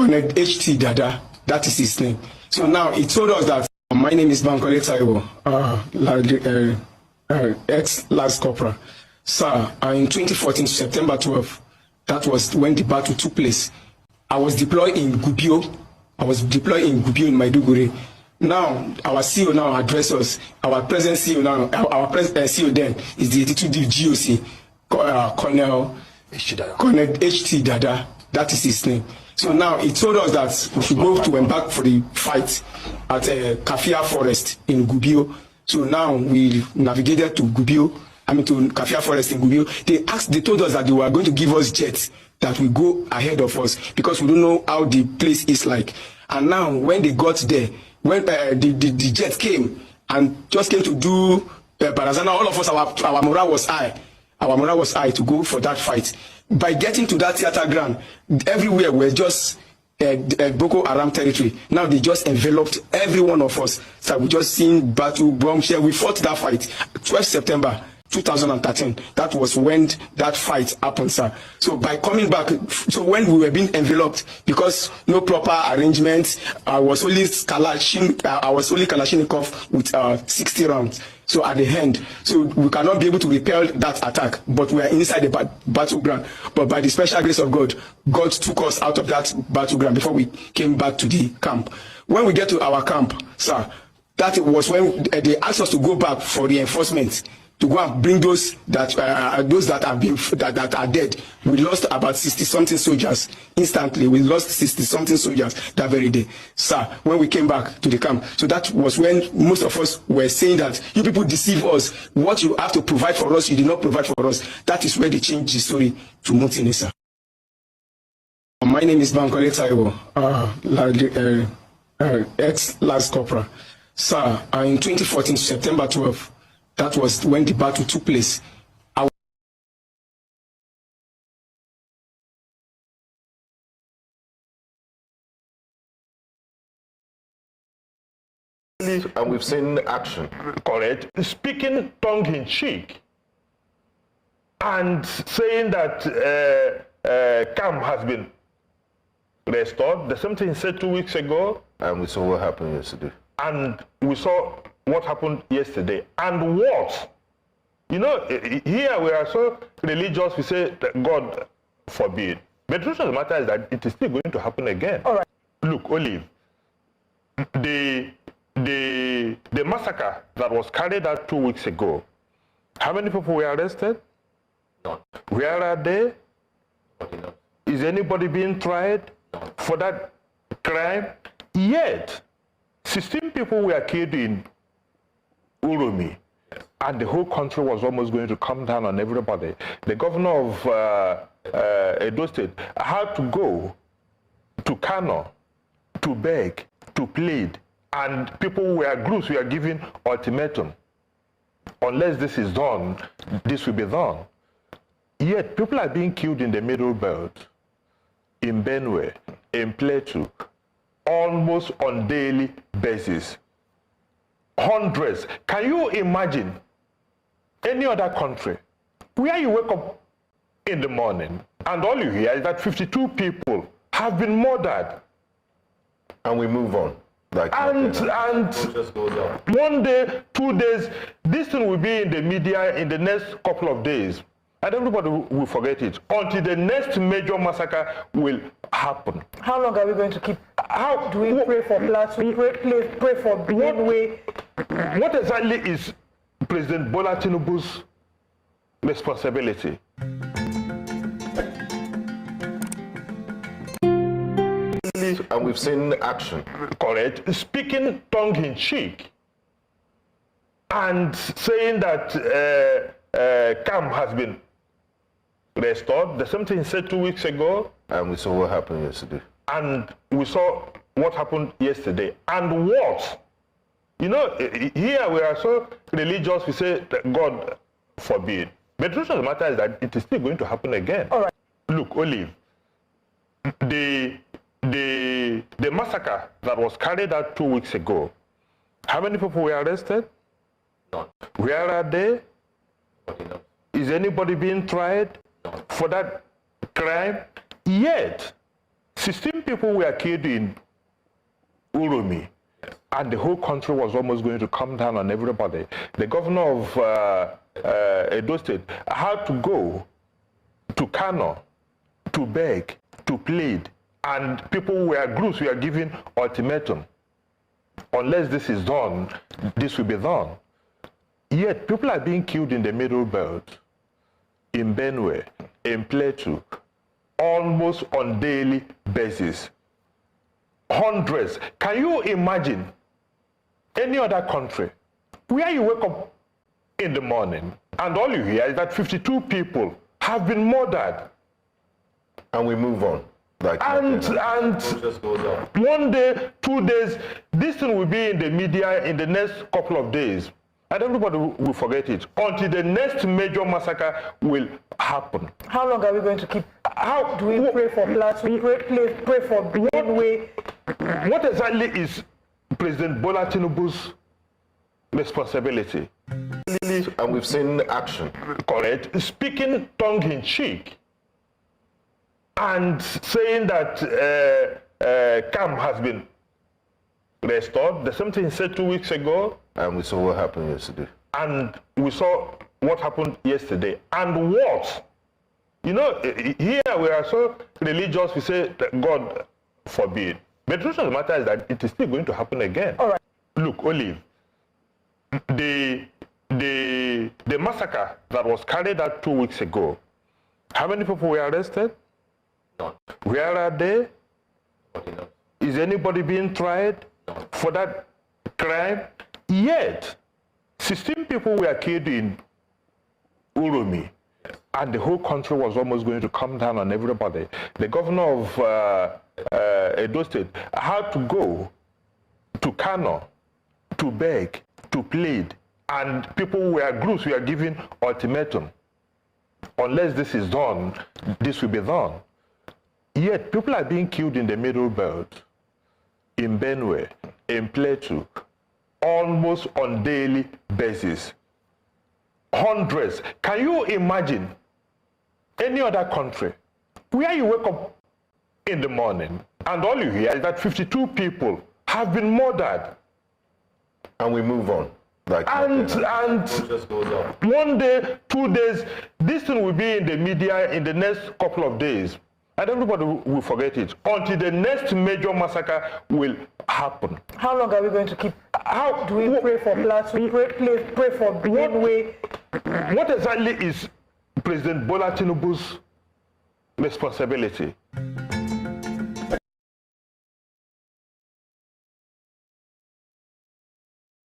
Connect HT Dada, that is his name. So now he told us that my name is Bankole Taiwo, ex-last corporal. Sir, in 2014, September 12th, that was when the battle took place. I was deployed in Gubio. In Maiduguri. Now, our CEO now addresses us. Our present CEO now, our present CEO then is the 82D GOC, Colonel HT Dada, that is his name. So now he told us that we should go to embark for the fight at Kafia Forest in Gubio. So now we navigated to Gubio, to Kafia Forest in Gubio. They told us that they were going to give us jets that will go ahead of us because we don't know how the place is like. And now when they got there, when the jet came and just came to do Barazana, all of us, our morale was high. Our morale was high to go for that fight. By getting to that theater ground, everywhere we're just Boko Haram territory. Now they just enveloped every one of us. So we just seen battle, bombshell. We fought that fight. 12 September 2013. That was when that fight happened, sir. So by coming back, so when we were being enveloped, because no proper arrangement, I was only Kalashnikov with 60 rounds. So at the end, so we cannot be able to repel that attack, but we are inside the battleground. But by the special grace of God, God took us out of that battleground before we came back to the camp. When we get to our camp, sir, that was when they asked us to go back for reinforcement, to go and bring those that are dead. We lost about 60-something soldiers instantly. We lost 60-something soldiers that very day, sir, when we came back to the camp. So that was when most of us were saying that you people deceive us. What you have to provide for us, you did not provide for us. That is where they changed the story to Mutini, sir. My name is Bankole Taiwo, ex-last corporal. Sir, in 2014, September 12th, that was when the battle took place. And we've seen action. Correct. Speaking tongue-in-cheek and saying that camp has been restored. The same thing he said 2 weeks ago. And we saw what happened yesterday. And we saw what happened yesterday. And what? You know, here we are so religious, we say that God forbid. But the truth of the matter is that it is still going to happen again. All right. Look, Olive, the massacre that was carried out 2 weeks ago, how many people were arrested? None. Where are they? Is anybody being tried for that crime? Yet, 16 people were killed in Urumi, and the whole country was almost going to come down on everybody. The governor of Edo State had to go to Kano to beg, to plead, and groups were giving ultimatum. Unless this is done, this will be done. Yet people are being killed in the Middle Belt, in Benue, in Plateau, almost on daily basis. Hundreds. Can you imagine any other country where you wake up in the morning and all you hear is that 52 people have been murdered? And we move on. And one day, 2 days, this thing will be in the media in the next couple of days. And everybody will forget it until the next major massacre will happen. How long are we going to keep? How do we pray for Plateau? Pray for Benue? What exactly is President Bola Tinubu's responsibility? And we've seen action. Correct. Speaking tongue-in-cheek and saying that camp has been restored. The same thing he said 2 weeks ago. And we saw what happened yesterday. And we saw what happened yesterday. And what? You know, here we are so religious, we say that God forbid. But the truth of the matter is that it is still going to happen again. All right. Look, Olive, the massacre that was carried out 2 weeks ago, how many people were arrested? None. Where are they? Is anybody being tried for that crime? Yet, 16 people were killed in Uromi, and the whole country was almost going to come down on everybody. The governor of Edo State had to go to Kano to beg, to plead, and groups were giving ultimatum. Unless this is done, this will be done. Yet people are being killed in the Middle Belt, in Benue, in Plateau, almost on daily basis. Hundreds. Can you imagine any other country where you wake up in the morning and all you hear is that 52 people have been murdered? And we move on. And just goes on. 1 day, 2 days, this thing will be in the media in the next couple of days. And everybody will forget it until the next major massacre will happen. How long are we going to keep? How do we pray for Plateau? Pray for Benue? What exactly is President Bola Tinubu's responsibility? And we've seen action. Correct. Speaking tongue-in-cheek and saying that camp has been restored. The same thing he said 2 weeks ago. And we saw what happened yesterday. And we saw what happened yesterday. And what? You know, here we are so religious, we say that God forbid. But the truth of the matter is that it is still going to happen again. All right. Look, Olive, the massacre that was carried out 2 weeks ago, how many people were arrested? None. Where are they? Is anybody being tried for that crime? Yet, 16 people were killed in Uromi, and the whole country was almost going to come down on everybody. The governor of Edo State had to go to Kano to beg, to plead, and groups were giving ultimatum. Unless this is done, this will be done. Yet people are being killed in the Middle Belt, in Benue, in Plateau, almost on daily basis. Hundreds. Can you imagine any other country where you wake up in the morning and all you hear is that 52 people have been murdered? And we move on. And just goes on. 1 day, 2 days, this thing will be in the media in the next couple of days. And everybody will forget it until the next major massacre will happen. How long are we going to keep? How do we pray for Plateau? Pray for Benue? What exactly is President Bola Tinubu's responsibility?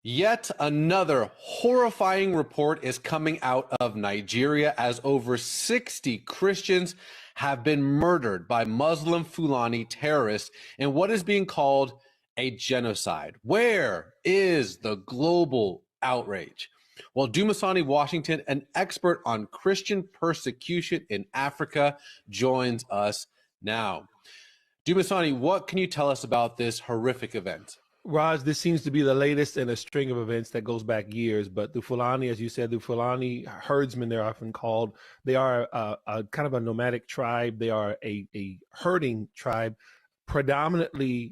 Yet another horrifying report is coming out of Nigeria as over 60 Christians have been murdered by Muslim Fulani terrorists in what is being called a genocide. Where is the global outrage? Well, Dumasani Washington, an expert on Christian persecution in Africa, joins us now. Dumasani, what can you tell us about this horrific event? Raj, this seems to be the latest in a string of events that goes back years, but the Fulani, as you said, the Fulani herdsmen, they're often called, they are a kind of a nomadic tribe. They are a herding tribe, predominantly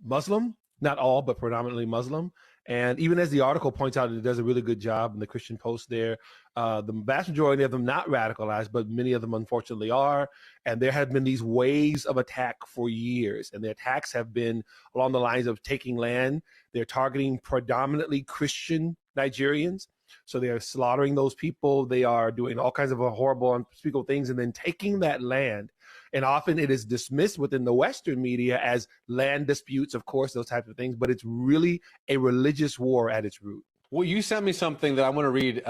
Muslim, not all, but predominantly Muslim. And even as the article points out, it does a really good job in the Christian Post there. The vast majority of them not radicalized, but many of them unfortunately are. And there have been these waves of attack for years. And the attacks have been along the lines of taking land. They're targeting predominantly Christian Nigerians. So they are slaughtering those people. They are doing all kinds of horrible, unspeakable things and then taking that land. And often it is dismissed within the Western media as land disputes, of course, those types of things, but it's really a religious war at its root. Well, you sent me something that I want to read.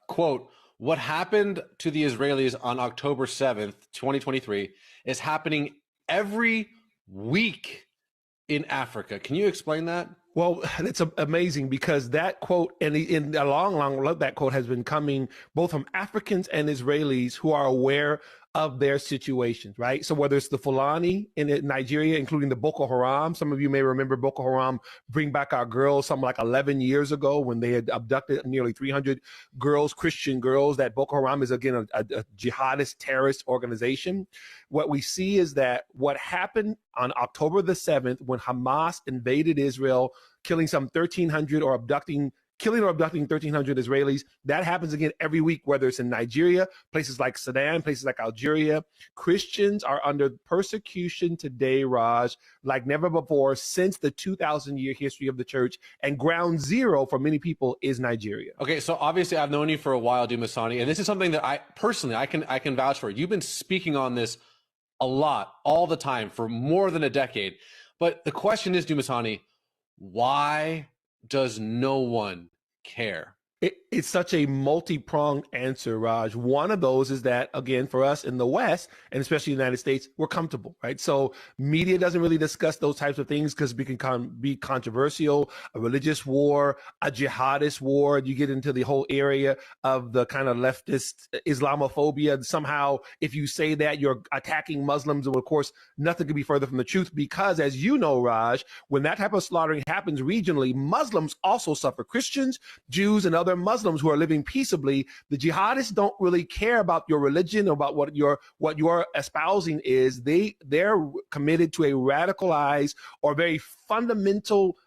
Quote, what happened to the Israelis on October 7th, 2023 is happening every week in Africa. Can you explain that? Well, it's amazing because that quote, and in a long that quote has been coming both from Africans and Israelis who are aware of their situations, right? So whether it's the Fulani in Nigeria, including the Boko Haram, some of you may remember Boko Haram Bring Back Our Girls, something like 11 years ago when they had abducted nearly 300 girls, Christian girls. That Boko Haram is, again, a jihadist terrorist organization. What we see is that what happened on October the 7th when Hamas invaded Israel, killing some 1,300 or killing or abducting 1,300 Israelis. That happens again every week, whether it's in Nigeria, places like Sudan, places like Algeria. Christians are under persecution today, Raj, like never before since the 2,000-year history of the church. And ground zero for many people is Nigeria. Okay, so obviously I've known you for a while, Dumasani, and this is something that I personally, I can vouch for. You've been speaking on this a lot, all the time, for more than a decade. But the question is, Dumasani, why does no one care? It's such a multi-pronged answer, Raj. One of those is that, again, for us in the West, and especially the United States, we're comfortable, right? So media doesn't really discuss those types of things because it can be controversial, a religious war, a jihadist war. You get into the whole area of the kind of leftist Islamophobia. Somehow, if you say that, you're attacking Muslims. And of course, nothing could be further from the truth because, as you know, Raj, when that type of slaughtering happens regionally, Muslims also suffer. Christians, Jews, and other Muslims who are living peaceably, the jihadists don't really care about your religion or about what your espousing is. They're committed to a radicalized or very fundamental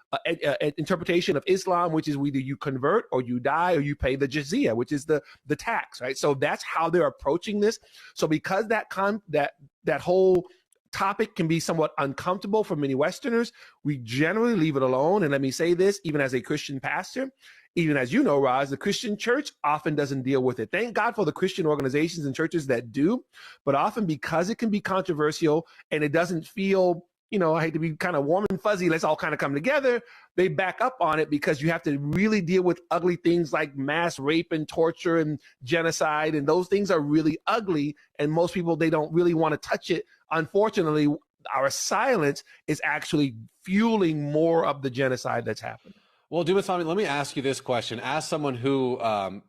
interpretation of Islam, which is either you convert or you die or you pay the jizya, which is the tax, right? So that's how they're approaching this. So because that whole topic can be somewhat uncomfortable for many Westerners, we generally leave it alone. And let me say this, even as a Christian pastor, even as you know, Raj, the Christian church often doesn't deal with it. Thank God for the Christian organizations and churches that do, but often because it can be controversial and it doesn't feel, I hate to be kind of warm and fuzzy, let's all kind of come together, they back up on it because you have to really deal with ugly things like mass rape and torture and genocide, and those things are really ugly, and most people, they don't really want to touch it. Unfortunately, our silence is actually fueling more of the genocide that's happening. Well, Dumasani, let me ask you this question. As someone who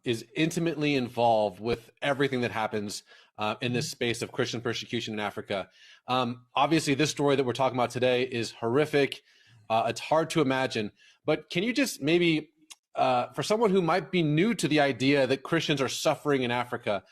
is intimately involved with everything that happens in this space of Christian persecution in Africa, obviously this story that we're talking about today is horrific. It's hard to imagine. But can you just maybe, for someone who might be new to the idea that Christians are suffering in Africa,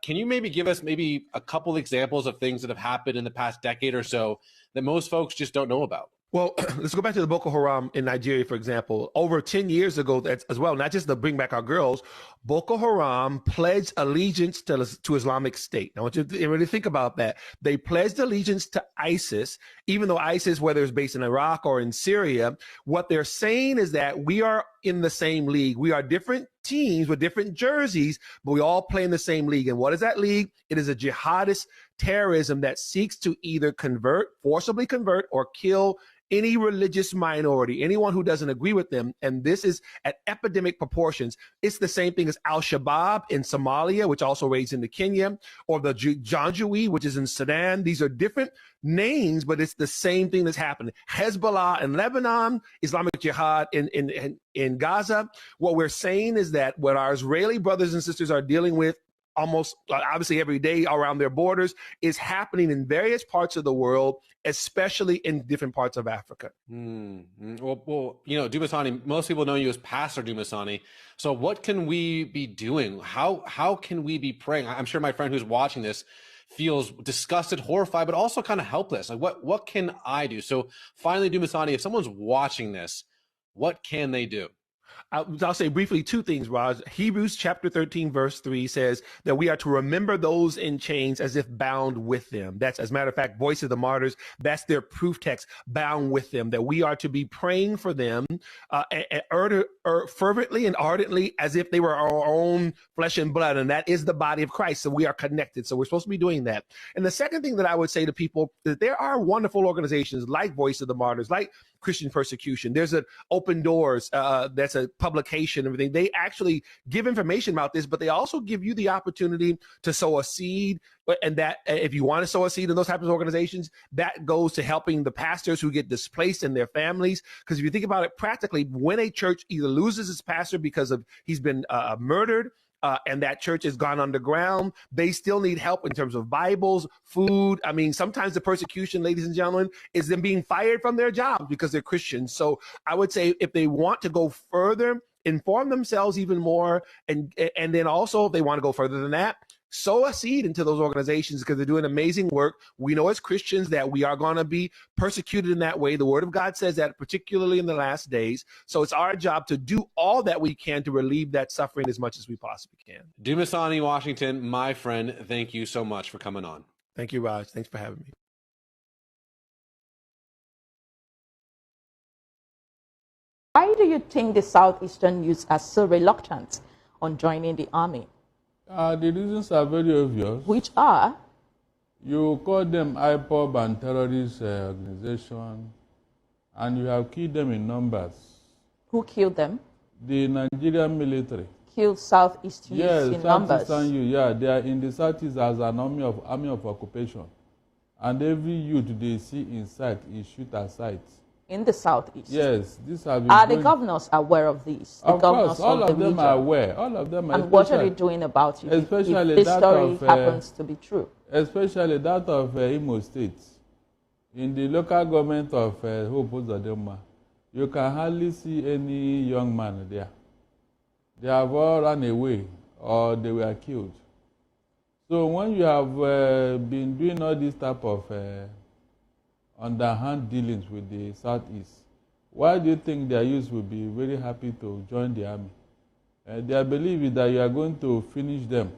can you maybe give us maybe a couple examples of things that have happened in the past decade or so that most folks just don't know about? Well, let's go back to the Boko Haram in Nigeria, for example. Over 10 years ago, that's as well, not just the Bring Back Our Girls, Boko Haram pledged allegiance to Islamic State. Now, I want you to really think about that. They pledged allegiance to ISIS, even though ISIS, whether it's based in Iraq or in Syria, what they're saying is that we are in the same league. We are different teams with different jerseys, but we all play in the same league. And what is that league? It is a jihadist terrorism that seeks to either forcibly convert, or kill any religious minority, anyone who doesn't agree with them. And this is at epidemic proportions. It's the same thing as Al-Shabaab in Somalia, which also raids into Kenya, or the Janjaweed, which is in Sudan. These are different names, but it's the same thing that's happening. Hezbollah in Lebanon, Islamic Jihad in Gaza. What we're saying is that what our Israeli brothers and sisters are dealing with almost obviously every day around their borders is happening in various parts of the world, especially in different parts of Africa. Well, Dumasani, most people know you as Pastor Dumasani. So what can we be doing? How can we be praying? I'm sure my friend who's watching this feels disgusted, horrified, but also kind of helpless. Like what can I do? So finally, Dumasani, if someone's watching this, what can they do? I'll say briefly two things, Raj. Hebrews chapter 13, verse 3 says that we are to remember those in chains as if bound with them. That's, as a matter of fact, Voice of the Martyrs, that's their proof text, bound with them, that we are to be praying for them fervently and ardently as if they were our own flesh and blood. And that is the body of Christ. So we are connected. So we're supposed to be doing that. And the second thing that I would say to people is that there are wonderful organizations like Voice of the Martyrs, like Christian Persecution. There's an Open Doors, that's a publication, everything. They actually give information about this, but they also give you the opportunity to sow a seed. And that if you want to sow a seed in those types of organizations, that goes to helping the pastors who get displaced and their families. Because if you think about it practically, when a church either loses its pastor because of he's been murdered, and that church has gone underground, they still need help in terms of Bibles, food. I mean, sometimes the persecution, ladies and gentlemen, is them being fired from their jobs because they're Christians. So I would say if they want to go further, inform themselves even more, and then also if they want to go further than that, sow a seed into those organizations because they're doing amazing work. We know as Christians that we are going to be persecuted in that way. The Word of God says that, particularly in the last days. So it's our job to do all that we can to relieve that suffering as much as we possibly can. Dumasani, Washington, my friend, thank you so much for coming on. Thank you, Raj. Thanks for having me. Why do you think the Southeastern youths are so reluctant on joining the army? The reasons are very obvious. Which are? You call them IPOB and terrorist organization, and you have killed them in numbers. Who killed them? The Nigerian military. Killed Southeast youths in numbers? Southeastern youth, yeah. They are in the Southeast as an army of occupation. And every youth they see in sight is shoot at sight. In the Southeast? Yes. These have been Are the governors aware of this? Of course, all of them are aware. All of them are. And what are they doing about it if this story happens to be true? Especially that of Imo State. In the local government of Hope Uzodinma, you can hardly see any young man there. They have all run away or they were killed. So when you have been doing all this type of underhand dealings with the Southeast, why do you think their youth will be very happy to join the army? Their belief is that you are going to finish them.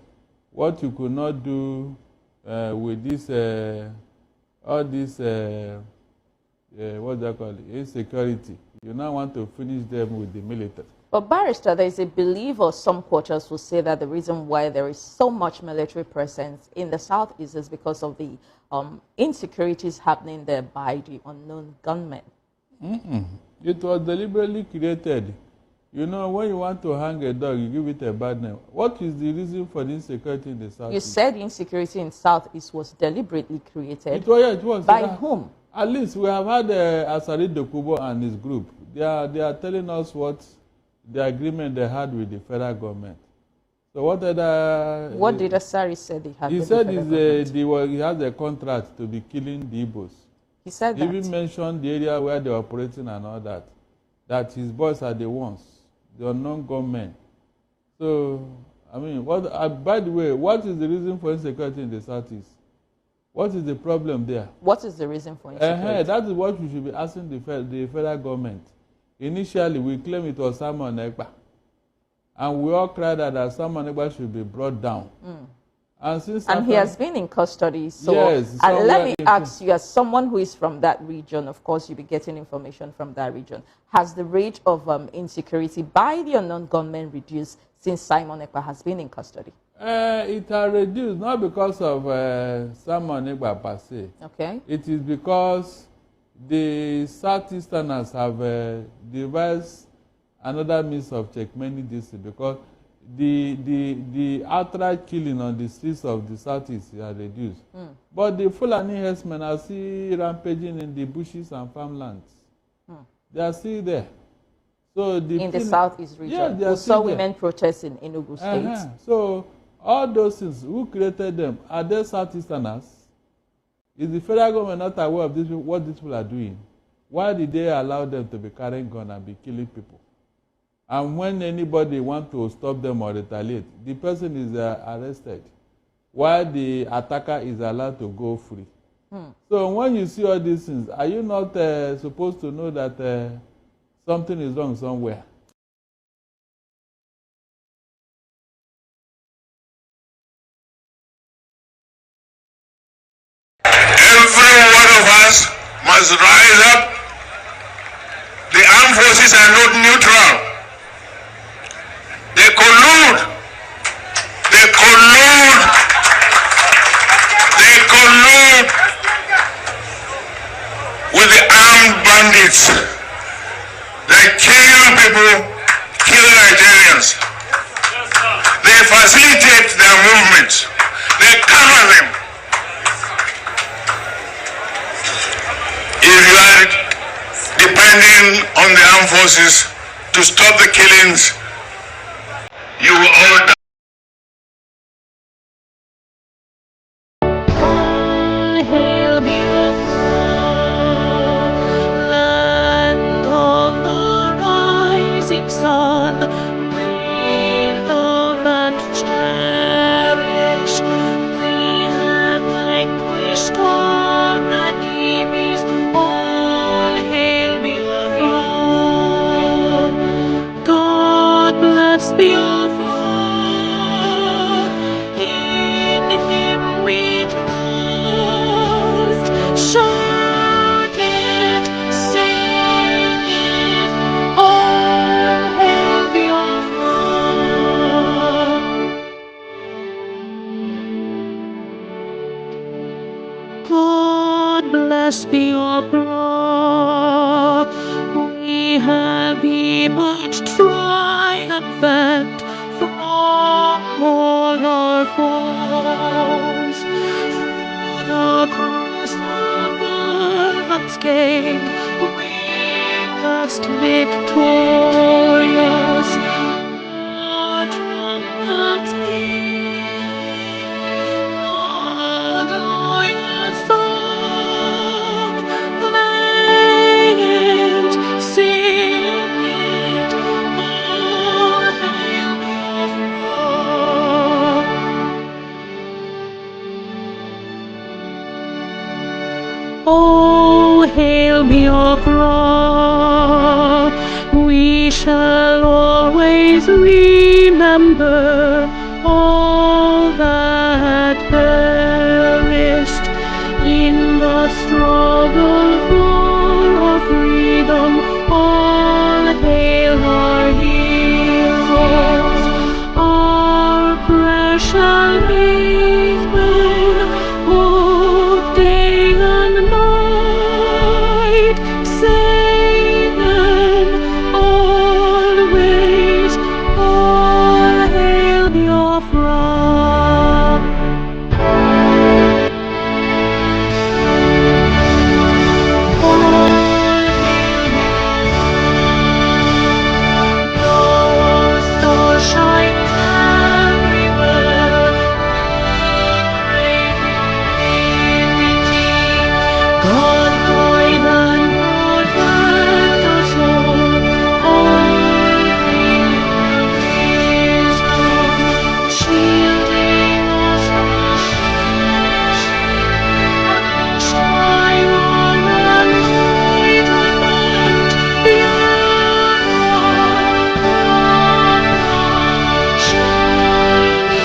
What you could not do with this, all this, what do they call it, insecurity, you now want to finish them with the military. But Barrister, there is a belief, or some quarters will say that the reason why there is so much military presence in the Southeast is because of the insecurities happening there by the unknown gunmen. It was deliberately created. You know, when you want to hang a dog, you give it a bad name. What is the reason for the insecurity in the Southeast? You said insecurity in Southeast was deliberately created. It was. By whom? At least we have had Asari Dokubo and his group. They are telling us what the agreement they had with the federal government. So what did Asari say they had? He said he has a contract to be killing the Igbos. He said that. He even mentioned the area where they were operating and all that. That his boys are the ones, the unknown gunmen. So, I mean, by the way, what is the reason for insecurity in the Southeast? What is the problem there? What is the reason for insecurity? That is what we should be asking the federal government. Initially, we claimed it was Simon Ekpa. And we all cried that Simon Ekpa should be brought down. And he has been in custody. So yes, let me ask you, as someone who is from that region, of course, you'll be getting information from that region. Has the rate of insecurity by the unknown gunmen reduced since Simon Ekpa has been in custody? It has reduced, not because of Simon Ekpa per se. Okay. It is because the Southeasterners have devised another means of checkmate this, because the outright killing on the streets of the Southeast are reduced. But the Fulani herdsmen are still rampaging in the bushes and farmlands. They are still there. So in the Southeast region, yeah, we saw women protesting in Enugu State. So all those things, who created them? Are they Southeasterners? Is the federal government not aware of what these people are doing? Why did they allow them to be carrying guns and be killing people? And when anybody wants to stop them or retaliate, the person is arrested, while the attacker is allowed to go free. So when you see all these things, are you not supposed to know that something is wrong somewhere? Every one of us must rise up. The armed forces are not neutral. They collude. They collude. They collude with the armed bandits. They kill people, kill Nigerians. They facilitate their movements. They cover them. If you are depending on the armed forces to stop the killings, you will all die. have emerged triumphant from all our foes. Across the landscape, we must victorious. Our trumpets beat, our glorious song, play it, sing it, all hail Biafra. Oh, hail Biafra! We shall always remember all that perished in the struggle for our freedom. All hail our heroes, our precious men, who day and night save them always. All hail Biafra. All hail the star shines everywhere. Brave liberty, God guide and protect us all. All hail our wisdom, shielding us from time on and enlightenment. Biafra, shining.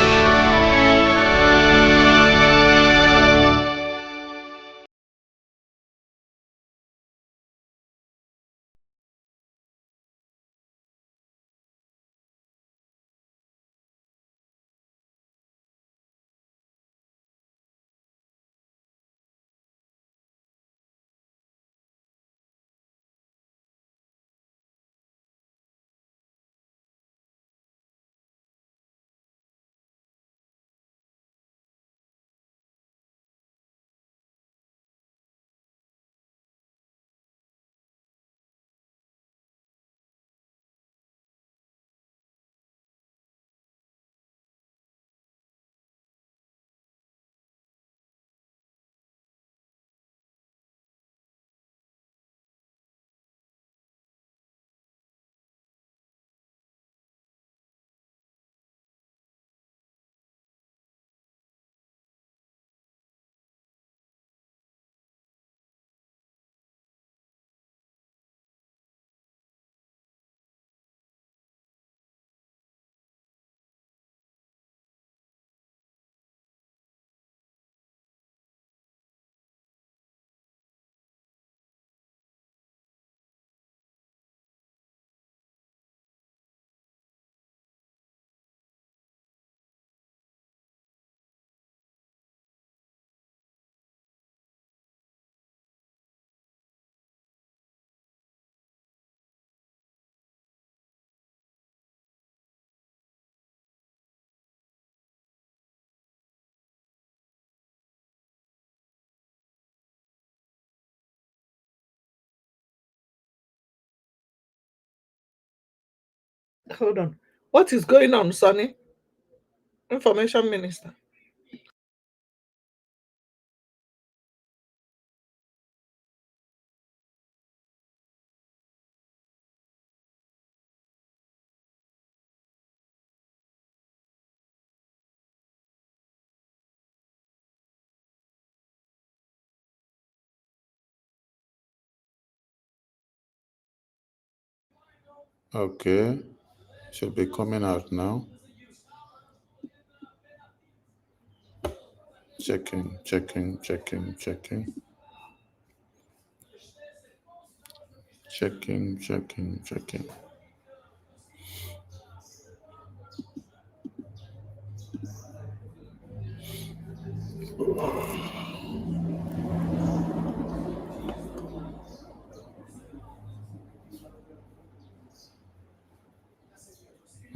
Hold on. What is going on, Sonny? Information Minister. Okay, should be coming out now. Checking. Checking.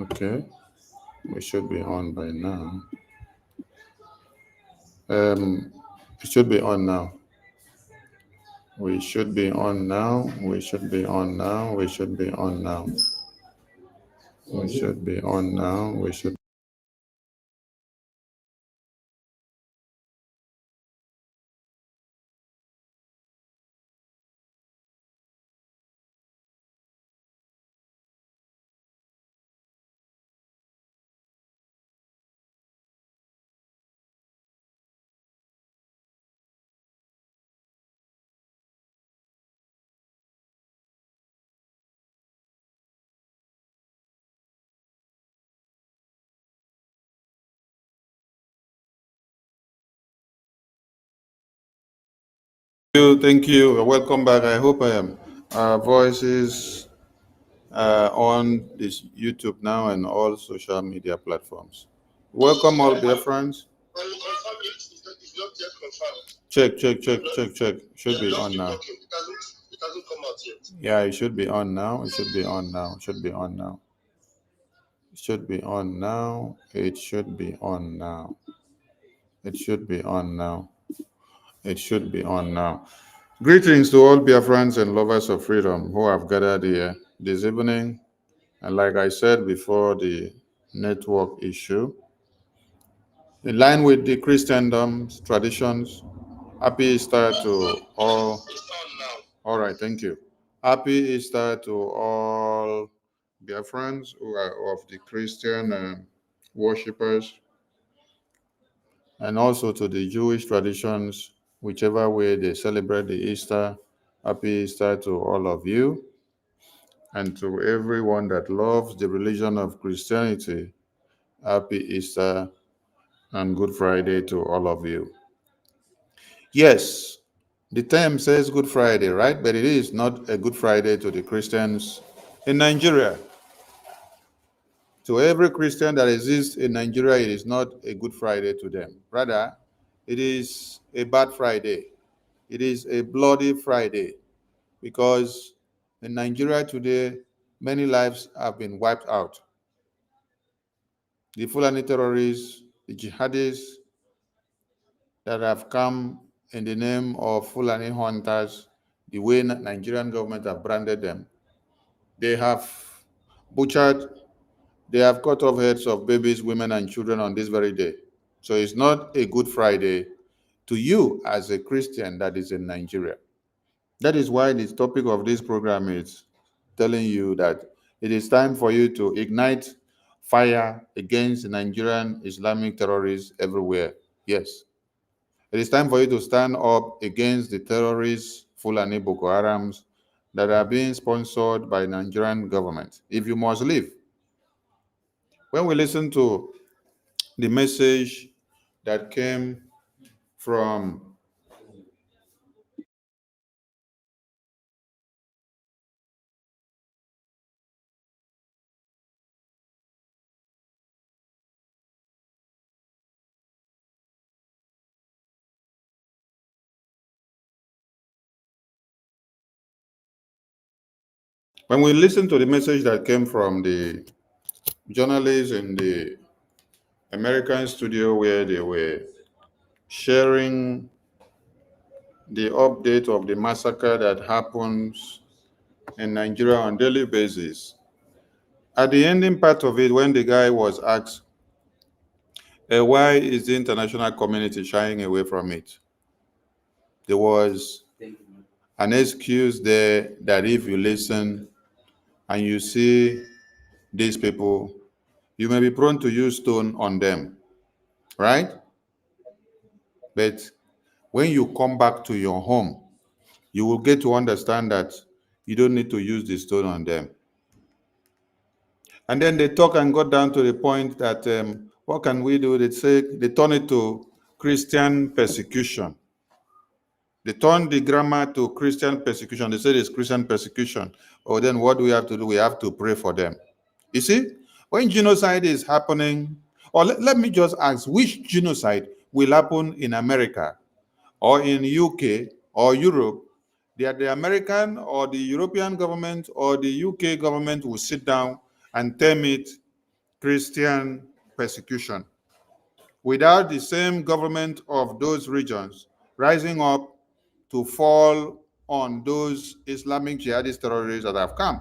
Okay, we should be on by now. It should be on now. We should be on now. We should be on now. We should be on now. We should be on now. We should. Thank you. Welcome back. I hope our voices on this YouTube now and all social media platforms. Welcome all dear friends. Check. Should be on now. Yeah, it should be on now. It should be on now. It should be on now. It should be on now. It should be on now. It should be on now. It should be on now. Greetings to all Biafrans and lovers of freedom who have gathered here this evening. And like I said before, the network issue, in line with the Christendom's traditions, happy Easter to all. All right, thank you. Happy Easter to all Biafrans who are of the Christian worshippers, and also to the Jewish traditions, whichever way they celebrate the Easter. Happy Easter to all of you, and to everyone that loves the religion of Christianity. Happy Easter and Good Friday to all of you. Yes, the term says Good Friday, right? But it is not a Good Friday to the Christians in Nigeria. To every Christian that exists in Nigeria, it is not a Good Friday to them. Rather, it is a bad Friday. It is a bloody Friday, because in Nigeria today, many lives have been wiped out. The Fulani terrorists, the jihadists that have come in the name of Fulani hunters, the way Nigerian government have branded them, they have butchered, they have cut off heads of babies, women, and children on this very day. So it's not a Good Friday to you as a Christian that is in Nigeria. That is why the topic of this program is telling you that it is time for you to ignite fire against Nigerian Islamic terrorists everywhere. Yes. It is time for you to stand up against the terrorists, Fulani Boko Harams, that are being sponsored by Nigerian government. If you must leave. When we listen to the message that came from the message that came from the journalists in the American studio, where they were sharing the update of the massacre that happens in Nigeria on a daily basis. At the ending part of it, when the guy was asked, why is the international community shying away from it? There was an excuse there that if you listen and you see these people, you may be prone to use stone on them, right? But when you come back to your home, you will get to understand that you don't need to use the stone on them. And then they talk and got down to the point that what can we do? They say they turn it to Christian persecution. They turn the grammar to Christian persecution. They say it's Christian persecution. Oh, then what do we have to do? We have to pray for them. You see, when genocide is happening, or let me just ask, which genocide will happen in America or in UK or Europe? The American or the European government or the UK government will sit down and term it Christian persecution. Without the same government of those regions rising up to fall on those Islamic jihadist terrorists that have come,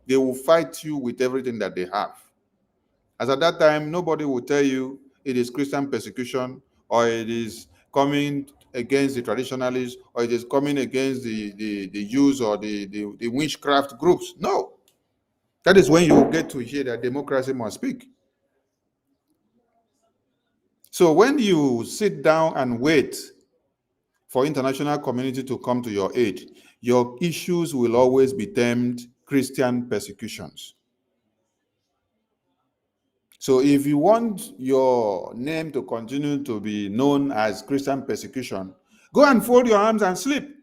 they will fight you with everything that they have. As at that time, nobody will tell you it is Christian persecution or it is coming against the traditionalists or it is coming against the Jews or the witchcraft groups. No. That is when you get to hear that democracy must speak. So when you sit down and wait for international community to come to your aid, your issues will always be termed Christian persecutions. So if you want your name to continue to be known as Christian persecution, go and fold your arms and sleep.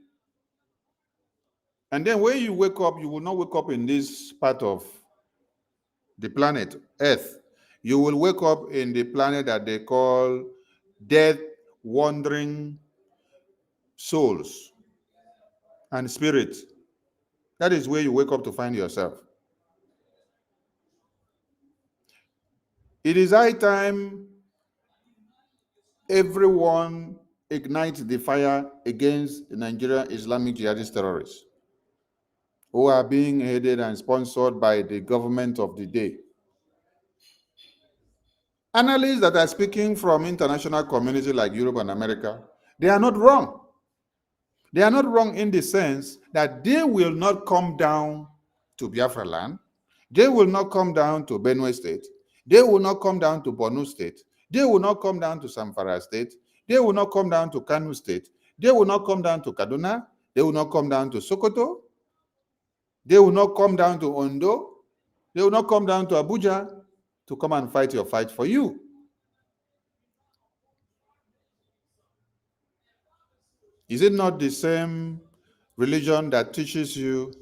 And then when you wake up, you will not wake up in this part of the planet, Earth. You will wake up in the planet that they call death, wandering souls and spirits. That is where you wake up to find yourself. It is high time everyone ignites the fire against the Nigerian Islamic jihadist terrorists who are being headed and sponsored by the government of the day. Analysts that are speaking from international community like Europe and America, they are not wrong. They are not wrong in the sense that they will not come down to Biafra land. They will not come down to Benue State. They will not come down to Borno State. They will not come down to Zamfara State. They will not come down to Kano State. They will not come down to Kaduna. They will not come down to Sokoto. They will not come down to Ondo. They will not come down to Abuja to come and fight your fight for you. Is it not the same religion that teaches you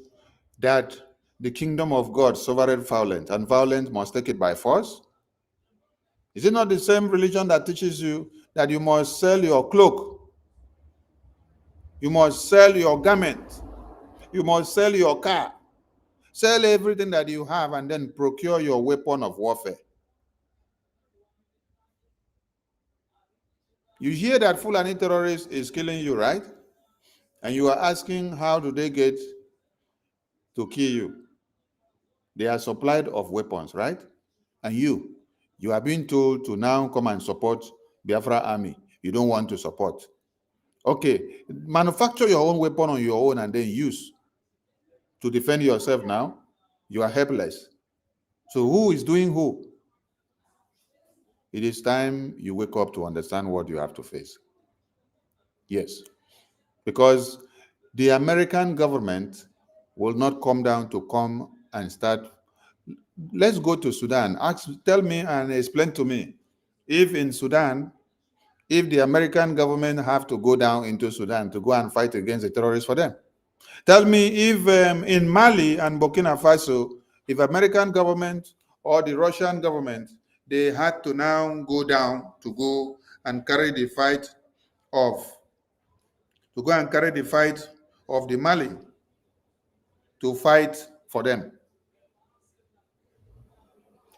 that the kingdom of God suffereth violence and violence must take it by force? Is it not the same religion that teaches you that you must sell your cloak, you must sell your garment, you must sell your car, sell everything that you have and then procure your weapon of warfare? You hear that Fulani terrorist is killing you, right? And you are asking how do they get to kill you? They are supplied of weapons, right? And you are being told to now come and support Biafra army. You don't want to support. Okay, manufacture your own weapon on your own and then use to defend yourself now. You are helpless. So who is doing who? It is time you wake up to understand what you have to face. Yes, because the American government will not come down to come and start. Let's go to Sudan. Tell me and explain to me if in Sudan, if the American government have to go down into Sudan to go and fight against the terrorists for them. Tell me if in Mali and Burkina Faso, if American government or the Russian government, they had to now go down to go and carry the fight of, the Mali to fight for them.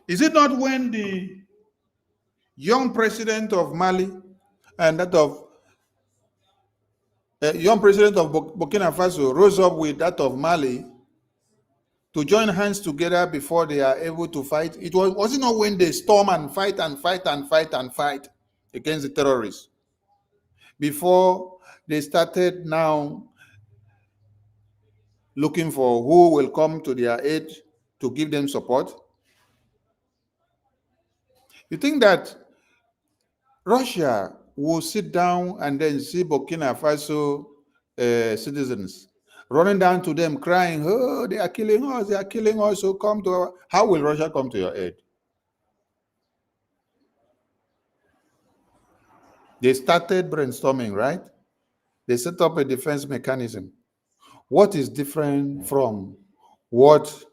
Is it not when the young president of Mali and that of young president of Burkina Faso rose up with that of Mali to join hands together before they are able to fight? Was it not when they storm and fight and fight and fight and fight against the terrorists before they started now looking for who will come to their aid to give them support? You think that Russia will sit down and then see Burkina Faso citizens running down to them crying, oh, they are killing us, so come to our... How will Russia come to your aid? They started brainstorming, right? They set up a defense mechanism. What is different from what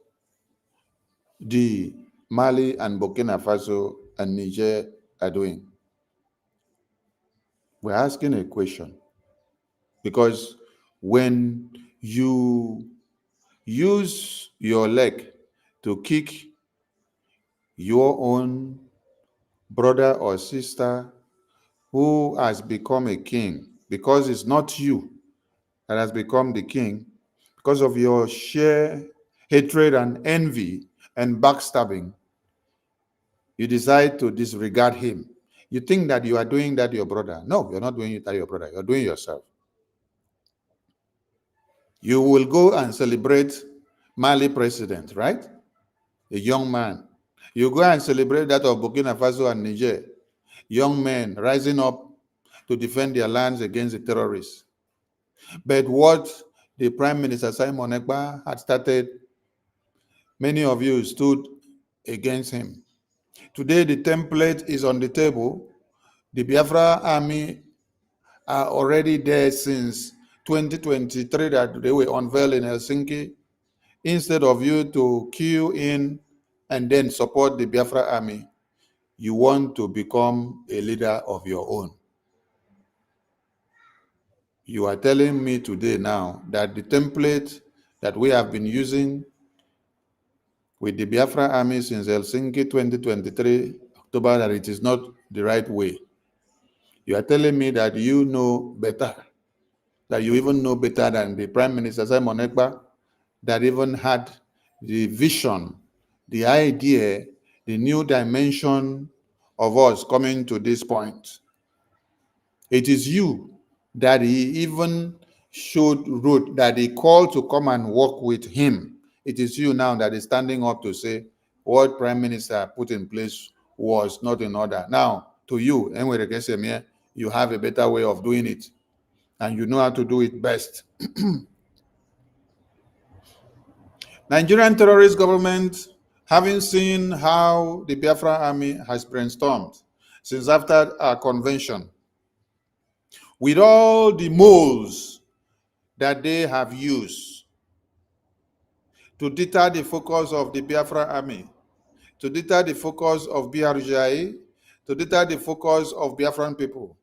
the Mali and Burkina Faso and Niger are doing? We're asking a question. Because when you use your leg to kick your own brother or sister who has become a king, because it's not you that has become the king, because of your sheer hatred and envy and backstabbing, you decide to disregard him. You think that you are doing that to your brother. No, you're not doing it to your brother. You're doing it yourself. You will go and celebrate Mali president, right? A young man. You go and celebrate that of Burkina Faso and Niger. Young men rising up to defend their lands against the terrorists. But what the Prime Minister Simon Ekpa had started, many of you stood against him. Today, the template is on the table. The Biafra army are already there since 2023 that they were unveiled in Helsinki. Instead of you to queue in and then support the Biafra army, you want to become a leader of your own. You are telling me today now that the template that we have been using with the Biafra army since Helsinki 2023, October, that it is not the right way. You are telling me that you know better, that you even know better than the Prime Minister Simon Ekpa, that even had the vision, the idea, the new dimension of us coming to this point. It is you that he even wrote that he called to come and work with him. It is you now that is standing up to say what Prime Minister put in place was not in order. Now, to you, you have a better way of doing it, and you know how to do it best. Nigerian terrorist government, having seen how the Biafra army has brainstormed since after our convention, with all the moles that they have used to deter the focus of the Biafra army, to deter the focus of BRGIE, to deter the focus of Biafran people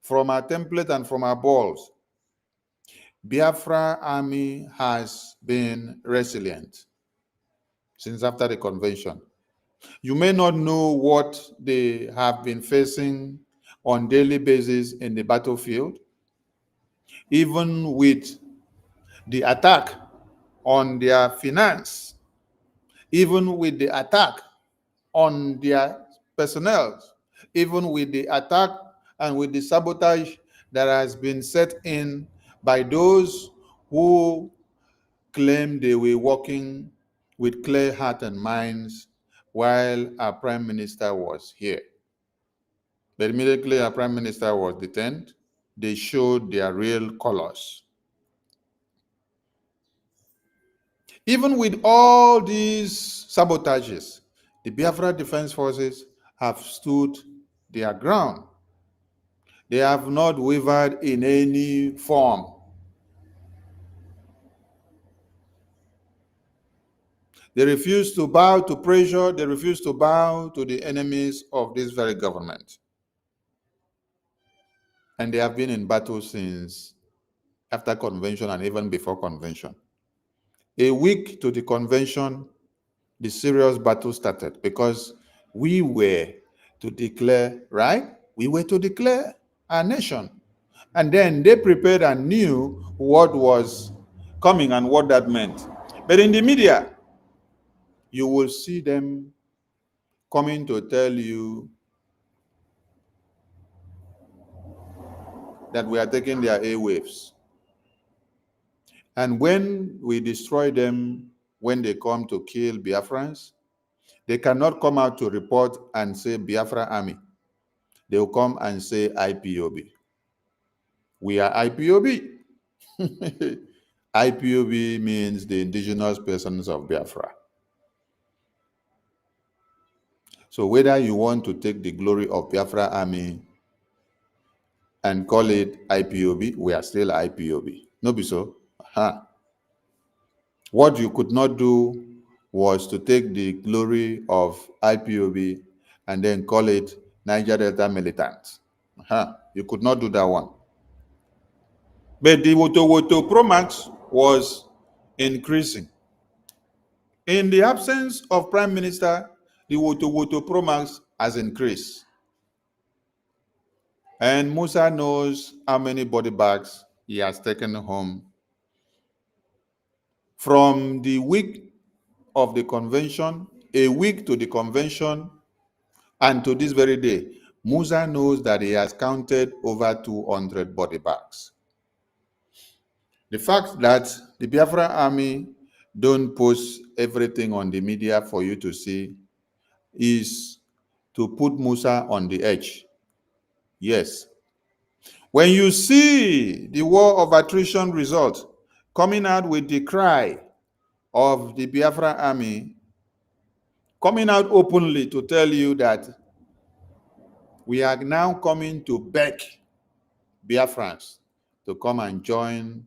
from our template and from our balls, Biafra army has been resilient since after the convention. You may not know what they have been facing on daily basis in the battlefield, even with the attack on their finance, even with the attack on their personnel, even with the attack and with the sabotage that has been set in by those who claim they were working with clear heart and minds while our Prime Minister was here. But immediately our Prime Minister was detained, they showed their real colors. Even with all these sabotages, the Biafra Defense Forces have stood their ground. They have not wavered in any form. They refuse to bow to pressure. They refuse to bow to the enemies of this very government. And they have been in battle since after convention and even before convention. A week to the convention, the serious battle started because we were to declare, right? We were to declare our nation. And then they prepared and knew what was coming and what that meant. But in the media, you will see them coming to tell you that we are taking their airwaves. And when we destroy them, when they come to kill Biafrans, they cannot come out to report and say Biafra Army. They will come and say IPOB. We are IPOB. IPOB means the indigenous persons of Biafra. So whether you want to take the glory of Biafra Army and call it IPOB, we are still IPOB. No be so? What you could not do was to take the glory of IPOB and then call it Niger Delta Militants. You could not do that one. But the Woto Pro Max was increasing. In the absence of Prime Minister, The Woto Pro Max has increased. And Musa knows how many body bags he has taken home. From the week of the convention, a week to the convention, and to this very day, Musa knows that he has counted over 200 body bags. The fact that the Biafra army don't post everything on the media for you to see is to put Musa on the edge. Yes. When you see the war of attrition result coming out with the cry of the Biafra army, coming out openly to tell you that we are now coming to beg Biafrans to come and join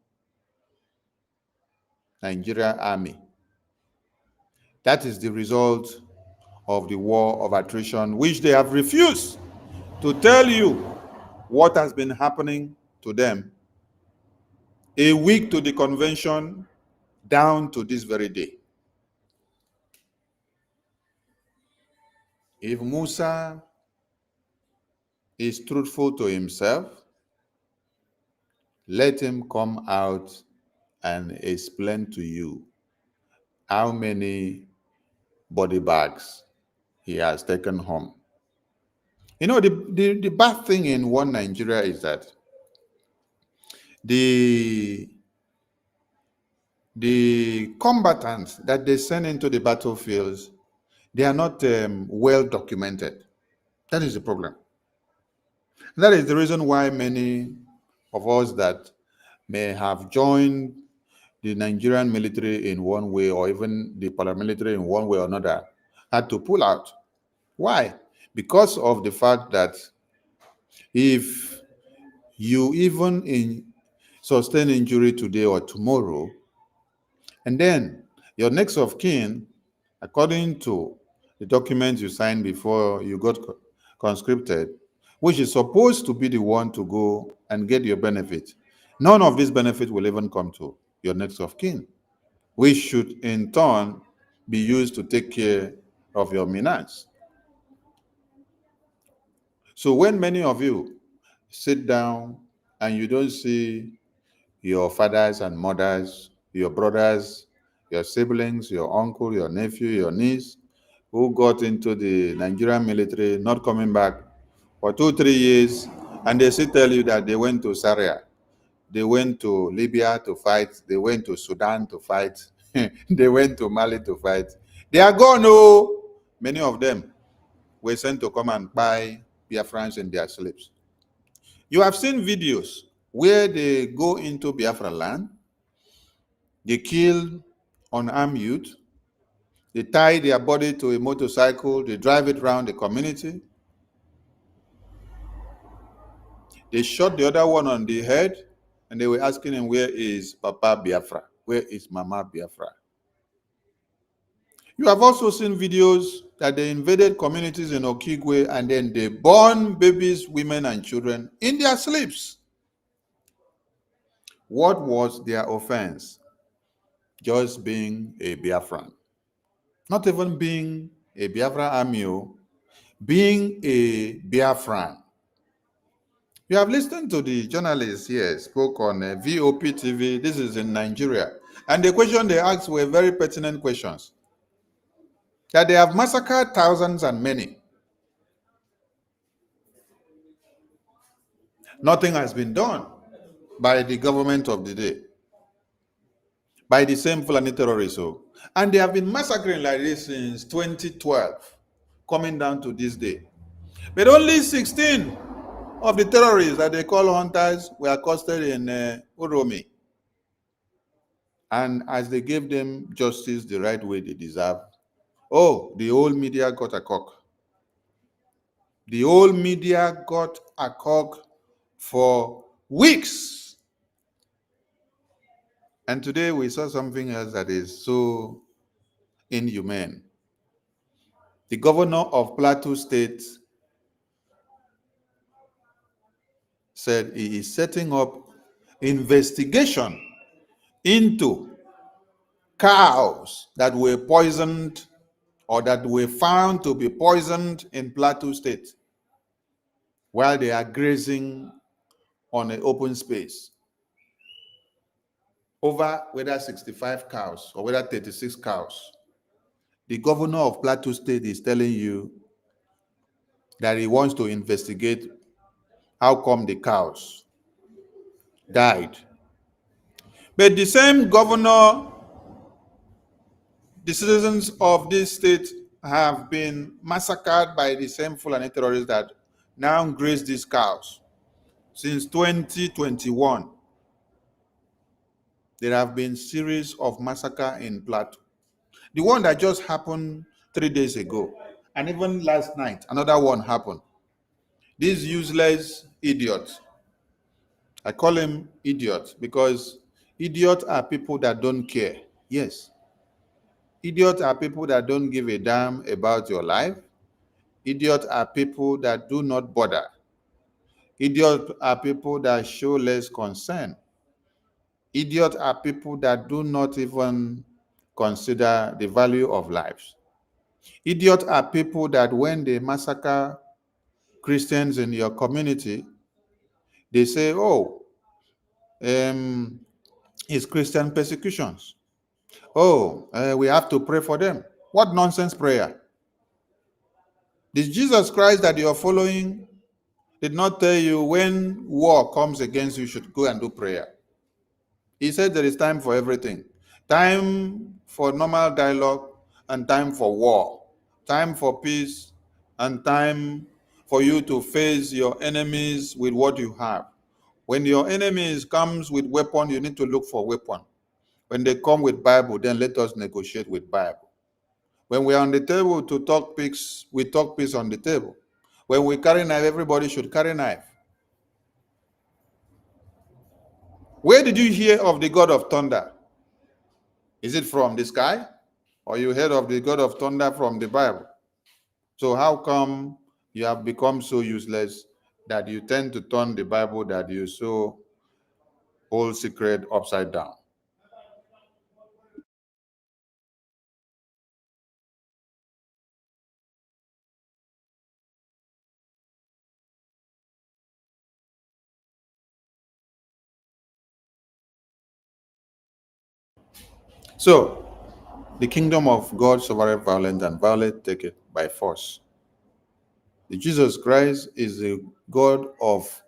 Nigeria army. That is the result of the war of attrition, which they have refused to tell you what has been happening to them a week to the convention down to this very day. If Musa is truthful to himself, let him come out and explain to you how many body bags he has taken home. You know, the bad thing in one Nigeria is that the combatants that they send into the battlefields, they are not well documented. That is the problem. That is the reason why many of us that may have joined the Nigerian military in one way or even the paramilitary in one way or another had to pull out. Why? Because of the fact that if you even sustain injury today or tomorrow, and then your next of kin, according to the documents you signed before you got conscripted, which is supposed to be the one to go and get your benefit, none of this benefit will even come to your next of kin, which should in turn be used to take care of your maintenance. So when many of you sit down and you don't see your fathers and mothers, your brothers, your siblings, your uncle, your nephew, your niece, who got into the Nigerian military, not coming back for 2-3 years, and they still tell you that they went to Syria, they went to Libya to fight, they went to Sudan to fight, they went to Mali to fight. They are gone, oh! Many of them were sent to come and buy Biafrans in their sleeps. You have seen videos where they go into Biafra land, they kill unarmed youth, they tie their body to a motorcycle, they drive it around the community, they shot the other one on the head, and they were asking him, where is Papa Biafra? Where is Mama Biafra? You have also seen videos that they invaded communities in Okigwe and then they burn babies, women, and children in their sleeps. What was their offense? Just being a Biafran. Not even being a Biafra army, being a Biafran. You have listened to the journalists here, spoke on VOP TV. This is in Nigeria. And the question they asked were very pertinent questions. That they have massacred thousands and many. Nothing has been done by the government of the day, by the same Fulani terrorists. And they have been massacring like this since 2012, coming down to this day. But only 16 of the terrorists that they call hunters were accosted in Uromi. And as they gave them justice the right way they deserve, oh, the whole media got a cock. The whole media got a cock for weeks. And today we saw something else that is so inhumane. The governor of Plateau State said he is setting up investigation into cows that were poisoned or that were found to be poisoned in Plateau State while they are grazing on an open space. Over whether 65 cows or whether 36 cows. The governor of Plateau State is telling you that he wants to investigate how come the cows died. But the same governor, the citizens of this state have been massacred by the same Fulani terrorists that now graze these cows. Since 2021, there have been series of massacre in Plateau. The one that just happened 3 days ago, and even last night, another one happened. These useless idiots, I call them idiots because idiots are people that don't care. Yes. Idiots are people that don't give a damn about your life. Idiots are people that do not bother. Idiots are people that show less concern. Idiots are people that do not even consider the value of lives. Idiots are people that when they massacre Christians in your community, they say, oh, it's Christian persecutions. Oh, we have to pray for them. What nonsense prayer? This Jesus Christ that you're following did not tell you when war comes against you, you should go and do prayer. He said there is time for everything. Time for normal dialogue and time for war. Time for peace and time for you to face your enemies with what you have. When your enemies comes with weapon, you need to look for weapon. When they come with Bible, then let us negotiate with Bible. When we are on the table to talk peace, we talk peace on the table. When we carry knife, everybody should carry knife. Where did you hear of the God of thunder? Is it from the sky? Or you heard of the God of thunder from the Bible? So how come you have become so useless that you tend to turn the Bible that you so hold secret upside down? So, the kingdom of God suffereth violence, and violence take it by force. The Jesus Christ is the God of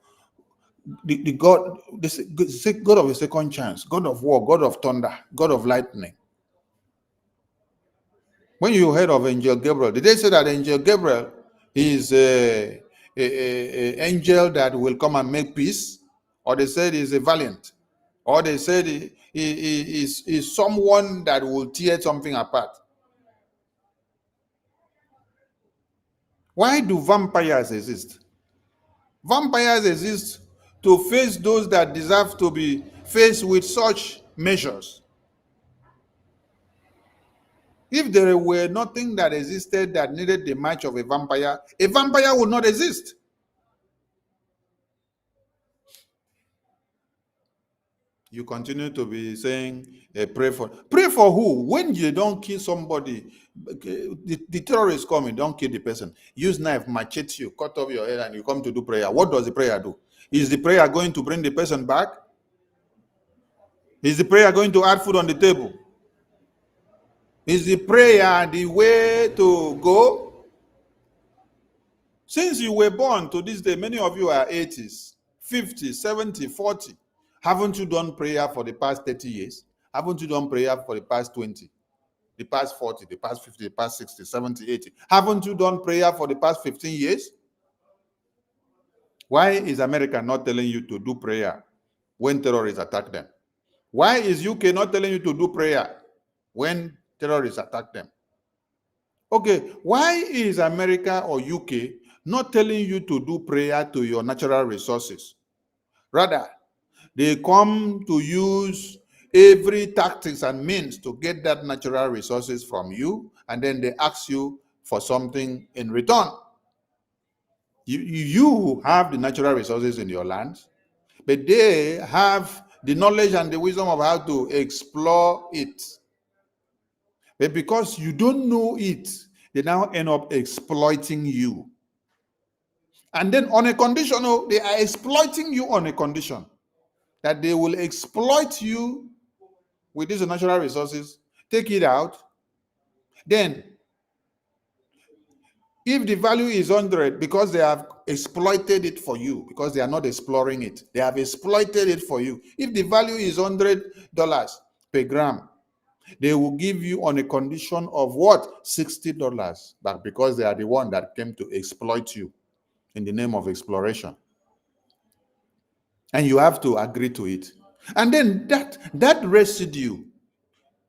the God of a second chance, God of war, God of thunder, God of lightning. When you heard of Angel Gabriel, did they say that Angel Gabriel is a angel that will come and make peace? Or they said he's a valiant? Or they said he is someone that will tear something apart? Why do vampires exist? Vampires exist to face those that deserve to be faced with such measures. If there were nothing that existed that needed the match of a vampire would not exist. You continue to be saying, pray for who? When you don't kill somebody, the terrorists come and don't kill the person. Use knife, machete you, cut off your head, and you come to do prayer. What does the prayer do? Is the prayer going to bring the person back? Is the prayer going to add food on the table? Is the prayer the way to go? Since you were born to this day, many of you are 80s, 50, 70, 40. Haven't you done prayer for the past 30 years? Haven't you done prayer for the past 20, the past 40, the past 50, the past 60, 70, 80? Haven't you done prayer for the past 15 years? Why is America not telling you to do prayer when terrorists attack them? Why is UK not telling you to do prayer when terrorists attack them? Okay, why is America or UK not telling you to do prayer to your natural resources? Rather, they come to use every tactics and means to get that natural resources from you, and then they ask you for something in return. You have the natural resources in your lands, but they have the knowledge and the wisdom of how to explore it. But because you don't know it, they now end up exploiting you. And then on a condition, they are exploiting you on a condition that they will exploit you with these natural resources, take it out. Then, if the value is 100, because they have exploited it for you, because they are not exploring it, they have exploited it for you. If the value is $100 per gram, they will give you on a condition of what? $60, but because they are the one that came to exploit you in the name of exploration. And you have to agree to it. And then that residue,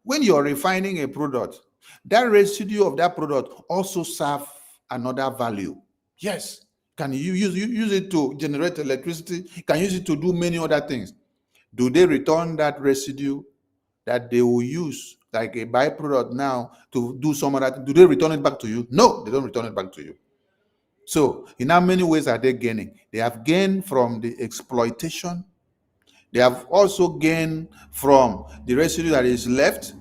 when you're refining a product, that residue of that product also serve another value. Yes. Can you use it to generate electricity? Can use it to do many other things. Do they return that residue that they will use like a byproduct now to do some other thing? Do they return it back to you? No, they don't return it back to you. So in how many ways are they gaining? They have gained from the exploitation. They have also gained from the residue that is left.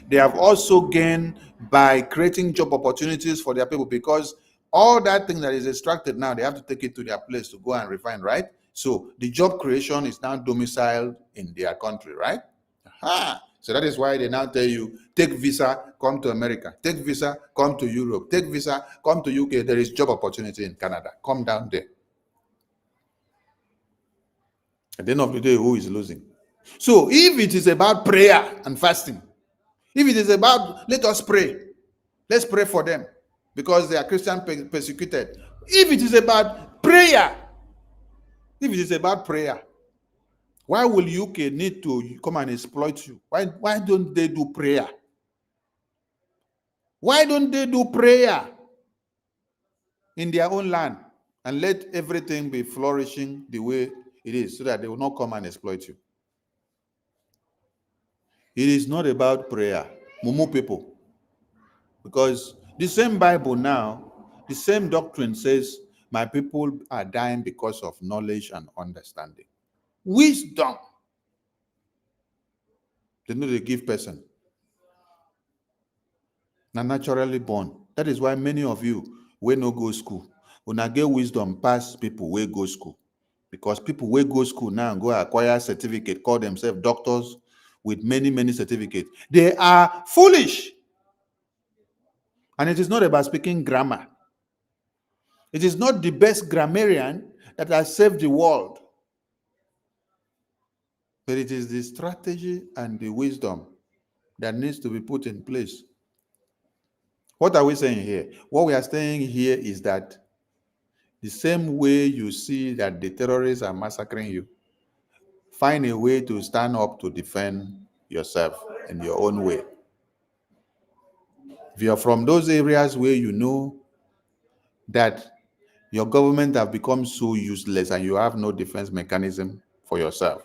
They have also gained by creating job opportunities for their people, because all that thing that is extracted now, they have to take it to their place to go and refine, right? So the job creation is now domiciled in their country, right? Aha. So that is why they now tell you, take visa, come to America. Take visa, come to Europe. Take visa, come to UK. There is job opportunity in Canada. Come down there. At the end of the day, who is losing? So if it is about prayer and fasting, if it is about, let us pray, let's pray for them because they are Christian persecuted. If it is about prayer, why will UK need to come and exploit you? Why don't they do prayer? Why don't they do prayer in their own land and let everything be flourishing the way it is, so that they will not come and exploit you? It is not about prayer, Mumu people. Because the same Bible now, the same doctrine says, my people are dying because of knowledge and understanding. Wisdom. They know they give person. Now naturally born. That is why many of you will no go school. When I get wisdom past people will go school. Because people will go school now and go acquire certificate, call themselves doctors with many certificates. They are foolish. And it is not about speaking grammar. It is not the best grammarian that has saved the world. But it is the strategy and the wisdom that needs to be put in place. What are we saying here? What we are saying here is that the same way you see that the terrorists are massacring you, find a way to stand up to defend yourself in your own way. If you're from those areas where you know that your government have become so useless and you have no defense mechanism for yourself,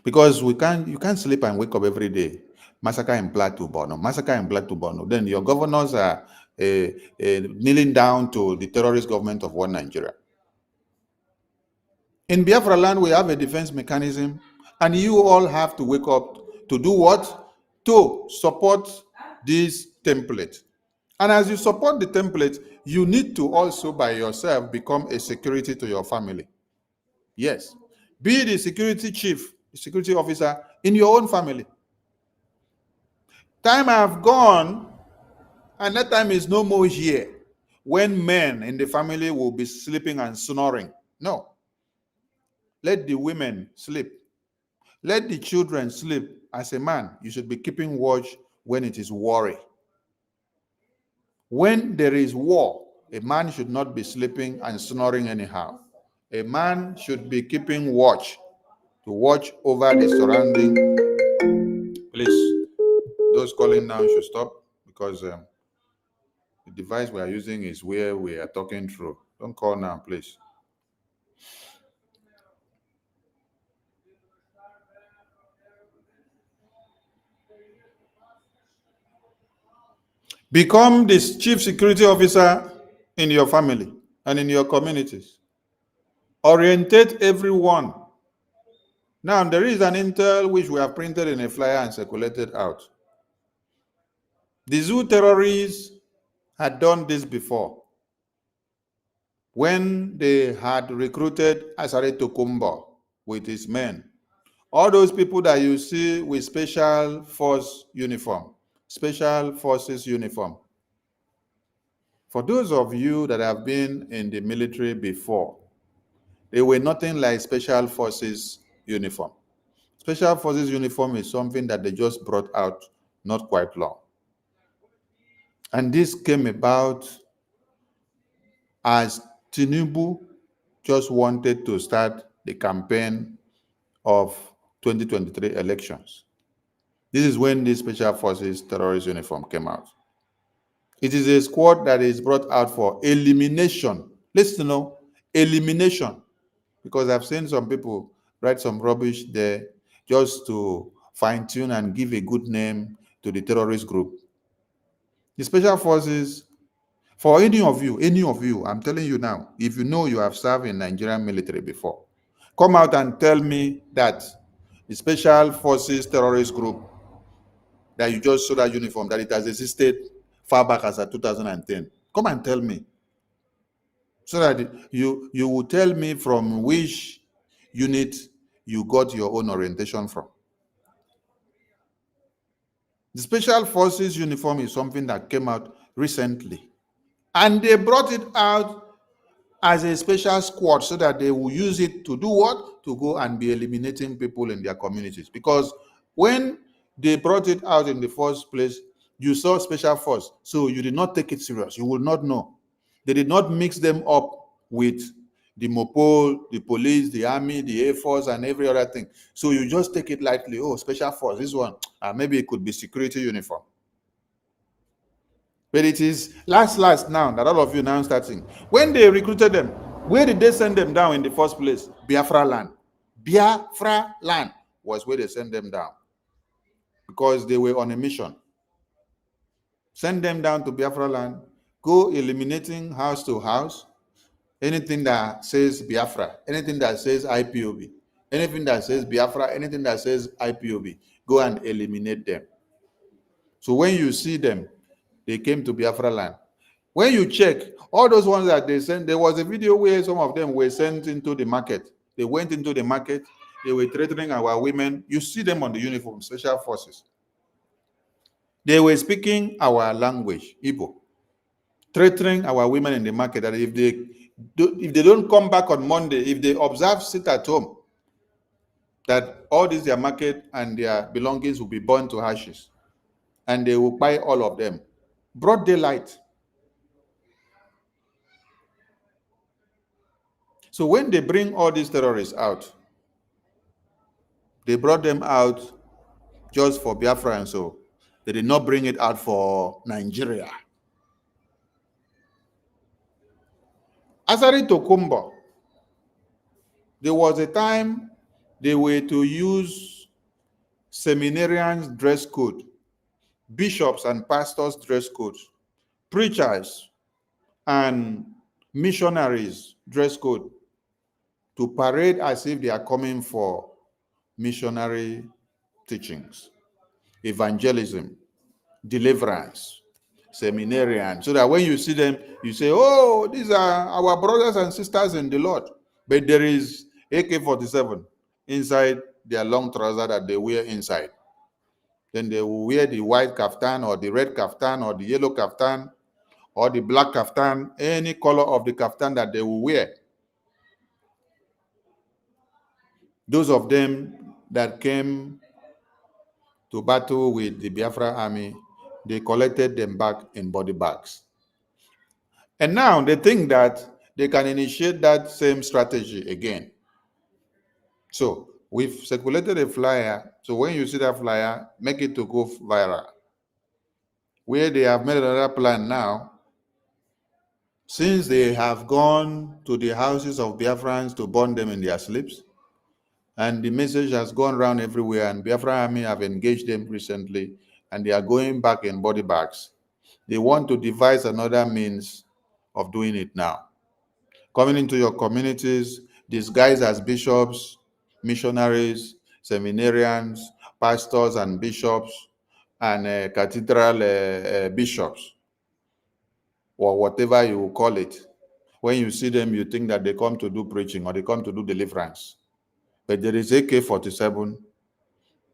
because you can't sleep and wake up every day. Massacre in Plateau, Borno. Massacre in Plateau, Borno. Then your governors are kneeling down to the terrorist government of one Nigeria. In Biafra land, we have a defense mechanism, and you all have to wake up to do what? To support this template. And as you support the template, you need to also by yourself become a security to your family. Yes. Be the security chief, the security officer in your own family. Time have gone, and that time is no more here, when men in the family will be sleeping and snoring. No. Let the women sleep. Let the children sleep. As a man, you should be keeping watch when it is worry. When there is war, a man should not be sleeping and snoring anyhow. A man should be keeping watch, to watch over the surrounding. Please, those calling now should stop, because the device we are using is where we are talking through. Don't call now, please. Become the chief security officer in your family and in your communities. Orientate everyone. Now, there is an intel which we have printed in a flyer and circulated out. The zoo terrorists had done this before. When they had recruited Asare Tokumbo with his men, all those people that you see with special force uniform, special forces uniform. For those of you that have been in the military before, they were nothing like special forces uniform. Special forces uniform is something that they just brought out not quite long. And this came about as Tinubu just wanted to start the campaign of 2023 elections. This is when the Special Forces terrorist uniform came out. It is a squad that is brought out for elimination. Listen, no, elimination. Because I've seen some people write some rubbish there just to fine-tune and give a good name to the terrorist group. The Special Forces, for any of you, I'm telling you now, if you know you have served in Nigerian military before, come out and tell me that the Special Forces terrorist group, that you just saw that uniform, that it has existed far back as 2010. Come and tell me. So that you will tell me from which unit you got your own orientation from. The Special Forces uniform is something that came out recently. And they brought it out as a special squad so that they will use it to do what? To go and be eliminating people in their communities. Because when they brought it out in the first place, you saw special force. So you did not take it serious. You will not know. They did not mix them up with the Mopol, the police, the army, the Air Force, and every other thing. So you just take it lightly. Oh, special force, this one. Maybe it could be security uniform. But it is last now that all of you now starting. When they recruited them, where did they send them down in the first place? Biafra land. Biafra land was where they sent them down. Because they were on a mission. Send them down to Biafra land, go eliminating house to house, anything that says Biafra, anything that says IPOB, anything that says Biafra, anything that says IPOB, go and eliminate them. So when you see them, they came to Biafra land. When you check, all those ones that they sent, there was a video where some of them were sent into the market. They went into the market, they were threatening our women. You see them on the uniform, special forces. They were speaking our language, Igbo, threatening our women in the market that if they don't come back on Monday, if they observe sit at home, that all this their market and their belongings will be burned to ashes, and they will buy all of them. Broad daylight. So when they bring all these terrorists out, they brought them out just for Biafra, and so they did not bring it out for Nigeria. Asari Tokumbo, there was a time they were to use seminarians' dress code, bishops and pastors' dress codes, preachers and missionaries' dress code, to parade as if they are coming for missionary teachings, evangelism, deliverance, seminarians, so that when you see them, you say, oh, these are our brothers and sisters in the Lord. But there is AK-47 inside their long trouser that they wear inside. Then they will wear the white kaftan or the red kaftan or the yellow kaftan or the black kaftan, any color of the kaftan that they will wear. Those of them that came to battle with the Biafra army, they collected them back in body bags. And now they think that they can initiate that same strategy again. So we've circulated a flyer. So when you see that flyer, make it to go viral. Where they have made another plan now, since they have gone to the houses of Biafrans to burn them in their sleeps, and the message has gone around everywhere, and Biafra army have engaged them recently, and they are going back in body bags. They want to devise another means of doing it now. Coming into your communities, disguised as bishops, missionaries, seminarians, pastors and bishops, and cathedral bishops, or whatever you call it. When you see them, you think that they come to do preaching or they come to do deliverance. But there is AK-47.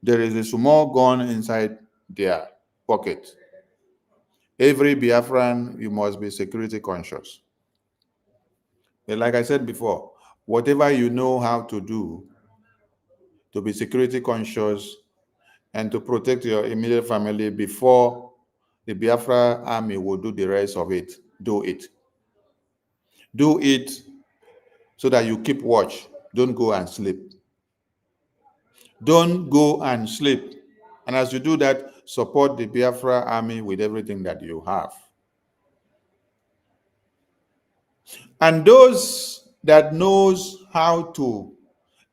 There is a small gun inside their pocket. Every Biafran, you must be security conscious. And like I said before, whatever you know how to do to be security conscious and to protect your immediate family before the Biafra army will do the rest of it, do it. Do it so that you keep watch. Don't go and sleep. Don't go and sleep. And as you do that, support the Biafra army with everything that you have. And those that knows how to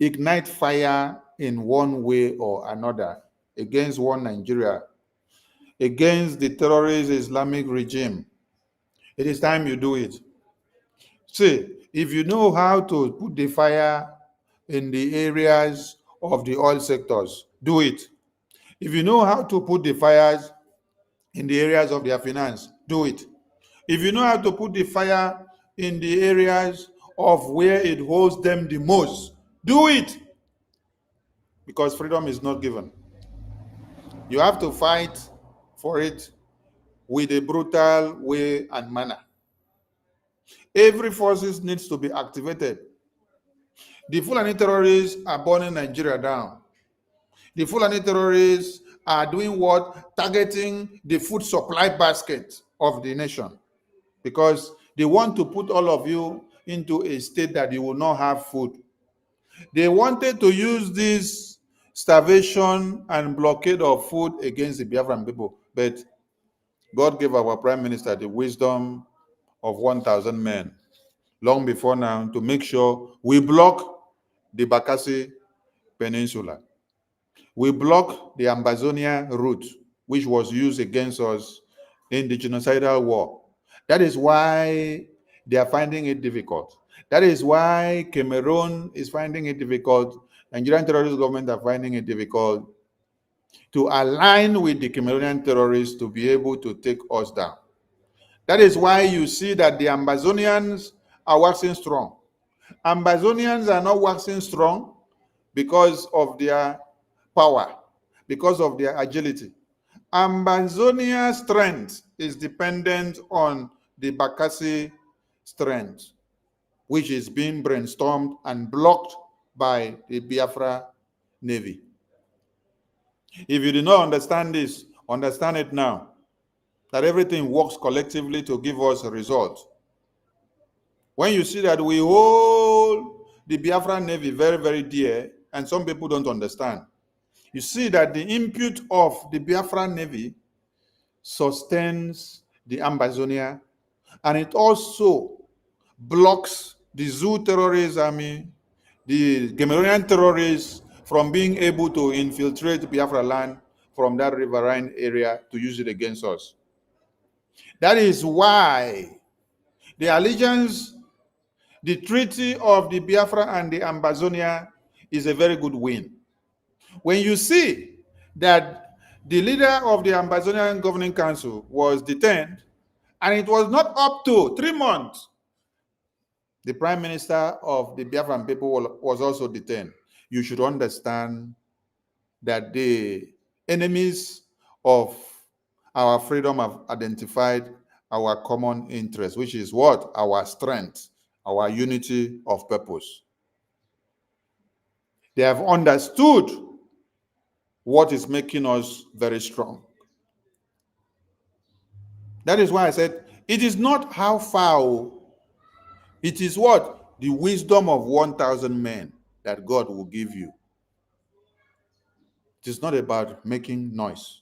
ignite fire in one way or another against one Nigeria, against the terrorist Islamic regime, it is time you do it. See, if you know how to put the fire in the areas of the oil sectors, do it. If you know how to put the fires in the areas of their finance, do it. If you know how to put the fire in the areas of where it holds them the most, do it. Because freedom is not given. You have to fight for it with a brutal way and manner. Every forces needs to be activated. The Fulani terrorists are burning Nigeria down. The Fulani terrorists are doing what? Targeting the food supply basket of the nation, because they want to put all of you into a state that you will not have food. They wanted to use this starvation and blockade of food against the Biafran people, but God gave our Prime Minister the wisdom of 1,000 men long before now to make sure we block the Bakassi Peninsula. We block the Ambazonia route, which was used against us in the genocidal war. That is why they are finding it difficult. That is why Cameroon is finding it difficult. Nigerian terrorist government are finding it difficult to align with the Cameroonian terrorists to be able to take us down. That is why you see that the Ambazonians are waxing strong. Ambazonians are not waxing strong because of their power, because of their agility. Ambazonia's strength is dependent on the Bakassi strength, which is being brainstormed and blocked by the Biafra Navy. If you do not understand this, understand it now, that everything works collectively to give us a result. When you see that we hold the Biafra Navy very, very dear, and some people don't understand, you see that the input of the Biafra Navy sustains the Ambazonia, and it also blocks the Zoo terrorist army, the Cameroonian terrorists, from being able to infiltrate Biafra land from that riverine area to use it against us. That is why the allegiance, the treaty of the Biafra and the Ambazonia is a very good win. When you see that the leader of the Ambazonian Governing Council was detained, and it was not up to 3 months, the Prime Minister of the Biafran people was also detained. You should understand that the enemies of our freedom have identified our common interest, which is what? Our strength, our unity of purpose. They have understood what is making us very strong. That is why I said, it is not how far, it is what? The wisdom of 1,000 men that God will give you. It is not about making noise.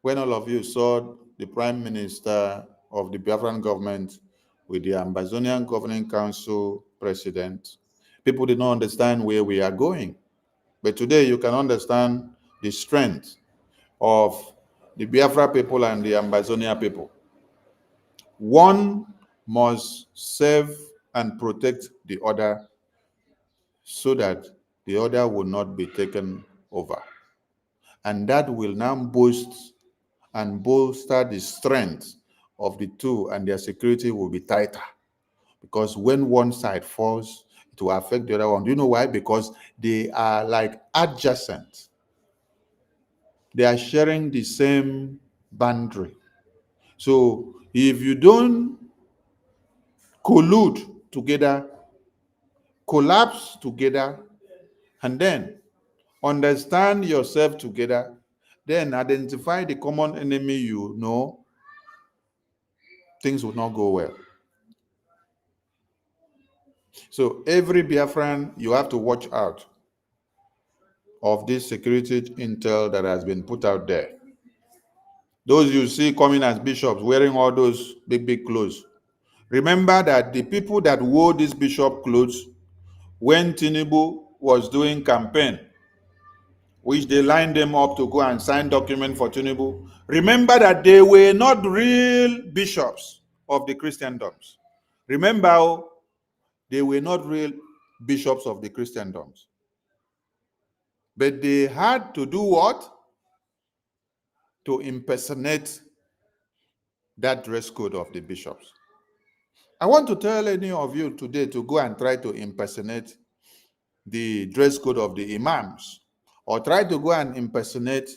When all of you saw the Prime Minister of the Biafran government with the Ambazonian Governing Council president, people did not understand where we are going. But today you can understand the strength of the Biafra people and the Ambazonia people. One must serve and protect the other so that the other will not be taken over. And that will now boost and bolster the strength of the two, and their security will be tighter. Because when one side falls, it will affect the other one. Do you know why? Because they are like adjacent. They are sharing the same boundary. So if you don't collude together, collapse together, and then understand yourself together, then identify the common enemy you know, things will not go well. So every Biafran, you have to watch out of this security intel that has been put out there. Those you see coming as bishops wearing all those big clothes, remember that the people that wore these bishop clothes when Tinubu was doing campaign, which they lined them up to go and sign document for Tinubu, remember that they were not real bishops of the Christendoms. Remember, they were not real bishops of the Christendoms. But they had to do what? To impersonate that dress code of the bishops. I want to tell any of you today to go and try to impersonate the dress code of the imams, or try to go and impersonate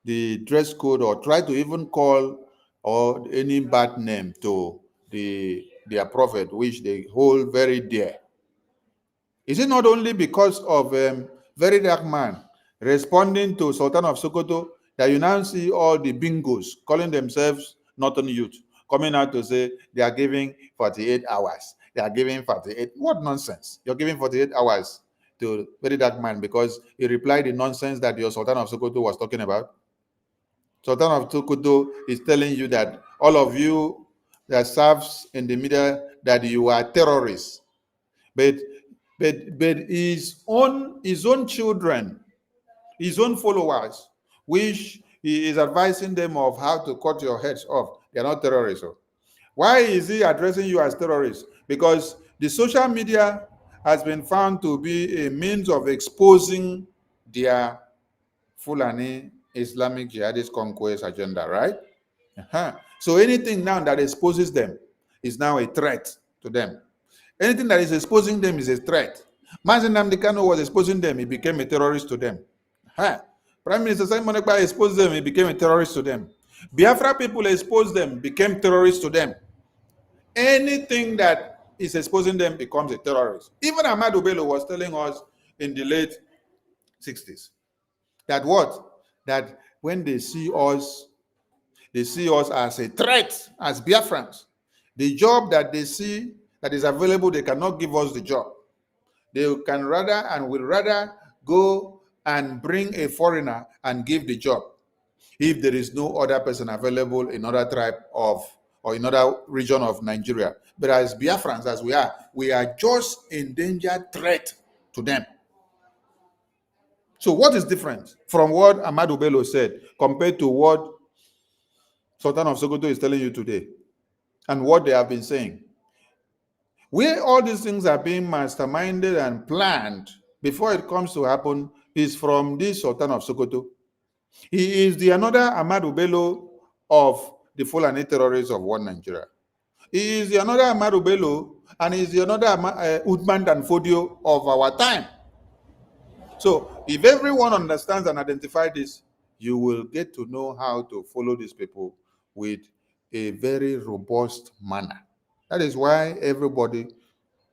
the dress code, or try to even call or any bad name to their prophet, which they hold very dear. Is it not only because of very dark man responding to Sultan of Sokoto that you now see all the bingos calling themselves Northern youth coming out to say they are giving 48 hours. They are giving 48. What nonsense? You're giving 48 hours to very dark man because he replied the nonsense that your Sultan of Sokoto was talking about. Sultan of Sokoto is telling you that all of you that serves in the media that you are terrorists. But his own children, his own followers, which he is advising them of how to cut your heads off. They are not terrorists. Why is he addressing you as terrorists? Because the social media has been found to be a means of exposing their Fulani Islamic jihadist conquest agenda, right? So anything now that exposes them is now a threat to them. Anything that is exposing them is a threat. Mazen Nnamdi Kanu was exposing them, he became a terrorist to them. Prime Minister Simon Ekpa exposed them, he became a terrorist to them. Biafra people exposed them, became terrorists to them. Anything that is exposing them becomes a terrorist. Even Ahmadu Bello was telling us in the late 60s that what? That when they see us as a threat, as Biafrans. The job that they see that is available, they cannot give us the job. They can rather and will rather go and bring a foreigner and give the job if there is no other person available in other tribe of or in other region of Nigeria. But as Biafrans, as we are just endangered threat to them. So what is different from what Ahmadu Bello said compared to what Sultan of Sokoto is telling you today and what they have been saying? Where all these things are being masterminded and planned before it comes to happen is from this Sultan of Sokoto. He is the another Ahmadu Bello of the Fulani terrorists of one Nigeria. He is the another Ahmadu Bello, and he is the another Uthman Danfodio of our time. So if everyone understands and identifies this, you will get to know how to follow these people with a very robust manner. That is why everybody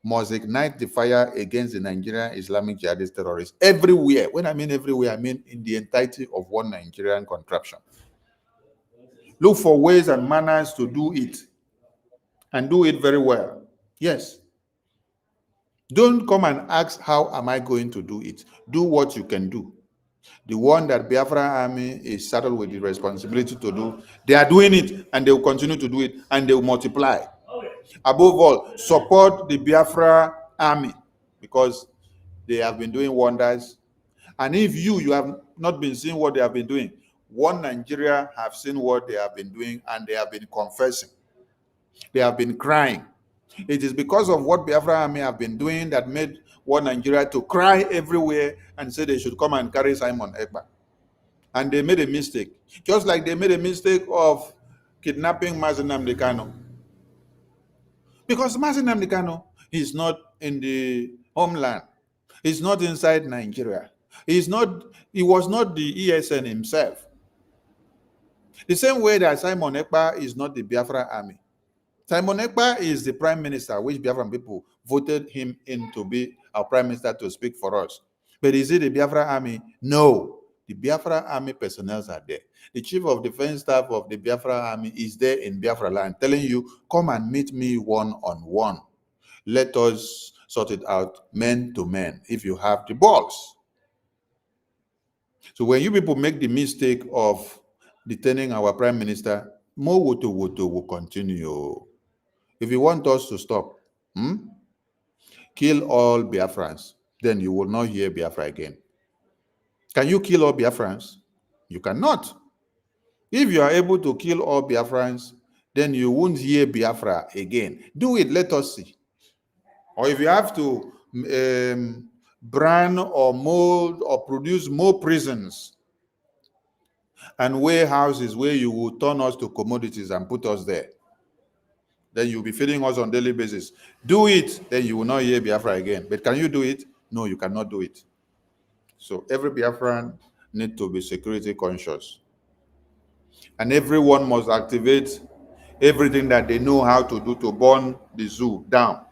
must ignite the fire against the Nigerian Islamic jihadist terrorists everywhere. When I mean everywhere, I mean in the entirety of one Nigerian contraption. Look for ways and manners to do it, and do it very well. Yes. Don't come and ask, how am I going to do it? Do what you can do. The one that Biafra Army is saddled with the responsibility to do, they are doing it, and they will continue to do it, and they will multiply. Above all, support the Biafra Army, because they have been doing wonders. And if you have not been seeing what they have been doing, one Nigeria have seen what they have been doing, and they have been confessing. They have been crying. It is because of what Biafra Army have been doing that made one Nigeria to cry everywhere and say they should come and carry Simon Ekpa. and they made a mistake. Just like they made a mistake of kidnapping Mazi Nnamdi Kanu. Because Mazi Nnamdi Kanu is not in the homeland. He's not inside Nigeria. He was not the ESN himself. The same way that Simon Ekpa is not the Biafra army. Simon Ekpa is the prime minister, which Biafran people voted him in to be our prime minister to speak for us. But is it the Biafra army? No. The Biafra army personnel are there. The chief of defense staff of the Biafra army is there in Biafra land telling you, come and meet me one-on-one. Let us sort it out man to man if you have the balls. So when you people make the mistake of detaining our prime minister, more woto will continue. If you want us to stop, kill all Biafrans, then you will not hear Biafra again. Can you kill all Biafrans? You cannot. If you are able to kill all Biafrans, then you won't hear Biafra again. Do it, let us see. Or if you have to brand or mold or produce more prisons and warehouses where you will turn us to commodities and put us there, then you'll be feeding us on a daily basis. Do it, then you will not hear Biafra again. But can you do it? No, you cannot do it. So every Biafran needs to be security conscious. And everyone must activate everything that they know how to do to burn the zoo down.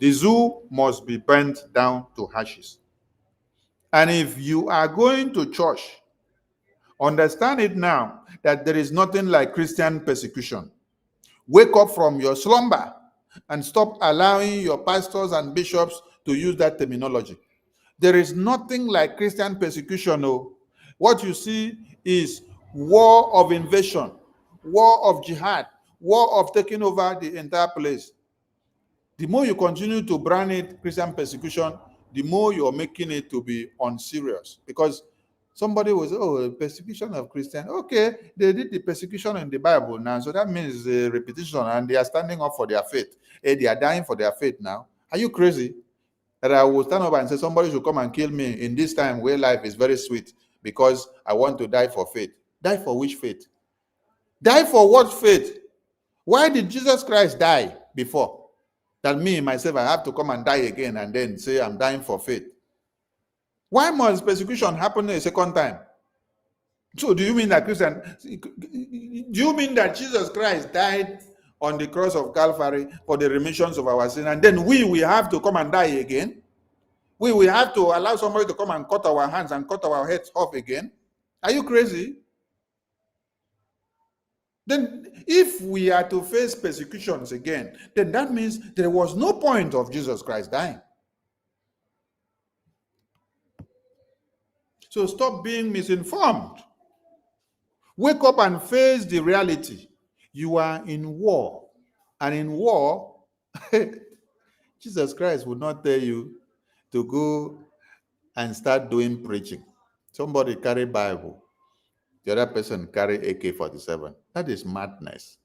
The zoo must be burnt down to ashes. And if you are going to church, understand it now that there is nothing like Christian persecution. Wake up from your slumber and stop allowing your pastors and bishops to use that terminology. There is nothing like Christian persecution. No. What you see is war of invasion, war of jihad, war of taking over the entire place. The more you continue to brand it Christian persecution, the more you're making it to be unserious. Because somebody was, oh, persecution of Christians. Okay, they did the persecution in the Bible now, so that means a repetition, and they are standing up for their faith. Hey, they are dying for their faith now. Are you crazy? That I will stand up and say somebody should come and kill me in this time where life is very sweet because I want to die for faith. Die for which faith? Die for what faith? Why did Jesus Christ die before? That me, myself, I have to come and die again and then say I'm dying for faith. Why must persecution happen a second time? So do you mean that Jesus Christ died on the cross of Calvary for the remissions of our sin, and then we have to come and die again? We will have to allow somebody to come and cut our hands and cut our heads off again? Are you crazy? Then if we are to face persecutions again, then that means there was no point of Jesus Christ dying. So stop being misinformed. Wake up and face the reality. You are in war. And in war, Jesus Christ would not tell you to go and start doing preaching. Somebody carry Bible. The other person carry AK-47. That is madness.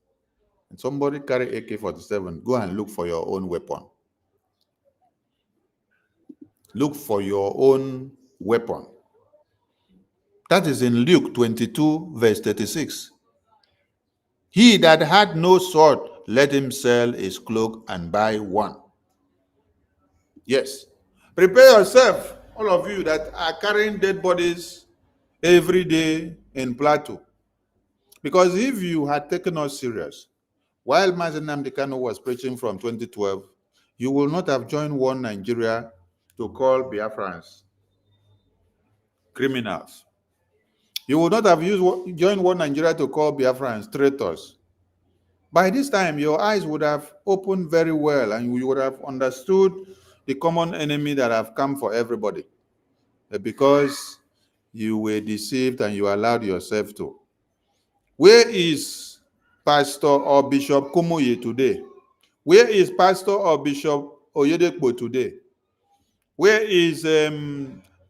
And somebody carry AK-47, go and look for your own weapon. Look for your own weapon. That is in Luke 22, verse 36. He that had no sword, let him sell his cloak and buy one. Yes. Prepare yourself, all of you that are carrying dead bodies every day in Plateau. Because if you had taken us serious, while Mazi Nnamdi Kanu was preaching from 2012, you will not have joined one Nigeria to call Biafrans criminals. You would not have joined one Nigeria to call Biafrans traitors. By this time, your eyes would have opened very well, and you would have understood the common enemy that have come for everybody. Because you were deceived and you allowed yourself to. Where is Pastor or Bishop Kumuyi today? Where is Pastor or Bishop Oyedepo today? Where is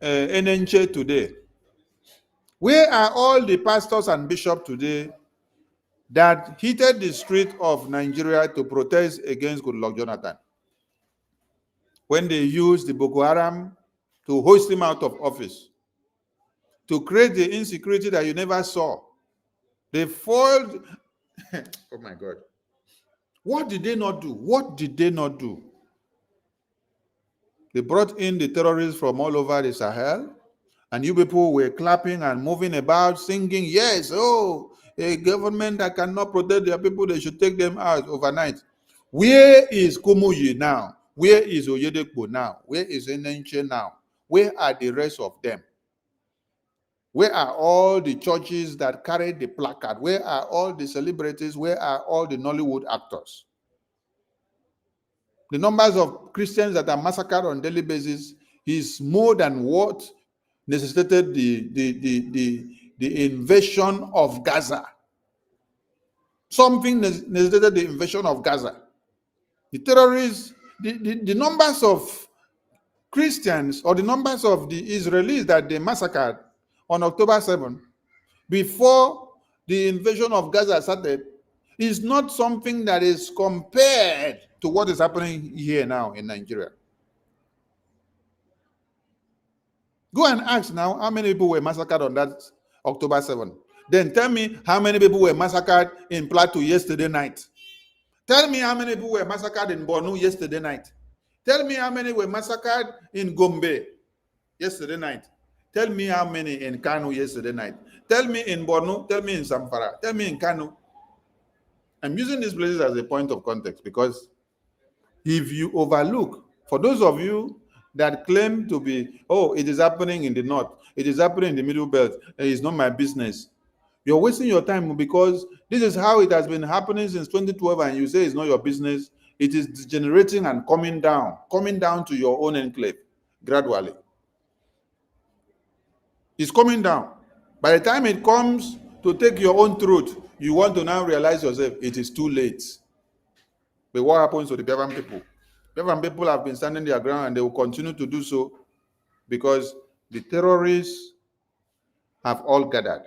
Enenche today? Where are all the pastors and bishops today that heated the street of Nigeria to protest against Goodluck Jonathan? When they used the Boko Haram to hoist him out of office. to create the insecurity that you never saw. They foiled. Oh my God. What did they not do? What did they not do? They brought in the terrorists from all over the Sahel, and you people were clapping and moving about, singing, yes, oh, a government that cannot protect their people, they should take them out overnight. Where is Kumuyi now? Where is Oyedepo now? Where is Enenche now? Where are the rest of them? Where are all the churches that carried the placard? Where are all the celebrities? Where are all the Nollywood actors? The numbers of Christians that are massacred on a daily basis is more than what necessitated the invasion of Gaza. Something necessitated the invasion of Gaza. The terrorists, the numbers of Christians or the numbers of the Israelis that they massacred on October 7 before the invasion of Gaza started is not something that is compared to what is happening here now in Nigeria. Go and ask now how many people were massacred on that October 7. Then tell me how many people were massacred in Plateau yesterday night. Tell me how many people were massacred in Borno yesterday night. Tell me how many were massacred in Gombe yesterday night. Tell me how many in Kano yesterday night. Tell me in Borno, tell me in Zamfara, tell me in Kano. I'm using these places as a point of context because if you overlook, for those of you that claim to be, oh, it is happening in the north, it is happening in the middle belt, it's not my business. You're wasting your time because this is how it has been happening since 2012 and you say it's not your business. It is degenerating and coming down to your own enclave gradually. It's coming down. By the time it comes to take your own throat, you want to now realize yourself, it is too late. But what happens to the Biafran people? Biafran people have been standing their ground and they will continue to do so because the terrorists have all gathered.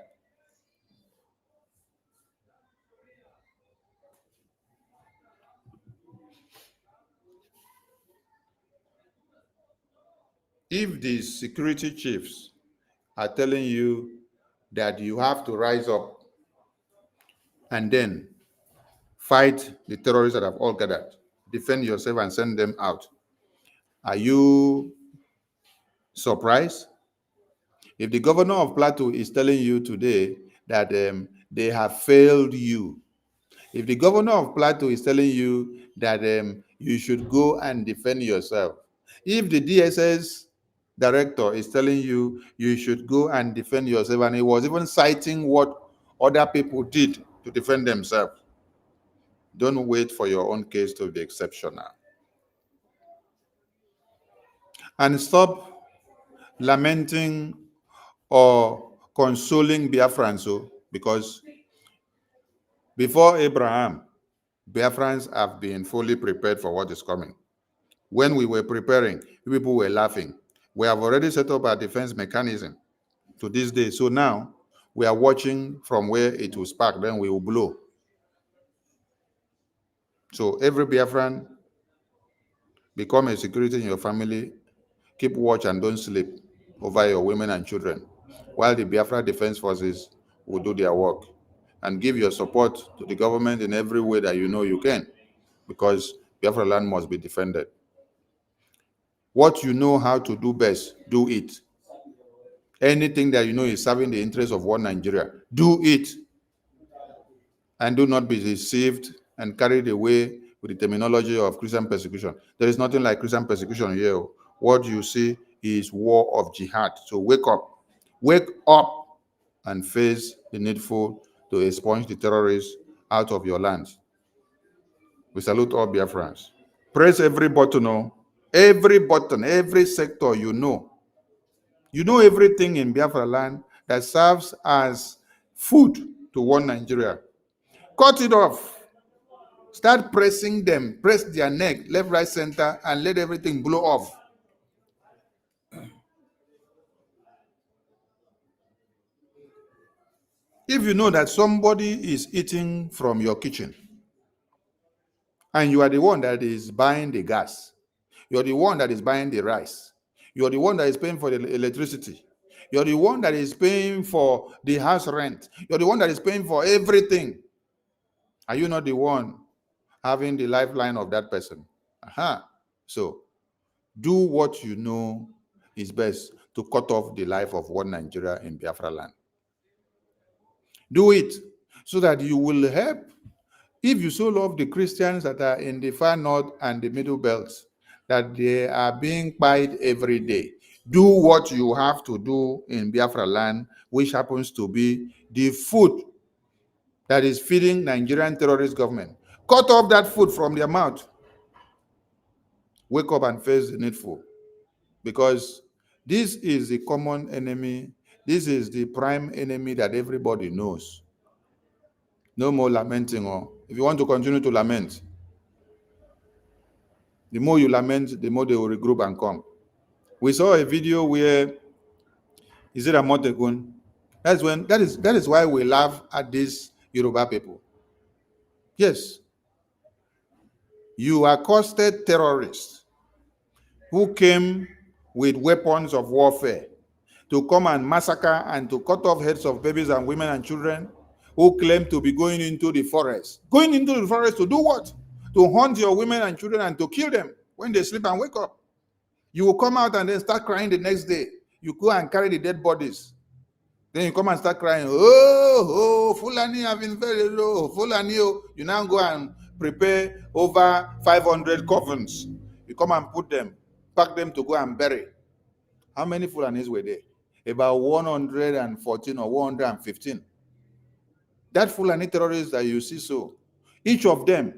If the security chiefs are telling you that you have to rise up and then fight the terrorists that have all gathered, defend yourself and send them out, are you surprised? If the governor of Plateau is telling you today that they have failed you, if the governor of Plateau is telling you that you should go and defend yourself, if the DSS director is telling you you should go and defend yourself, and he was even citing what other people did to defend themselves, don't wait for your own case to be exceptional. And stop lamenting or consoling Biafrans, because before Abraham, Biafrans have been fully prepared for what is coming. When we were preparing, people were laughing. We have already set up our defense mechanism to this day. So now we are watching from where it will spark, then we will blow. So every Biafran, become a security in your family, keep watch and don't sleep over your women and children, while the Biafra Defense Forces will do their work. And give your support to the government in every way that you know you can, because Biafra land must be defended. What you know how to do best, do it. Anything that you know is serving the interest of one Nigeria, do it. And do not be deceived and carried away with the terminology of Christian persecution. There is nothing like Christian persecution here. What you see is war of jihad. So wake up and face the needful to expunge the terrorists out of your lands. We salute all Biafrans. Press every button, every sector you know. You know everything in Biafra land that serves as food to one Nigeria. Cut it off. Start pressing them. Press their neck, left, right, center, and let everything blow off. If you know that somebody is eating from your kitchen, and you are the one that is buying the gas, you're the one that is buying the rice, you're the one that is paying for the electricity, You're the one that is paying for the house rent. You're the one that is paying for everything. Are you not the one having the lifeline of that person? So do what you know is best to cut off the life of one Nigeria in Biafra land. Do it so that you will help. If you so love the Christians that are in the far north and the middle belts, that they are being pied every day, do what you have to do in Biafra land, which happens to be the food that is feeding Nigerian terrorist government. Cut off that food from their mouth. Wake up and face the needful. Because this is the common enemy. This is the prime enemy that everybody knows. No more lamenting. If you want to continue to lament, the more you lament, the more they will regroup and come. We saw a video where, is it a Motekun? That is why we laugh at these Yoruba people. Yes. You accosted terrorists who came with weapons of warfare to come and massacre and to cut off heads of babies and women and children, who claim to be going into the forest. Going into the forest to do what? To hunt your women and children and to kill them when they sleep and wake up. You will come out and then start crying the next day. You go and carry the dead bodies. Then you come and start crying, oh, Fulani have been very low. Fulani, oh. You now go and prepare over 500 coffins. You come and put them, pack them to go and bury. How many Fulanis were there? About 114 or 115. That Fulani terrorists that you see, so each of them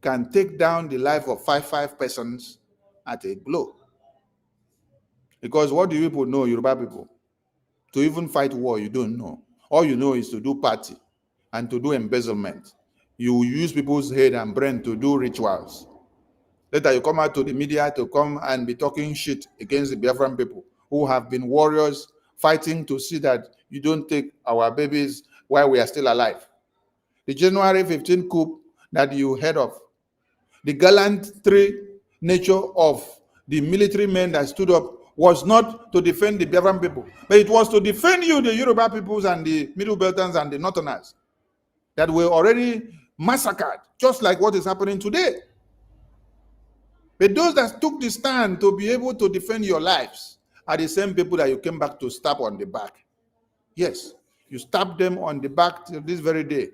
can take down the life of five persons at a blow. Because what do you people know, Yoruba people? To even fight war, you don't know. All you know is to do party and to do embezzlement. You use people's head and brain to do rituals. Later you come out to the media to come and be talking shit against the Biafran people who have been warriors fighting to see that you don't take our babies while we are still alive. The January 15 coup that you heard of, the gallantry nature of the military men that stood up was not to defend the Biafran people, but it was to defend you, the Yoruba peoples and the Middle Beltans and the Northerners that were already massacred, just like what is happening today. But those that took the stand to be able to defend your lives are the same people that you came back to stab on the back. Yes, you stabbed them on the back till this very day.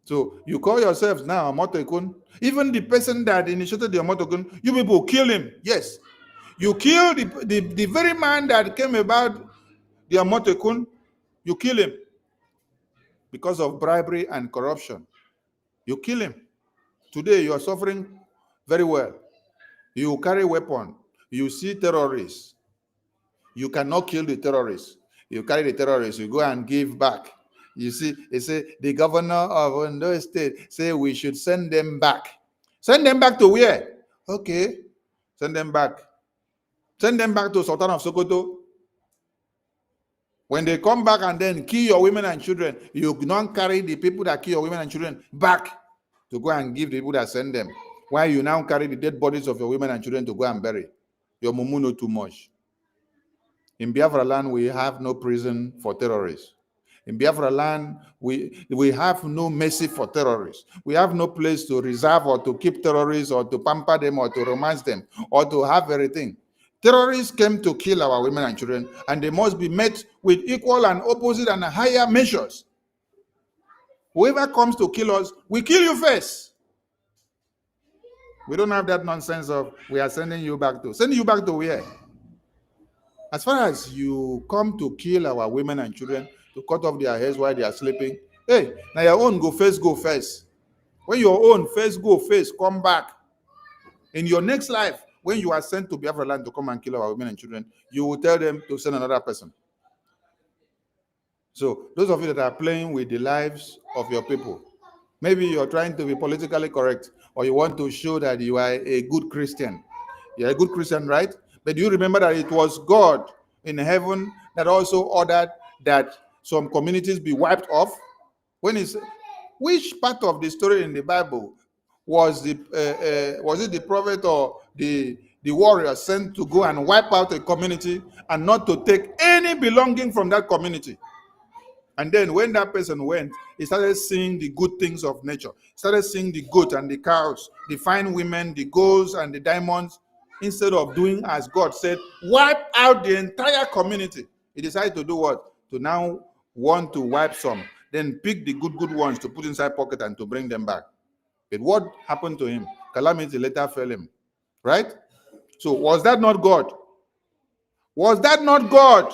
So you call yourselves now a Motekun. Even the person that initiated the Motekun, you people kill him. Yes. You kill the very man that came about the Motekun, you kill him because of bribery and corruption. You kill him. Today you are suffering very well. You carry weapon. You see terrorists. You cannot kill the terrorists. You carry the terrorists. You go and give back. You see, they say the governor of Ondo State say we should send them back. Send them back to where? Okay, send them back. Send them back to Sultan of Sokoto. When they come back and then kill your women and children, you don't carry the people that kill your women and children back to go and give the people that send them. Why you now carry the dead bodies of your women and children to go and bury? Your mumu know too much. In Biafra land, we have no prison for terrorists. In Biafra land, we have no mercy for terrorists. We have no place to reserve or to keep terrorists or to pamper them or to romance them or to have everything. Terrorists came to kill our women and children, and they must be met with equal and opposite and higher measures. Whoever comes to kill us, we kill you first. We don't have that nonsense of we are sending you back to. Sending you back to where? As far as you come to kill our women and children, to cut off their heads while they are sleeping, hey, now your own go first, go first. When your own first go first, come back. In your next life, when you are sent to Biafra land to come and kill our women and children, you will tell them to send another person. So those of you that are playing with the lives of your people, maybe you're trying to be politically correct, or you want to show that you are a good Christian. You're a good Christian, right? But do you remember that it was God in heaven that also ordered that some communities be wiped off? When is which part of the story in the Bible was it the prophet or the the warriors sent to go and wipe out a community and not to take any belonging from that community. And then when that person went, he started seeing the good things of nature. He started seeing the goat and the cows, the fine women, the golds and the diamonds. Instead of doing as God said, wipe out the entire community. He decided to do what? To now want to wipe some, then pick the good ones to put inside pocket and to bring them back. But what happened to him? Calamity later fell him. Right? So was that not God? Was that not God?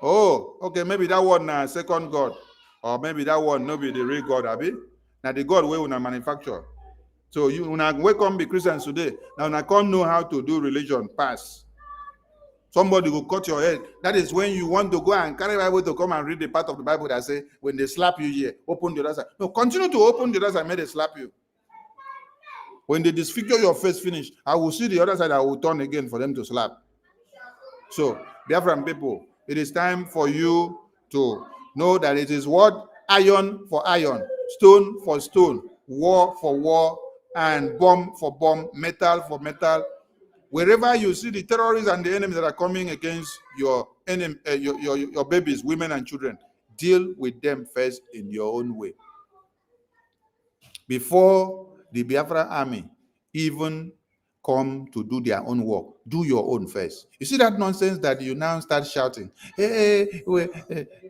Oh, okay, maybe that one second God. Or maybe that one no be the real God, Abi. Now the God we una manufacture. So you una welcome be Christians today. Now una can't know how to do religion pass. Somebody will cut your head. That is when you want to go and carry Bible to come and read the part of the Bible that say, when they slap you here, open the other side. No, continue to open the other side, may they slap you. When they disfigure your face finish, I will see the other side, I will turn again for them to slap. So, Biafran people, it is time for you to know that it is what? Iron for iron, stone for stone, war for war, and bomb for bomb, metal for metal. Wherever you see the terrorists and the enemies that are coming against your enemy, your babies, women and children, deal with them first in your own way. Before the Biafra army even come to do their own work, do your own first. You see that nonsense that you now start shouting, hey,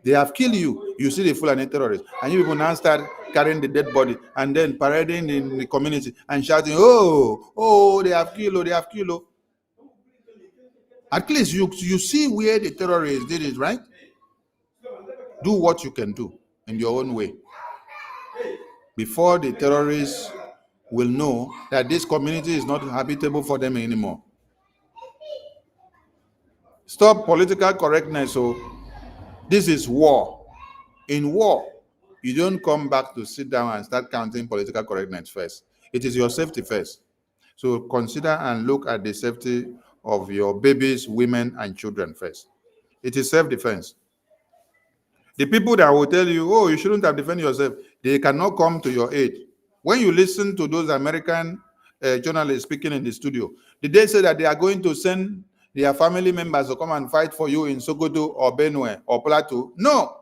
they have killed you. You see the Fulani terrorists, and you people now start carrying the dead body and then parading in the community and shouting, oh, they have killed, they have killed. At least you see where the terrorists did it, right? Do what you can do in your own way. Before the terrorists will know that this community is not habitable for them anymore. Stop political correctness. So this is war. In war, you don't come back to sit down and start counting political correctness first. It is your safety first. So consider and look at the safety of your babies, women, and children first. It is self-defense. The people that will tell you, oh, you shouldn't have defended yourself, they cannot come to your aid. When you listen to those American journalists speaking in the studio, did they say that they are going to send their family members to come and fight for you in Sokoto or Benue or Plateau? No.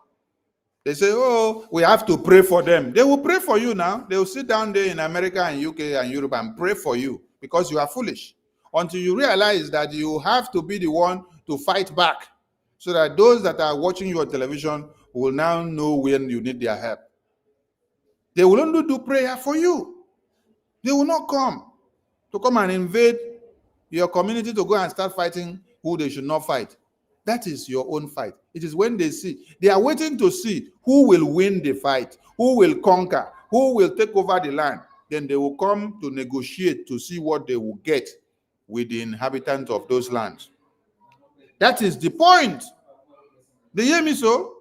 They say, oh, we have to pray for them. They will pray for you now. They will sit down there in America and UK and Europe and pray for you because you are foolish. Until you realize that you have to be the one to fight back so that those that are watching your television will now know when you need their help. They will only do prayer for you. They will not come and invade your community to go and start fighting who they should not fight. That is your own fight. It is when they see, they are waiting to see who will win the fight, who will conquer, who will take over the land. Then they will come to negotiate to see what they will get with the inhabitants of those lands. That is the point. They hear me so?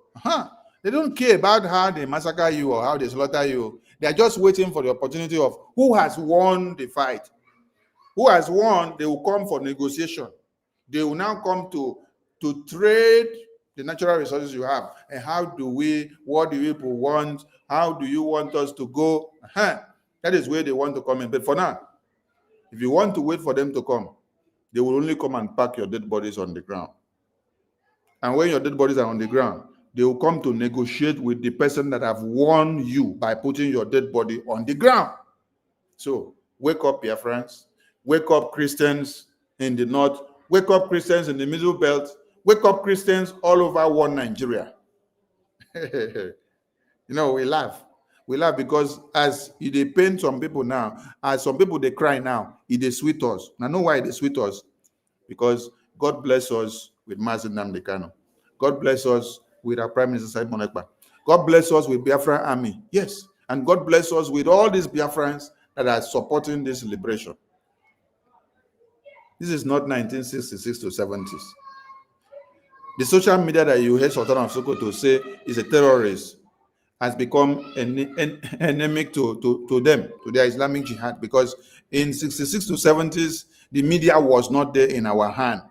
They don't care about how they massacre you or how they slaughter you. They are just waiting for the opportunity of who has won the fight. Who has won, they will come for negotiation. They will now come to trade the natural resources you have. And what do people want? How do you want us to go? That is where they want to come in. But for now, if you want to wait for them to come, they will only come and pack your dead bodies on the ground. And when your dead bodies are on the ground, they will come to negotiate with the person that have won you by putting your dead body on the ground. So wake up, Biafrans. Wake up, Christians in the north. Wake up, Christians in the middle belt. Wake up, Christians all over one Nigeria. We laugh. We laugh because as they pain some people now, as some people they cry now, it sweet us. I know why they sweet us. Because God bless us with Mazi Nnamdi Kanu. God bless us with our Prime Minister Simon Ekpa. God bless us with Biafra Army. Yes. And God bless us with all these Biafrans that are supporting this liberation. This is not 1966 to 70s. The social media that you heard Sultan of Sokoto say is a terrorist has become endemic to them, to their Islamic jihad, because in 66 to 70s, the media was not there in our hand.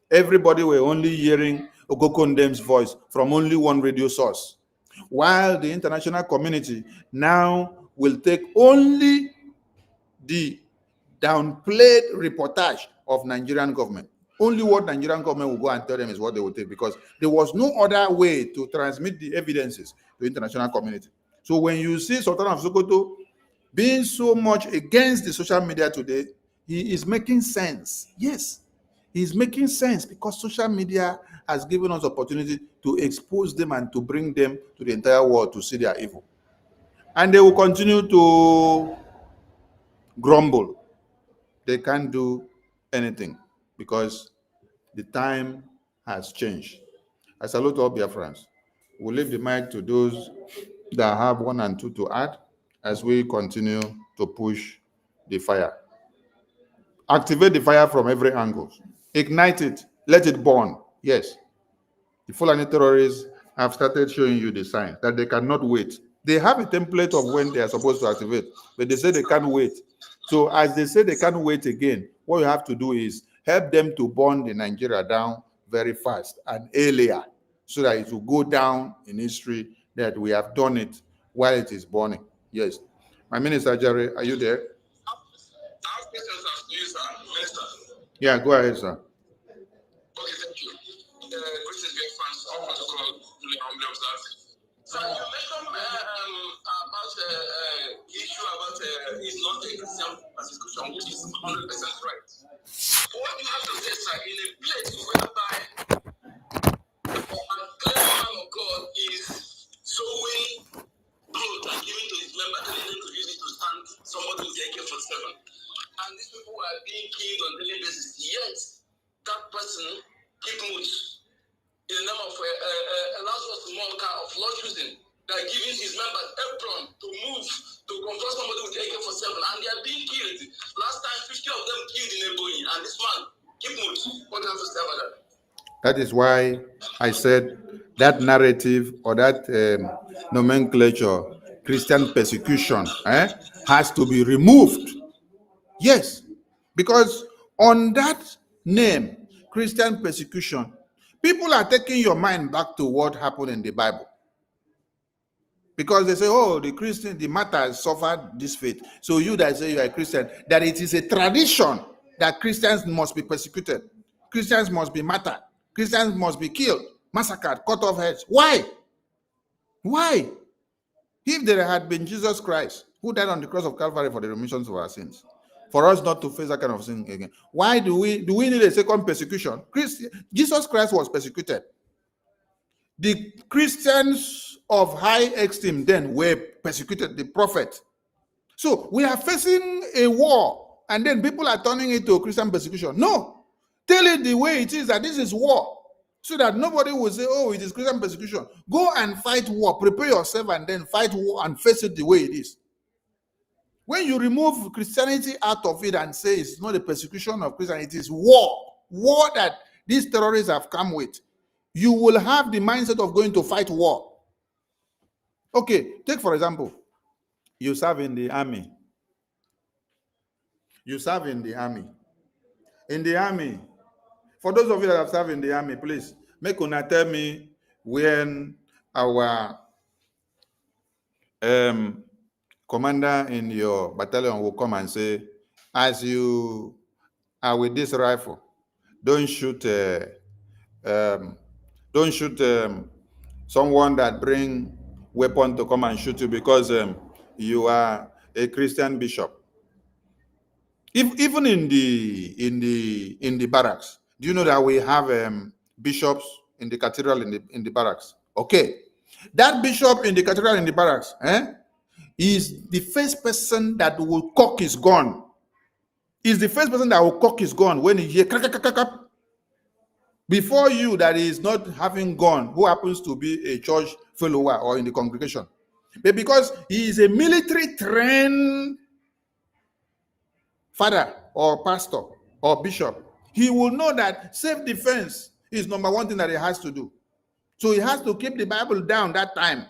Everybody were only hearing Ogokondem's voice from only one radio source, while the international community now will take only the downplayed reportage of Nigerian government. Only what Nigerian government will go and tell them is what they will take, because there was no other way to transmit the evidences to the international community. So when you see Sultan of Sokoto being so much against the social media today, he is making sense. Yes, he's making sense, because social media has given us opportunity to expose them and to bring them to the entire world to see their evil. And they will continue to grumble. They can't do anything because the time has changed. I salute all Biafrans. We'll leave the mic to those that have one and two to add as we continue to push the fire. Activate the fire from every angle. Ignite it. Let it burn. Yes. The Fulani terrorists have started showing you the signs that they cannot wait. They have a template of when they are supposed to activate, but they say they can't wait. So as they say they can't wait again, what you have to do is help them to burn the Nigeria down very fast and earlier, so that it will go down in history that we have done it while it is burning. Yes. My Minister Jerry, are you there? Yeah, go ahead, sir. Okay, thank you. Greetings, dear friends. All protocol, duly humbly observed. So you mentioned about issue about is not a Christian persecution, which is 100% right. But what you have to say, sir, in a place whereby a clear man of God is sowing blood and giving to his member, telling them to use it to stand somebody with the AK-47. And these people are being killed on a daily basis. Yet, that person keep mood in the name of a large small car of law choosing. They are giving his members apron to move to confront somebody with AK-47, and they are being killed. Last time, 50 of them killed in Ebonyi, and this man keep mood. What do you have to say about that? That is why I said that narrative or that nomenclature, Christian persecution, has to be removed. Yes, because on that name, Christian persecution, people are taking your mind back to what happened in the Bible. Because they say, oh, the martyrs suffered this fate. So you that say you are a Christian, that it is a tradition that Christians must be persecuted. Christians must be martyred. Christians must be killed, massacred, cut off heads. Why? Why? If there had been Jesus Christ, who died on the cross of Calvary for the remission of our sins, for us not to face that kind of sin again, why do we need a second persecution? Jesus Christ was persecuted. The Christians of high esteem then were persecuted, the prophet. So we are facing a war, and then people are turning it to Christian persecution. No, tell it the way it is, that this is war, so that nobody will say, oh, it is Christian persecution. Go and fight war, prepare yourself, and then fight war and face it the way it is. When you remove Christianity out of it and say it's not a persecution of Christianity, it is war that these terrorists have come with, you will have the mindset of going to fight war. Okay, take for example, you serve in the army. You serve in the army. In the army, for those of you that have served in the army, please, make una tell me when our commander in your battalion will come and say, as you are with this rifle, don't shoot someone that bring weapon to come and shoot you because you are a Christian bishop. Even in the barracks, do you know that we have bishops in the cathedral in the barracks? Okay, that bishop in the cathedral in the barracks is the first person that will cock his gun. Is the first person that will cock his gun when he hear crack, crack, crack, crack. Before you that is not having gun, who happens to be a church follower or in the congregation. But because he is a military trained father or pastor or bishop, he will know that self-defense is number one thing that he has to do. So he has to keep the Bible down that time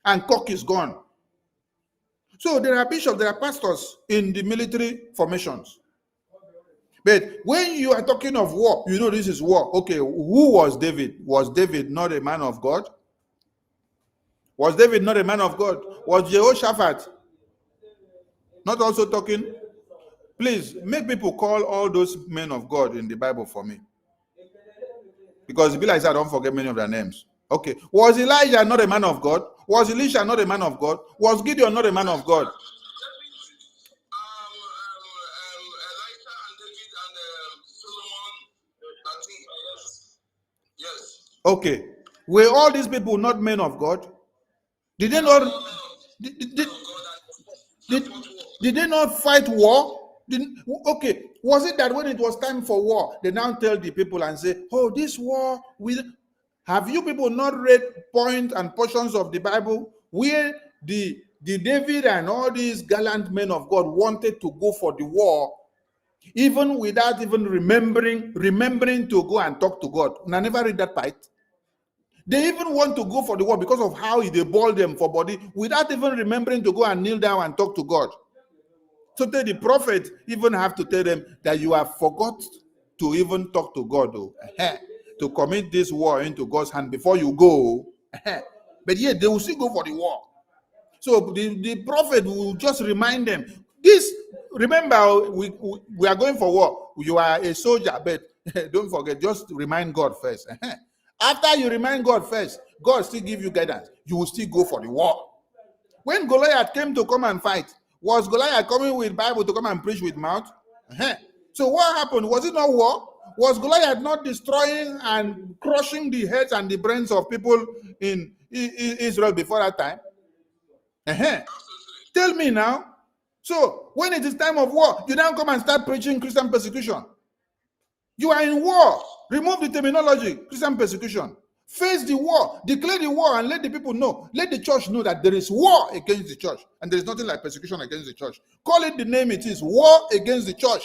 and cock his gun. So there are bishops, there are pastors in the military formations. But when you are talking of war, you know this is war. Okay, who was David? Was David not a man of God? Was David not a man of God? Was Jehoshaphat not also talking? Please make people call all those men of God in the Bible for me. Because it be like I don't forget many of their names. Okay. Was Elijah not a man of God? Was Elisha not a man of God? Was Gideon not a man of God? Elijah and David and Solomon, I think, yes. Okay. Were all these people not men of God? Did they not did they not fight war? Okay. Was it that when it was time for war, they now tell the people and say, oh, this war will... Have you people not read points and portions of the Bible where the David and all these gallant men of God wanted to go for the war, even without even remembering to go and talk to God? And I never read that part. They even want to go for the war because of how they boiled them for body, without even remembering to go and kneel down and talk to God. So the prophet even have to tell them that you have forgot to even talk to God, to commit this war into God's hand before you go. But yet they will still go for the war. So the prophet will just remind them, this, remember, we are going for war. You are a soldier, but don't forget, just remind God first. After you remind God first, God still give you guidance. You will still go for the war. When Goliath came to come and fight, was Goliath coming with Bible to come and preach with mouth? So what happened? Was it not war? Was Goliath not destroying and crushing the heads and the brains of people in Israel before that time? Tell me now. So when it is time of war, you now come and start preaching Christian persecution. You are in war. Remove the terminology, Christian persecution. Face the war, declare the war, and let the people know. Let the church know that there is war against the church, and there is nothing like persecution against the church. Call it the name it is, war against the church.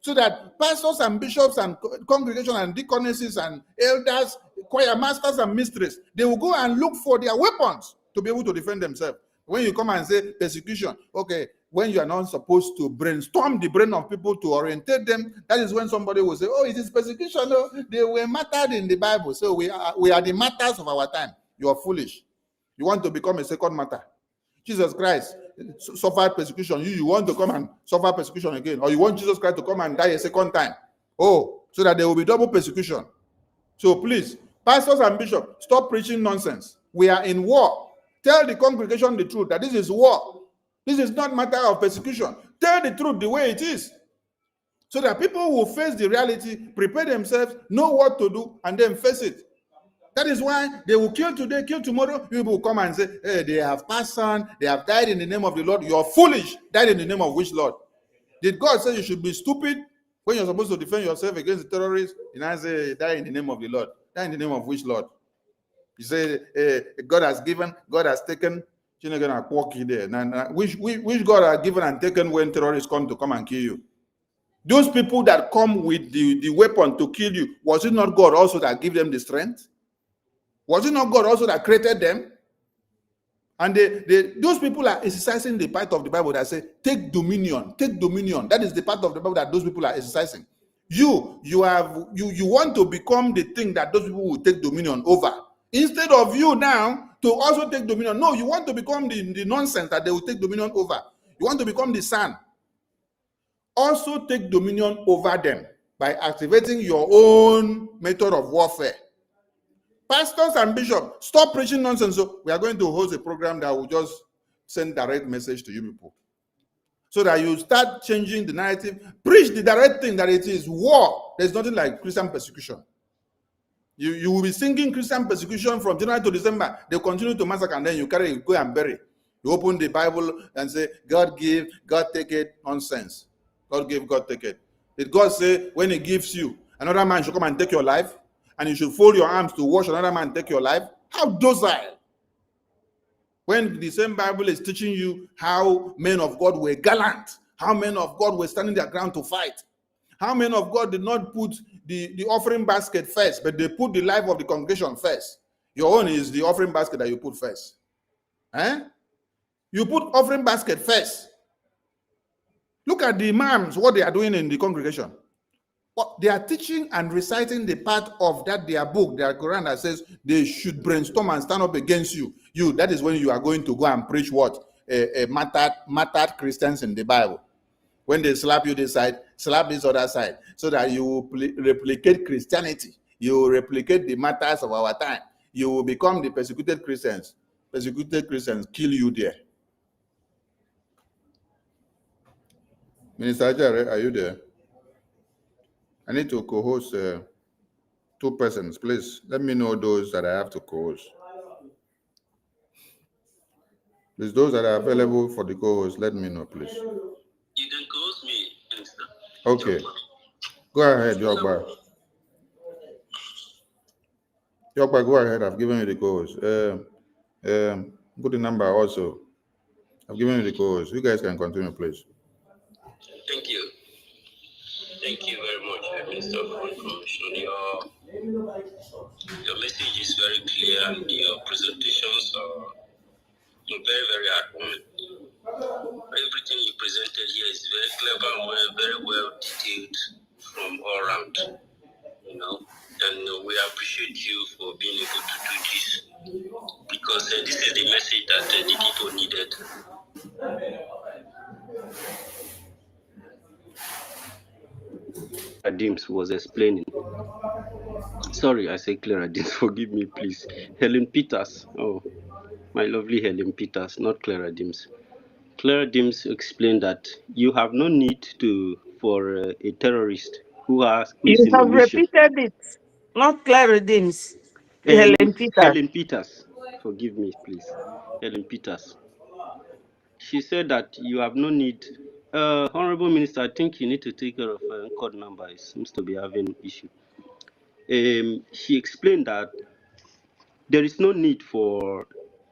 So that pastors and bishops and congregation and deaconesses and elders, choir masters and mistresses, they will go and look for their weapons to be able to defend themselves. When you come and say persecution, okay, when you are not supposed to brainstorm the brain of people to orientate them, that is when somebody will say, oh, it is persecution. No, they were martyred in the Bible, so we are the martyrs of our time. You are foolish. You want to become a second martyr. Jesus Christ suffered persecution. You want to come and suffer persecution again, or you want Jesus Christ to come and die a second time. Oh, so that there will be double persecution. So please, pastors and bishops, stop preaching nonsense. We are in war. Tell the congregation the truth, that this is war. This is not matter of persecution. Tell the truth the way it is, so that people will face the reality, prepare themselves, know what to do, and then face it. That is why they will kill today, kill tomorrow. People will come and say, hey, they have passed on, they have died in the name of the Lord. You are foolish. Died in the name of which Lord? Did God say you should be stupid when you're supposed to defend yourself against the terrorists? And I say, die in the name of the Lord. Die in the name of which Lord? You say, God has given, God has taken. You're not going to walk in there. Which God has given and taken when terrorists come and kill you? Those people that come with the weapon to kill you, was it not God also that gave them the strength? Was it not God also that created them? And those people are exercising the part of the Bible that say, take dominion, take dominion. That is the part of the Bible that those people are exercising. You want to become the thing that those people will take dominion over. Instead of you now to also take dominion. No, you want to become the nonsense that they will take dominion over. You want to become the sun. Also take dominion over them by activating your own method of warfare. Pastors and bishops, stop preaching nonsense. So we are going to host a program that will just send direct message to you people, so that you start changing the narrative. Preach the direct thing that it is war. There's nothing like Christian persecution. You will be singing Christian persecution from January to December. They continue to massacre, and then you go and bury. You open the Bible and say, God give, God take it. Nonsense. God give, God take it. Did God say when he gives you, another man should come and take your life, and you should fold your arms to watch another man take your life? How docile. When the same Bible is teaching you how men of God were gallant, how men of God were standing their ground to fight, how men of God did not put the offering basket first, but they put the life of the congregation first. Your own is the offering basket that you put first. You put offering basket first. Look at the imams, what they are doing in the congregation. They are teaching and reciting the part of their book, their Quran, that says they should brainstorm and stand up against you. That is when you are going to go and preach what? Martyred Christians in the Bible. When they slap you this side, slap this other side, so that you will replicate Christianity. You will replicate the matters of our time. You will become the persecuted Christians. Persecuted Christians kill you there. Minister Ajare, are you there? I need to co-host 2 persons, please. Let me know those that I have to co-host. Please, those that are available for the co-host, let me know, please. You can co-host me, Minister. Okay. Go ahead, Yogba. Yogba, go ahead. I've given you the co-host. Good number also. I've given you the co-host. You guys can continue, please. Thank you. Thank you very much, Minister, for information. Your message is very clear and your presentations are very, very accurate. Everything you presented here is very clever and very well detailed from all around, and we appreciate you for being able to do this, because this is the message that the people needed. Dims was explaining. Sorry, I say Clara Dims, forgive me, please. Helen Peters. Oh, my lovely Helen Peters, not Clara Dims. Clara Dims explained that you have no need for a terrorist who is You in a have mission. repeated it, not Clara Dims. Helen Peters. Helen Peters, forgive me, please. Helen Peters. She said that you have no need. Honorable Minister, I think you need to take care of code number. It seems to be having issue. She explained that there is no need for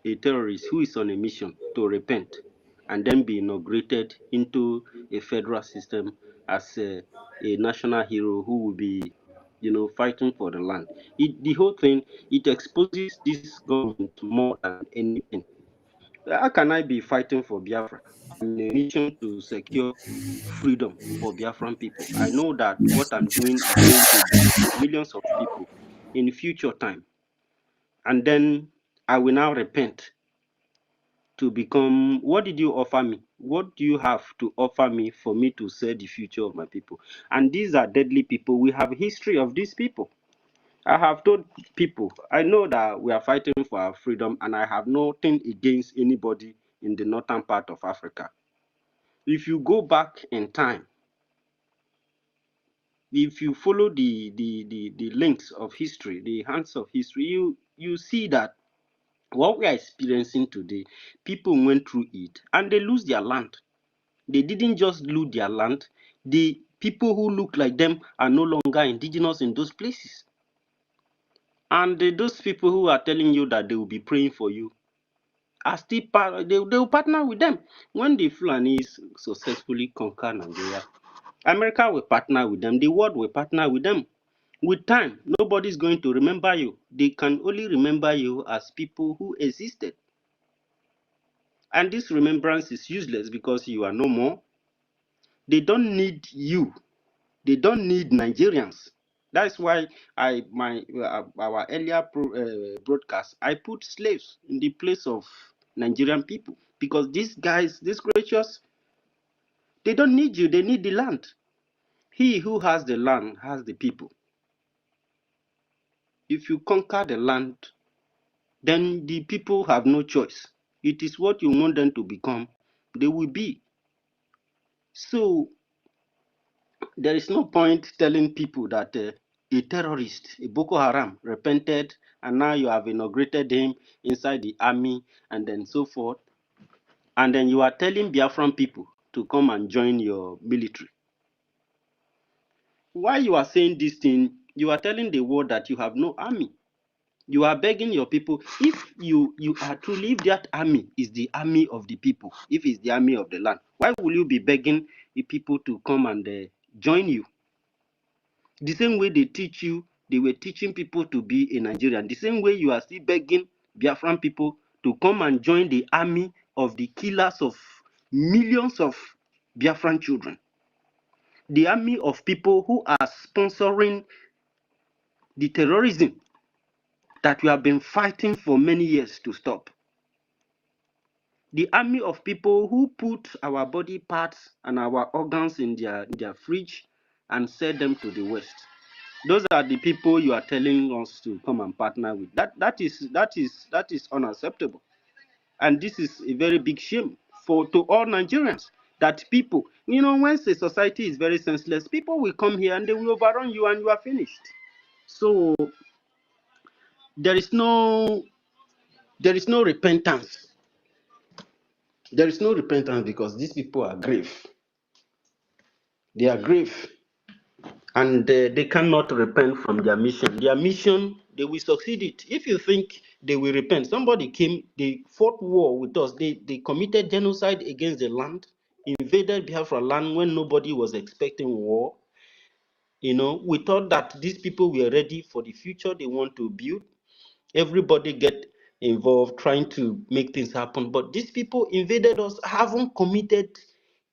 a terrorist who is on a mission to repent and then be inaugurated into a federal system as a national hero who will be, fighting for the land. The whole thing, it exposes this government more than anything. How can I be fighting for Biafra? I'm in a mission to secure freedom for Biafran people. I know that what I'm doing is going to benefit millions of people in future time. And then I will now repent to become, what did you offer me? What do you have to offer me for me to save the future of my people? And these are deadly people. We have a history of these people. I have told people, I know that we are fighting for our freedom, and I have nothing against anybody in the northern part of Africa. If you go back in time, if you follow the links of history, the hands of history, you see that what we are experiencing today, people went through it and they lose their land. They didn't just lose their land. The people who look like them are no longer indigenous in those places. And those people who are telling you that they will be praying for you are still they will partner with them. When the Fulanis successfully conquer Nigeria, America will partner with them. The world will partner with them. With time, nobody's going to remember you. They can only remember you as people who existed. And this remembrance is useless because you are no more. They don't need you. They don't need Nigerians. That's why our earlier broadcast, I put slaves in the place of Nigerian people, because these guys, these creatures, they don't need you. They need the land. He who has the land has the people. If you conquer the land, then the people have no choice. It is what you want them to become, they will be. So there is no point telling people that a terrorist, a Boko Haram, repented and now you have inaugurated him inside the army and then so forth. And then you are telling Biafran people to come and join your military. While you are saying this thing, you are telling the world that you have no army. You are begging your people, if you are truly, if that army is the army of the people, if it's the army of the land, why will you be begging the people to come and join you? The same way they teach you, they were teaching people to be a Nigerian. The same way you are still begging Biafran people to come and join the army of the killers of millions of Biafran children. The army of people who are sponsoring the terrorism that we have been fighting for many years to stop. the army of people who put our body parts and our organs in their fridge and sell them to the West. Those are the people you are telling us to come and partner with. That is unacceptable. And this is a very big shame to all Nigerians. That people, once a society is very senseless, people will come here and they will overrun you and you are finished. So there is no repentance. There is no repentance because these people are grave. They are grave. And they cannot repent from their mission. Their mission, they will succeed it. If you think they will repent, somebody came, they fought war with us. They committed genocide against the land, invaded Biafra land when nobody was expecting war. We thought that these people were ready for the future they want to build. Everybody get involved trying to make things happen. But these people invaded us, haven't committed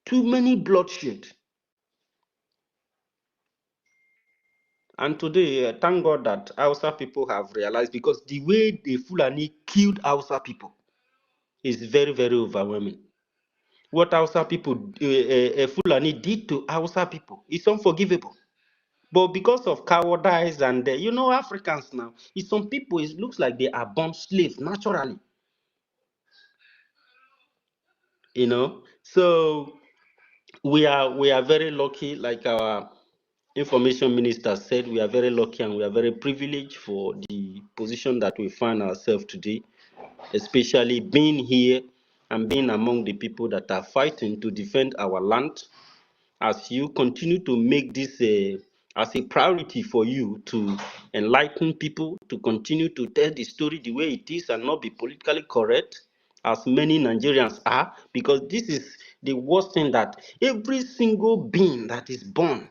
too many bloodshed. And today, thank God that Hausa people have realized, because the way the Fulani killed Hausa people is very, very overwhelming. What Hausa people, Fulani did to Hausa people is unforgivable. But because of cowardice and, Africans now, some people, it looks like they are born slaves naturally. So we are very lucky, like our information minister said, we are very lucky and we are very privileged for the position that we find ourselves today, especially being here and being among the people that are fighting to defend our land. As you continue to make this as a priority for you to enlighten people, to continue to tell the story the way it is and not be politically correct, as many Nigerians are, because this is the worst thing, that every single being that is born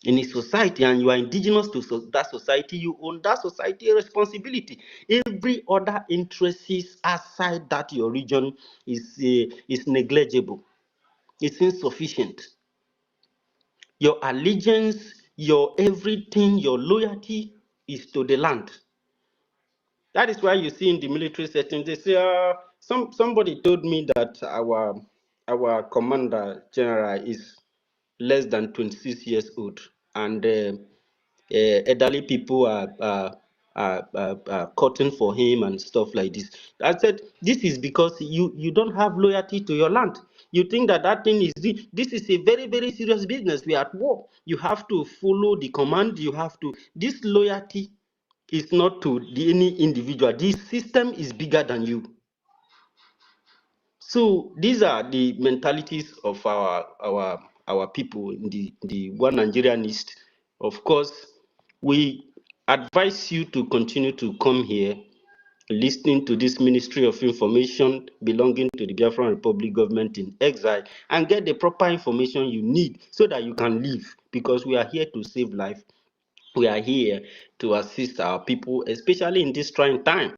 in a society and you are indigenous to that society, you own that society responsibility. Every other interests outside that your region is negligible. It's insufficient. Your allegiance, your everything, your loyalty is to the land. That is why you see in the military setting, they say, somebody told me that our commander general is less than 26 years old, and elderly people are cutting for him and stuff like this. I said, this is because you don't have loyalty to your land. You think that thing is, this is a very, very serious business. We are at war. You have to follow the command. This loyalty is not to any individual. This system is bigger than you. So these are the mentalities of our people in the One Nigerian East. Of course, we advise you to continue to come here, listening to this Ministry of Information belonging to the Biafran Republic government in exile, and get the proper information you need so that you can live, because we are here to save life. We are here to assist our people, especially in this trying time.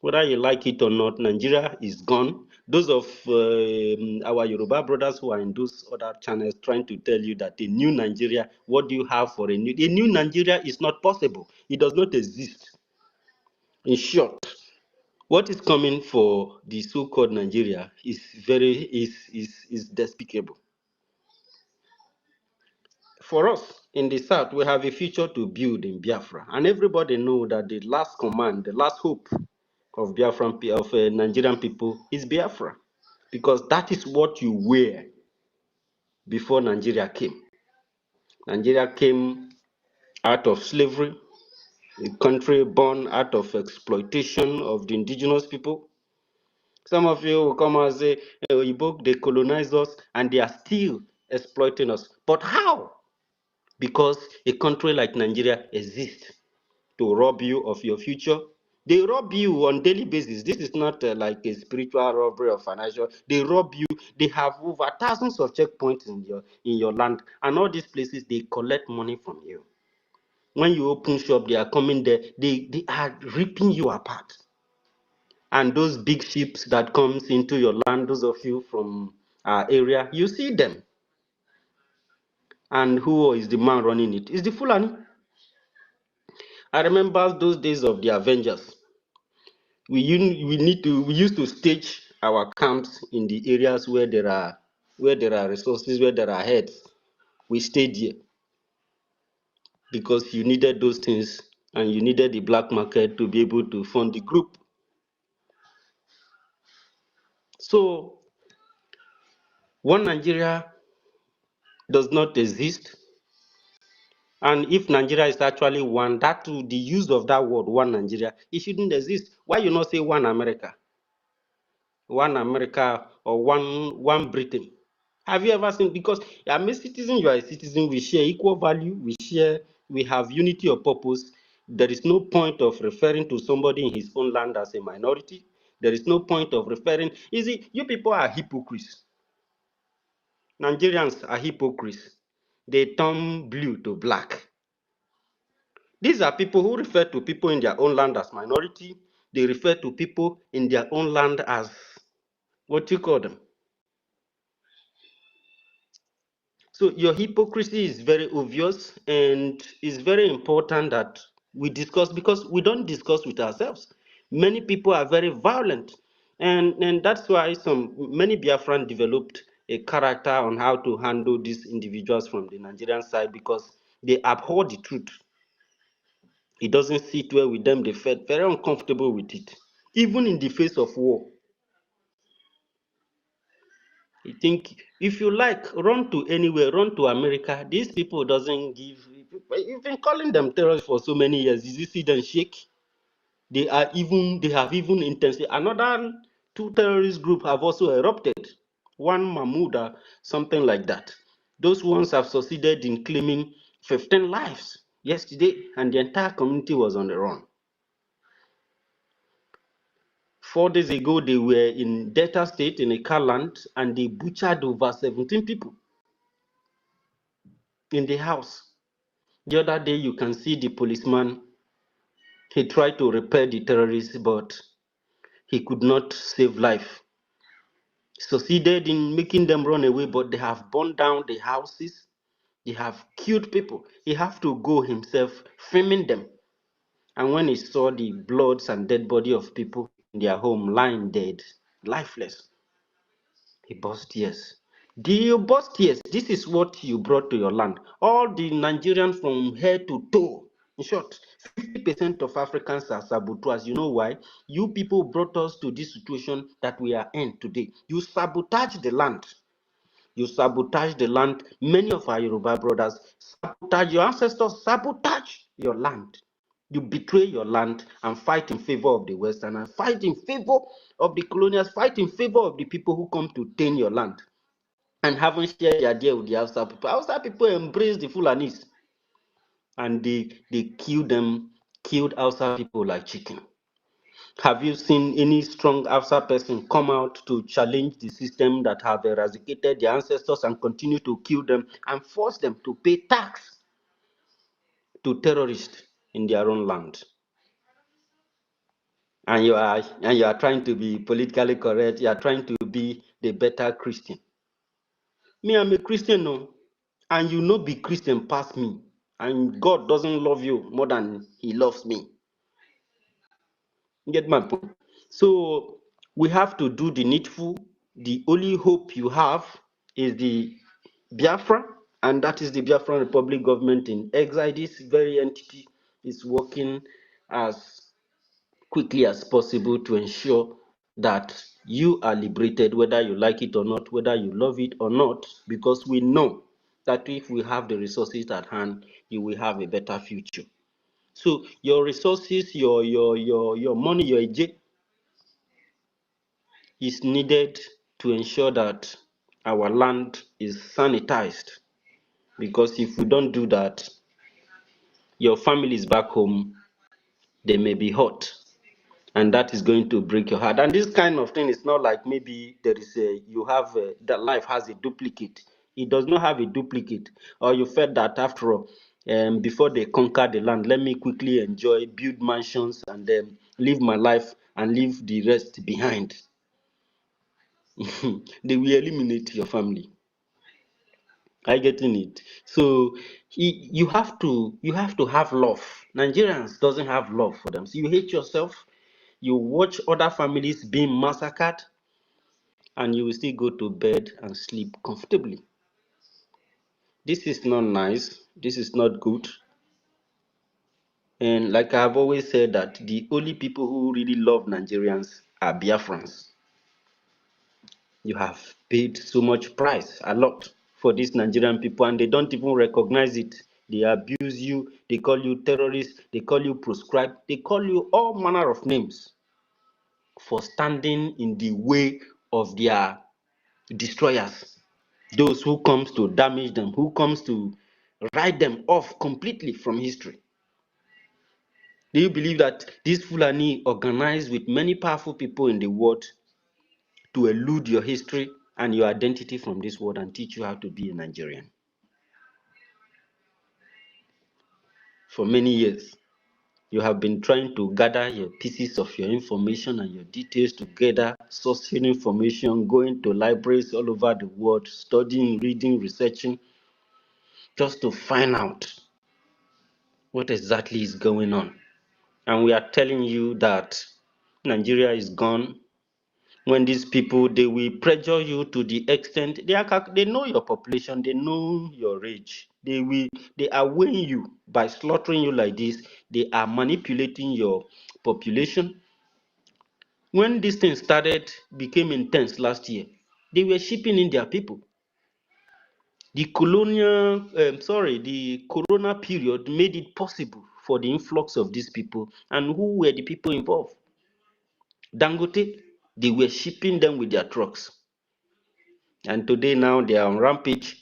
Whether you like it or not, Nigeria is gone. Those of our Yoruba brothers who are in those other channels trying to tell you that a new Nigeria, what do you have for a new Nigeria is not possible. It does not exist. In short, what is coming for the so-called Nigeria is despicable. For us in the South, we have a future to build in Biafra, and everybody knows that the last command, the last hope of Nigerian people is Biafra, because that is what you were before Nigeria came. Nigeria came out of slavery, a country born out of exploitation of the indigenous people. Some of you will come and say, they colonized us and they are still exploiting us. But how? Because a country like Nigeria exists to rob you of your future. They rob you on daily basis. This is not like a spiritual robbery or financial. They rob you. They have over thousands of checkpoints in your land, and all these places they collect money from you. When you open shop, they are coming there. They are ripping you apart. And those big ships that comes into your land, those of you from our area, you see them. And who is the man running it? It's the Fulani. I remember those days of the Avengers. We used to stage our camps in the areas where there are resources, where there are heads. We stayed here because you needed those things and you needed the black market to be able to fund the group. So one Nigeria does not exist. And if Nigeria is actually one, the use of that word, one Nigeria, it shouldn't exist. Why you not say one America? One America or one Britain? Have you ever seen? Because I'm a citizen, you are a citizen, we share equal value, we have unity of purpose. There is no point of referring to somebody in his own land as a minority. There is no point of referring. You people are hypocrites. Nigerians are hypocrites. They turn blue to black. These are people who refer to people in their own land as minority. They refer to people in their own land as, what you call them? So your hypocrisy is very obvious, and it's very important that we discuss, because we don't discuss with ourselves. Many people are very violent, and that's why many Biafran developed a character on how to handle these individuals from the Nigerian side, because they abhor the truth. It doesn't sit well with them. They felt very uncomfortable with it, even in the face of war. I think if you like, run to anywhere, run to America. These people doesn't give. You've been calling them terrorists for so many years. Did you see them shake? They have even intensified. Another two terrorist group have also erupted. One Mahmouda, something like that. Those ones have succeeded in claiming 15 lives yesterday, and the entire community was on the run. 4 days ago, they were in Delta State in a car land, and they butchered over 17 people in the house. The other day, you can see the policeman. He tried to repel the terrorists, but he could not save life. Succeeded in making them run away, but they have burned down the houses. They have killed people. He have to go himself filming them. And when he saw the bloods and dead body of people in their home lying dead, lifeless, he burst tears. Do you burst tears? This is what you brought to your land. All the Nigerians from head to toe. In short, 50% of Africans are saboteurs. You know why? You people brought us to this situation that we are in today. You sabotage the land. You sabotage the land. Many of our Yoruba brothers sabotage, your ancestors sabotage your land. You betray your land and fight in favor of the Western, and fight in favor of the colonials, fight in favor of the people who come to tame your land and haven't shared the idea with the Hausa people. Hausa people embrace the Fulanis, and they killed Hausa people like chicken. Have you seen any strong Hausa person come out to challenge the system that have eradicated their ancestors and continue to kill them and force them to pay tax to terrorists in their own land? And you are trying to be politically correct. You are trying to be the better Christian. Me, I'm a Christian, no, and you know be Christian past me. And God doesn't love you more than He loves me. You get my point? So we have to do the needful. The only hope you have is the Biafra, and that is the Biafran Republic government in exile. This very entity is working as quickly as possible to ensure that you are liberated, whether you like it or not, whether you love it or not, because we know that if we have the resources at hand, you will have a better future. So your resources, your money, your EJ is needed to ensure that our land is sanitized, because if we don't do that, your families back home, they may be hurt, and that is going to break your heart. And this kind of thing is not like maybe that life has a duplicate. It does not have a duplicate. Or you felt that after all, before they conquer the land, let me quickly enjoy, build mansions, and then live my life and leave the rest behind. They will eliminate your family. I getting it. So you have to have love. Nigerians doesn't have love for them. So you hate yourself. You watch other families being massacred. and you will still go to bed and sleep comfortably. This is not nice. This is not good. And like I've always said, that the only people who really love Nigerians are Biafrans. You have paid so much price, a lot, for these Nigerian people, and they don't even recognize it. They abuse you, they call you terrorists, they call you proscribed, they call you all manner of names for standing in the way of their destroyers. Those who comes to damage them, who comes to write them off completely from history. Do you believe that this Fulani organized with many powerful people in the world to elude your history and your identity from this world and teach you how to be a Nigerian? For many years, you have been trying to gather your pieces of your information and your details together, sourcing information, going to libraries all over the world, studying, reading, researching, just to find out what exactly is going on. And we are telling you that Nigeria is gone. When these people, they will pressure you to the extent they know your population, they know your age. They are weighing you by slaughtering you like this. They are manipulating your population. When this thing started, became intense last year, they were shipping in their people. The the corona period made it possible for the influx of these people. And who were the people involved? Dangote. They were shipping them with their trucks. And today now they are on rampage.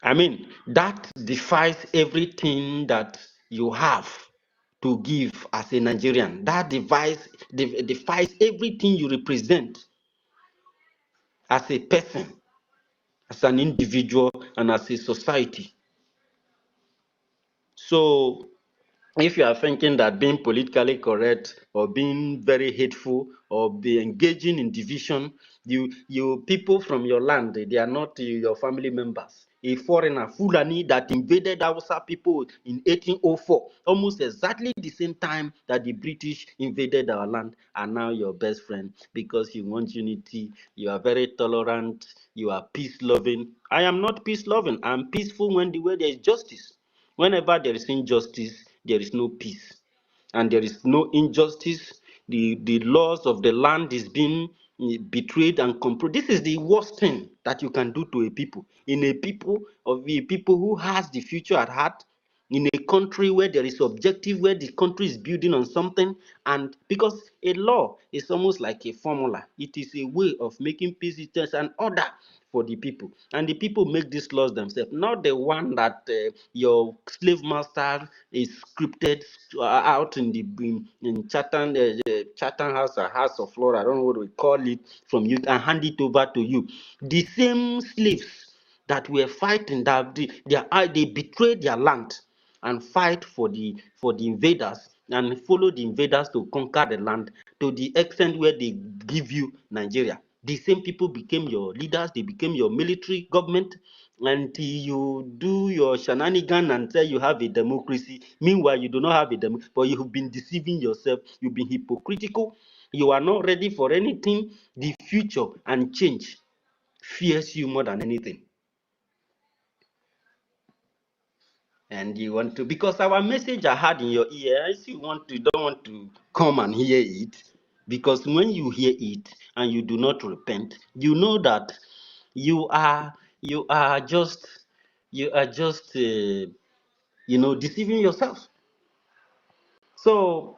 I mean, that defies everything that you have to give as a Nigerian. That defies everything you represent as a person, as an individual, and as a society. So if you are thinking that being politically correct or being very hateful or be engaging in division, you people from your land, they are not your family members. A foreigner, Fulani, that invaded Hausa people in 1804, almost exactly the same time that the British invaded our land, are now your best friend because you want unity, you are very tolerant, you are peace-loving. I am not peace-loving. I'm peaceful when there is justice. Whenever there is injustice, there is no peace. And there is no injustice. The laws of the land is being betrayed and compromised. This is the worst thing that you can do to a people. In a people who has the future at heart, in a country where there is objective, where the country is building on something, and because a law is almost like a formula, it is a way of making peace, it is an order for the people, and the people make these laws themselves, not the one that your slave master is scripted out in the in Chatham House or House of Lord, I don't know what we call it, from you, and hand it over to you. The same slaves that were fighting, that they betrayed their land and fight for the invaders and follow the invaders to conquer the land to the extent where they give you Nigeria. The same people became your leaders, they became your military government, and you do your shenanigan and say you have a democracy. Meanwhile, you do not have a democracy, but you have been deceiving yourself, you've been hypocritical, you are not ready for anything. The future and change fears you more than anything. And you want to, because our message I had in your ear, I see you don't want to come and hear it, because when you hear it and you do not repent, you know that you are just deceiving yourself. So,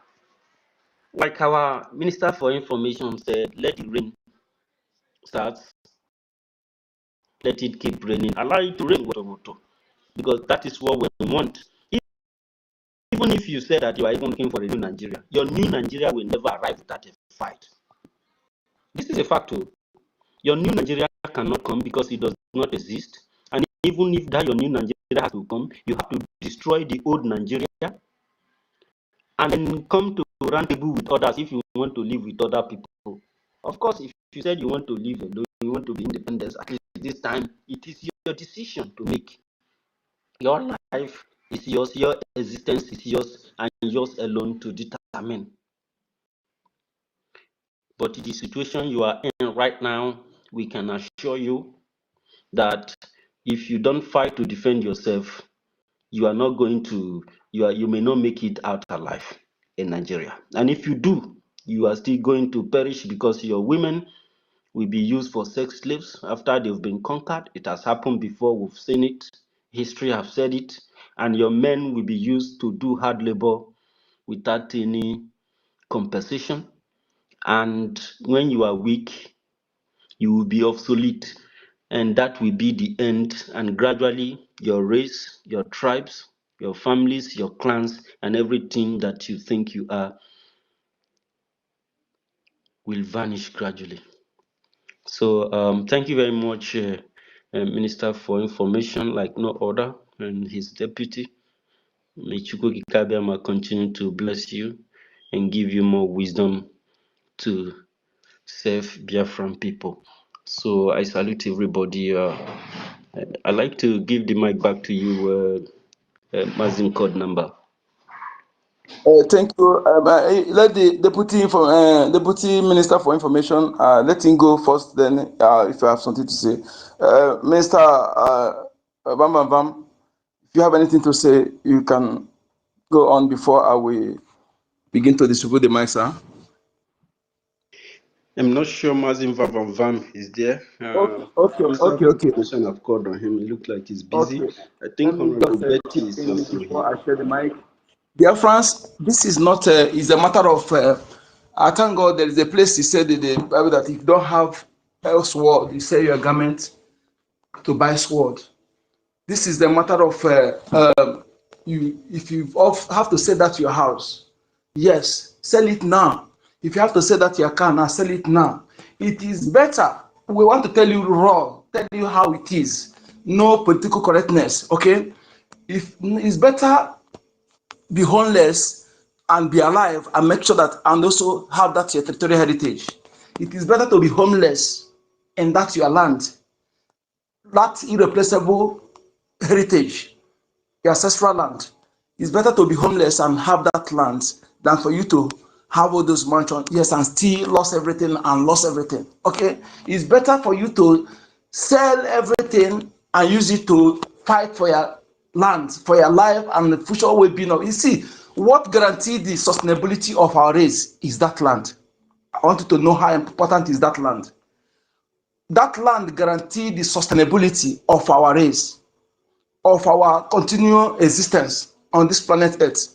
like our Minister for Information said, let the rain start, let it keep raining, allow it to rain, because that is what we want. Even if you say that you are even looking for a new Nigeria, your new Nigeria will never arrive without a fight. This is a fact too. Your new Nigeria cannot come because it does not exist. And even if that your new Nigeria has to come, you have to destroy the old Nigeria and then come to rendezvous with others if you want to live with other people. Of course, if you said you want to live alone, you want to be independent, at least this time, it is your decision to make. Your life is yours, your existence is yours, and yours alone to determine. But the situation you are in right now, we can assure you that if you don't fight to defend yourself, you are not going to, you may not make it out alive in Nigeria. And if you do, you are still going to perish because your women will be used for sex slaves after they've been conquered. It has happened before, we've seen it. History have said it. And your men will be used to do hard labor without any compensation. And when you are weak, you will be obsolete. And that will be the end. And gradually, your race, your tribes, your families, your clans, and everything that you think you are will vanish gradually. So thank you very much, Minister, for information like no other, and his deputy. May Chukwu Kikabiama continue to bless you and give you more wisdom to serve Biafran people. So I salute everybody. I'd like to give the mic back to you, Mazin Code Number. Thank you. Let the deputy minister for information let him go first. Then, if you have something to say, Minister Bam Bam Bam, if you have anything to say, you can go on before I will begin to distribute the mic, sir. I'm not sure Mazin Vam is there. Okay. Information I've called on him. It looked like he's busy. Okay. I think Let me Honorable just Betty is also before here. I share the mic. Dear friends, this is not is a matter of. I thank God there is a place He said in the Bible that if you don't have a sword, you sell your garment to buy sword. This is the matter of you. If you have to sell that to your house, yes, sell it now. If you have to sell that to your car now, sell it now. It is better. We want to tell you raw, tell you how it is. No political correctness, okay? If it's better be homeless and be alive and make sure that and also have that your territorial heritage. It is better to be homeless and that's your land, that irreplaceable heritage, your ancestral land. It's better to be homeless and have that land than for you to have all those mansions, yes, and still lost everything and lost everything. Okay, it's better for you to sell everything and use it to fight for your land, for your life and the future well-being of. You see, what guarantees the sustainability of our race is that land. I want you to know how important is that land. That land guarantees the sustainability of our race, of our continual existence on this planet Earth.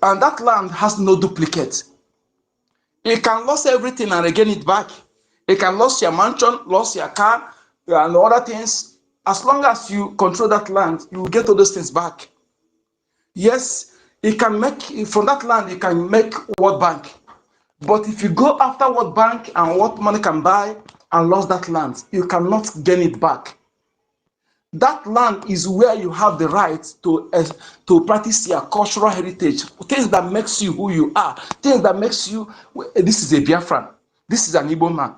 And that land has no duplicate. You can lose everything and regain it back. You can lose your mansion, lose your car, and other things. As long as you control that land, you will get all those things back. Yes, you can make, from that land, you can make World Bank. But if you go after World Bank and what money can buy and lose that land, you cannot gain it back. That land is where you have the right to practice your cultural heritage, things that makes you who you are, things that makes you, this is a Biafran, this is an Igbo man,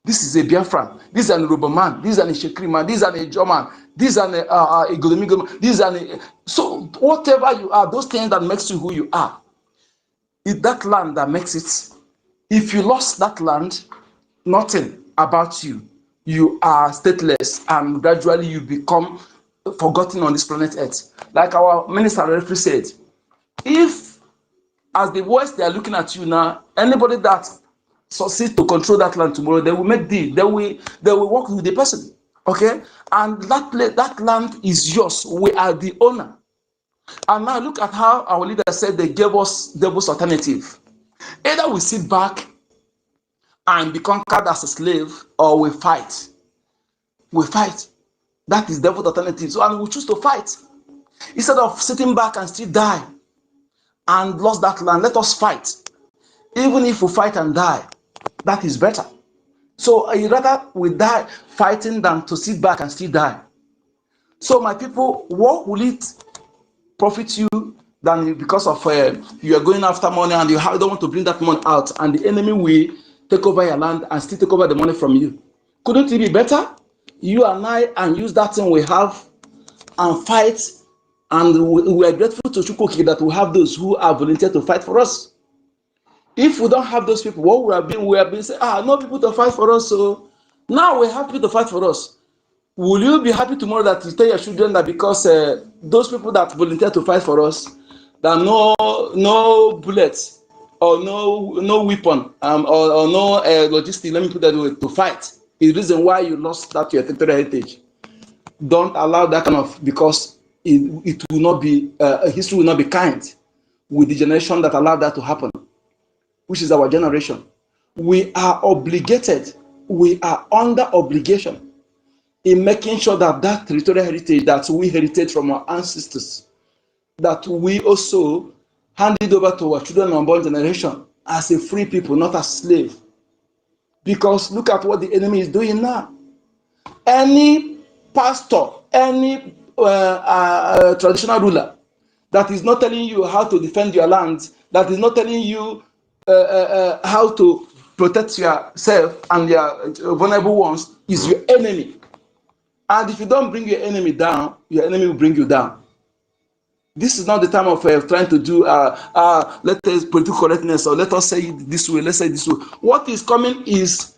this is a Biafran, this is an Yoruba man, this is an Ishekri man, this is an Ejo man, this is an Igolomigo man, this is an, so whatever you are, those things that makes you who you are, it's that land that makes it. If you lost that land, nothing about you. You are stateless and gradually you become forgotten on this planet Earth. Like our minister referee said, if as the West they are looking at you now, anybody that succeeds to control that land tomorrow, they will make deal. They will work with the person. Okay? And that land is yours. We are the owner. And now look at how our leader said they gave us devil's alternative. Either we sit back and be conquered as a slave, or we fight. We fight. That is devil's alternative. So, and we choose to fight. Instead of sitting back and still die and lost that land, let us fight. Even if we fight and die, that is better. So rather we die fighting than to sit back and still die. So my people, what will it profit you than because of you are going after money and you don't want to bring that money out and the enemy will take over your land and still take over the money from you? Couldn't it be better? You and I and use that thing we have and fight, and we are grateful to Chukwuki that we have those who are volunteered to fight for us. If we don't have those people, what we have been saying, no people to fight for us. So now we have people to fight for us. Will you be happy tomorrow that you tell your children that because those people that volunteer to fight for us, that no bullets or no weapon or no logistics, let me put that way, to fight is the reason why you lost that your territorial heritage. Don't allow that kind of, because it will not be, history will not be kind with the generation that allowed that to happen, which is our generation. We are obligated, we are under obligation in making sure that that territorial heritage that we herited from our ancestors, that we also hand it over to our children and unborn generation as a free people, not as slave. Because look at what the enemy is doing now. Any pastor, any traditional ruler that is not telling you how to defend your land, that is not telling you how to protect yourself and your vulnerable ones, is your enemy. And if you don't bring your enemy down, your enemy will bring you down. This is not the time of trying to do let us political correctness, or let us say it this way, let's say it this way. What is coming is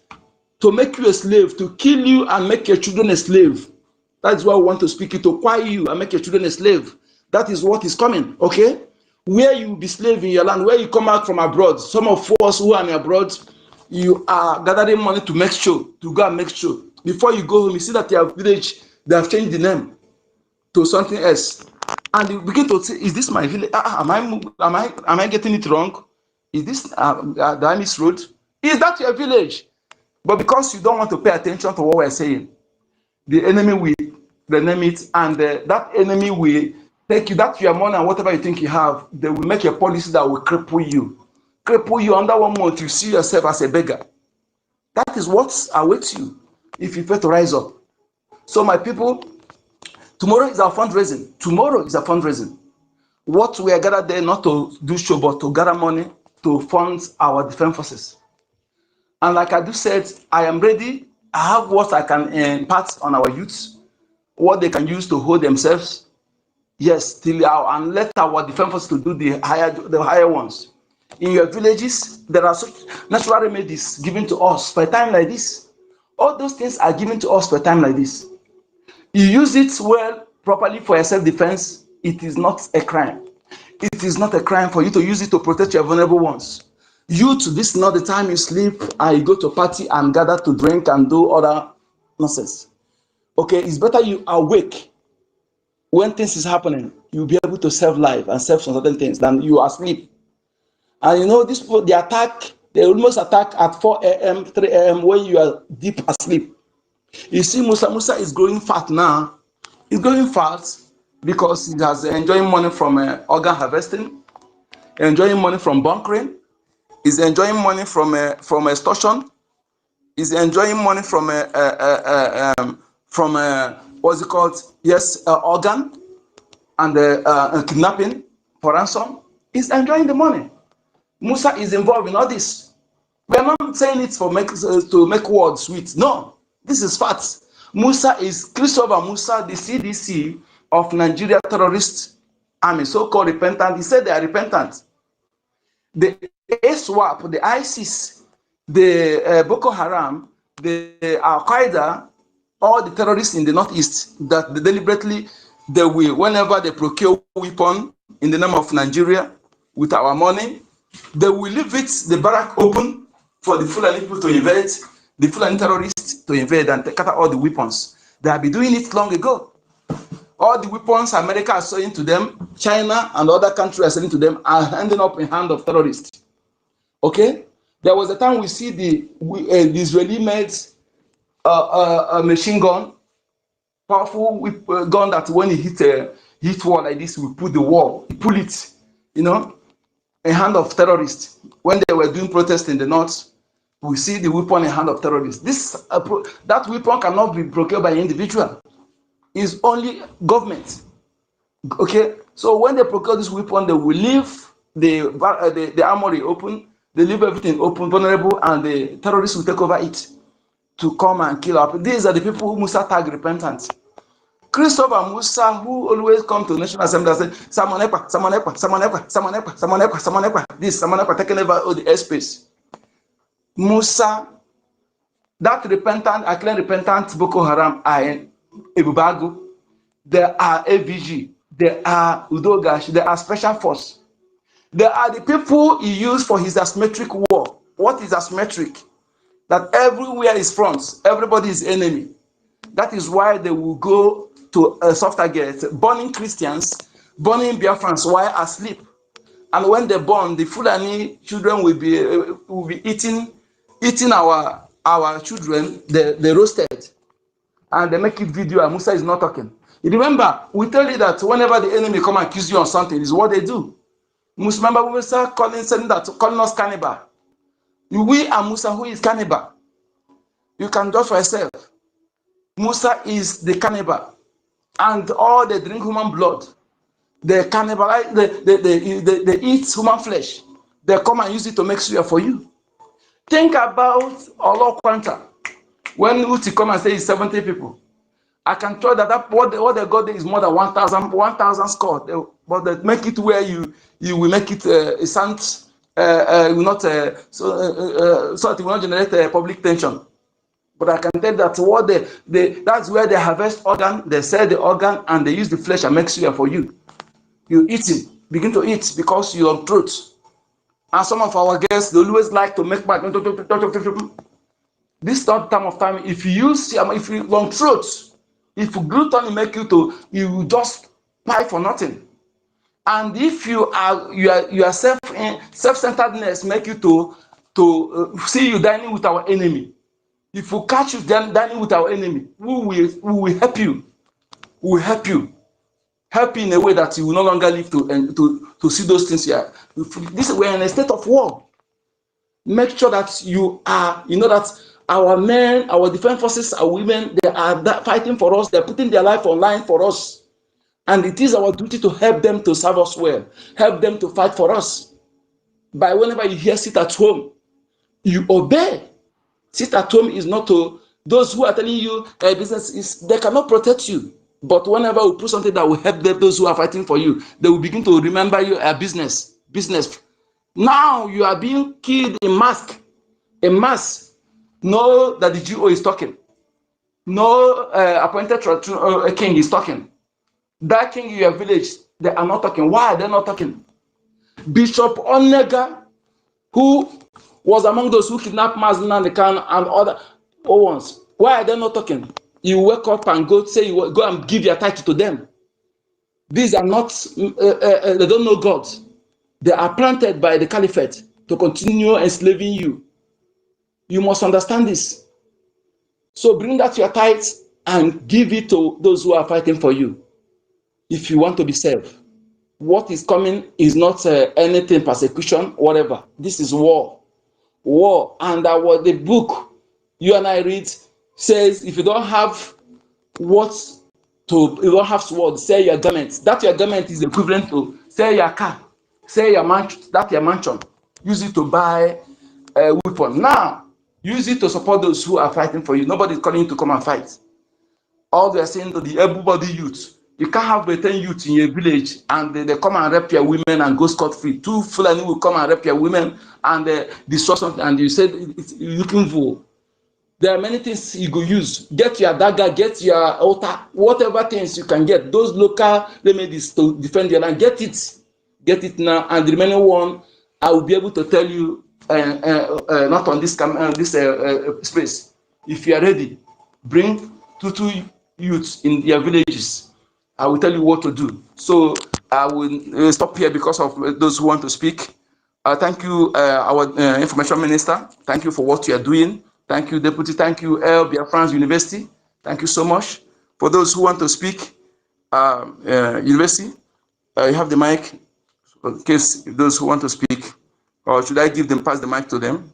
to make you a slave, to kill you and make your children a slave. That is why we want to speak it, to acquire you and make your children a slave. That is what is coming, okay? Where you will be slave in your land, where you come out from abroad. Some of us who are abroad, you are gathering money to make show, to go and make show. Before you go home, you see that your village, they have changed the name to something else. And you begin to say, is this my village? Am I getting it wrong? Is this the Amis road? Is that your village? But because you don't want to pay attention to what we're saying, the enemy will rename it, and that enemy will take you, that your money and whatever you think you have, they will make a policy that will cripple you. Cripple you under 1 month, you see yourself as a beggar. That is what awaits you if you fail to rise up. So my people, tomorrow is our fundraising. Tomorrow is our fundraising. What we are gathered there not to do show, but to gather money to fund our defense forces. And like I do said, I am ready. I have what I can impart on our youths, what they can use to hold themselves. Yes, till now, and let our defense forces to do the higher ones. In your villages, there are such natural remedies given to us for a time like this. All those things are given to us for a time like this. You use it well, properly for your self-defense, it is not a crime. It is not a crime for you to use it to protect your vulnerable ones. This is not the time you sleep and you go to a party and gather to drink and do other nonsense. Okay, it's better you awake when things is happening. You'll be able to save life and save some certain things than you are asleep. And you know, these people, they almost attack at 4 a.m., 3 a.m. when you are deep asleep. You see, Musa is growing fat now. He's growing fat because he has enjoying money from organ harvesting, enjoying money from bunkering, he's enjoying money from extortion, he's enjoying money from what's it called? Yes, organ and kidnapping for ransom. He's enjoying the money. Musa is involved in all this. We are not saying it for to make words sweet. No, this is facts. Musa is Christopher Musa, the CDC of Nigeria terrorist army, so-called repentant. He said they are repentant. The ASWAP, the ISIS, the Boko Haram, the Al-Qaeda, all the terrorists in the Northeast that they deliberately, they will, whenever they procure weapon in the name of Nigeria with our money, they will leave it, the barrack open for the Fulani people to invade, the Fulani terrorists to invade and take out all the weapons. They have been doing it long ago. All the weapons America is selling to them, China and other countries are selling to them, are ending up in hand of terrorists. Okay? There was a time we see the Israeli-made machine gun, powerful gun that when it hit wall like this, we put the wall, pull it, you know, in hand of terrorists. When they were doing protests in the north, we see the weapon in hand of terrorists. That weapon cannot be procured by an individual. It's only government. Okay, so when they procure this weapon, they will leave the armory open, they leave everything open, vulnerable, and the terrorists will take over it to come and kill up. These are the people who Musa tag repentant. Christopher Musa, who always come to National Assembly and say, Simon Ekpa, Simon Ekpa, Simon Ekpa, Simon Ekpa, Simon Ekpa, Simon Ekpa, this, Simon Ekpa, taking over all the airspace. Musa, that repentant, acclaimed repentant Boko Haram are in Ebubago. They are AVG. They are Udogash. They are Special Force. They are the people he used for his asymmetric war. What is asymmetric? That everywhere is front. Everybody is enemy. That is why they will go to a soft target, burning Christians, burning Biafrans while asleep. And when they burn, the Fulani children will be eating our children. They roasted, and they make it video. And Musa is not talking. You remember, we tell you that whenever the enemy come and accuse you on something, is what they do. Remember Musa calling us cannibal. We are Musa, who is cannibal. You can judge for yourself. Musa is the cannibal, and all they drink human blood. They cannibalize. They eat human flesh. They come and use it to make suya for you. Think about Allah Quanta. When Uti come and say it's 70 people, I can tell that what they got there is more than 1,000 score. But they make it where you will make it it sounds will not so it will not generate public tension. But I can tell that what that's where they harvest organ, they sell the organ, and they use the flesh and make suya for you. You eat it, begin to eat because you're on truth. And some of our guests, they always like to make back. This third time of time, if you long truth, if gluten make you just pie for nothing. And if you are self-centeredness make you to see you dining with our enemy. If we catch you dining with our enemy, we will help you. We will help you. Help you in a way that you will no longer live to see those things here. We're in a state of war. Make sure that that our men, our defense forces, our women, they are fighting for us. They're putting their life online for us. And it is our duty to help them to serve us well. Help them to fight for us. By whenever you hear sit at home, you obey. Sit at home is not to those who are telling you they cannot protect you. But whenever we put something that will help them, those who are fighting for you, they will begin to remember you a business. Now you are being killed in mass. Know that the GO is talking. No appointed king is talking. That king in your village, they are not talking. Why are they not talking? Bishop Onega, who was among those who kidnapped Mazlan and other ones. Why are they not talking? You wake up and go and give your title to them. These are not, they don't know God. They are planted by the caliphate to continue enslaving you. You must understand this. So bring that your tithes and give it to those who are fighting for you. If you want to be saved. What is coming is not anything, persecution, whatever. This is war. War. And the book you and I read says if you don't have you don't have sword, sell your garment. That your garment is equivalent to sell your car, sell your mansion, that your mansion. Use it to buy a weapon. Now, use it to support those who are fighting for you. Nobody is calling you to come and fight. All they are saying to the able-bodied youth, you can't have the 10 youth in your village and they come and rape your women and go scot-free. 2 Fulani will come and rape your women and destroy something, and you said it's looking for. There are many things you could use. Get your dagger, get your altar, whatever things you can get. Those local remedies to defend your land, get it. Get it now. And the remaining one, I will be able to tell you, not on this space. If you are ready, bring 2 youths in your villages. I will tell you what to do. So I will stop here because of those who want to speak. Thank you, our information minister. Thank you for what you are doing. Thank you, Deputy. Thank you, BIAFRANS University. Thank you so much. For those who want to speak, University, you have the mic in case those who want to speak, or should I pass the mic to them?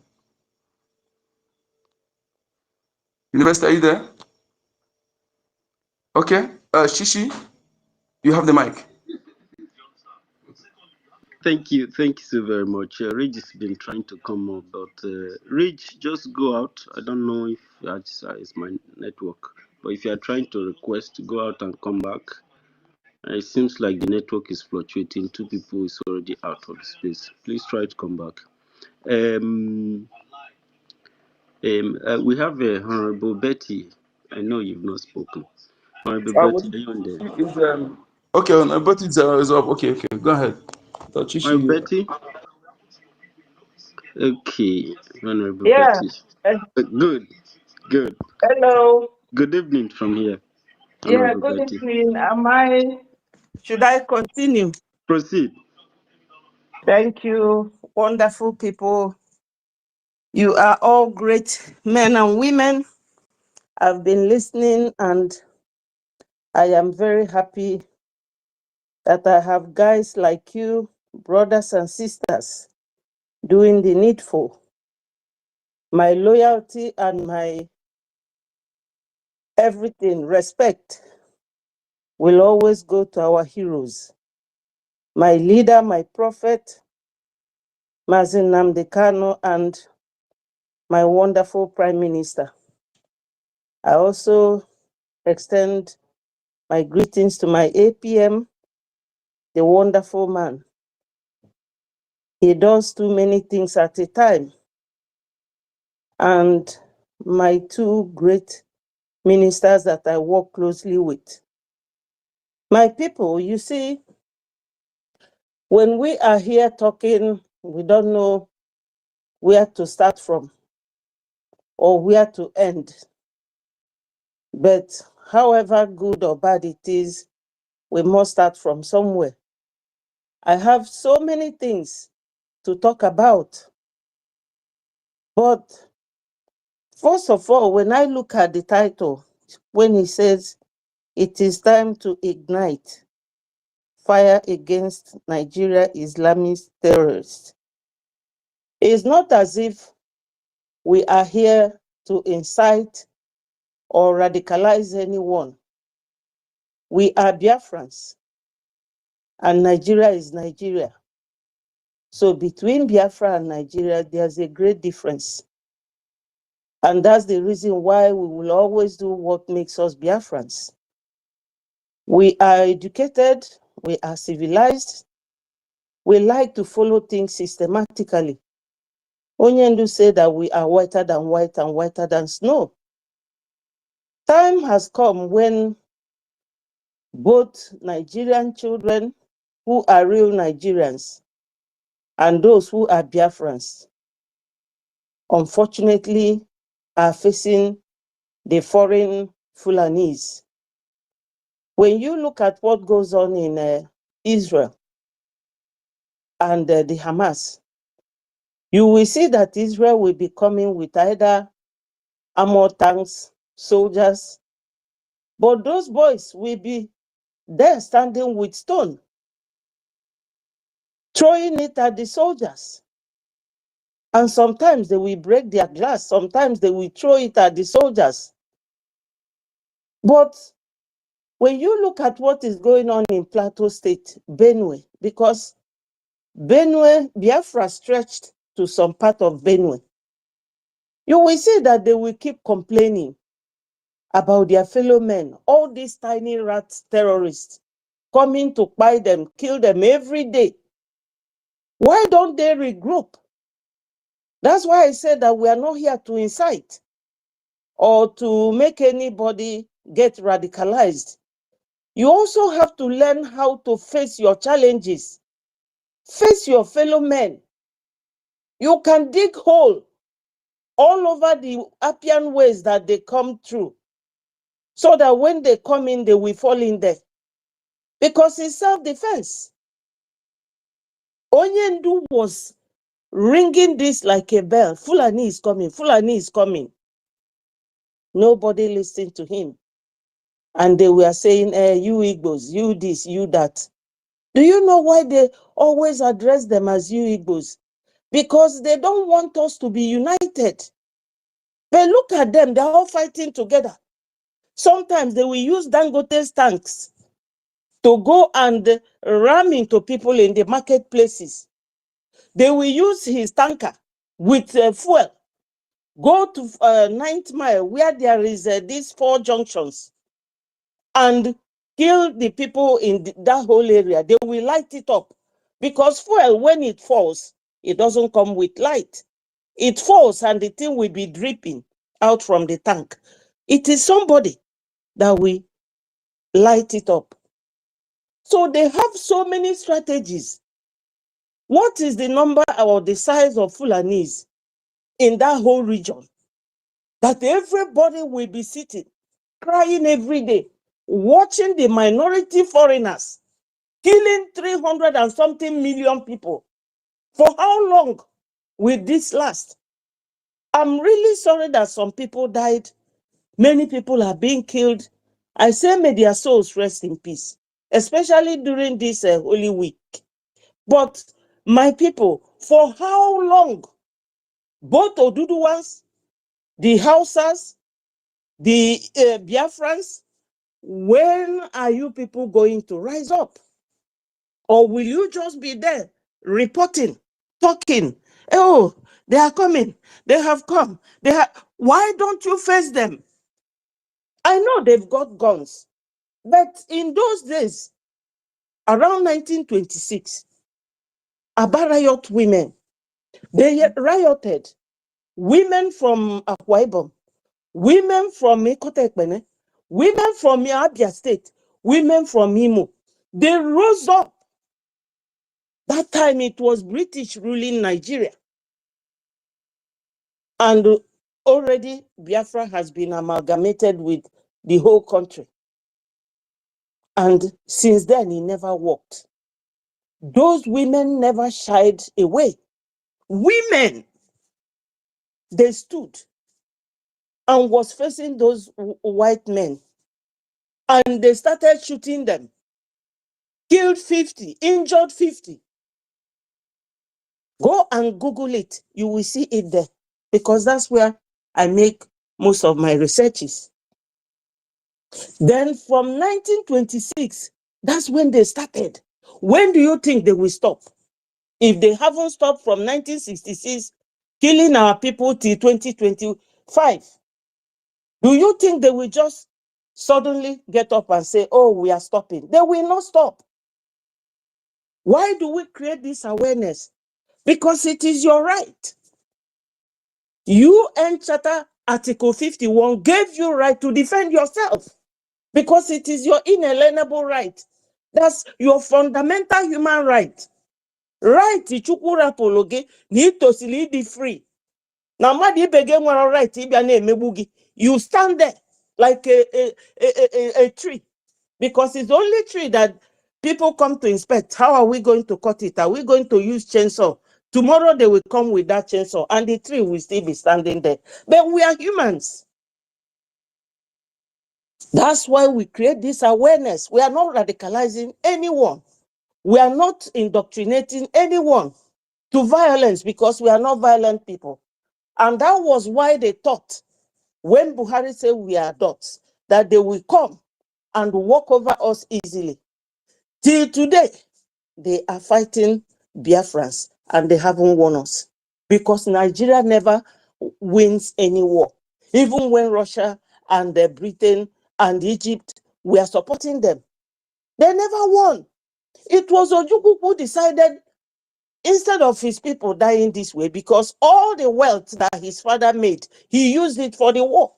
University, are you there? Okay. Shishi, you have the mic. Thank you so very much. Ridge has been trying to come up, but Ridge, just go out. I don't know if that's my network. But if you are trying to request, go out and come back. It seems like the network is fluctuating. 2 people is already out of the space. Please try to come back. We have Honorable Betty. I know you've not spoken. Honorable Betty, are you on there? Okay, but it's up. Okay, go ahead. Honorable Betty? Okay, Honorable Yeah. Betty. Good. Hello. Good evening from here, Yeah, Honorable good Betty. evening. Should I continue? Proceed. Thank you, wonderful people. You are all great men and women. I've been listening and I am very happy that I have guys like you, brothers and sisters, doing the needful. My loyalty and my everything, respect, will always go to our heroes. My leader, my prophet, Mazin Nnamdi Kanu, and my wonderful Prime Minister. I also extend my greetings to my APM, the wonderful man. He does too many things at a time. And my 2 great ministers that I work closely with. My people, you see, when we are here talking, we don't know where to start from or where to end. But however good or bad it is, we must start from somewhere. I have so many things to talk about. But first of all, when I look at the title, when he says, it is time to ignite fire against Nigeria Islamist terrorists, it's not as if we are here to incite or radicalize anyone. We are Biafrans, and Nigeria is Nigeria. So between Biafra and Nigeria, there's a great difference. And that's the reason why we will always do what makes us Biafrans. We are educated, we are civilized, we like to follow things systematically. Onyendu said that we are whiter than white and whiter than snow. Time has come when both Nigerian children who are real Nigerians and those who are Biafrans, unfortunately, are facing the foreign Fulanis. When you look at what goes on in Israel and the Hamas, you will see that Israel will be coming with either armor tanks, soldiers, but those boys will be there standing with stone, throwing it at the soldiers. And sometimes they will break their glass, sometimes they will throw it at the soldiers. But when you look at what is going on in Plateau State, Benue, because Benue, Biafra stretched to some part of Benue, you will see that they will keep complaining about their fellow men, all these tiny rat terrorists coming to buy them, kill them every day. Why don't they regroup? That's why I said that we are not here to incite or to make anybody get radicalized. You also have to learn how to face your challenges. Face your fellow men. You can dig hole all over the Appian ways that they come through, so that when they come in, they will fall in there. Because it's self-defense. Onyendu was ringing this like a bell. Fulani is coming, Fulani is coming. Nobody listened to him. And they were saying, you Igbos, you this, you that. Do you know why they always address them as you Igbos? Because they don't want us to be united. But look at them, they're all fighting together. Sometimes they will use Dangote's tanks to go and ram into people in the marketplaces. They will use his tanker with fuel, Go to 9th Mile where there is these 4 junctions and kill the people in that whole area. They will light it up because fuel, when it falls, it doesn't come with light. It falls and the thing will be dripping out from the tank. It is somebody that will light it up. So they have so many strategies. What is the number or the size of Fulanis in that whole region that everybody will be sitting, crying every day, watching the minority foreigners killing 300 and something million people? For how long will this last? I'm really sorry that some people died. Many people are being killed. I say may their souls rest in peace, especially during this Holy Week. But my people, for how long? Both Oduduwans, the Hausas, the Biafrans, when are you people going to rise up? Or will you just be there reporting, talking? Oh, they are coming. They have come. Why don't you face them? I know they've got guns, but in those days, around 1926, Abarayot women, they rioted. Women from Akwa Ibom, women from Ikotekpene, women from Abia State, women from Imo. They rose up. That time it was British ruling Nigeria. And already Biafra has been amalgamated with the whole country. And since then, it never worked. Those women never shied away. Women, they stood and was facing those white men. And they started shooting them. Killed 50, injured 50. Go and Google it. You will see it there. Because that's where I make most of my researches. Then from 1926, that's when they started. When do you think they will stop? If they haven't stopped from 1966, killing our people till 2025, do you think they will just suddenly get up and say, oh, we are stopping? They will not stop. Why do we create this awareness? Because it is your right. UN Charter Article 51 gave you right to defend yourself because it is your inalienable right. That's your fundamental human right. Right, Ichukwurapologe, need to be free. Now, right, you stand there like a tree because it's the only tree that people come to inspect. How are we going to cut it? Are we going to use chainsaw? Tomorrow they will come with that chainsaw and the tree will still be standing there. But we are humans. That's why we create this awareness. We are not radicalizing anyone. We are not indoctrinating anyone to violence because we are not violent people. And that was why they thought, when Buhari said we are adults, that they will come and walk over us easily. Till today, they are fighting Biafrans and they haven't won us. Because Nigeria never wins any war. Even when Russia and Britain and Egypt were supporting them, they never won. It was Ojukwu who decided, instead of his people dying this way, because all the wealth that his father made, he used it for the war.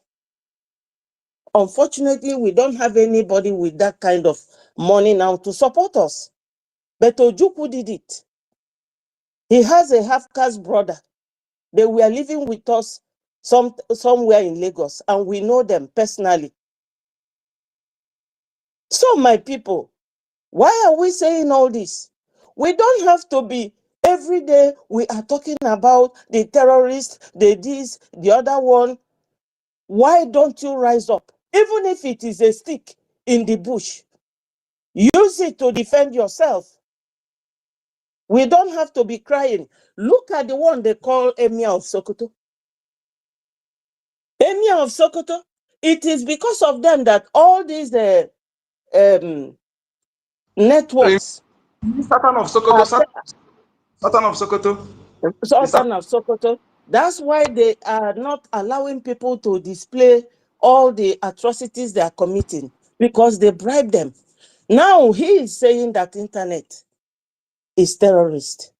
Unfortunately, we don't have anybody with that kind of money now to support us. But Ojukwu did it. He has a half-caste brother. They were living with us somewhere in Lagos, and we know them personally. So, my people, why are we saying all this? We don't have to be every day we are talking about the terrorists, the this, the other one. Why don't you rise up? Even if it is a stick in the bush, use it to defend yourself. We don't have to be crying. Look at the one they call Emir of Sokoto. Emir of Sokoto, it is because of them that all these networks. Sultan of Sokoto, Sultan of Sokoto. Sultan of Sokoto, That's why they are not allowing people to display all the atrocities they are committing, because they bribe them. Now he is saying that internet is terrorist.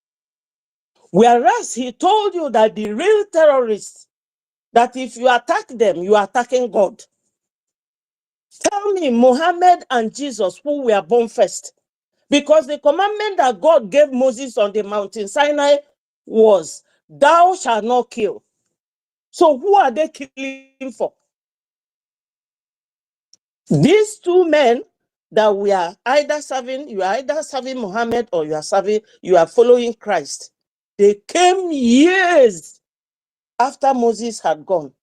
Whereas he told you that the real terrorists, that if you attack them, you are attacking God. Tell me, Muhammad and Jesus, who were born first? Because the commandment that God gave Moses on the mountain Sinai was, thou shalt not kill. So who are they killing for? These two men that we are either serving, you are either serving Muhammad or you are following Christ. They came years after Moses had gone.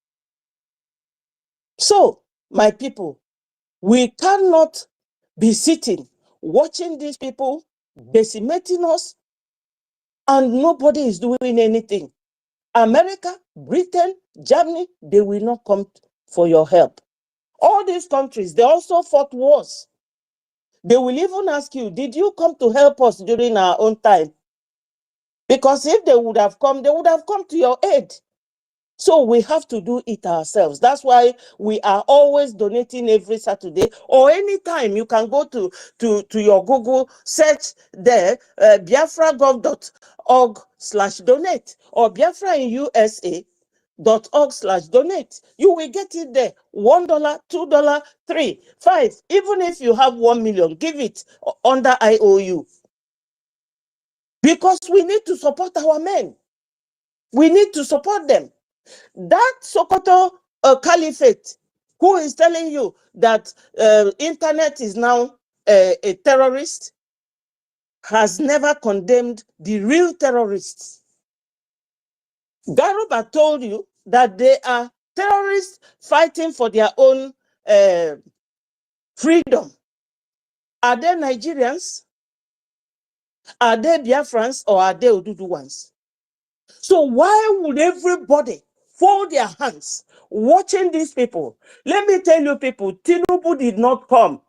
So, my people, we cannot be sitting watching these people decimating us and nobody is doing anything. America, Britain, Germany, they will not come for your help. All these countries, they also fought wars. They will even ask you, did you come to help us during our own time? Because if they would have come to your aid. So we have to do it ourselves. That's why we are always donating every Saturday, or anytime you can go to your Google, search there, biafragov.org/donate or Biafra in USA.org/donate. You will get it there. $1, $2, $3, $5. Even if you have 1 million, give it under IOU. Because we need to support our men. We need to support them. That Sokoto caliphate who is telling you that internet is now a terrorist has never condemned the real terrorists. Garuba told you that they are terrorists fighting for their own freedom. Are they Nigerians? Are they Biafrans or are they Oduduwans? So why would everybody fold their hands watching these people? Let me tell you people, Tinubu did not come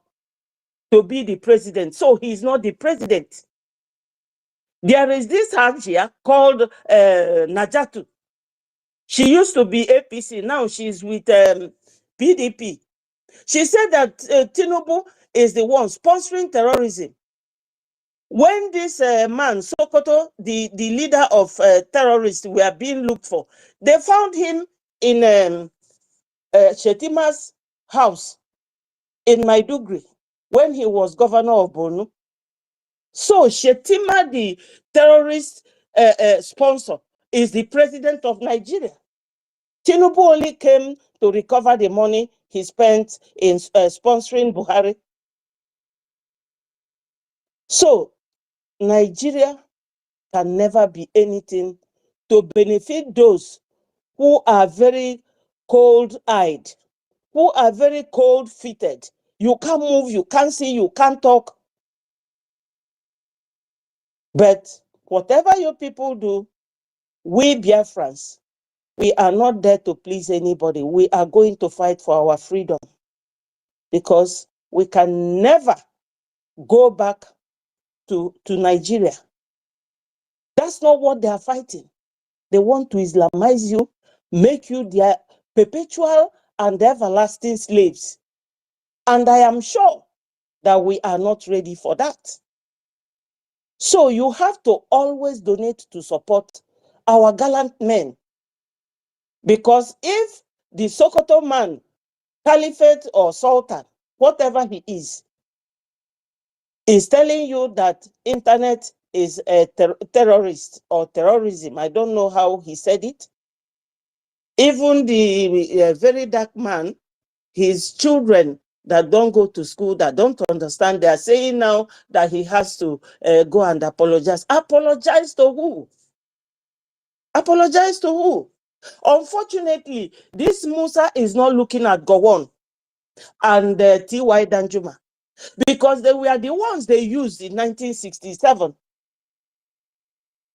to be the president, so he's not the president. There is this Hajia called Najatu. She used to be APC, now she's with PDP. She said that Tinubu is the one sponsoring terrorism. When this man, Sokoto, the leader of terrorists, were being looked for, they found him in Shetima's house in Maiduguri when he was governor of Borno. So Shetima, the terrorist sponsor, is the president of Nigeria. Tinubu only came to recover the money he spent in sponsoring Buhari. So Nigeria can never be anything to benefit those who are very cold-eyed, who are very cold-footed. You can't move, you can't see, you can't talk. But whatever you people do, we Biafrans, we are not there to please anybody. We are going to fight for our freedom because we can never go back to Nigeria. That's not what they are fighting. They want to Islamize you, make you their perpetual and everlasting slaves. And I am sure that we are not ready for that. So you have to always donate to support our gallant men. Because if the Sokoto man, caliphate or sultan, whatever he is telling you that internet is a terrorist or terrorism, I don't know how he said it. Even the very dark man, his children that don't go to school, that don't understand, they are saying now that he has to go and apologize. Apologize to who? Apologize to who? Unfortunately, this Musa is not looking at Gowon and T.Y. Danjuma because they were the ones they used in 1967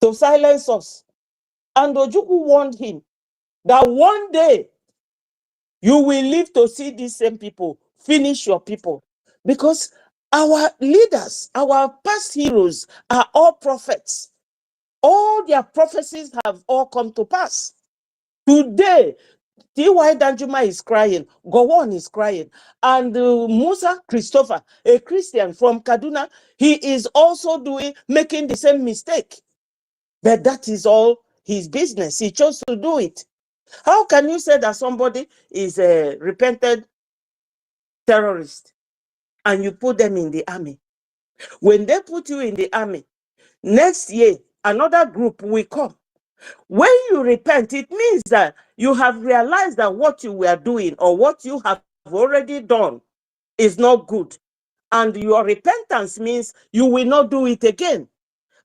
to silence us. And Ojukwu warned him that one day you will live to see these same people finish your people. Because our leaders, our past heroes are all prophets. All their prophecies have all come to pass. Today, T.Y. Danjuma is crying, Gowon is crying, and Musa Christopher, a Christian from Kaduna, he is also making the same mistake. But that is all his business. He chose to do it. How can you say that somebody is a repented terrorist and you put them in the army? When they put you in the army, next year, another group will come. When you repent, it means that you have realized that what you were doing or what you have already done is not good. And your repentance means you will not do it again.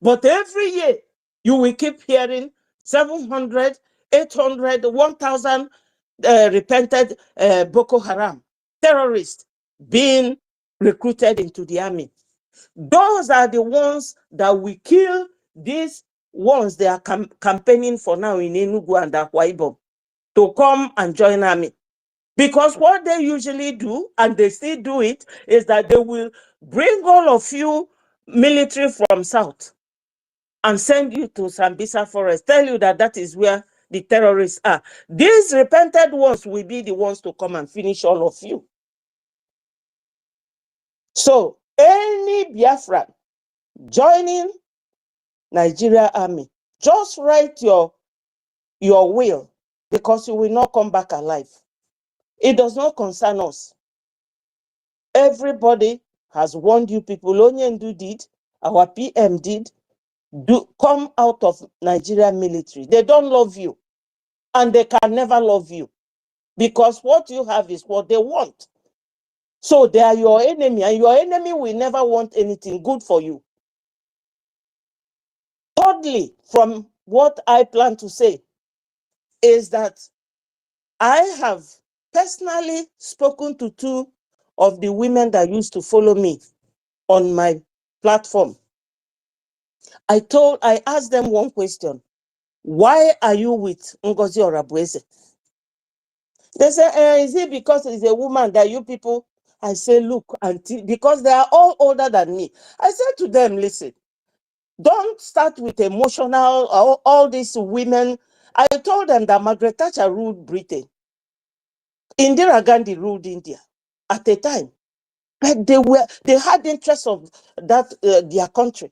But every year, you will keep hearing 700, 800, 1,000 repented Boko Haram terrorists being recruited into the army. Those are the ones that will kill these ones they are campaigning for now in Enugu and Akwa Ibom to come and join army. Because what they usually do, and they still do it, is that they will bring all of you military from south and send you to Sambisa forest, tell you that that is where the terrorists are. These repented ones will be the ones to come and finish all of you. So any Biafran joining Nigeria army, just write your will, because you will not come back alive. It does not concern us. Everybody has warned you people. Onyendu did, our PM did, come out of Nigeria military. They don't love you, and they can never love you, because what you have is what they want. So they are your enemy, and your enemy will never want anything good for you. Thirdly, from what I plan to say, is that I have personally spoken to two of the women that used to follow me on my platform. I asked them one question: why are you with NGOZI Orabueze? They say, is it because it's a woman that you people? I say, look, auntie, because they are all older than me. I said to them, listen, don't start with emotional, all these women. I told them that Margaret Thatcher ruled Britain. Indira Gandhi ruled India at a time. But they had interest of that their country.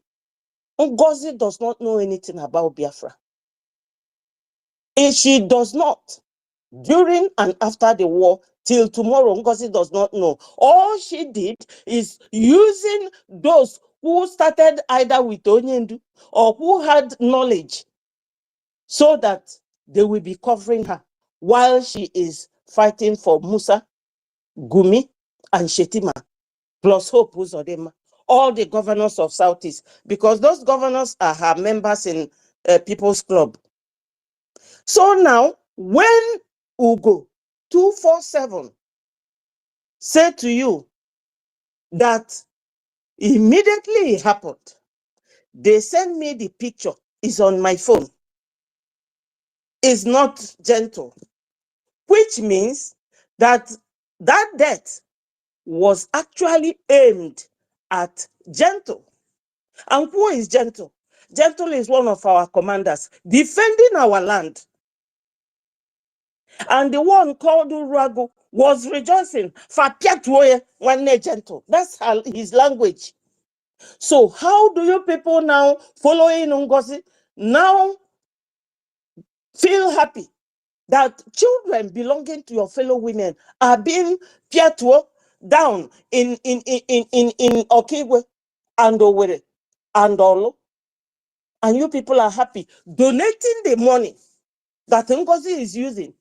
Ngozi does not know anything about Biafra. And she does not. During and after the war, till tomorrow, Ngozi does not know. All she did is using those who started either with Onyendu or who had knowledge, so that they will be covering her while she is fighting for Musa, Gumi, and Shetima, plus Hope Uzodema, all the governors of Southeast, because those governors are her members in People's Club. So now, when Ugo 247 say to you that immediately it happened, they send me the picture, it's on my phone. It's not gentle, which means that that death was actually aimed at Gentle. And who is Gentle? Gentle is one of our commanders defending our land. And the one called Urago was rejoicing for Piatwoye when Gentle. That's his language. So how do you people now following Ngozi now feel happy that children belonging to your fellow women are being Piatwo down in Okigwe and Owerri and Olo? And you people are happy donating the money that Ngozi is using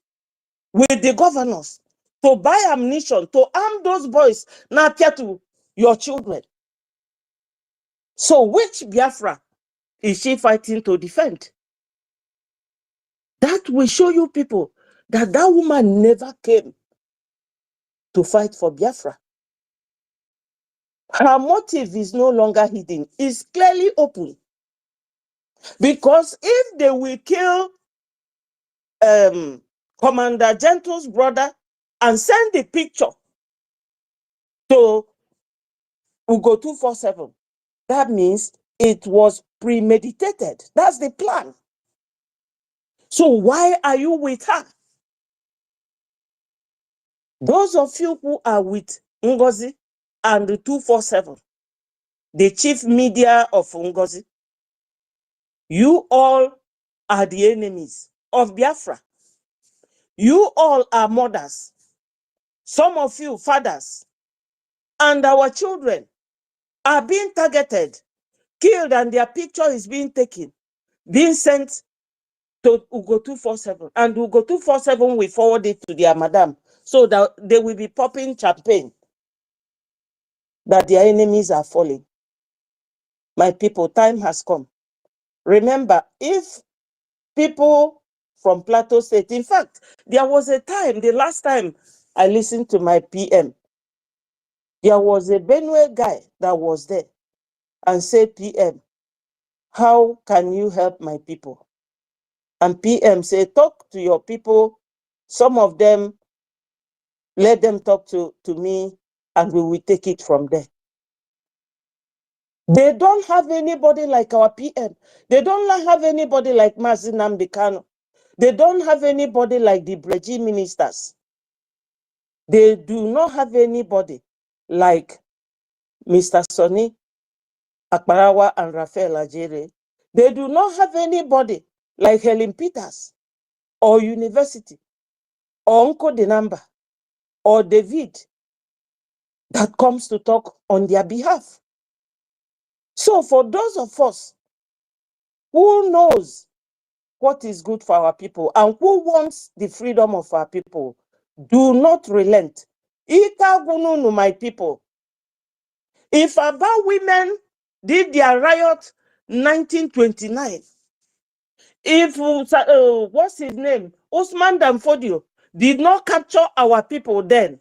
with the governors to buy ammunition, to arm those boys now to your children. So which Biafra is she fighting to defend? That will show you people that that woman never came to fight for Biafra. Her motive is no longer hidden. It's clearly open. Because if they will kill Commander Gentle's brother and send the picture to Ugo 247, that means it was premeditated. That's the plan. So why are you with her? Those of you who are with NGOZI and the 247, the chief media of NGOZI, you all are the enemies of Biafra. You all are mothers. Some of you fathers. And our children are being targeted, killed, and their picture is being taken, being sent to Ugo 247. And Ugo 247 will forward it to their madam so that they will be popping champagne that their enemies are falling. My people, time has come. Remember, if people from Plateau State, in fact, there was a time, the last time I listened to my PM, there was a Benue guy that was there and said, PM, how can you help my people? And PM said, talk to your people. Some of them, let them talk to me and we will take it from there. They don't have anybody like our PM. They don't have anybody like Mazi Nnamdi Kanu. They don't have anybody like the BRGIE ministers. They do not have anybody like Mr. Sonny Akbarawa and Raphael Ajere. They do not have anybody like Helen Peters or University or Uncle Denamba or David that comes to talk on their behalf. So for those of us who knows what is good for our people and who wants the freedom of our people, do not relent. Ika gununu, my people. If Aba women did their riot 1929, if what's his name, Usman Danfodio, did not capture our people then,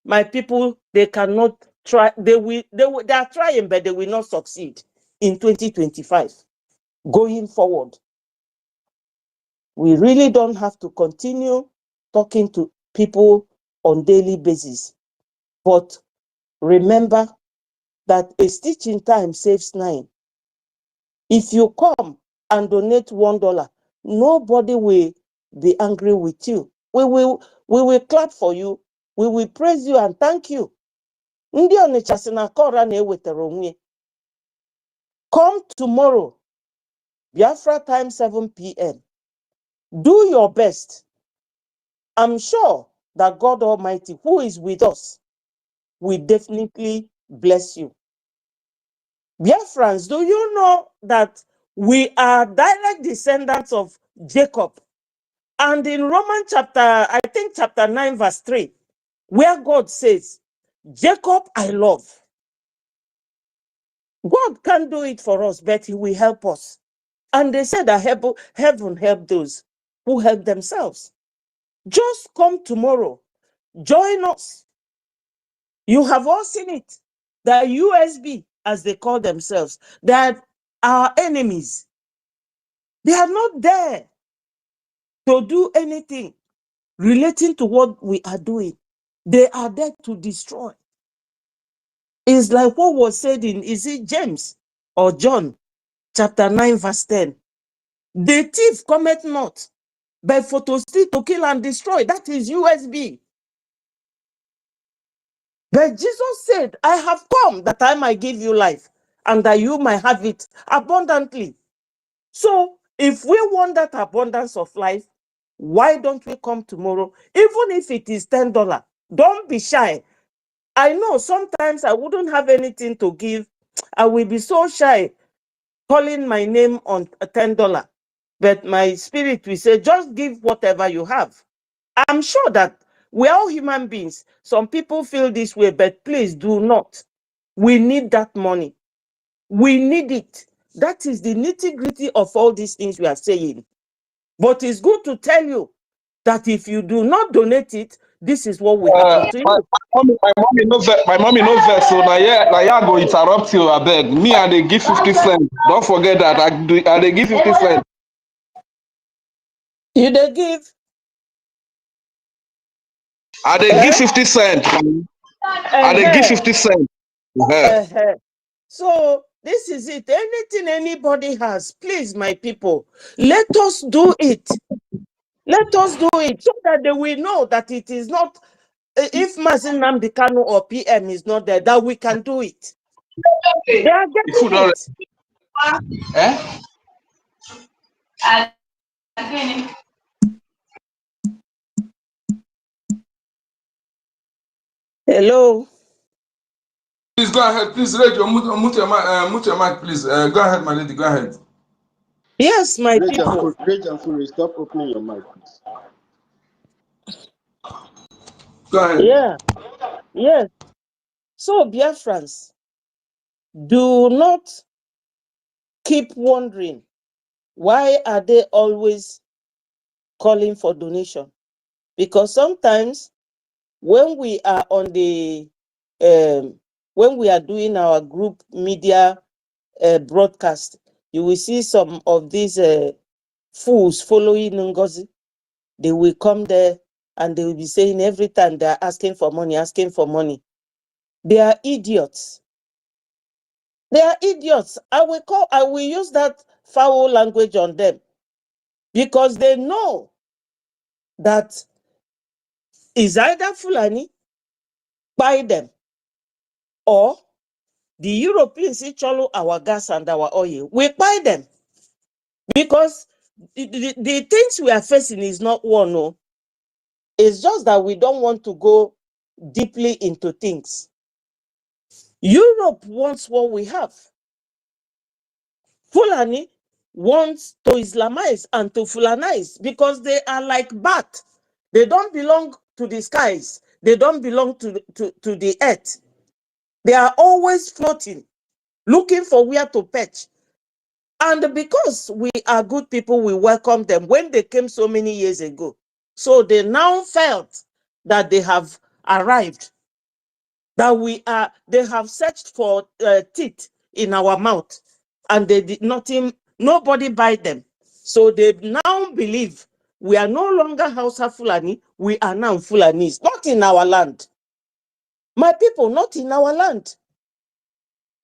my people, they cannot try. They are trying, but they will not succeed in 2025. Going forward, we really don't have to continue talking to people on daily basis. But remember that a stitch in time saves 9. If you come and donate $1, nobody will be angry with you. We will clap for you. We will praise you and thank you. Ndị Ọnịcha sị na Kora na-ewetara onwe. Come tomorrow, Biafra time 7 p.m. Do your best. I'm sure that God Almighty, who is with us, will definitely bless you. Biafrans, do you know that we are direct descendants of Jacob? And in Romans chapter 9, verse 3, where God says, Jacob I love. God can do it for us, but he will help us. And they said that heaven help those who help themselves. Just come tomorrow. Join us. You have all seen it. The USB, as they call themselves, that our enemies, they are not there to do anything relating to what we are doing. They are there to destroy. It's like what was said in, is it James or John, chapter 9, verse 10. The thief cometh not, but for to steal, to kill, and destroy. That is USB. But Jesus said, I have come that I might give you life, and that you might have it abundantly. So, if we want that abundance of life, why don't we come tomorrow? Even if it is $10, don't be shy. I know sometimes I wouldn't have anything to give. I will be so shy calling my name on $10. But my spirit will say, just give whatever you have. I'm sure that we're all human beings. Some people feel this way, but please do not. We need that money. We need it. That is the nitty-gritty of all these things we are saying. But it's good to tell you that if you do not donate it, this is what will happen to you. My mommy knows that, so now go interrupt you, I beg. Me and they give 50 cents. Don't forget that. I they give 50 cents. You they give? I they give 50 cents. I they give 50 cents. So This is it. Anything anybody has, please, my people, let us do it. Let us do it so that they will know that it is not, if Mazin Nnamdi Kanu or PM is not there, that we can do it. They are getting it. Hello. Please go ahead. Please, Radio, mute your mic, please. Go ahead, my lady. Go ahead. Yes, my people. Stop opening your mic, please. Go ahead. Yeah. Yes. So, Biafrans, do not keep wondering why are they always calling for donation, because sometimes when we are on the when we are doing our group media broadcast, you will see some of these fools following NGOZI. They will come there and they will be saying every time they are asking for money. They are idiots. They are idiots. I will use that foul language on them, because they know that is either Fulani buy them, or the Europeans cholo our gas and our oil. We buy them, because the things we are facing is not one. No, it's just that we don't want to go deeply into things. Europe wants what we have. Fulani wants to Islamize and to Fulanize, because they are like bat. They don't belong to the skies. They don't belong to the earth. They are always floating, looking for where to perch. And because we are good people, we welcome them when they came so many years ago. So they now felt that they have arrived, that they have searched for teeth in our mouth, and they did nothing, nobody buy them. So they now believe we are no longer Hausa Fulani, we are now Fulanis, not in our land. My people, not in our land.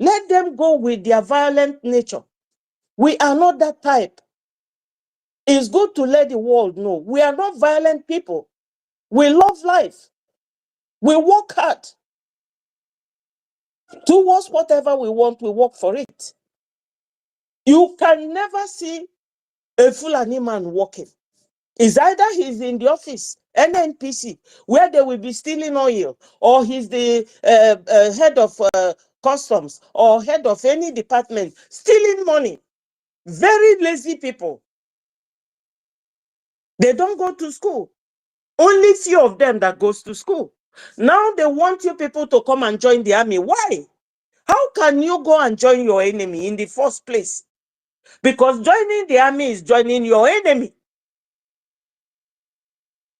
Let them go with their violent nature. We are not that type. It's good to let the world know we are not violent people. We love life. We work hard towards whatever we want. We work for it. You can never see a Fulani man working. It's either he's in the office, NNPC, where they will be stealing oil, or he's the head of customs, or head of any department, stealing money. Very lazy people. They don't go to school. Only few of them that goes to school. Now they want you people to come and join the army. Why? How can you go and join your enemy in the first place? Because joining the army is joining your enemy.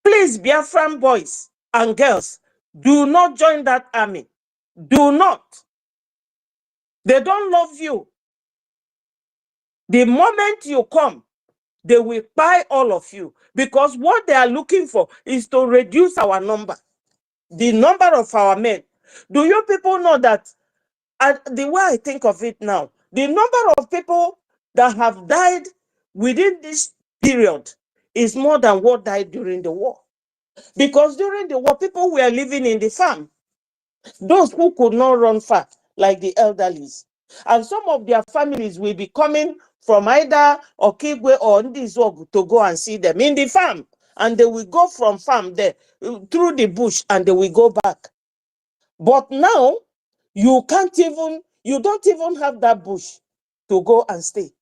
Please, Biafran boys and girls, do not join that army. Do not. They don't love you. The moment you come, they will buy all of you, because what they are looking for is to reduce our number, the number of our men. Do you people know that, the way I think of it now, the number of people that have died within this period is more than what died during the war? Because during the war, people were living in the farm. Those who could not run far, like the elderlies. And some of their families will be coming from either Okigwe or Ndizog to go and see them in the farm. And they will go from farm there through the bush, and they will go back. But now, you don't even have that bush to go and stay.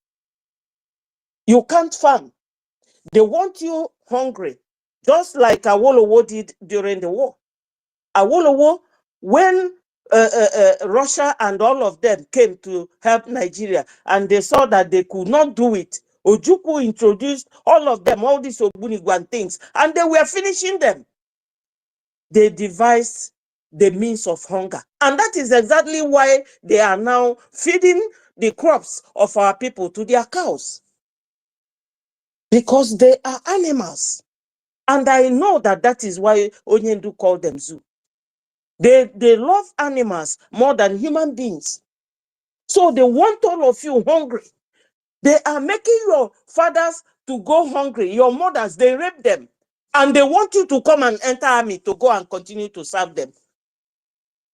You can't farm. They want you hungry, just like Awolowo did during the war. Awolowo, when Russia and all of them came to help Nigeria, and they saw that they could not do it, Ojukwu introduced all of them, all these Ogbunigwan things, and they were finishing them. They devised the means of hunger. And that is exactly why they are now feeding the crops of our people to their cows. Because they are animals. And I know that that is why Onyendu called them zoo. They love animals more than human beings. So they want all of you hungry. They are making your fathers to go hungry, your mothers, they rape them. And they want you to come and enter army to go and continue to serve them.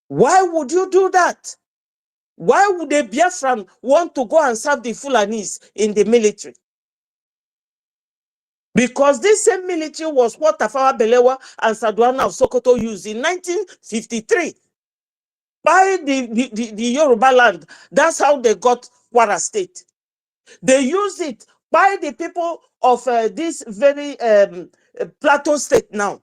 Why would you do that? Why would a Biafran want to go and serve the Fulanis in the military? Because this same military was what Tafawa Balewa and Saduana of Sokoto used in 1953. By the Yoruba land. That's how they got Kwara State. They used it by the people of this very Plateau State now.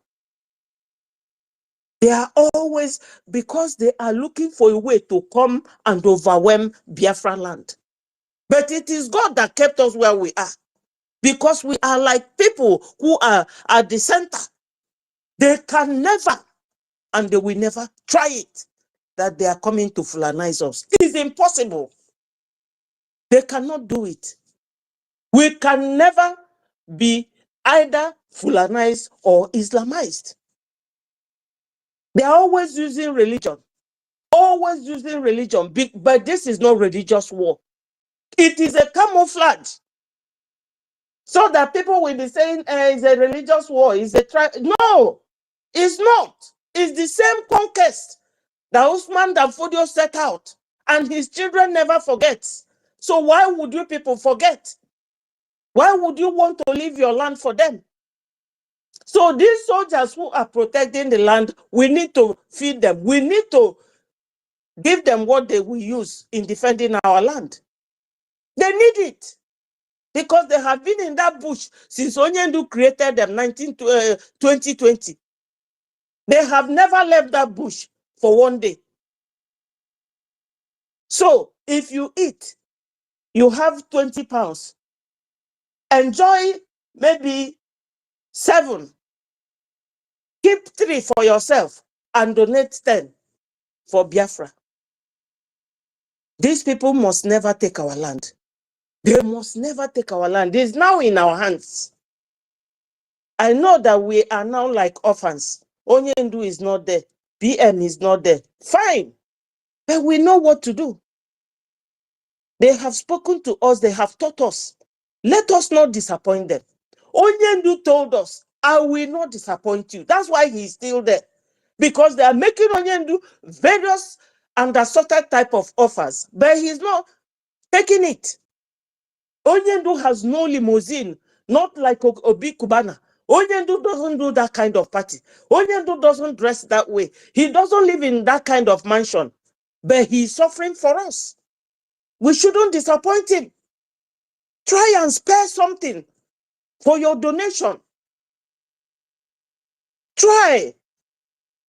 They are always, because they are looking for a way to come and overwhelm Biafra land. But it is God that kept us where we are. Because we are like people who are at the center. They can never, and they will never try it, that they are coming to Fulanize us. It is impossible. They cannot do it. We can never be either Fulanized or Islamized. They are always using religion. Always using religion. But this is not religious war. It is a camouflage. So that people will be saying it's a religious war. It's a No, it's not. It's the same conquest that Usman Danfodio set out. And his children never forget. So why would you people forget? Why would you want to leave your land for them? So these soldiers who are protecting the land, we need to feed them. We need to give them what they will use in defending our land. They need it. Because they have been in that bush since Onyendu created them 2020. They have never left that bush for one day. So if you eat, you have 20 pounds. Enjoy maybe 7. Keep 3 for yourself and donate 10 for Biafra. These people must never take our land. They must never take our land. It's now in our hands. I know that we are now like orphans. Onyendu is not there. BM is not there. Fine. But we know what to do. They have spoken to us. They have taught us. Let us not disappoint them. Onyendu told us, I will not disappoint you. That's why he's still there. Because they are making Onyendu various and assorted type of offers. But he's not taking it. Onyendu has no limousine, not like Obi Kubana. Onyendu doesn't do that kind of party. Onyendu doesn't dress that way. He doesn't live in that kind of mansion. But he's suffering for us. We shouldn't disappoint him. Try and spare something for your donation. Try.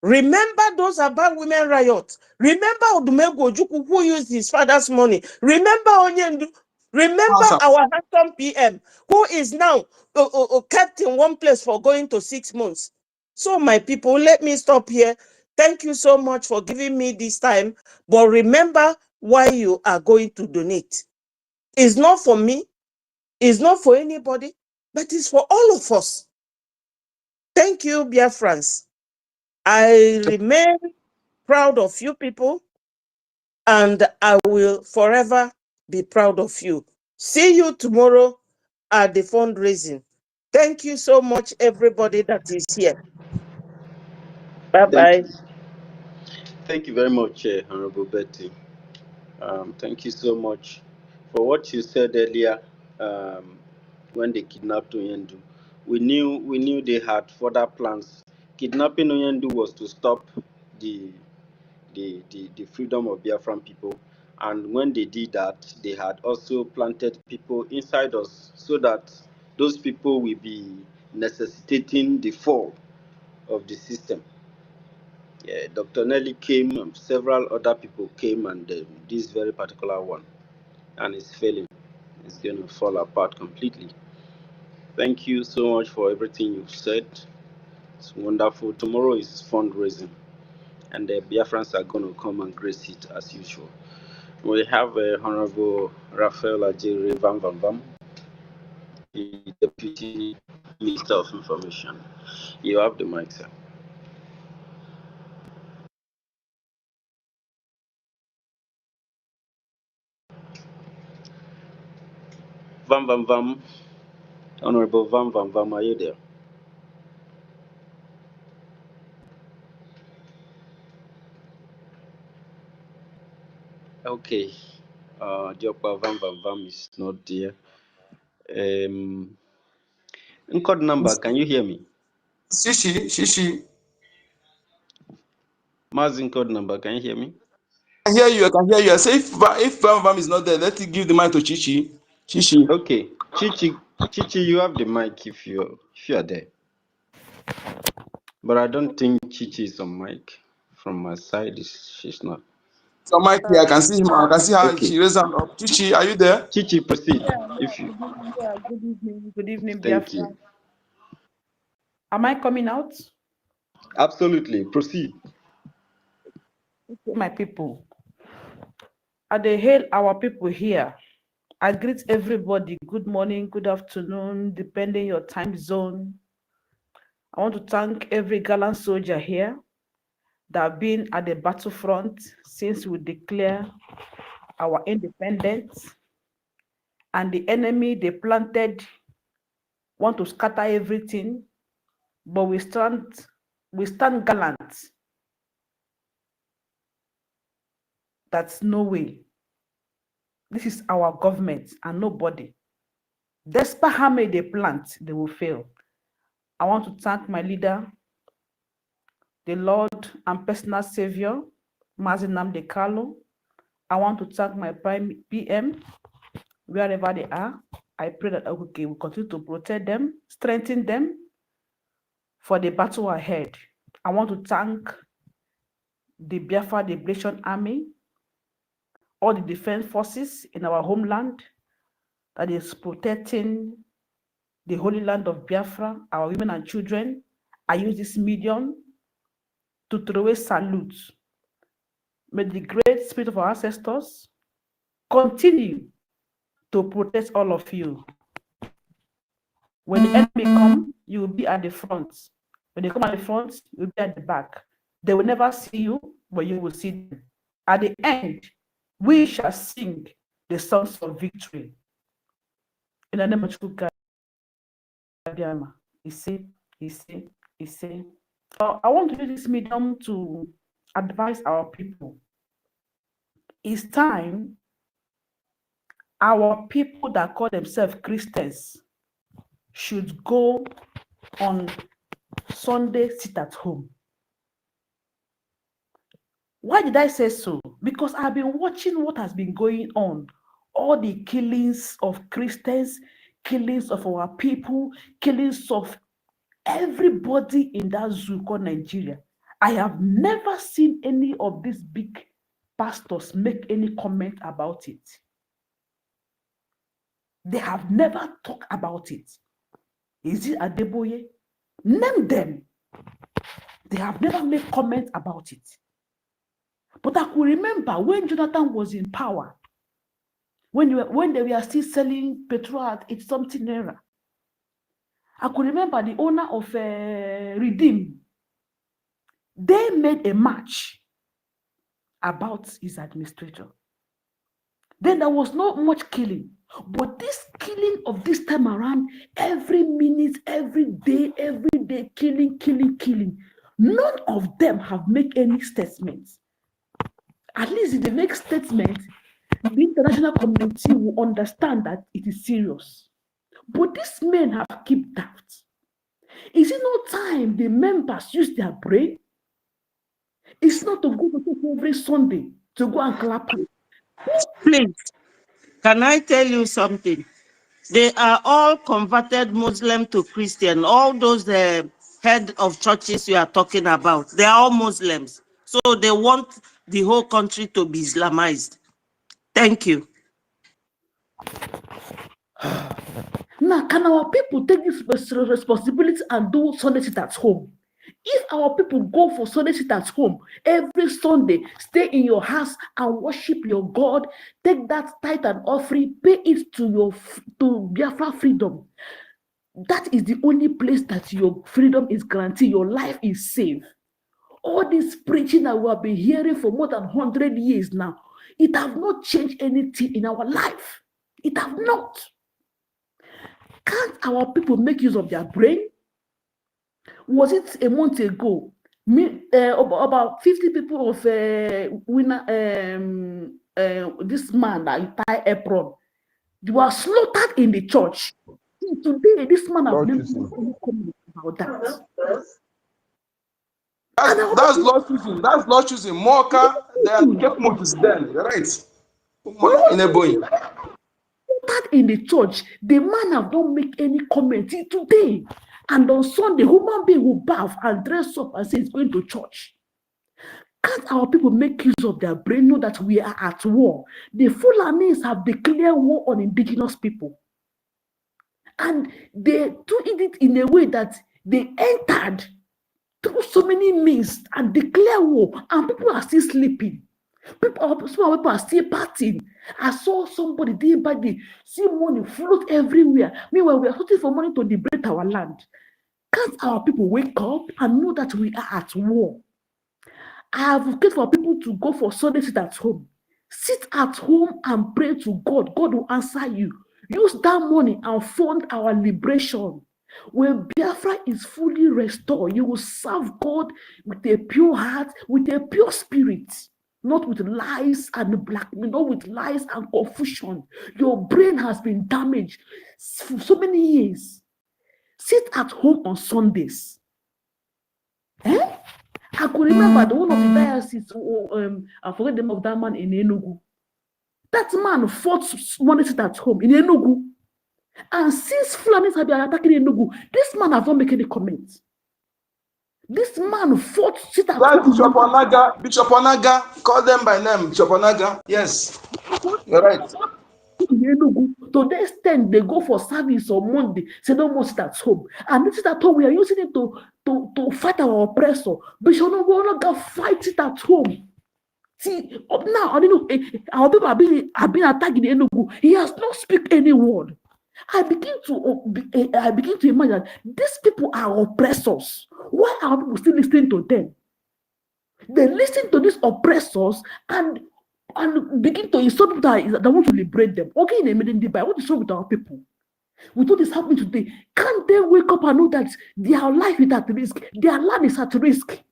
Remember those about women riots. Remember Odumego Ojukwu who used his father's money. Remember Onyendu. Remember our handsome PM who is now kept in one place for going to 6 months. So my people, let me stop here. Thank you so much for giving me this time. But remember why you are going to donate. It's not for me. It's not for anybody. But it's for all of us. Thank you, Biafrans. I remain proud of you people, and I will forever be proud of you. See you tomorrow at the fundraising. Thank you so much, everybody that is here. Bye-bye. Thank you very much, Honorable Betty. Thank you so much for what you said earlier. When they kidnapped Oyendu, we knew they had further plans. Kidnapping Oyendu was to stop the freedom of Biafran people, and when they did that, they had also planted people inside us so that those people will be necessitating the fall of the system. Yeah, Dr. Nelly came, several other people came, and this very particular one, and it's failing. It's going to fall apart completely. Thank you so much for everything you've said. It's wonderful. Tomorrow is fundraising, and the Biafrans are going to come and grace it as usual. We have Honorable Raphael Ajiri Van Van Vam, the Deputy Minister of Information. You have the mic, sir. Vam Vam Vam. Honorable Vam Vam Vam, are you there? Okay. Jokpa Vam Vam Vam is not there. Code number, can you hear me? Shishi. Mazin code number, can you hear me? I hear you. I can hear you. I say if Bam Bam is not there, let it give the mic to Chichi. Chichi. Okay. Chichi, you have the mic if you are there. But I don't think Chichi is on mic. From my side, she's not. So mic here. I can see him. I can see how Okay. she raised hand up. Chichi, are you there? Chichi, proceed. If you Good evening, thank Biafra. you. Am I coming out? Absolutely. Proceed. My people. I dey hail our people here. I greet everybody. Good morning, good afternoon, depending your time zone. I want to thank every gallant soldier here that have been at the battlefront since we declare our independence. And the enemy they planted want to scatter everything, but we stand gallant. That's no way. This is our government and nobody. Despite how many they plant, they will fail. I want to thank my leader, the Lord and personal Savior, Mazi Nnamdi Kanu. I want to thank my Prime PM, wherever they are. I pray that we will continue to protect them, strengthen them for the battle ahead. I want to thank the Biafra Liberation Army, all the defense forces in our homeland that is protecting the holy land of Biafra, our women and children. I use this medium to throw a salute. May the great spirit of our ancestors continue to protect all of you. When the enemy come, you will be at the front. When they come at the front, you will be at the back. They will never see you, but you will see them. At the end, we shall sing the songs of victory. In the name of God, he said. I want to use this medium to advise our people. It's time our people that call themselves Christians should go on Sunday sit at home. Why did I say so? Because I've been watching what has been going on. All the killings of Christians, killings of our people, killings of everybody in that zoo called Nigeria. I have never seen any of these big pastors make any comment about it. They have never talked about it. Is it Adeboye? Name them. They have never made comment about it. But I could remember when Jonathan was in power, when they were still selling petrol at something naira. I could remember the owner of Redeem. They made a match about his administrator. Then there was not much killing. But this killing of this time around, every minute, every day, killing. None of them have made any statements. At least if they make statements, the international community will understand that it is serious. But these men have kept doubt. Is it not time the members use their brain? It's not to go to church every Sunday to go and clap. Please, can I tell you something? They are all converted Muslim to Christian. All those head of churches you are talking about, they are all Muslims. So they want the whole country to be Islamized. Thank you. Now, can our people take this responsibility and do Sunday sit at home? If our people go for Sunday sit at home every Sunday, stay in your house and worship your God, take that tithe and offering, pay it to Biafra freedom. That is the only place that your freedom is guaranteed, your life is safe. All this preaching that we have been hearing for more than 100 years now, it has not changed anything in our life. It has not. Can't our people make use of their brain? Was it a month ago? About 50 people of this man that tie apron, they were slaughtered in the church. Today, this man has never any comment about that. That's law choosing. That's law choosing. Mocha, they are kept Moses then. You're right. In a boy. That in the church, the man have not make any comment today. And on Sunday, human being will bath and dress up and say he's going to church. Can't our people make use of their brain, know that we are at war? The Fulanis have declared war on indigenous people. And they do it in a way that they entered through so many means and declare war, and people are still sleeping. Some people are still partying. I saw somebody day by day, see money float everywhere. Meanwhile, we are searching for money to liberate our land. Can't our people wake up and know that we are at war? I advocate for people to go for Sunday sit at home. Sit at home and pray to God. God will answer you. Use that money and fund our liberation. When Biafra is fully restored, you will serve God with a pure heart, with a pure spirit, not with lies and blackmail, not with lies and confusion. Your brain has been damaged for so many years. Sit at home on Sundays. I could remember the one of the diocese, I forget the name of that man in Enugu. That man fought one sit at home in Enugu. And since Fulanis have been attacking Enugu, this man has not made any comments. This man fought sit at home. Bishop Onaga, call them by name, Bishop Onaga. Yes, you're right. In Enugu, to the extent they go for service on Monday, say no more sit at home. And this is at home, we are using it to fight our oppressor. Bishop Onaga fight it at home. See, up now, I don't know, our people have been attacking Enugu. He has not speak any word. I begin to imagine that these people are oppressors. Why are people still listening to them? They listen to these oppressors and begin to insult people that want to liberate them. Okay, in a minute, but what is wrong with our people? With all this happening today, can't they wake up and know that their life is at risk? Their land is at risk.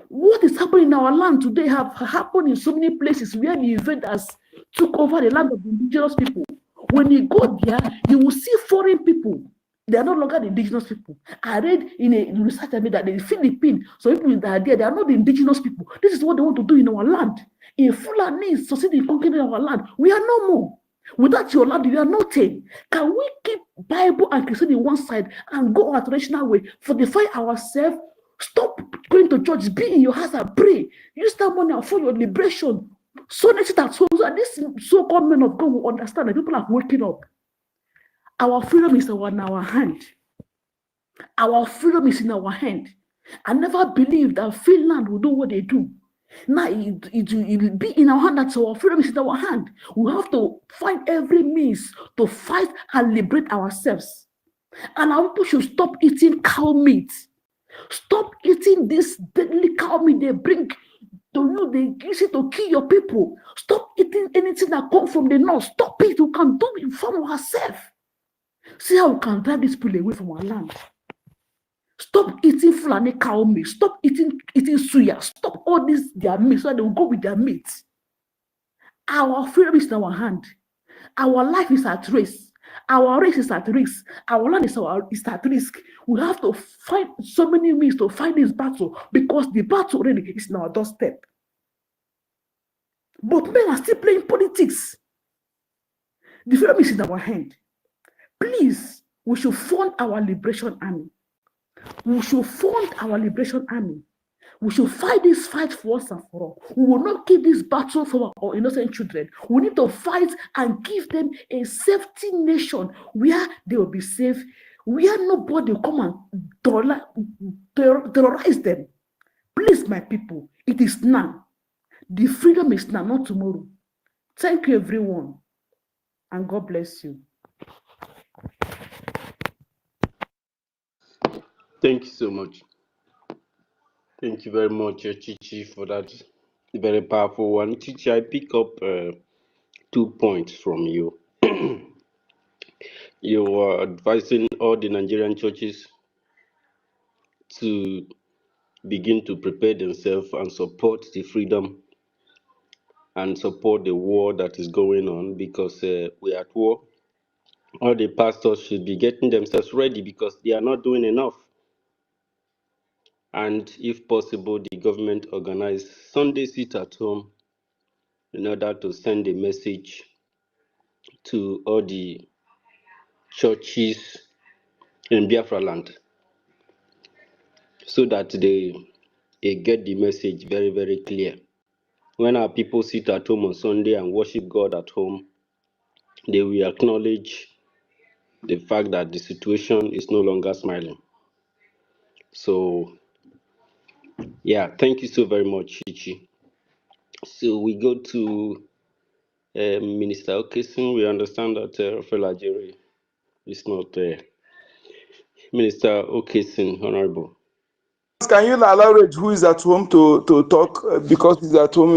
What is happening in our land today have happened in so many places where the invaders took over the land of the indigenous people. When you go there, you will see foreign people. They are no longer the indigenous people. I read in a research I made that the Philippines, so people that are there, they are not the indigenous people. This is what they want to do in our land. If Fulani succeed in conquering our land, we are no more. Without your land, we are nothing. Can we keep Bible and Christianity in one side and go our traditional way, fortify ourselves? Stop going to church, be in your house and pray. Use that money for your liberation. So this so-called men of God will understand that people are waking up. Our freedom is in our hand. Our freedom is in our hand. I never believed that Finland will do what they do. Now it will be in our hand. That our freedom is in our hand. We have to find every means to fight and liberate ourselves. And our people should stop eating cow meat. Stop eating this deadly cow meat they bring to you. They use it to kill your people. Stop eating anything that comes from the north. Stop it. We can do it from ourselves. See how we can drive these people away from our land. Stop eating Fulani cow meat. Stop eating suya. Stop all this their meat so that they will go with their meat. Our freedom is in our hand. Our life is at risk. Our race is at risk. Our land is at risk. We have to fight so many means to fight this battle because the battle already is in our doorstep. But men are still playing politics. The freedom is in our hand. Please, we should fund our liberation army. We should fund our liberation army. We should fight this fight for us and for all. We will not keep this battle for our innocent children. We need to fight and give them a safety nation where they will be safe, where nobody will come and terrorize them. Please, my people, it is now. The freedom is now, not tomorrow. Thank you, everyone, and God bless you. Thank you so much. Thank you very much, Chichi, for that very powerful one. Chichi, I pick up 2 points from you. You are advising all the Nigerian churches to begin to prepare themselves and support the freedom and support the war that is going on, because we are at war. All the pastors should be getting themselves ready because they are not doing enough. And if possible, the government organize Sunday sit at home in order to send a message to all the churches in Biafra land, so that they get the message very, very clear. When our people sit at home on Sunday and worship God at home, they will acknowledge the fact that the situation is no longer smiling. So, yeah, thank you so very much, Chichi. So we go to Minister Okesin. We understand that F00L is not there. Minister Okesin, Honorable. Can you elaborate who is at home to talk because he's at home?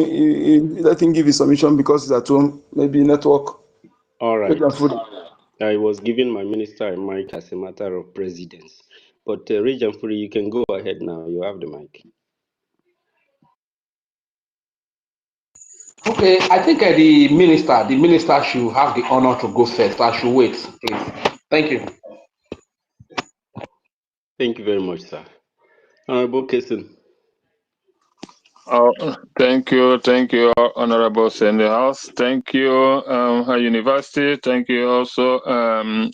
Let him give his submission because he's at home. Maybe network. All right. I was giving my minister a mic as a matter of precedence. But Regent Furi, you can go ahead now. You have the mic. Okay, I think the minister should have the honor to go first. I should wait, please. Thank you. Thank you very much, sir. Honorable Kesin. Oh, thank you, honorables in the house. Thank you, Her University. Thank you also,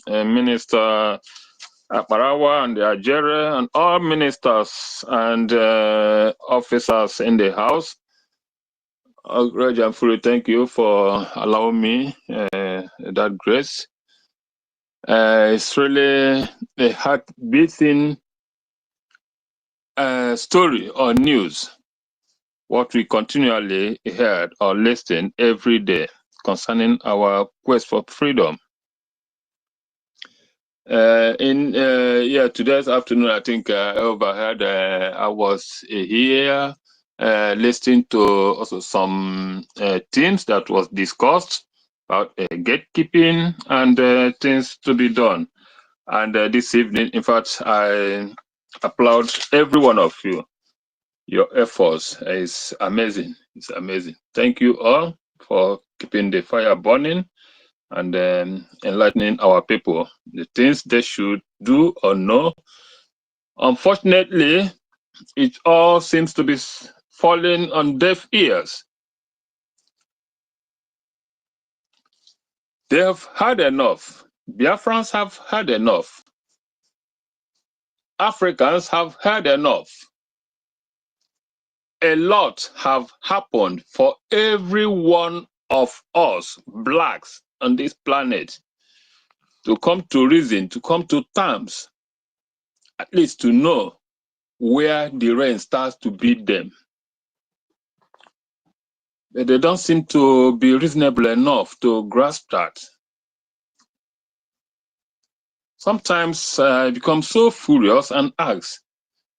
Minister Akbarawa and the Ajere, and all ministers and officers in the house. Regent Furi, thank you for allowing me that grace. It's really a heart-beating story or news, what we continually heard or listen every day concerning our quest for freedom. Today's afternoon, I think I overheard, I was here listening to also some things that was discussed about gatekeeping and things to be done. And this evening, in fact, I applaud every one of you. Your efforts is amazing. It's amazing. Thank you all for keeping the fire burning and enlightening our people, the things they should do or know. Unfortunately, it all seems to be falling on deaf ears. They have had enough. Biafrans have had enough. Africans have had enough. A lot have happened for every one of us, blacks on this planet, to come to reason, to come to terms, at least to know where the rain starts to beat them. But they don't seem to be reasonable enough to grasp that. Sometimes I become so furious and ask,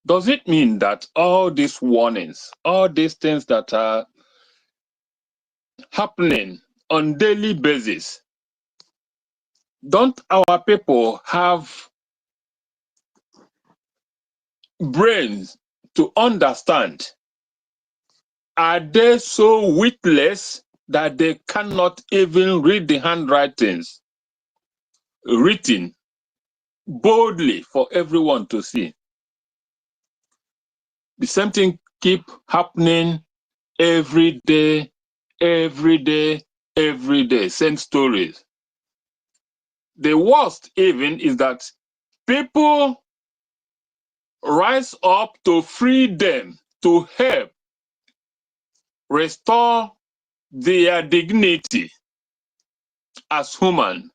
does it mean that all these warnings, all these things that are happening on daily basis, don't our people have brains to understand? Are they so witless that they cannot even read the handwritings written boldly for everyone to see? The same thing keep happening every day, every day, every day, same stories. The worst even is that people rise up to free them, to help restore their dignity as human.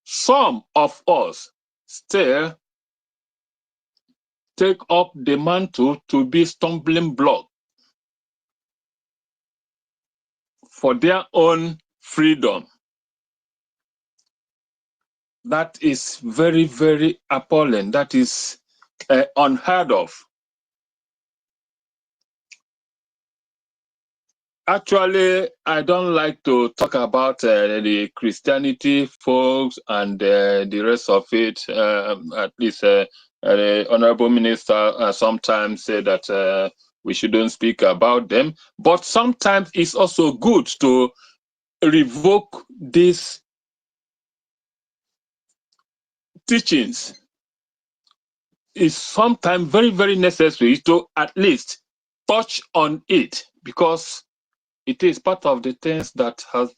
Some of us still take up the mantle to be stumbling block for their own freedom. That is very, very appalling. That is unheard of. Actually, I don't like to talk about the Christianity folks and the rest of it. At least the Honorable Minister sometimes say that we shouldn't speak about them. But sometimes it's also good to revoke these teachings. It's sometimes very, very necessary to at least touch on it, because it is part of the things that has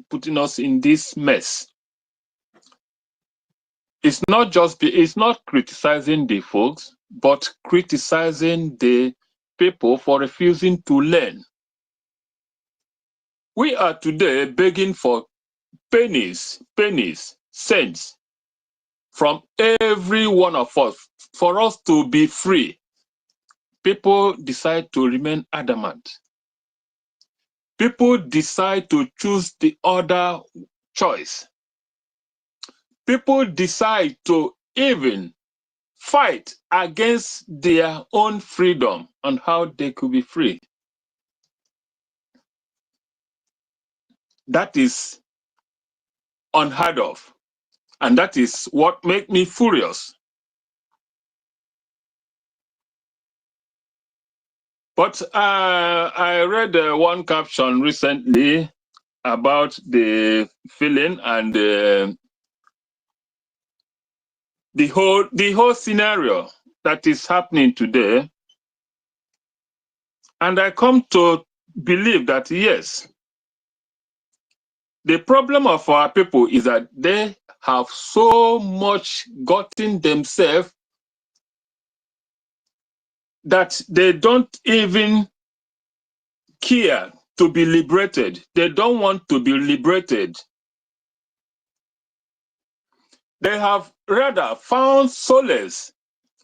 putting us in this mess. It's not criticizing the folks, but criticizing the people for refusing to learn. We are today begging for pennies, cents from every one of us for us to be free. People decide to remain adamant. People decide to choose the other choice. People decide to even fight against their own freedom and how they could be free. That is unheard of. And that is what makes me furious. But I read one caption recently about the feeling and the whole scenario that is happening today. And I come to believe that, yes, the problem of our people is that they have so much gotten themselves that they don't even care to be liberated. They don't want to be liberated. They have rather found solace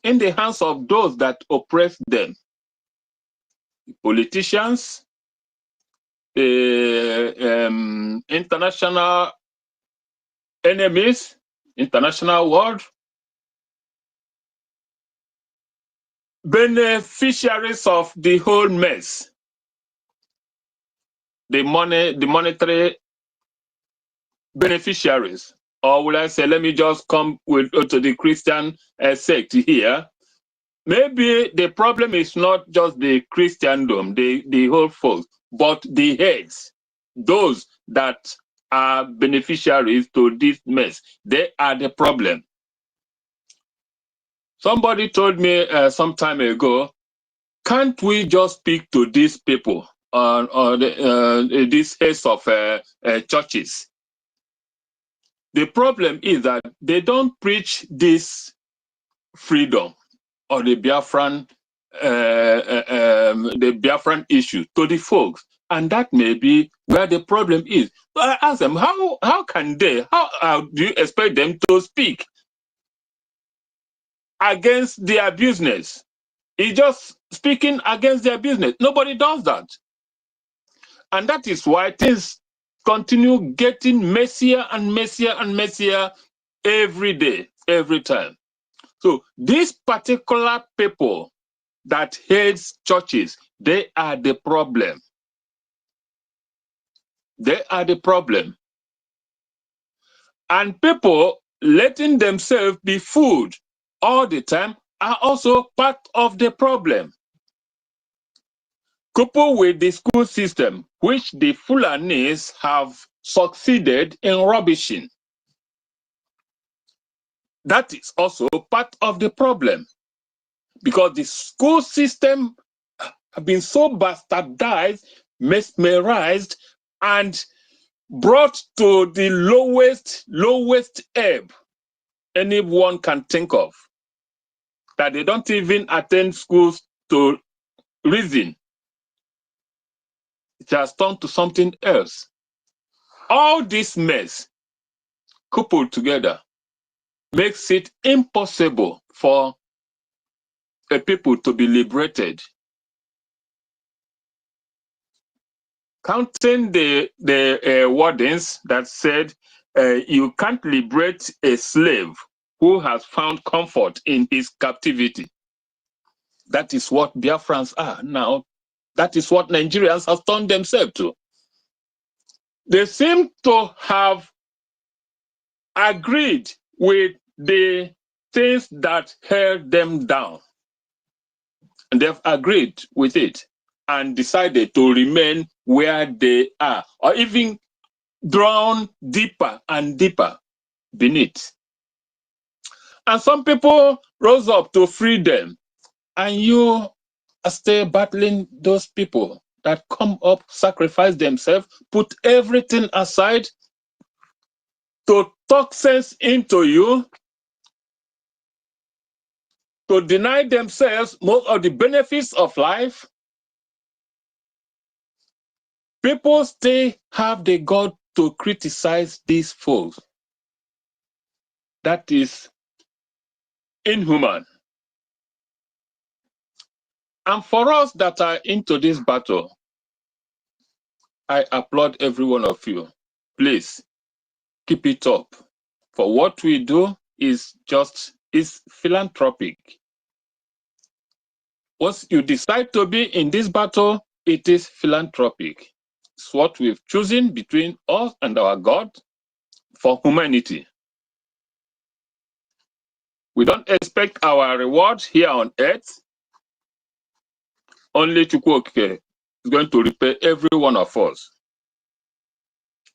in the hands of those that oppress them. Politicians, international enemies, international world, beneficiaries of the whole mess. The monetary beneficiaries, or will I say, let me just come with to the Christian sect here. Maybe the problem is not just the Christendom, the whole folks, but the heads, those that are beneficiaries to this mess. They are the problem. Somebody told me some time ago, can't we just speak to these people or these heads of churches? The problem is that they don't preach this freedom or the Biafran issue to the folks, and that may be where the problem is. So I ask them, how can they? How do you expect them to speak against their business? It's just speaking against their business. Nobody does that, and that is why things continue getting messier and messier and messier every day, every time. So these particular people that hates churches, they are the problem. They are the problem. And people letting themselves be fooled all the time are also part of the problem. Coupled with the school system, which the Fulanis have succeeded in rubbishing. That is also part of the problem. Because the school system have been so bastardized, mesmerized, and brought to the lowest ebb anyone can think of, that they don't even attend schools to reason. It has turned to something else. All this mess coupled together makes it impossible for a people to be liberated. Counting the wardens that said you can't liberate a slave who has found comfort in his captivity. That is what Biafrans are now That is what Nigerians have turned themselves to. They seem to have agreed with the things that held them down. And they've agreed with it and decided to remain where they are, or even drawn deeper and deeper beneath. And some people rose up to free them, and you are still battling those people that come up, sacrifice themselves, put everything aside to talk sense into you, to deny themselves most of the benefits of life. People still have the gut to criticize these folks. That is inhuman. And for us that are into this battle, I applaud every one of you. Please keep it up. For what we do is philanthropic. Once you decide to be in this battle, it is philanthropic. It's what we've chosen between us and our God for humanity. We don't expect our reward here on earth. Only Chukwuoke is going to repay every one of us.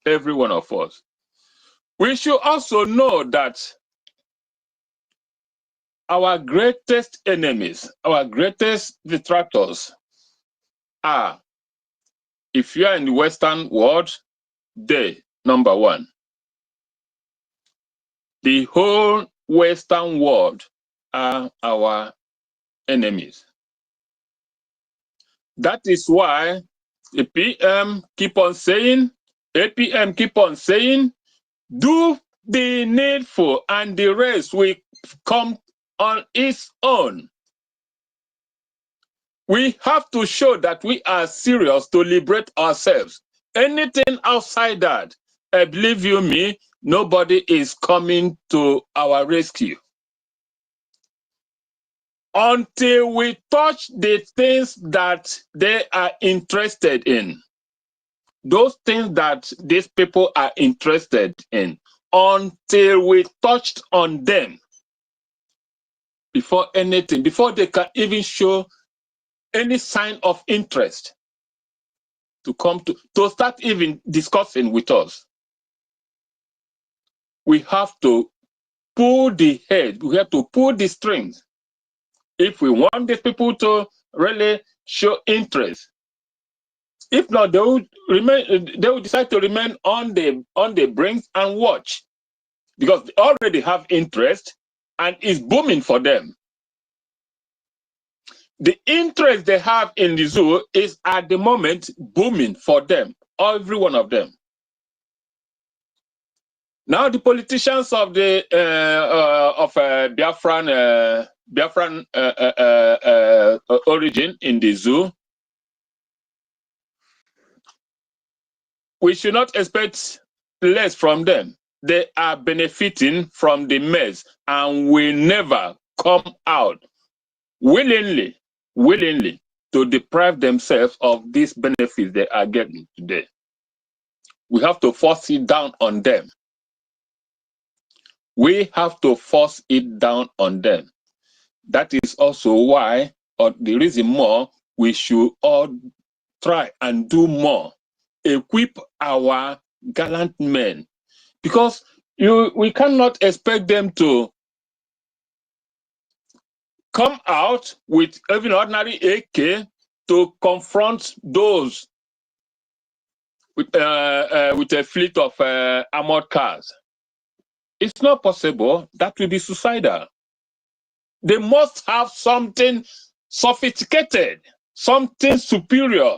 Every one of us. We should also know that our greatest enemies, our greatest detractors are, if you are in the Western world, they, number one. The whole Western world are our enemies. That is why the PM keep on saying, APM keep on saying, do the needful and the rest will come on its own. We have to show that we are serious to liberate ourselves. Anything outside that, believe you me, nobody is coming to our rescue. Until we touch the things that they are interested in, those things that these people are interested in, until we touched on them, before anything, before they can even show any sign of interest to come to start even discussing with us, we have to pull the head, we have to pull the strings. If we want these people to really show interest, if not, they will decide to remain on the brink and watch, because they already have interest and it's booming for them. The interest they have in the zoo is at the moment booming for them, every one of them. Now the politicians of the Biafran origin in the zoo, we should not expect less from them. They are benefiting from the mess and will never come out willingly to deprive themselves of these benefits they are getting today. We have to force it down on them. We have to force it down on them. That is also why, or the reason more, we should all try and do more. Equip our gallant men. Because we cannot expect them to come out with even ordinary AK to confront those with a fleet of armored cars. It's not possible. That will be suicidal. They must have something sophisticated, something superior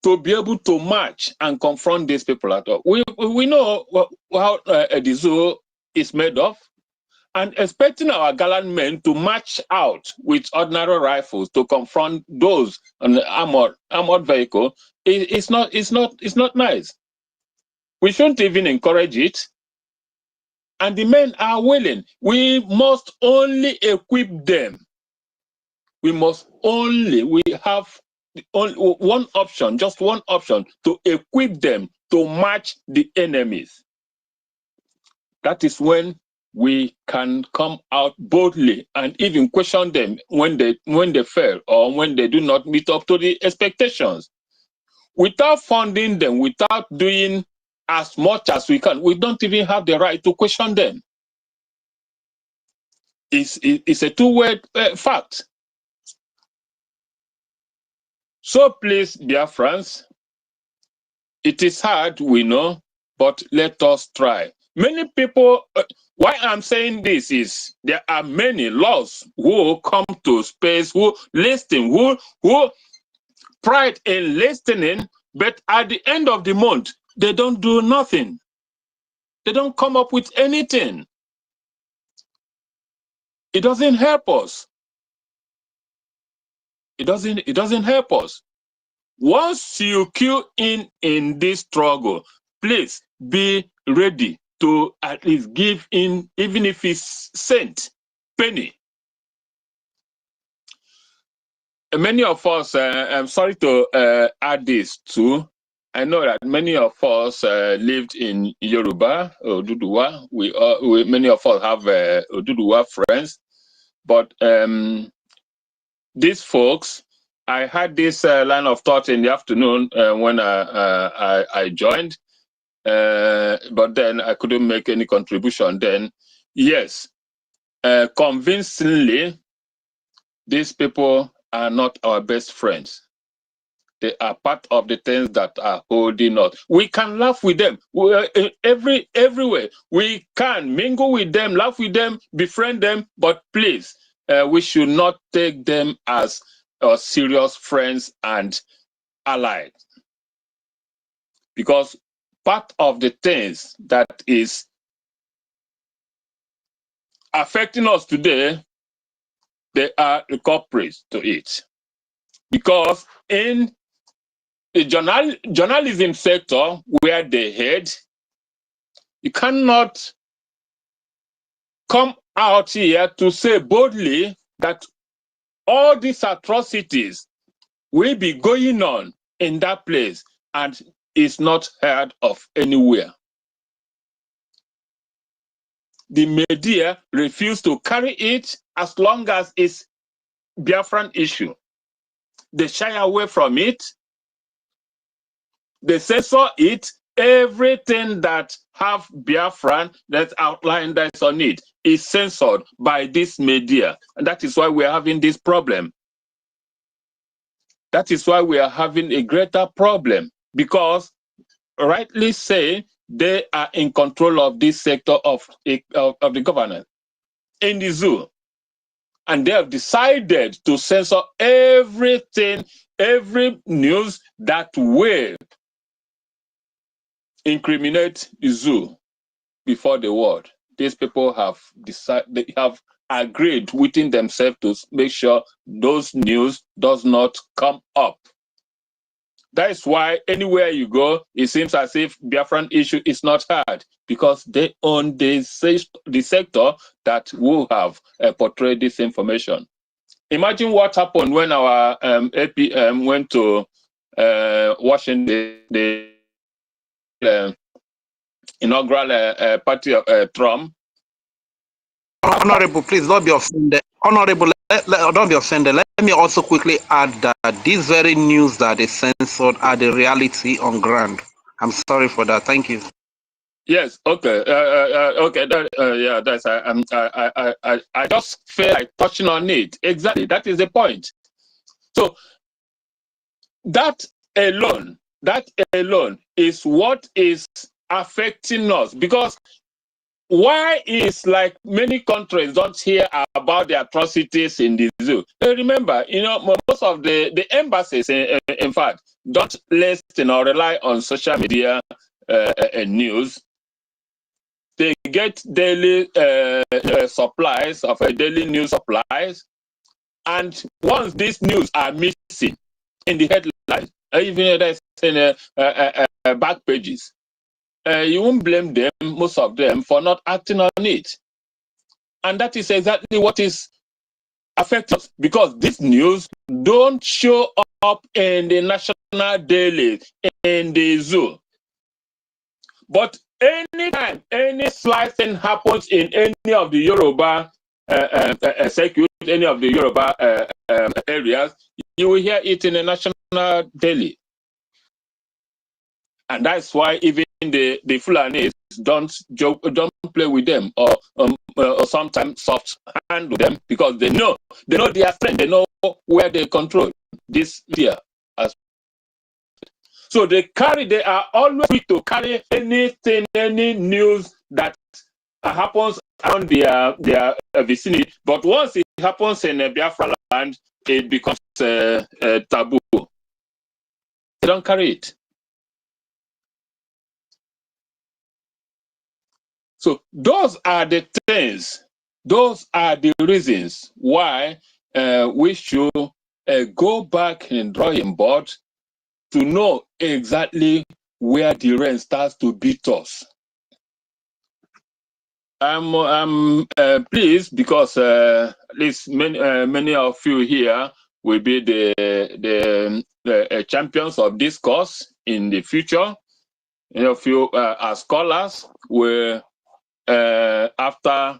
to be able to match and confront these people at all. We know how the zoo is made of, and expecting our gallant men to march out with ordinary rifles to confront those on the armored vehicle is not nice. We shouldn't even encourage it. And the men are willing. We must only equip them. We have only one option, just one option, to equip them to match the enemies. That is when we can come out boldly and even question them when they fail or when they do not meet up to the expectations. Without funding them, without doing as much as we can, we don't even have the right to question them. It's a two-way fact. So please, Biafrans, it is hard, we know, but let us try. Many people, why I'm saying this is there are many laws who come to space, who listen, who pride in listening, but at the end of the month, they don't do nothing. They don't come up with anything. It doesn't help us. It doesn't help us. Once you queue in this struggle, please be ready to at least give in, even if it's cent, penny. Many of us, I'm sorry to add this too. I know that many of us lived in Yoruba, Oduduwa. Many of us have Oduduwa friends, but these folks, I had this line of thought in the afternoon when I joined, but then I couldn't make any contribution then. Yes, convincingly, these people are not our best friends. They are part of the things that are holding us. We can laugh with them everywhere. We can mingle with them, laugh with them, befriend them, but please, we should not take them as serious friends and allies. Because part of the things that is affecting us today, they are the culprits to it. Because in the journalism sector, where they head, you cannot come out here to say boldly that all these atrocities will be going on in that place and is not heard of anywhere. The media refuse to carry it as long as it's Biafran issue. They shy away from it. They censor it. Everything that have Biafran that's outlined that's on it is censored by this media. And that is why we are having this problem. That is why we are having a greater problem, because rightly say they are in control of this sector of the government in the zoo. And they have decided to censor everything, every news that will incriminate the zoo before the world. These people have decided, they have agreed within themselves to make sure those news does not come up. That is why anywhere you go, it seems as if Biafran issue is not heard, because they own the sector that will have portrayed this information. Imagine what happened when our APM went to Washington, the inaugural party of Trump. Honorable, please don't be offended. Honorable, don't be offended. Let me also quickly add that these very news that is censored are the reality on ground. I'm sorry for that. Thank you. Yes. Okay. Okay. Yeah. That's. I just feel like touching on it. Exactly. That is the point. So that alone is what is affecting us, because why is like many countries don't hear about the atrocities in the zoo? Remember, you know, most of the embassies, in fact, don't listen or rely on social media news. They get daily supplies of daily news supplies, and once these news are missing in the headlines, even that's in back pages, you won't blame them, most of them, for not acting on it. And that is exactly what is affecting us, because this news don't show up in the national daily in the zoo. But anytime any slight thing happens in any of the Yoruba circuit, any of the Yoruba areas, you will hear it in the national daily. And that's why even the Fulanis don't joke, don't play with them, or sometimes soft handle them, because they know their strength, they know where they control this fear. So they are always quick to carry anything, any news that happens around their vicinity. But once it happens in Biafra land, it becomes taboo. They don't carry it. So those are the things, those are the reasons why we should go back in drawing board to know exactly where the rain starts to beat us. I'm pleased because at least many of you here will be the champions of this course in the future. Many of you as scholars will, after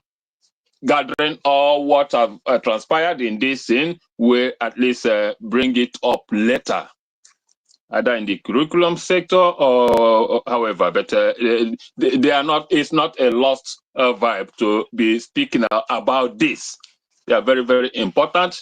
gathering all what have transpired in this scene, will at least bring it up later, either in the curriculum sector or however, but they are not, it's not a lost vibe to be speaking about this. They are very, very important.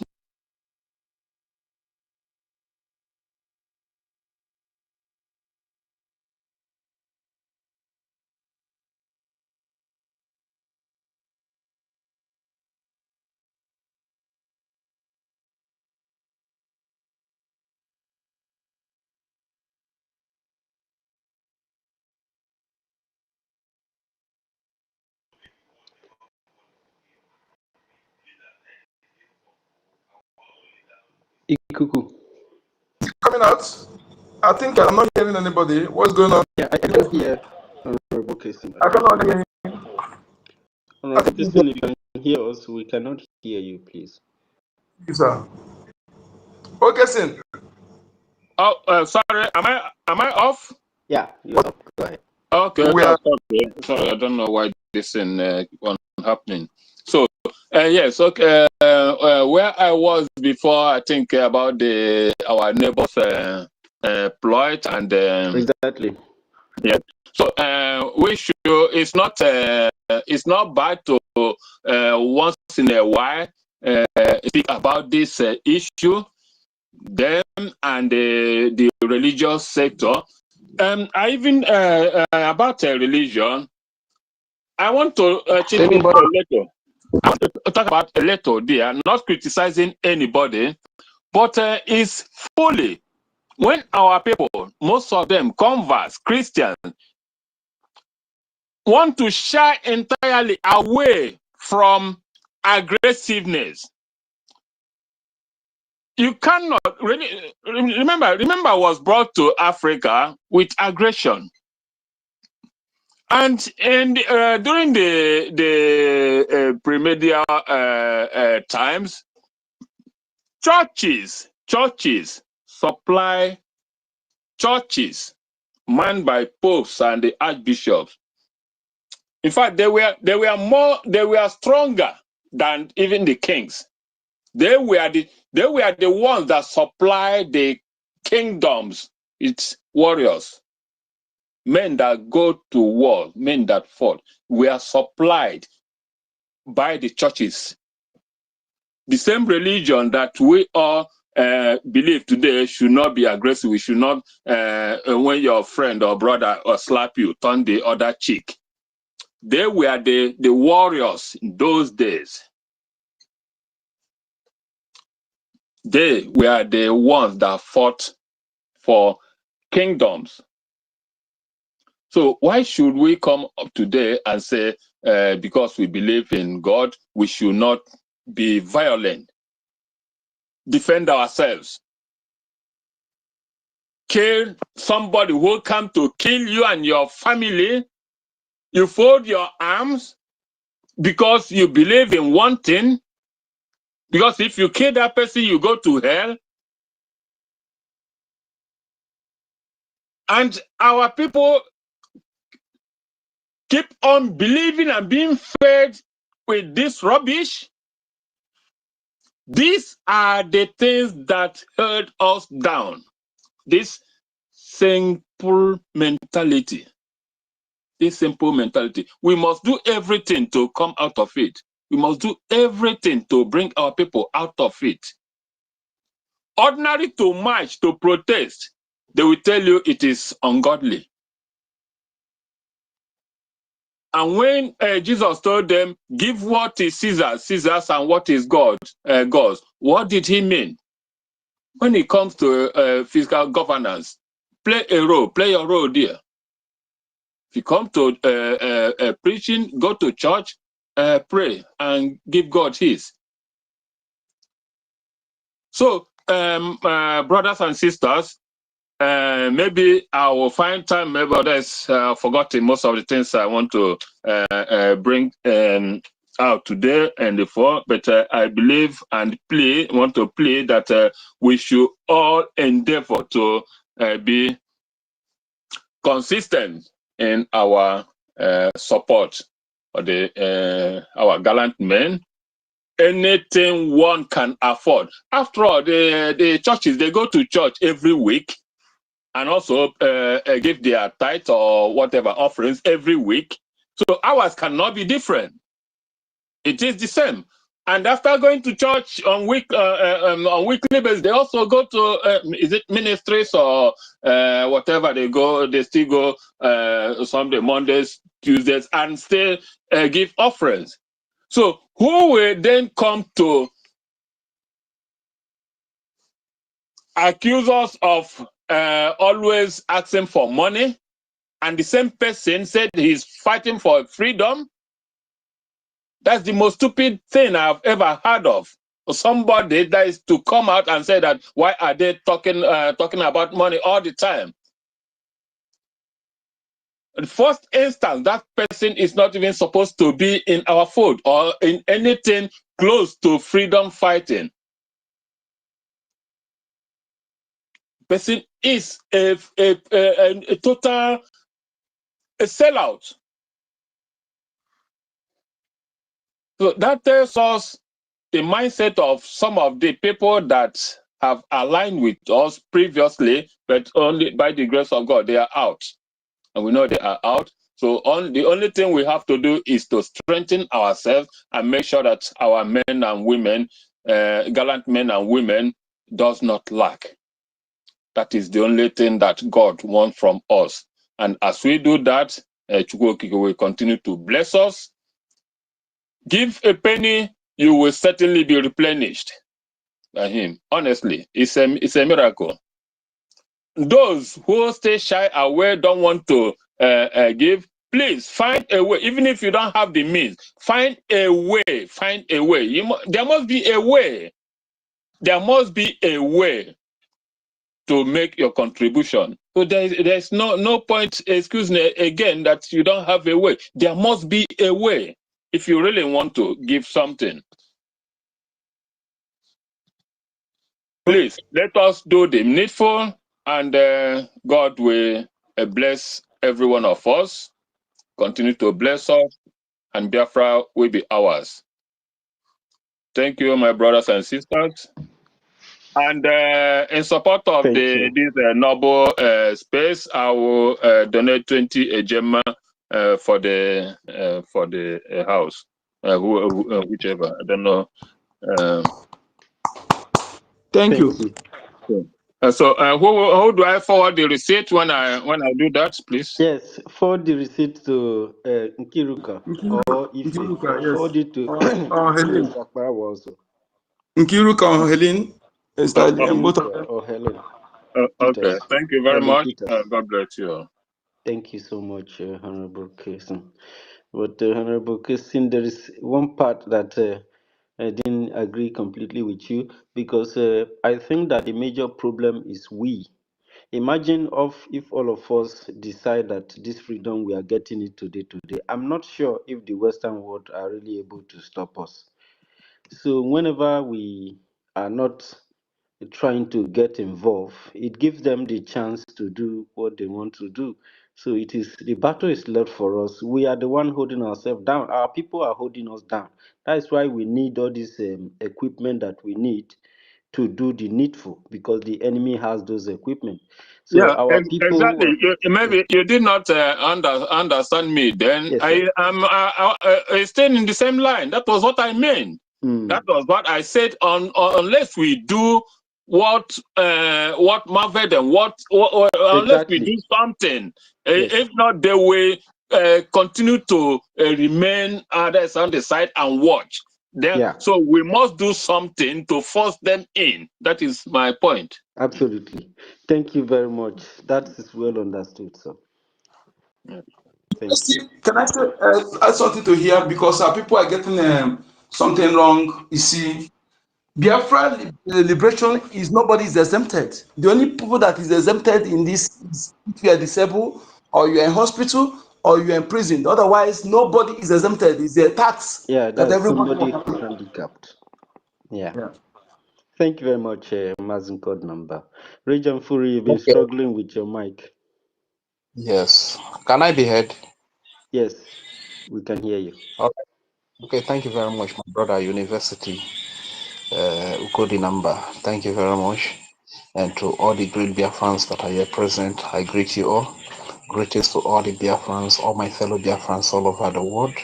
Ikuku. Coming out. I think I'm not hearing anybody. What's going on? Yeah, I can hear Honorable Kessin. I cannot hear you. Honorable Kessin, if you can hear us, we cannot hear you, please. Yes, sir. Okay, Sin. Oh, sorry, am I off? Yeah, you're up. Go ahead. Okay, okay. Sorry, I don't know why this thing wasn't happening. So yes, okay. Where I was before, I think about our neighbors Ploit and exactly. Yeah. So we should. It's not bad to once in a while speak about this issue, them and the religious sector. I even about religion. I want to chip in a little. I want to talk about a little there, not criticizing anybody, but it's fully when our people, most of them converts, Christians, want to shy entirely away from aggressiveness. You cannot really remember. I was brought to Africa with aggression, and during the primordial times, churches supply churches manned by popes and the archbishops. In fact, they were stronger than even the kings. They were the ones that supplied the kingdoms, its warriors, men that go to war, men that fought, were supplied by the churches. The same religion that we all believe today should not be aggressive. We should not, when your friend or brother or slap you, turn the other cheek. They were the warriors in those days. They were the ones that fought for kingdoms. So why should we come up today and say, because we believe in God, we should not be violent, defend ourselves, kill somebody who come to kill you and your family? You fold your arms because you believe in one thing, Because if you kill that person, you go to hell. And our people keep on believing and being fed with this rubbish. These are the things that held us down. This simple mentality. This simple mentality. We must do everything to come out of it. We must do everything to bring our people out of it. Ordinary to march, to protest, they will tell you it is ungodly. And when Jesus told them, give what is Caesar, Caesar's, and what is God, God's, what did he mean? When it comes to fiscal governance, play a role, play your role there. If you come to preaching, go to church, pray, and give God his. So, brothers and sisters, maybe I will find time, maybe others forgotten most of the things I want to bring out today and before, but I believe and want to play that we should all endeavor to be consistent in our support for our gallant men. Anything one can afford. After all, the churches, they go to church every week and also give their tithe or whatever offerings every week. So ours cannot be different. It is the same. And after going to church on weekly basis, they also go to is it ministries or whatever they go. They still go Sunday, Mondays, Tuesdays, and still give offerings. So who will then come to accuse us of always asking for money? And the same person said he's fighting for freedom? That's the most stupid thing I've ever heard of. Somebody that is to come out and say that why are they talking about money all the time? The first instance, that person is not even supposed to be in our fold or in anything close to freedom fighting. Person is a total sellout. So that tells us the mindset of some of the people that have aligned with us previously, but only by the grace of God, they are out. And we know they are out. So the only thing we have to do is to strengthen ourselves and make sure that our men and women, gallant men and women, does not lack. That is the only thing that God wants from us. And as we do that, Chukwu will continue to bless us. Give a penny, you will certainly be replenished by him. Honestly, it's a miracle. Those who stay shy away, don't want to give, please find a way. Even if you don't have the means, find a way. Find a way. There must be a way. There must be a way to make your contribution. So there's no point, excuse me, again, that you don't have a way. There must be a way if you really want to give something. Please, let us do the needful, and God will bless every one of us, continue to bless us, and Biafra will be ours. Thank you, my brothers and sisters. And in support of this noble space, I will donate 20 ejema for the house, whichever. I don't know. Thank you. So who do I forward the receipt when I do that, please? Yes, forward the receipt to Nkiruka or Nkiruka, Ife. Forward it to Helen. also. Nkiruka or Helen. Both of them. Or Helen. Okay, thank you very much. Peters. God bless you all. Thank you so much, Honorable Kason. But Honorable Kason, there is one part that I didn't agree completely with you, because I think that the major problem is we. Imagine if all of us decide that this freedom we are getting it today. I'm not sure if the Western world are really able to stop us. So whenever we are not trying to get involved, it gives them the chance to do what they want to do. So the battle is left for us. We are the one holding ourselves down. Our people are holding us down. That is why we need all this equipment that we need to do the needful, because the enemy has those equipment. So Yeah, our people, exactly. Maybe you did not understand me then. yes, sir. I am staying in the same line. That was what I meant. That was what I said. Unless we do what Marvel and unless we Exactly. do something, Yes. if not, they will continue to remain others on the side and watch. Then, Yeah. so we must do something to force them in. That is my point. Absolutely. Thank you very much. That is well understood, sir. Thank you. Can I say, add something to here? Because people are getting something wrong. You see, Biafra liberation is nobody is exempted. The only people that is exempted in this is if you are disabled, or you are in hospital, or you are in prison. Otherwise, nobody is exempted. It's a tax Yeah, that that's everybody somebody must pay. handicapped. Yeah. Yeah. Thank you very much, Mazin Code Number. Region Fury, you've been Okay. struggling with your mic. Yes. Can I be heard? Yes, we can hear you. Okay. Okay. Thank you very much, my brother. University, Ukodi number. Thank you very much. And to all the great Biafrans that are here present, I greet you all. Greetings to all the Biafrans, all my fellow Biafrans all over the world,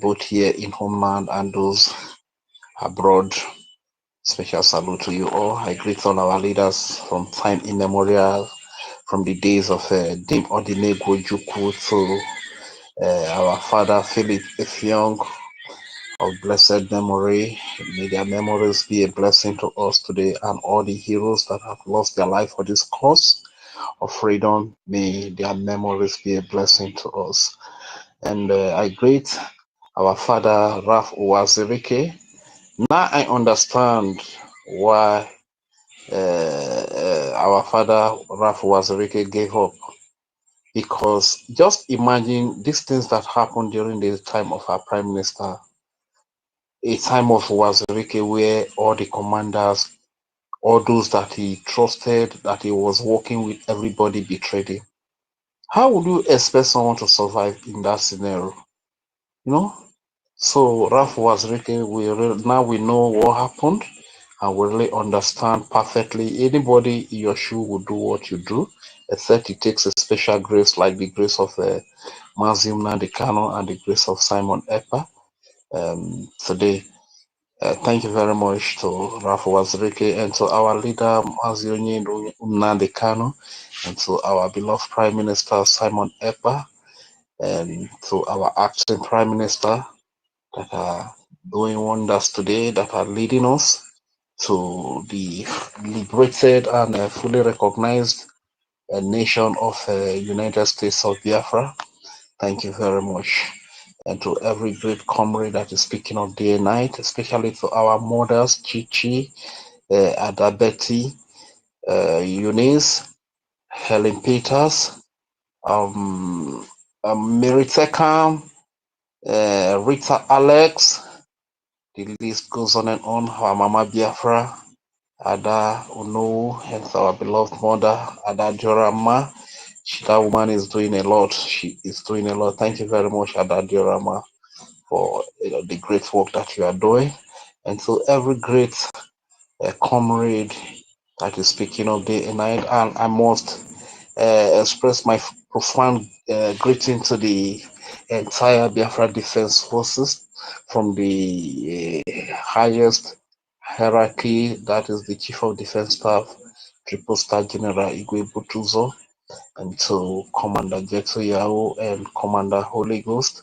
both here in homeland and those abroad. Special salute to you all. I greet all our leaders from time immemorial, from the days of Dame Odinego Juku to our father Philip Effiong of blessed memory. May their memories be a blessing to us today, and all the heroes that have lost their life for this cause of freedom. May their memories be a blessing to us. And I greet our father Raf Uwazirike. Now I understand why our father Raf Uwazirike gave up. Because just imagine these things that happened during the time of our prime minister, a time of Uwazirike where all the commanders, all those that he trusted, that he was working with, everybody betrayed him. How would you expect someone to survive in that scenario? You know? So Raf was written, now we know what happened, and we really understand perfectly. Anybody in your shoe will do what you do, except it takes a special grace like the grace of Mazim Nandekano and the grace of Simon Epper today. Thank you very much to Raf Wazirike and to our leader Mazionyi Nandekano and to our beloved Prime Minister Simon Epper and to our acting Prime Minister that are doing wonders today, that are leading us to the liberated and fully recognized nation of United States of Biafra. Thank you very much. And to every great comrade that is speaking of day and night, especially to our mothers, Chichi, Adabeti, Eunice, Helen Peters, Meritekam, Rita Alex, the list goes on and on. Our Mama Biafra, Ada Ono, and our beloved mother, Ada Diorama. That woman is doing a lot. She is doing a lot. Thank you very much, Ada Diorama, for the great work that you are doing. And to every great comrade that is speaking of day and night. And I must express my profound greeting to the entire Biafra Defense Forces, from the highest hierarchy, that is the Chief of Defense Staff, Triple Star General Igwe Butuzo, and to Commander Jeto Yao and Commander Holy Ghost.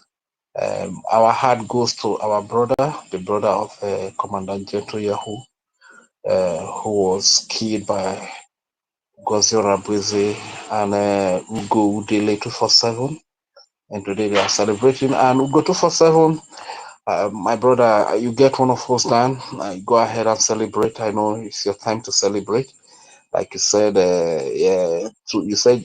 Our heart goes to our brother, the brother of Commander Jeto Yahoo, who was killed by Gozi Rabuzi and Ugo Udele 247. And today they are celebrating. And Ugo 247, my brother, you get one of us done. Go ahead and celebrate. I know it's your time to celebrate. Like you said, yeah, you said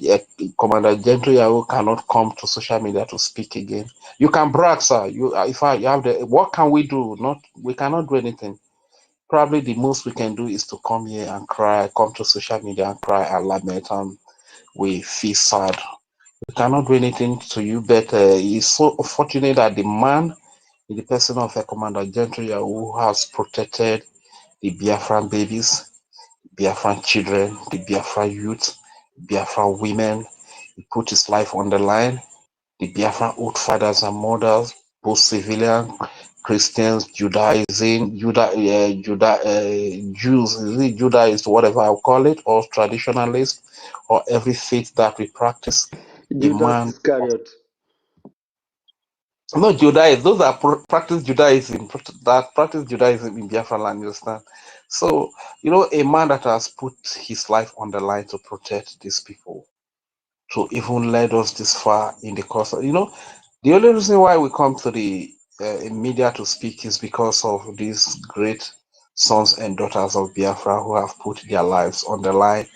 Commander Gentry Yahoo cannot come to social media to speak again. You can brag, sir. You have the, what can we do? We cannot do anything. Probably the most we can do is to come here and cry, come to social media and cry and lament, and we feel sad. We cannot do anything to you, but it's so fortunate that the man, in the person of Commander Gentry Yahoo, has protected the Biafran babies, Biafran children, the Biafra youth, Biafra women. He put his life on the line. The Biafra old fathers and mothers, both civilian, Christians, Judaism, Jews, Judaist, whatever I'll call it, or traditionalists, or every faith that we practice. The Judas man, Iscariot. not Judaism, those that practice Judaism, that practice Judaism in Biafra land, you understand? So, a man that has put his life on the line to protect these people, to even led us this far in the course of, the only reason why we come to the media to speak is because of these great sons and daughters of Biafra who have put their lives on the line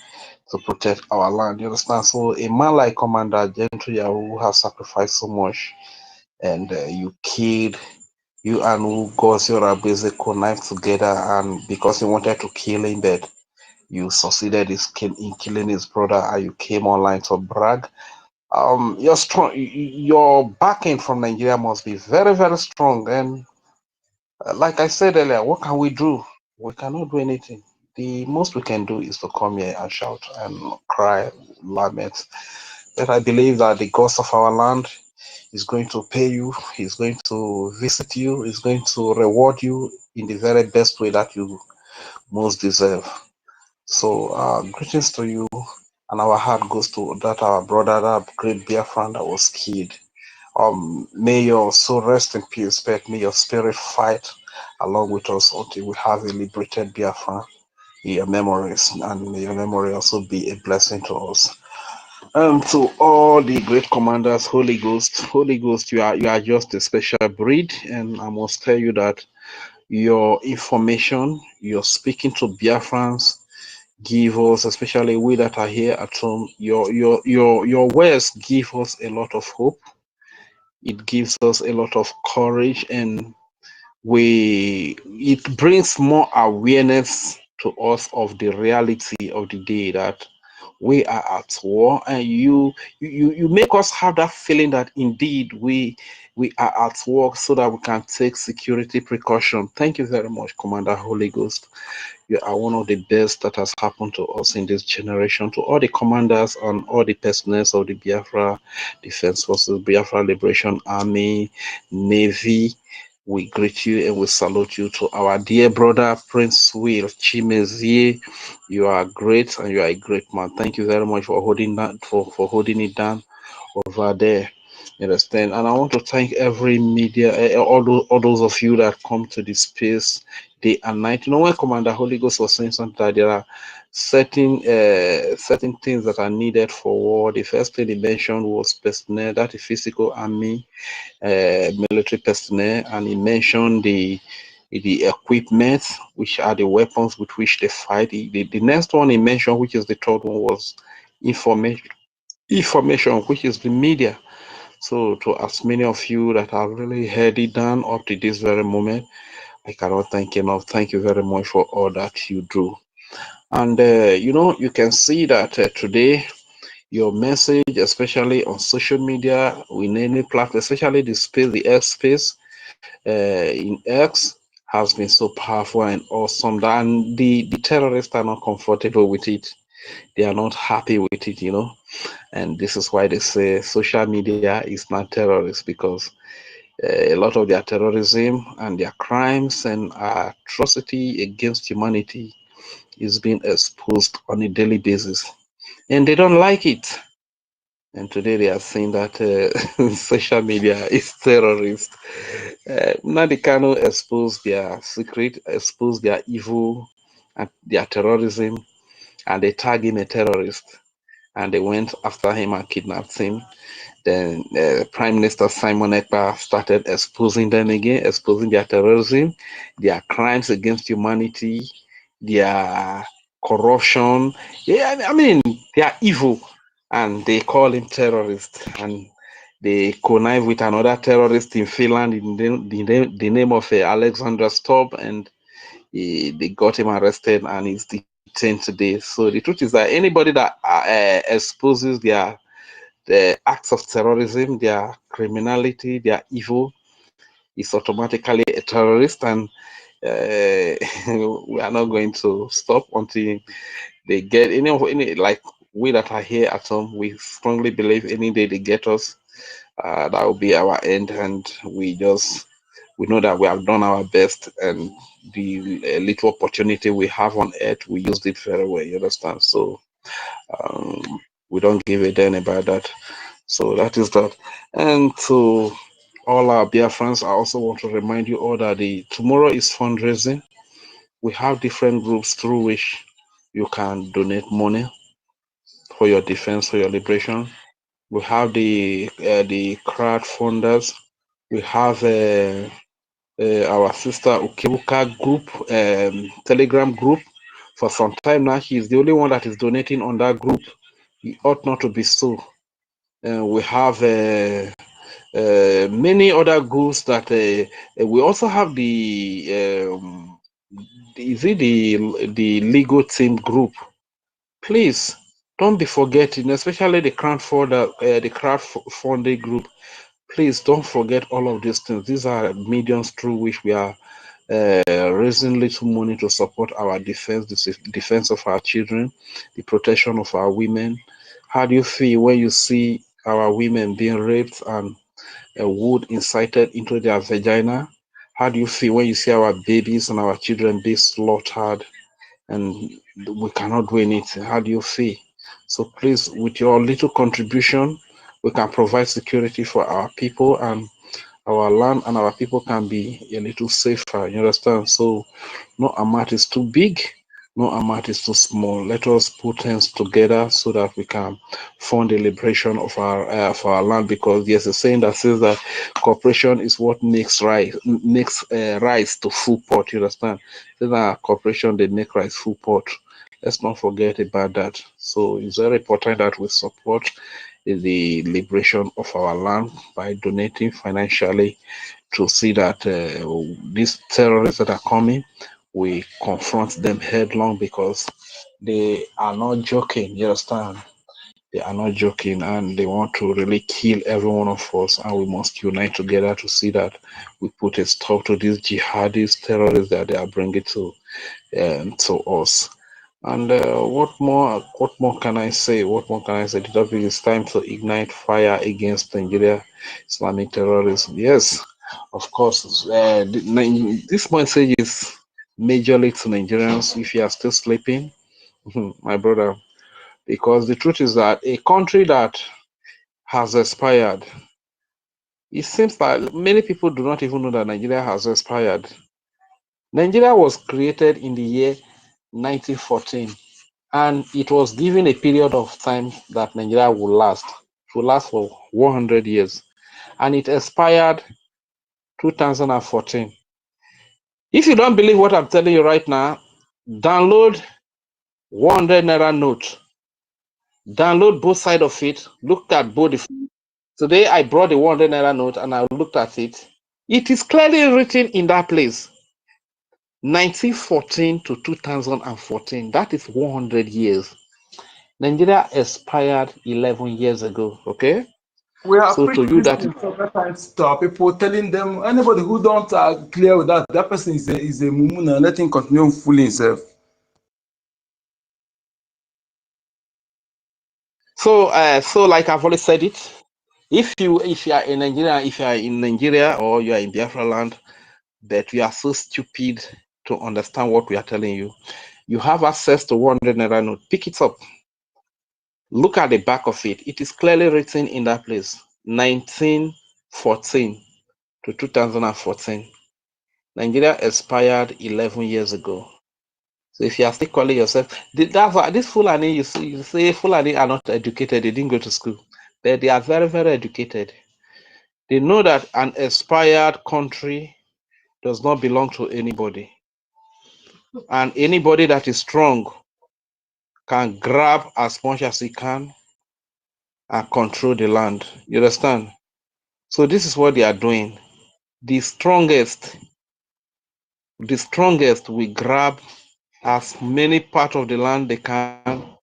to protect our land. You understand? So a man like Commander Gentry who has sacrificed so much, and you and OGOJA are basically connived together, and because you wanted to kill him, but you succeeded in killing his brother, and you came online to brag. Your strong, your backing from Nigeria must be very, very strong. And like I said earlier, what can we do? We cannot do anything. The most we can do is to come here and shout and cry, lament. But I believe that the God of our land is going to pay you. He's going to visit you. He's going to reward you in the very best way that you most deserve. So greetings to you, and our heart goes to that our brother, that great Biafran that was killed. May your soul rest in peace, but may your spirit fight along with us until we have a liberated Biafra in your memories, and may your memory also be a blessing to us. To all the great commanders, Holy Ghost, you are just a special breed, and I must tell you that your information, you're speaking to Biafrans, give us, especially we that are here at home, your words give us a lot of hope. It gives us a lot of courage, and it brings more awareness to us of the reality of the day that we are at war, and you make us have that feeling that indeed we are at war, so that we can take security precaution. Thank you very much, Commander Holy Ghost. You are one of the best that has happened to us in this generation. To all the commanders and all the personnel of the Biafra Defense Forces, Biafra Liberation Army, Navy, we greet you and we salute you. To our dear brother Prince Will Chimezie, you are great and you are a great man. Thank you very much for holding that for holding it down over there. You understand? And I want to thank every media, all those of you that come to this space day and night. When Commander Holy Ghost was saying something, that there are certain things that are needed for war. The first thing he mentioned was personnel, that is physical army, military personnel, and he mentioned the equipment, which are the weapons with which they fight. The next one he mentioned, which is the third one, was information, which is the media. So to as many of you that have really heard it down up to this very moment, I cannot thank enough. Thank you very much for all that you do. And you can see that today your message, especially on social media, in any platform, especially the X space, in X, has been so powerful and awesome. And the terrorists are not comfortable with it. They are not happy with it, And this is why they say social media is not terrorist, because a lot of their terrorism and their crimes and atrocity against humanity is being exposed on a daily basis. And they don't like it. And today they are saying that social media is terrorist. Now they cannot expose their secret, expose their evil and their terrorism, and they tag him a terrorist. And they went after him and kidnapped him. Then Prime Minister Simon Ekpa started exposing them again, exposing their terrorism, their crimes against humanity, their corruption. Yeah, I mean, they are evil, and they call him terrorist, and they connive with another terrorist in Finland in the name of Alexander Stubb, and they got him arrested and he's detained today. So the truth is that anybody that exposes the acts of terrorism, their criminality, their evil, is automatically a terrorist, and we are not going to stop until they get any like we that are here at home. We strongly believe any day they get us, that will be our end, and we know that we have done our best, and the little opportunity we have on earth, we used it very well. You understand? So we don't give a damn about that. So that is that. And to all our BIAFRANS, I also want to remind you all that tomorrow is fundraising. We have different groups through which you can donate money for your defense, for your liberation. We have the crowdfunders. We have our sister Ukibuka group, Telegram group. For some time now, she's the only one that is donating on that group. It ought not to be so. We have many other groups that we also have the legal team group. Please don't be forgetting, especially the crowdfunding group. Please don't forget all of these things. These are mediums through which we are raising little money to support our defense, the defense of our children, the protection of our women. How do you feel when you see our women being raped and wood incited into their vagina? How do you feel when you see our babies and our children being slaughtered and we cannot do anything? How do you feel? So please, with your little contribution, we can provide security for our people, and our land and our people can be a little safer. You understand? So no amount is too big, no amount is too small. Let us put hands together so that we can fund the liberation of our land, because there's a saying that says that cooperation is what makes rice to full pot. You understand? So that cooperation, they make rice full pot. Let's not forget about that. So it's very important that we support the liberation of our land by donating financially to see that these terrorists that are coming, we confront them headlong, because they are not joking. You understand? They are not joking, and they want to really kill every one of us, and we must unite together to see that we put a stop to these jihadist terrorists that they are bringing to us. And what more can I say? What more can I say? The topic is time to ignite fire against Nigeria Islamic terrorism. Yes, of course. This message is majorly to Nigerians. If you are still sleeping, my brother, because the truth is that a country that has expired, it seems like many people do not even know that Nigeria has expired. Nigeria was created in the year 1914. And it was given a period of time that Nigeria will last. It will last for 100 years. And it expired 2014. If you don't believe what I'm telling you right now, download 100 Naira note. Download both sides of it. Look at both. Today I brought the 100 Naira note and I looked at it. It is clearly written in that place. 1914 to 2014. That is 100 years. Nigeria expired 11 years ago, okay? We have So to preached you this that thing several times to our people, telling them anybody who don't clear with that, that person is a mumuna. Let him continue fooling himself. so like I've already said it, if you are in Nigeria or you are in Biafra land, but you are so stupid to understand what we are telling you, you have access to 100 Naira note. Pick it up. Look at the back of it. It is clearly written in that place. 1914 to 2014. Nigeria expired 11 years ago. So if you are still calling yourself, that's why this Fulani, you say Fulani are not educated, they didn't go to school, but they are very, very educated. They know that an expired country does not belong to anybody. And anybody that is strong can grab as much as he can and control the land. You understand? So this is what they are doing. The strongest will grab as many part of the land they can,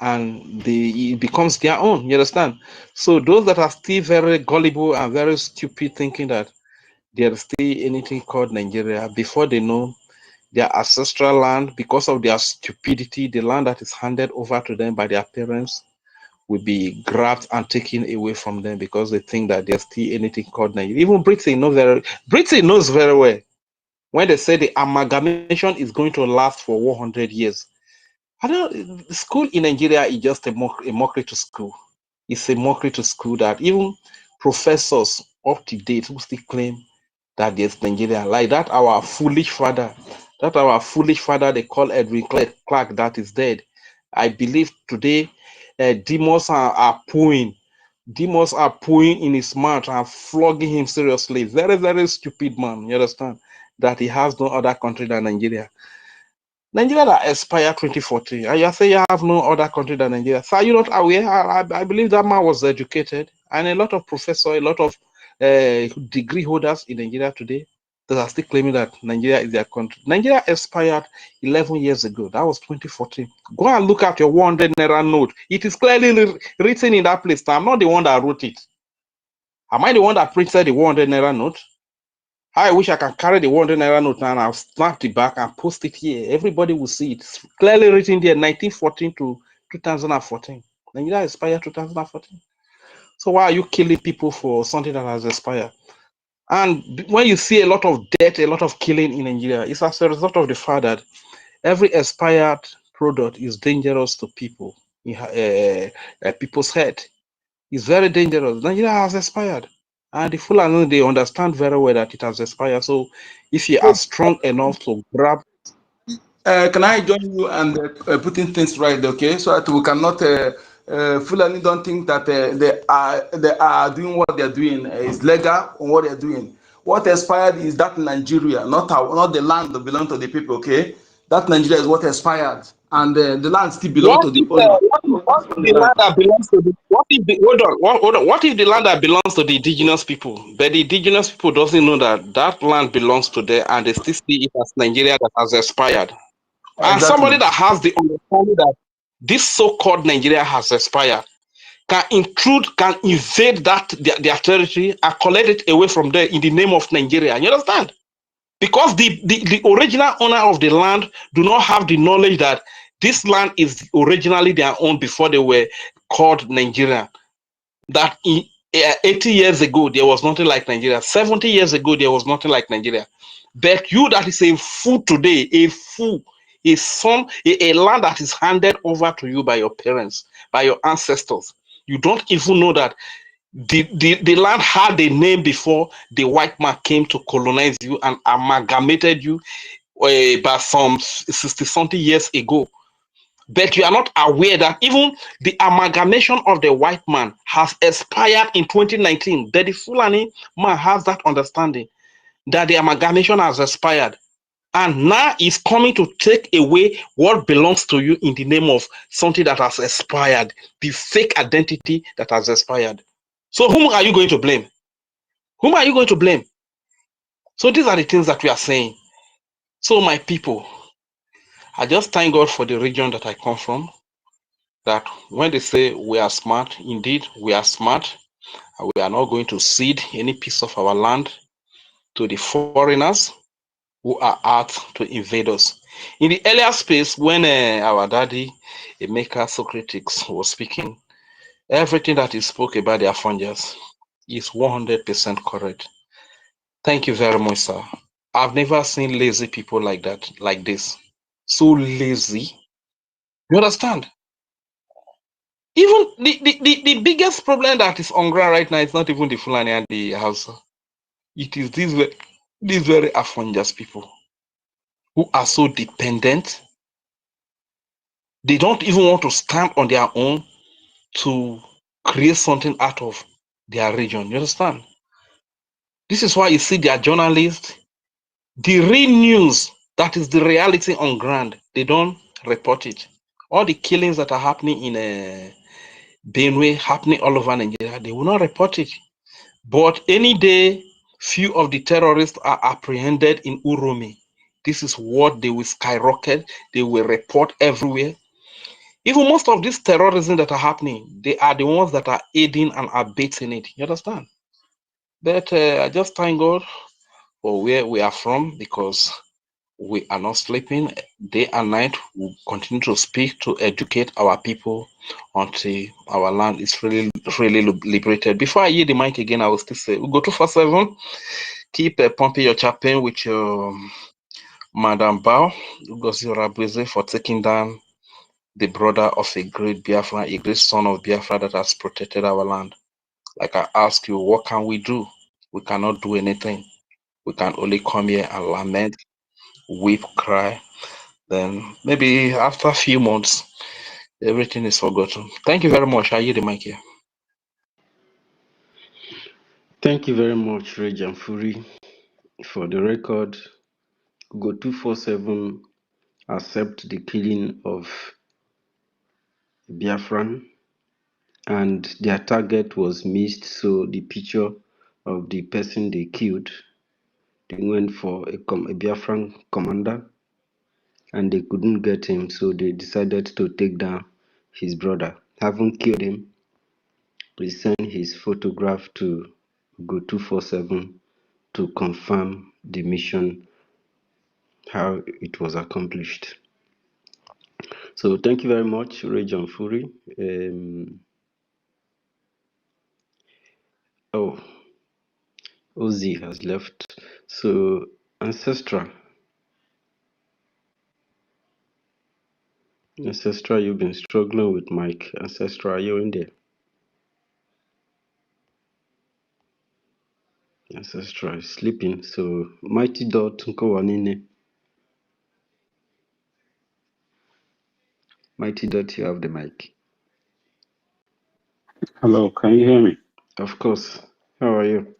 and it becomes their own. You understand? So those that are still very gullible and very stupid, thinking that there is still anything called Nigeria, before they know their ancestral land, because of their stupidity, the land that is handed over to them by their parents will be grabbed and taken away from them because they think that there's still anything called Nigeria. Even Britain knows very well when they say the amalgamation is going to last for 100 years. I don't. School in Nigeria is just a mockery to school. It's a mockery to school that even professors up to date who still claim that there's Nigeria, like that our foolish father, they call Edwin Clark, that is dead. I believe today demons are pooing. Demons are pooing in his mouth and flogging him seriously. Very, very stupid man. You understand? That he has no other country than Nigeria. Nigeria that expired 2014. And you say you have no other country than Nigeria. So are you not aware? I believe that man was educated, and a lot of professors, a lot of degree holders in Nigeria today that are still claiming that Nigeria is their country. Nigeria expired 11 years ago. That was 2014. Go and look at your 100 naira note. It is clearly written in that place. I'm not the one that wrote it. Am I the one that printed the 100 naira note? I wish I can carry the 100 naira note and I'll snap the back and post it here. Everybody will see it. It's clearly written there, 1914 to 2014. Nigeria expired 2014. So why are you killing people for something that has expired? And when you see a lot of death, a lot of killing in Nigeria, it's as a result of the fact that every expired product is dangerous to people, people's head. It's very dangerous. Nigeria has expired. And the Fulani, they understand very well that it has expired. So if you are strong enough to grab... Can I join you and putting things right, okay? So that we cannot, Fulani don't think that they are doing what they're doing is legal on what they're doing. What expired is that Nigeria, not the land that belongs to the people, okay? That Nigeria is what expired, and the land still belongs to the owner. What if the land that belongs to the what if the land that belongs to the indigenous people, but the indigenous people doesn't know that that land belongs to them, and they still see it as Nigeria that has expired? And Exactly. somebody that has the understanding that this so-called Nigeria has expired can invade that their territory and collect it away from there in the name of Nigeria. You understand? Because the original owner of the land do not have the knowledge that this land is originally their own before they were called Nigeria. That 80 years ago, there was nothing like Nigeria. 70 years ago, there was nothing like Nigeria. But you that is a fool today, a land that is handed over to you by your parents, by your ancestors. You don't even know that the land had a name before the white man came to colonize you and amalgamated you by some 60-something years ago. But you are not aware that even the amalgamation of the white man has expired in 2019. That the Fulani man has that understanding that the amalgamation has expired. And now is coming to take away what belongs to you in the name of something that has expired, the fake identity that has expired. So whom are you going to blame? Whom are you going to blame? So these are the things that we are saying. So my people, I just thank God for the region that I come from, that when they say we are smart, indeed we are smart, and we are not going to cede any piece of our land to the foreigners who are out to invade us. In the earlier space, when our daddy, Emeka Socrates, was speaking, everything that he spoke about the Afangers is 100% correct. Thank you very much, sir. I've never seen lazy people like that, like this. So lazy. You understand? Even the biggest problem that is on ground right now is not even the Fulani and the Hausa. It is these very Afangers people who are so dependent. They don't even want to stand on their own to create something out of their region. You understand? This is why you see their journalists, the real news that is the reality on ground, they don't report it. All the killings that are happening in Benue, happening all over Nigeria, they will not report it. But any day, few of the terrorists are apprehended in Uromi. This is what they will skyrocket. They will report everywhere. Even most of this terrorism that are happening, they are the ones that are aiding and abetting it. You understand? But I just thank God for where we are from, because we are not sleeping day and night. We continue to speak, to educate our people until our land is really liberated. Before I yield the mic again, I will still say, we go 247. Keep pumping your champagne with your Madam Bao, NGOZI for taking down the brother of a great Biafra, a great son of Biafra that has protected our land. Like I ask you, what can we do? We cannot do anything. We can only come here and lament, weep, cry. Then maybe after a few months, everything is forgotten. Thank you very much. I yield the mic here. Thank you very much, Rejan Furi. For the record, Go 247 accept the killing of Biafran, and their target was missed, so the picture of the person they killed, they went for a Biafran commander, and they couldn't get him, so they decided to take down his brother. Having killed him, we sent his photograph to Go 247 to confirm the mission, how it was accomplished. So thank you very much, Rejan Furi. Ozzy has left. So Ancestral, you've been struggling with mic. Ancestral, are you in there? Ancestral is sleeping. So Mighty Dot Nkowanine. Mighty Dot, you have the mic. Hello, can you hear me? Of course. How are you?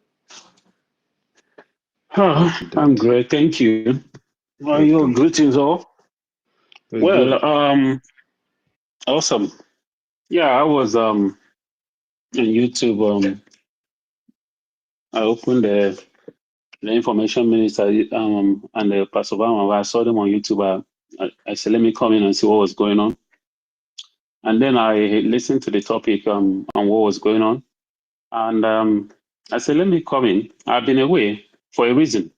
Oh, I'm great, thank you. Well, your greetings all. Well, awesome. Yeah, I was on YouTube. I opened the information minister and the Pastor Obama. I saw them on YouTube. I said, let me come in and see what was going on. And then I listened to the topic on what was going on. And I said, let me come in. I've been away for a reason.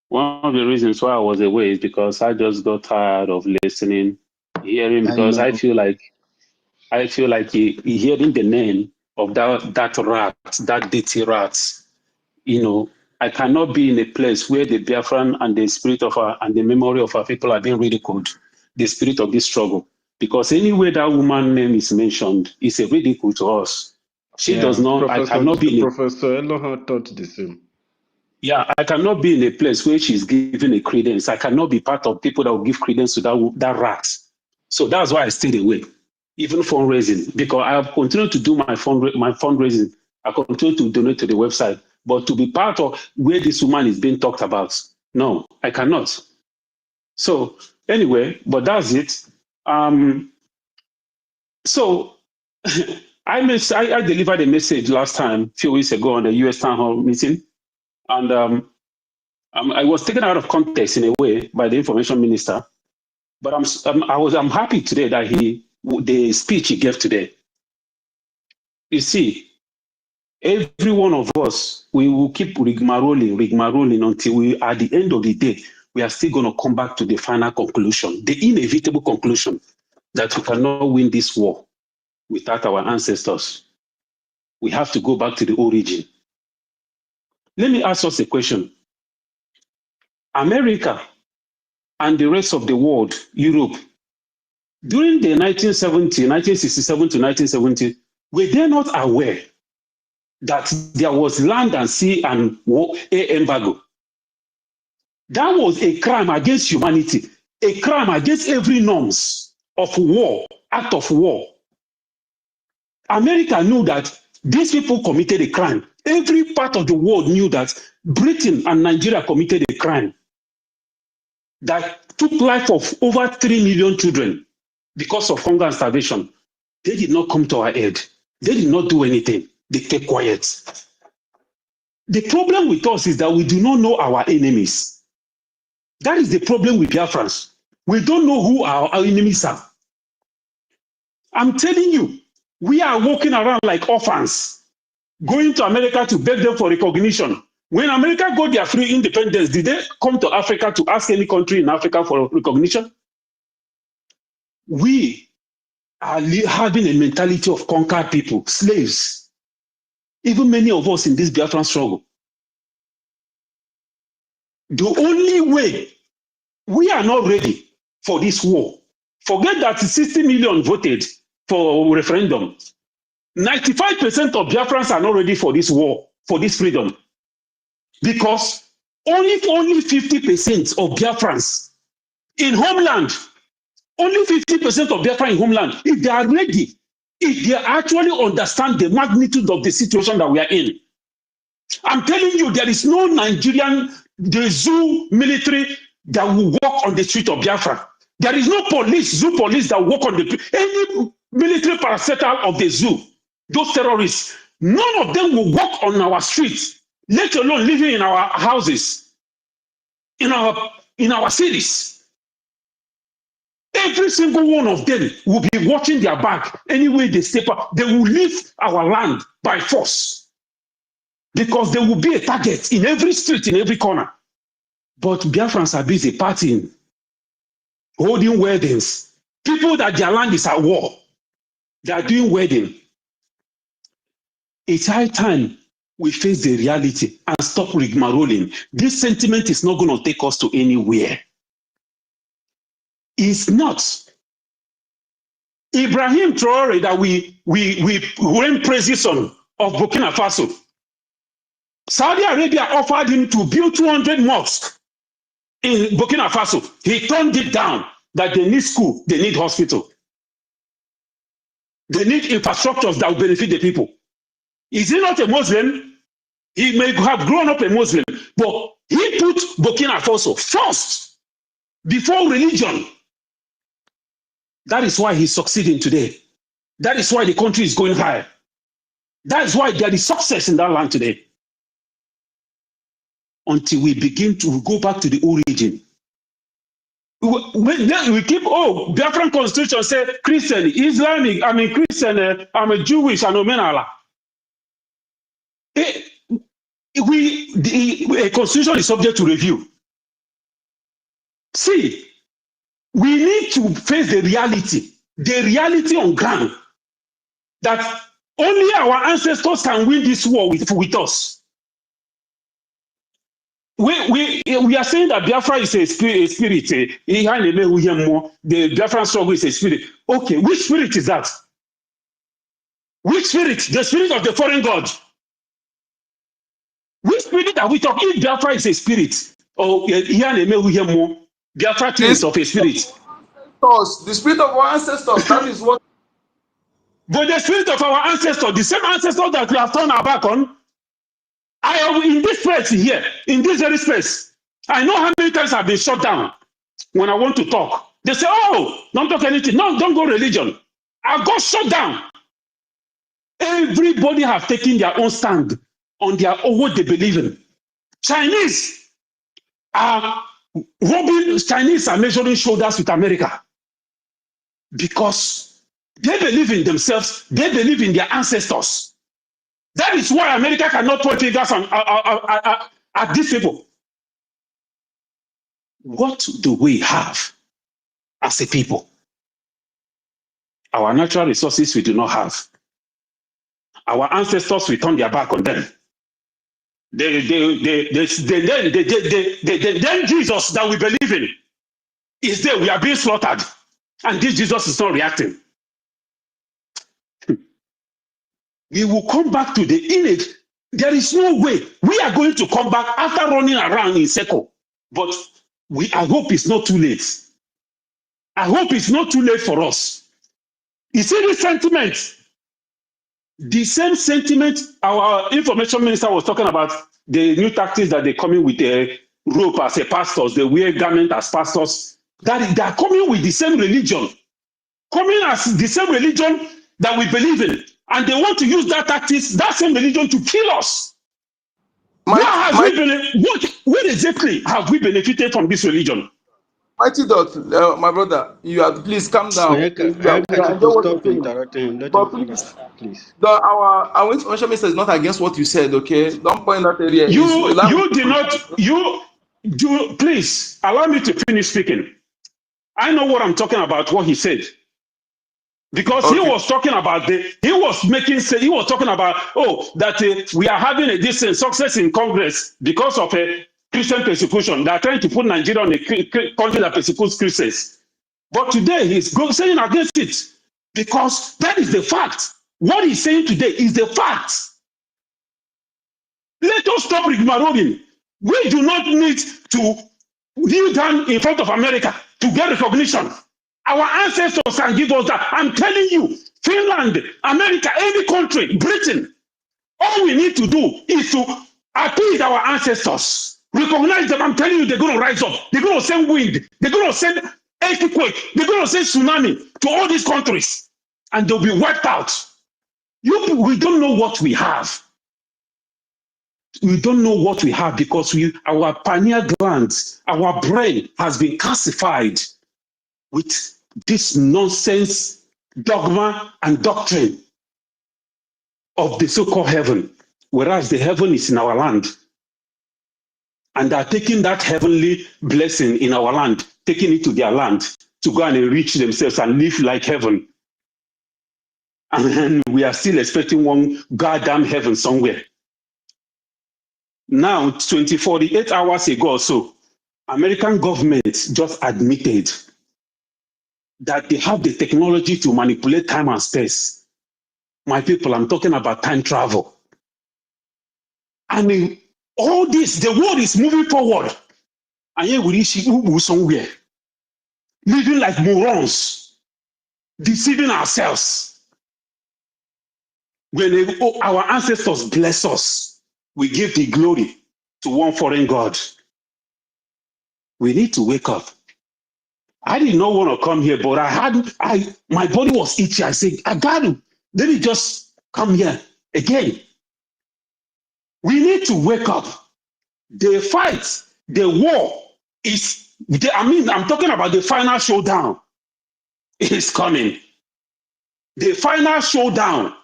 One of the reasons why I was away is because I just got tired of listening, hearing, because I feel like hearing the name of that rat, that dirty rat. You know, I cannot be in a place where the Biafran and the spirit of our and the memory of our people are being ridiculed, the spirit of this struggle. Because anywhere that woman's name is mentioned, it's a ridicule to us. She does not. I cannot be in Professor Eloha thought the same. Yeah, I cannot be in a place where she's giving a credence. I cannot be part of people that will give credence to that rat. So that's why I stayed away, even fundraising, because I have continued to do my fundraising. I continue to donate to the website, but to be part of where this woman is being talked about, no, I cannot. So anyway, but that's it. So I delivered a message last time, a few weeks ago on the US Town Hall meeting, and I was taken out of context in a way by the information minister, but I'm happy today that the speech he gave today. You see, every one of us, we will keep rigmaroling until we, at the end of the day, we are still going to come back to the final conclusion, the inevitable conclusion that we cannot win this war without our ancestors. We have to go back to the origin. Let me ask us a question. America and the rest of the world, Europe, during the 1967 to 1970, were they not aware that there was land and sea and war, embargo? That was a crime against humanity, a crime against every norms of war, act of war. America knew that these people committed a crime. Every part of the world knew that Britain and Nigeria committed a crime that took life of over 3 million children. because of hunger and starvation. They did not come to our aid. They did not do anything. They kept quiet. The problem with us is that we do not know our enemies. That is the problem with Biafrans. We don't know who our enemies are. I'm telling you, we are walking around like orphans, going to America to beg them for recognition. When America got their free independence, did they come to Africa to ask any country in Africa for recognition? We are having a mentality of conquered people, slaves. Even many of us in this Biafran struggle. The only way we are not ready for this war. Forget that 60 million voted for referendum. 95% of Biafrans are not ready for this war, for this freedom. Because only 50% of Biafrans in homeland, only 50% of Biafrans in homeland, if they are ready, if they actually understand the magnitude of the situation that we are in. I'm telling you, there is no Nigerian, the zoo military that will walk on the street of Biafra. There is no police, zoo police that walk on the, any military parastatal of the zoo, those terrorists, none of them will walk on our streets, let alone living in our houses, in our cities. Every single one of them will be watching their back. Anyway they step up, they will leave our land by force. Because there will be a target in every street, in every corner. But Biafrans are busy partying, holding weddings. People that their land is at war, they are doing wedding. It's high time we face the reality and stop rigmaroling. This sentiment is not going to take us to anywhere. It's not. Ibrahim Traore that we rain praises on of Burkina Faso. Saudi Arabia offered him to build 200 mosques in Burkina Faso. He turned it down, that they need school, they need hospital. They need infrastructures that will benefit the people. Is he not a Muslim? He may have grown up a Muslim, but he put Burkina Faso first before religion. That is why he's succeeding today. That is why the country is going higher. That is why there is success in that land today. Until we begin to go back to the origin. We keep, Biafran constitution said Christian, Islamic, Christian, I'm a Jewish, I'm a Menala. A constitution is subject to review. See, we need to face the reality on ground, that only our ancestors can win this war with us. We are saying that Biafra is a spirit. The Biafran struggle is a spirit. Okay, which spirit is that? Which spirit? The spirit of the foreign god. Which spirit that we talk? If Biafra is a spirit, or Biafra is of a spirit. The spirit of our ancestors, that is what. But the spirit of our ancestors, the same ancestors that we have turned our back on, I am in this place here, in this very space. I know how many times I've been shut down when I want to talk. They say, don't talk anything. No, don't go religion. I got shut down. Everybody have taken their own stand on their own what they believe in. Chinese are measuring shoulders with America because they believe in themselves, they believe in their ancestors. That is why America cannot point fingers at these people. What do we have as a people? Our natural resources we do not have. Our ancestors, we turn their back on them. The Jesus that we believe in is there. We are being slaughtered. And this Jesus is not reacting. We will come back to the image. There is no way we are going to come back after running around in circle. But I hope it's not too late. I hope it's not too late for us. You see this sentiment? The same sentiment our information minister was talking about, the new tactics that they're coming with the rope as a pastors, they wear garment as pastors, that they are coming with the same religion. coming as the same religion that we believe in, and they want to use that tactics, that same religion, to kill us. What exactly have we benefited from this religion? Mighty Dot, my brother, you have please calm down. I I could know what you're stop saying. interrupting him. Let But him please, finish, please. our information minister is not against what you said, okay? Don't point that area. Is You did not, please allow me to finish speaking. I know what I'm talking about, what he said. Because he was talking about he was talking about, that we are having a decent success in Congress because of a Christian persecution. They are trying to put Nigeria on a country that persecutes Christians. But today he's saying against it because that is the fact. What he's saying today is the fact. Let us stop rigmaroling. We do not need to kneel down in front of America to get recognition. Our ancestors can give us that. I'm telling you, Finland, America, any country, Britain, all we need to do is to appease our ancestors. Recognize them. I'm telling you, they're going to rise up. They're going to send wind. They're going to send earthquake. They're going to send tsunami to all these countries. And they'll be wiped out. We don't know what we have. We don't know what we have because our pineal glands, our brain has been calcified with this nonsense dogma and doctrine of the so-called heaven, whereas the heaven is in our land. And they're taking that heavenly blessing in our land, taking it to their land to go and enrich themselves and live like heaven. And then we are still expecting one goddamn heaven somewhere. Now, 48 hours ago or so, American government just admitted that they have the technology to manipulate time and space. My people, I'm talking about time travel. And in all this, the world is moving forward. And yet we reach somewhere, living like morons, deceiving ourselves. When our ancestors bless us, we give the glory to one foreign god. We need to wake up. I did not want to come here, but my body was itchy. I said, I got to. Let me just come here again. We need to wake up. The fight, the war I'm talking about the final showdown. It is coming. The final showdown.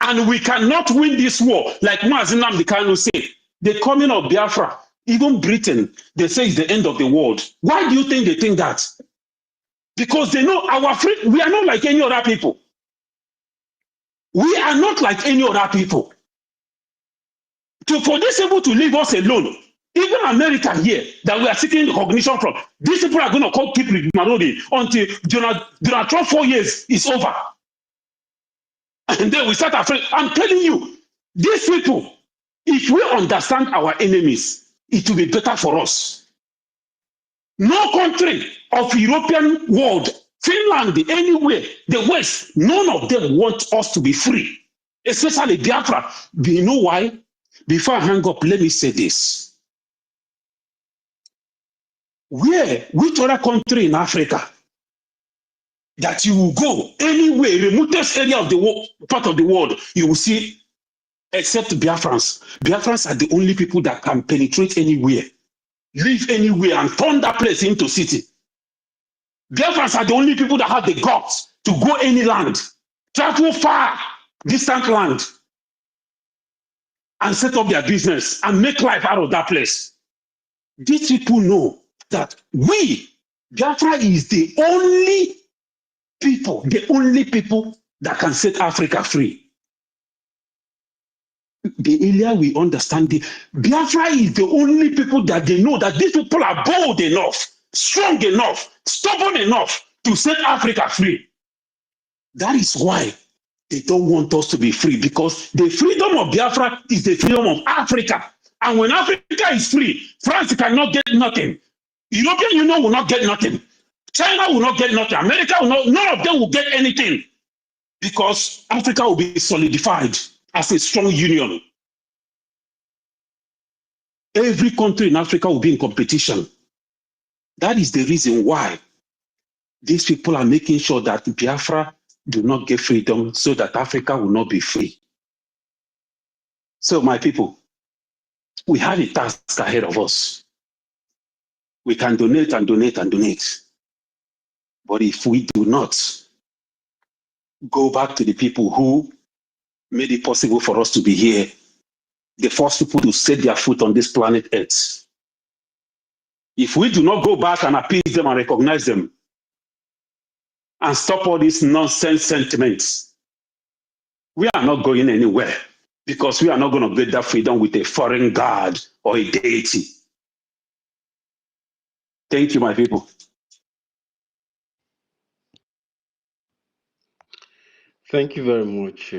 And we cannot win this war. Like Mazi Nnamdi Kanu said, the coming of Biafra, even Britain, they say it's the end of the world. Why do you think they think that? Because they know we are not like any other people. We are not like any other people. For these people to leave us alone, even America here, that we are seeking recognition from, these people are going to keep ignoring until Donald Trump 4 years is over. And then we start afraid. I'm telling you, these people, if we understand our enemies, it will be better for us. No country of European world, Finland, anywhere, the West, none of them want us to be free, especially Biafra. Do you know why? Before I hang up, let me say this. Which other country in Africa that you will go anywhere, remotest area of the world, part of the world, you will see, except Biafrans. Biafrans are the only people that can penetrate anywhere, live anywhere, and turn that place into city. Biafrans are the only people that have the guts to go any land, travel far, distant land, and set up their business and make life out of that place. These people know that Biafra is the only people that can set Africa free. The earlier we understand Biafra is the only people that they know that these people are bold enough, strong enough, stubborn enough to set Africa free. That is why they don't want us to be free, because the freedom of Biafra is the freedom of Africa. And when Africa is free, France cannot get nothing. European Union will not get nothing. China will not get nothing. America will not, none of them will get anything, because Africa will be solidified as a strong union. Every country in Africa will be in competition. That is the reason why These people are making sure that Biafra do not get freedom so that Africa will not be free. So my people, we have a task ahead of us. We can donate and donate and donate. But if we do not go back to the people who made it possible for us to be here, the first people to set their foot on this planet Earth, if we do not go back and appease them and recognize them and stop all these nonsense sentiments, we are not going anywhere, because we are not going to get that freedom with a foreign god or a deity. Thank you, my people. Thank you very much,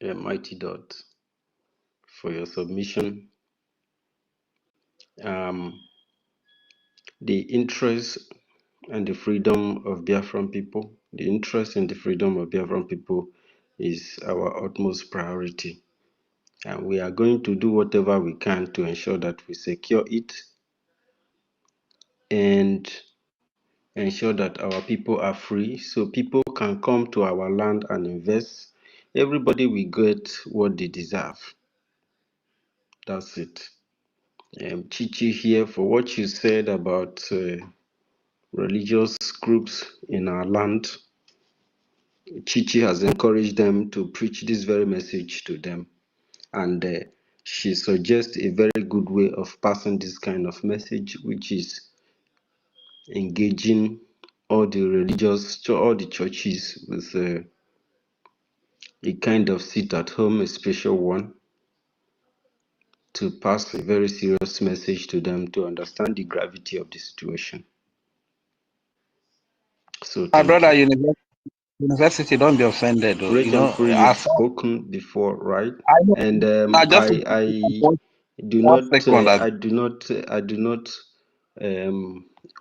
Mighty Dot, for your submission. The interest and the freedom of Biafran people, the interest and the freedom of Biafran people is our utmost priority. And we are going to do whatever we can to ensure that we secure it and ensure that our people are free so people can come to our land and invest. Everybody will get what they deserve. That's it. Chichi here, for what you said about religious groups in our land, Chichi has encouraged them to preach this very message to them. And she suggests a very good way of passing this kind of message, which is engaging all the churches with a kind of sit at home, a special one, to pass a very serious message to them to understand the gravity of the situation. So My thank brother, you. university, don't be offended. Though. Regent Free, you've spoken before, right? I know. And Just I do one not, second. I do not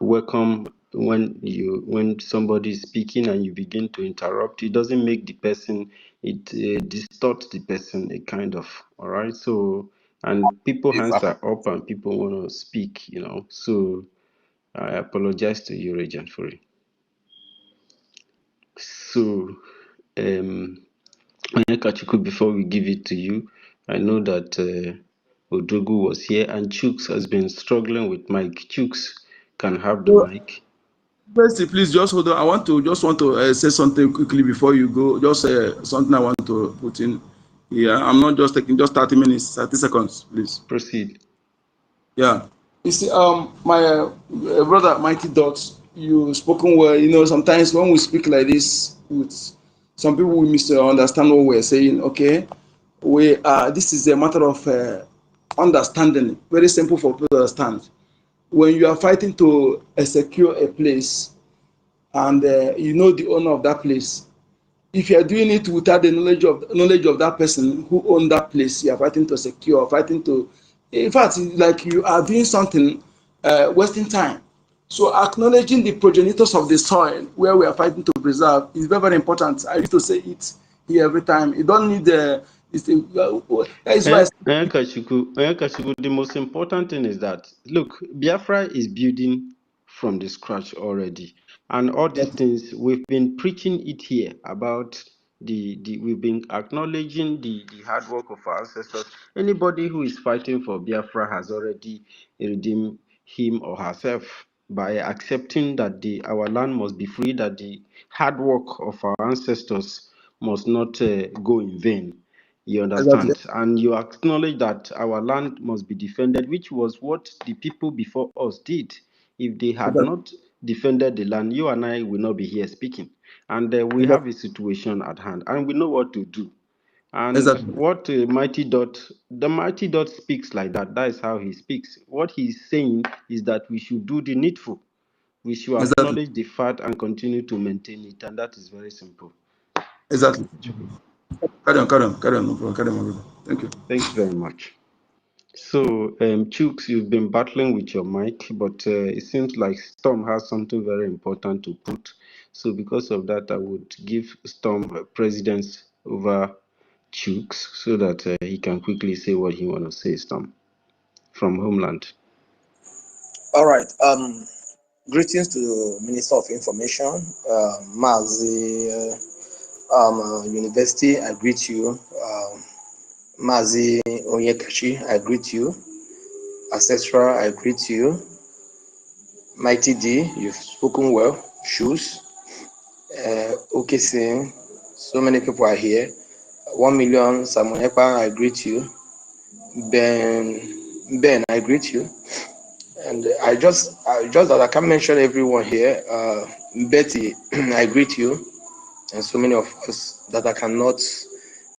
welcome when somebody is speaking and you begin to interrupt. It doesn't make the person, it distorts the person a kind of. All right. So, and people hands are up and people want to speak, you know. So I apologize to you, Regent Free. So, Onyekachuku, before we give it to you, I know that Odogu was here and Chooks has been struggling with mic. Chooks can have the So, mic. Bestie, please just hold on. I want to say something quickly before you go. Just something I want to put in here. I'm not just taking just 30 minutes, 30 seconds, please. Proceed. Yeah. You see, my brother, Mighty Dots, you spoken well. You know, sometimes when we speak like this, with some people we misunderstand what we're saying. Okay, this is a matter of understanding. Very simple for people to understand. When you are fighting to secure a place, and you know the owner of that place, if you are doing it without the knowledge of that person who owned that place, you are fighting to secure, fighting to, in fact, like you are doing something, wasting time. So acknowledging the progenitors of the soil where we are fighting to preserve is very, very important. I used to say it here every time. You don't need that is why Onyekachuku, the most important thing is that, look, Biafra is building from the scratch already. And all these things, we've been preaching it here about we've been acknowledging the hard work of our ancestors. Anybody who is fighting for Biafra has already redeemed him or herself by accepting that our land must be free, that the hard work of our ancestors must not go in vain. You exactly, understand? And you acknowledge that our land must be defended, which was what the people before us did. If they had exactly, not defended the land, you and I will not be here speaking. And we exactly, have a situation at hand, and we know what to do. And exactly, what the Mighty Dot speaks like that. That is how he speaks. What he's saying is that we should do the needful. We should exactly, acknowledge the fact and continue to maintain it. And that is very simple. exactly. Carry on, carry on, carry on, no problem. Carry on, my brother. Thank you. Thank you very much. So, Chooks, you've been battling with your mic, but it seems like Storm has something very important to put. So, because of that, I would give Storm precedence over Chooks so that he can quickly say what he wants to say, Storm, from Homeland. All right. Greetings to the Minister of Information, Mazi University, I greet you. Mazi Onyekachi, I greet you. Ancestral, I greet you. Mighty D, you've spoken well. Shoes, okay, Singh, so many people are here. 1 million, Samuel Ekpa, I greet you. Ben, I greet you. And I just that I can't mention everyone here. Betty, I greet you, and so many of us that I cannot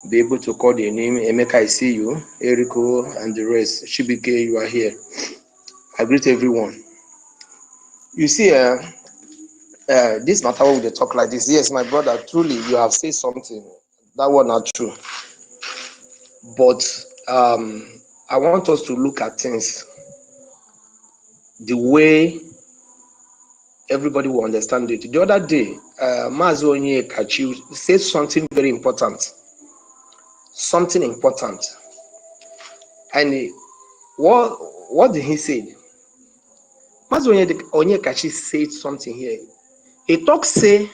be able to call their name. Emeka, I see you. Eriko and the rest. Shibike, you are here. I greet everyone. You see, this matter when they talk like this. Yes, my brother, truly, you have said something. That was not true. But I want us to look at things the way everybody will understand it. The other day, Mazi Onyekachi said something very important. Something important. And what did he say? Mazi Onyekachi said something here. He talks, say,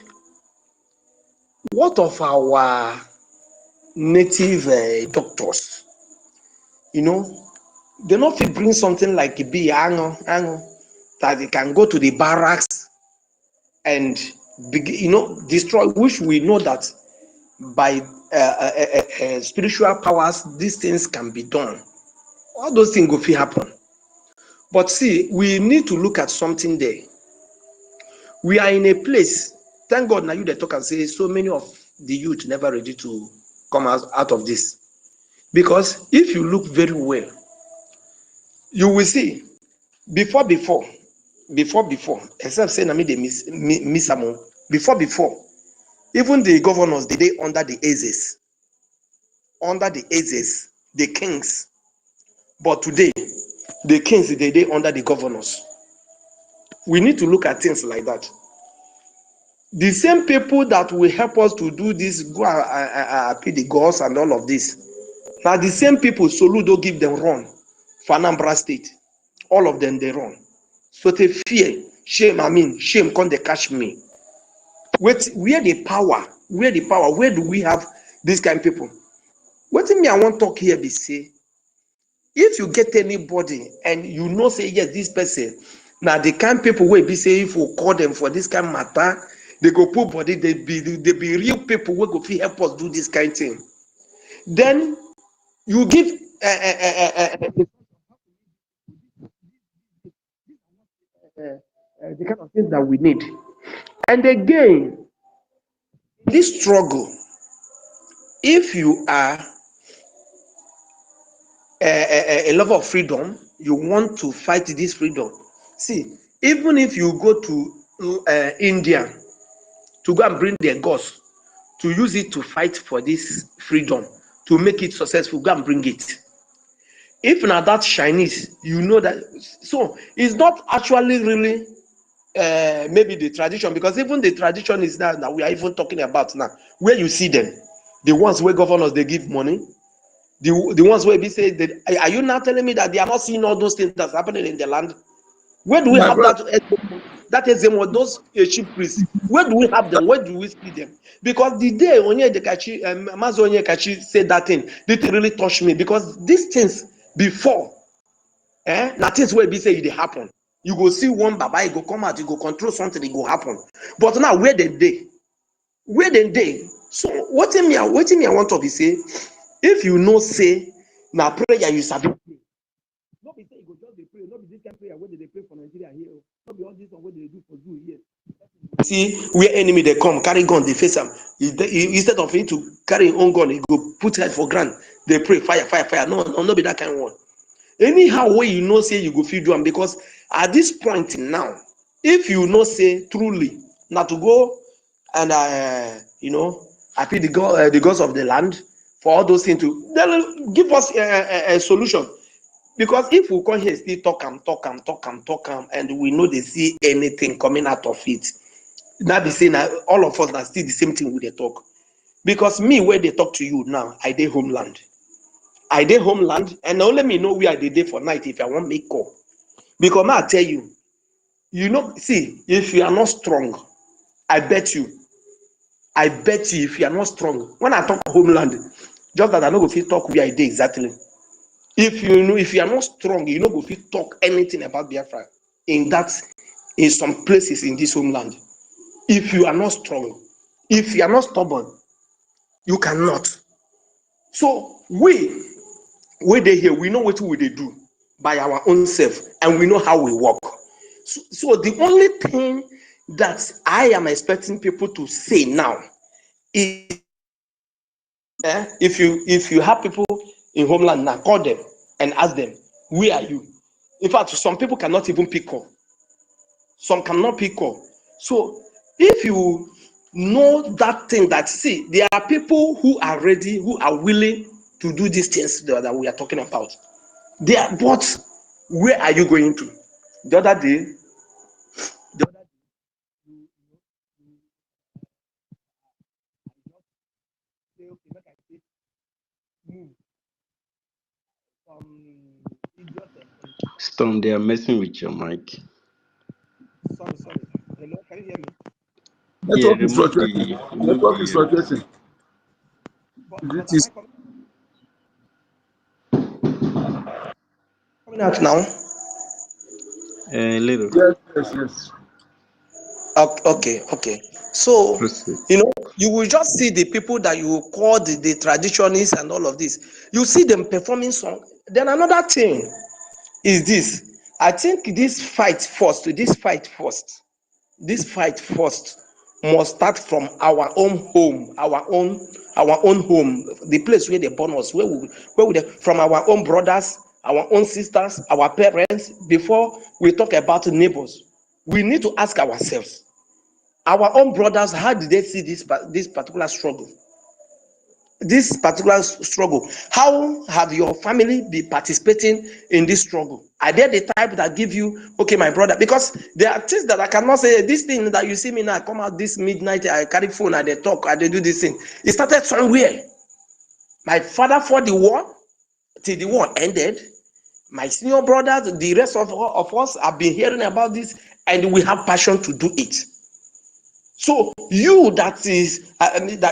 what of our native doctors? You know, they not fit bring something like a BIAFRANS that they can go to the barracks and destroy, which we know that by spiritual powers, these things can be done. All those things go fit happen. But see, we need to look at something there. We are in a place, thank God now you they talk and say so many of the youth never ready to come out of this. Because if you look very well, you will see before, except say I mean they miss among before, even the governors they under the Aziz, the kings. But today, the kings they under the governors. We need to look at things like that. The same people that will help us to do this, go pay the gods and all of this. Now the same people, Soludo give them run for Anambra State. All of them they run. So they fear, shame come they catch me. Where the power? Where do we have this kind of people? What me I want to talk here be say, if you get anybody and you know say yes, this person, now the kind of people will be say if we call them for this kind of matter, they go put body, they be real people who go fit help us do this kind of thing. Then you give the kind of things that we need. And again, this struggle, if you are a lover of freedom, you want to fight this freedom. See, even if you go to India to go and bring their gods, to use it to fight for this freedom, to make it successful, go and bring it. If not that Chinese, you know that. So it's not actually really maybe the tradition, because even the tradition is now that we are even talking about now, where you see them, the ones where governors they give money, the ones where we say that, are you now telling me that they are not seeing all those things that's happening in the land? Where do we have that is them, those chief priests? Where do we have them? Where do we see them? Because the day Onyekachi, Mazi Onyekachi said that thing, it really touched me, because these things before, now things where be say they happen. You go see one baba, he go come out, he go control something, it go happen. But now where they? Where they? So what me I want to be say, if you know say now prayer you sabi pray. Not be say you go just dey pray, not be this kind of prayer where they pray for Nigeria here. Not be all this one where they do for you here. See where enemy they come, carry gun, they face them. Instead of him to carry his own gun, he go put head for ground. They pray, fire. No, not be that kind of one. Anyhow way you know say you go feed them, because at this point now, if you know say truly now to go and I pay the gods of the land for all those things to they'll give us a solution. Because if we come here still talk and we know they see anything coming out of it, now be saying all of us are still the same thing with the talk. Because me where they talk to you now, I dey homeland, and now let me know where I dey for night if I want make call. Because I tell you, You know, see, if you are not strong, I bet you, if you are not strong, when I talk homeland, just that I know if you talk where I did exactly. If you are not strong, you know if you talk anything about Biafra in some places in this homeland. If you are not strong, if you are not stubborn, you cannot. So we dey here, we know what we dey do by our own self, and we know how we work. So the only thing that I am expecting people to say now is, if you have people in homeland now, call them and ask them, where are you? In fact, some people cannot even pick up. Some cannot pick up. So if you know that thing, that see, there are people who are ready, who are willing to do these things that we are talking about. But where are you going to? The other day, Stone, they are messing with your mic. sorry. Hello, can you hear me? Yeah, Network is remove fluctuating. Network is the fluctuating. But am I coming out now? little. Yes. Okay. So, Proceed. you will just see the people that you call the traditionists and all of this. You see them performing song. Then another thing is this. I think this fight first must start from our own home, our own home, the place where they born us, from our own brothers, our own sisters, our parents. Before we talk about neighbors, we need to ask ourselves, our own brothers, how did they see this particular struggle? How have your family been participating in this struggle? Are they the type that give you, okay, my brother? Because there are things that I cannot say. This thing that you see me now, I come out this midnight, I carry phone, I they talk, I they do this thing. It started somewhere. My father fought the war till the war ended. My senior brothers, the rest of us have been hearing about this, and we have passion to do it. So you that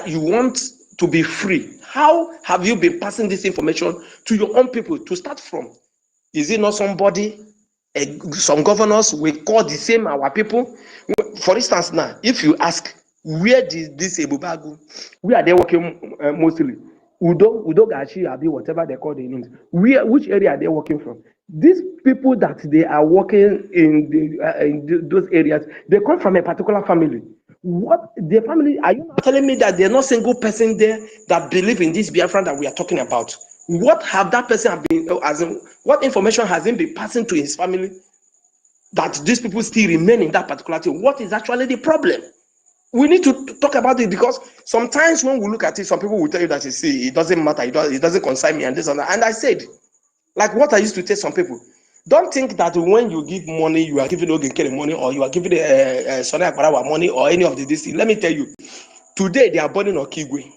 you want to be free, how have you been passing this information to your own people to start from? Is it not somebody, some governors will call the same our people? For instance, now, if you ask, where did this Ebubagu, where are they working mostly? Udo Gashi, Abi, whatever they call the names. Which area are they working from? These people that they are working in those areas, they come from a particular family. What the family, are you not telling me that there's no single person there that believe in this Biafran that we are talking about? What have that person been, what information has he been passing to his family that these people still remain in that particular thing? What is actually the problem? We need to talk about it, because sometimes when we look at it, some people will tell you that, you see, it doesn't matter, it doesn't concern me, and this and that. And I said, like what I used to tell some people, don't think that when you give money, you are giving Ogenkere money, or you are giving Sonny Akbarawa money, or any of this thing. Let me tell you, today they are burning Okigwe.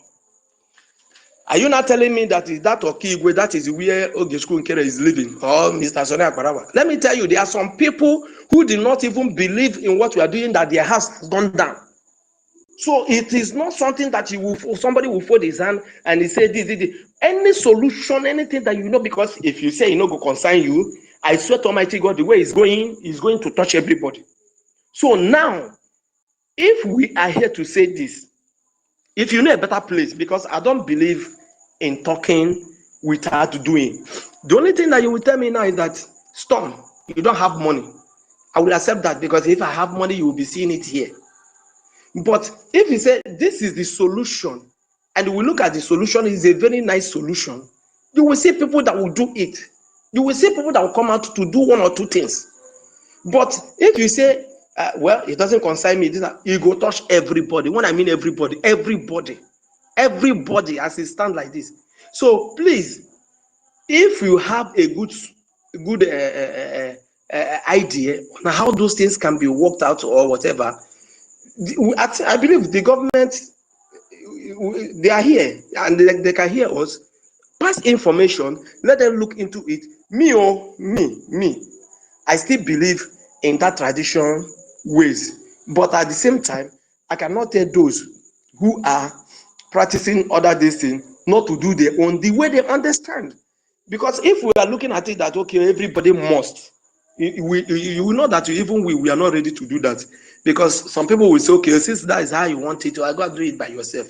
Are you not telling me that is that Okigwe, that is where Ogeshku Nkere is living, or Mr. Sonny Akbarawa? Let me tell you, there are some people who do not even believe in what we are doing, that their house has gone down. So it is not something that somebody will fold his hand and he say this. Any solution, anything that because if you say go concern you, I swear to Almighty God, the way it's going is going to touch everybody. So now, if we are here to say this, if you know a better place, because I don't believe in talking without doing. The only thing that you will tell me now is that, Storm, you don't have money. I will accept that, because if I have money, you will be seeing it here. But if you say this is the solution, and we look at the solution, is a very nice solution, you will see people that will do it. You will see people that will come out to do one or two things. But if you say, well, it doesn't concern me, it will touch everybody. When I mean everybody as it stands like this. So please, if you have a good idea on how those things can be worked out or whatever, I believe the government, they are here and they can hear us. Pass information, let them look into it. Me, I still believe in that tradition ways. But at the same time, I cannot tell those who are practicing other this thing not to do their own the way they understand. Because if we are looking at it that okay, everybody must, you will know that even we are not ready to do that. Because some people will say, okay, since that is how you want it, I go and do it by yourself.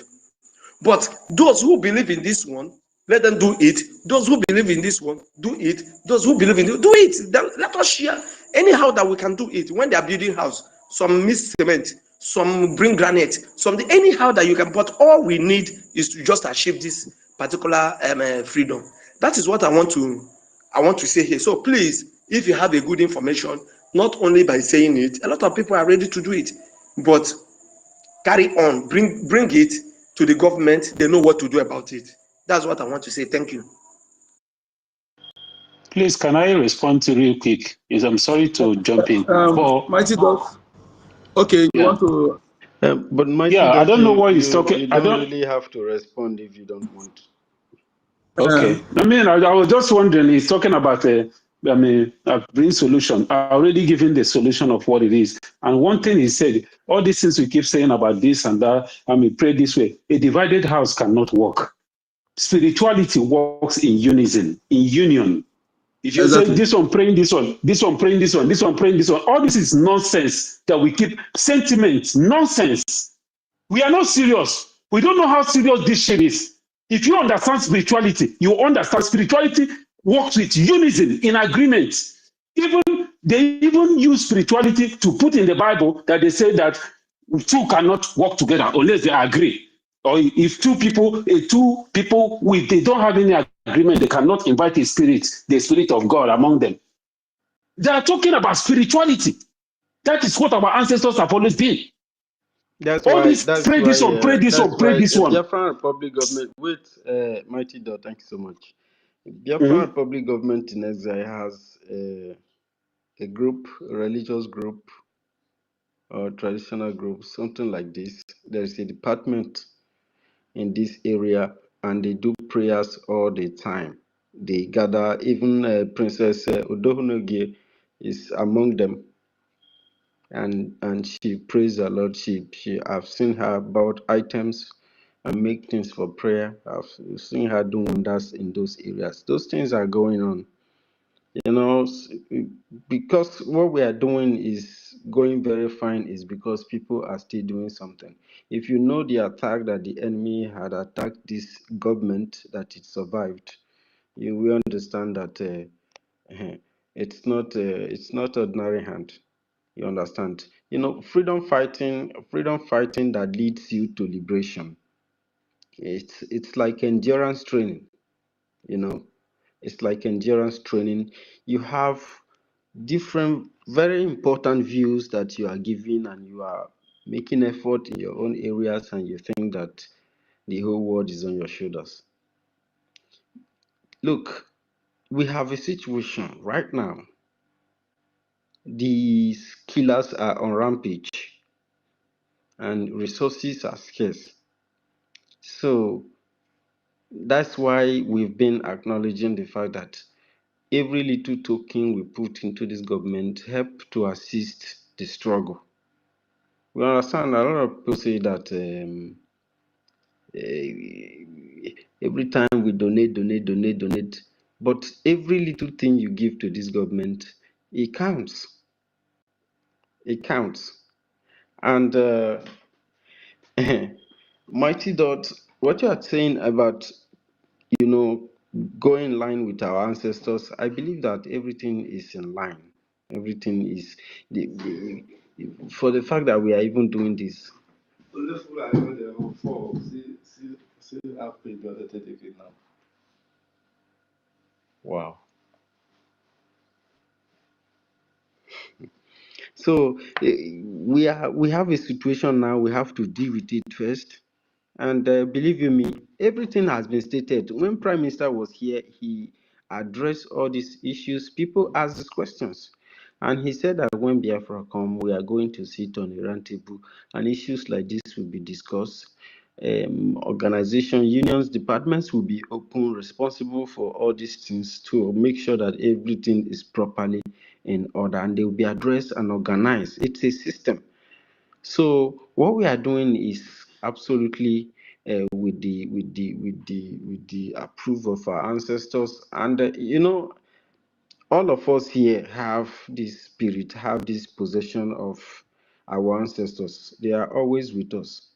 But those who believe in this one, let them do it. Those who believe in this one, do it. Those who believe in it, do it. Then let us share anyhow that we can do it. When they are building house, some mix cement, some bring granite, some anyhow that you can. But all we need is to just achieve this particular freedom. That is what I want to say here. So please, if you have a good information, not only by saying it, a lot of people are ready to do it, but carry on, bring it to the government. They know what to do about it. That's what I want to say. Thank you. Please, can I respond to real quick? Yes, I'm sorry to jump in. Mighty Dot. Okay, you want to? But Mighty Yeah, I Dot, don't know what he's talking. you I don't don't. really have to respond if you don't want. Okay. I mean, I was just wondering. He's talking about a bring solution. I already given the solution of what it is. And one thing he said, all these things we keep saying about this and that. Pray this way. A divided house cannot work. Spirituality works in unison, in union. If you say Exactly. this one praying this one, this one praying this one, this one praying this one, all this is nonsense that we keep sentiment, nonsense. We are not serious. We don't know how serious this shit is. If you understand spirituality, you understand spirituality works with unison, in agreement. They even use spirituality to put in the Bible that they say that two cannot work together unless they agree. Or if two people with they don't have any agreement, they cannot invite the spirit of God among them. They are talking about spirituality. That is what our ancestors have always been. That's All why. this pray this one, pray this one, pray this one. Biafran Republic government. Wait, Mighty Dot. Thank you so much. Biafran Republic government in exile has a group, a religious group, or traditional group, something like this. There is a department in this area, and they do prayers all the time. They gather. Even Princess Udohunogie is among them. And she prays a lot. I've seen her about items and make things for prayer. I've seen her do wonders in those areas. Those things are going on, because what we are doing is going very fine is because people are still doing something. If you know the attack that the enemy had attacked this government, that it survived, you will understand that it's not ordinary hand. You understand? Freedom fighting that leads you to liberation. It's like endurance training, you know. It's like endurance training. You have different very important views that you are giving, and you are making effort in your own areas, and you think that the whole world is on your shoulders. Look, we have a situation right now. These killers are on rampage and resources are scarce. So that's why we've been acknowledging the fact that every little token we put into this government help to assist the struggle. We understand a lot of people say that every time we donate, but every little thing you give to this government, it counts. It counts. And Mighty Dot, what you are saying about go in line with our ancestors, I believe that everything is in line. Everything is for the fact that we are even doing this. Wow. So we have a situation now. We have to deal with it first. And believe you me, everything has been stated. When Prime Minister was here, he addressed all these issues. People asked questions. And he said that when Biafra come, we are going to sit on a round table and issues like this will be discussed. organization, unions, departments will be open, responsible for all these things to make sure that everything is properly in order, and they will be addressed and organized. It's a system. So what we are doing is absolutely with the approval of our ancestors, and all of us here have this spirit, have this possession of our ancestors. They are always with us.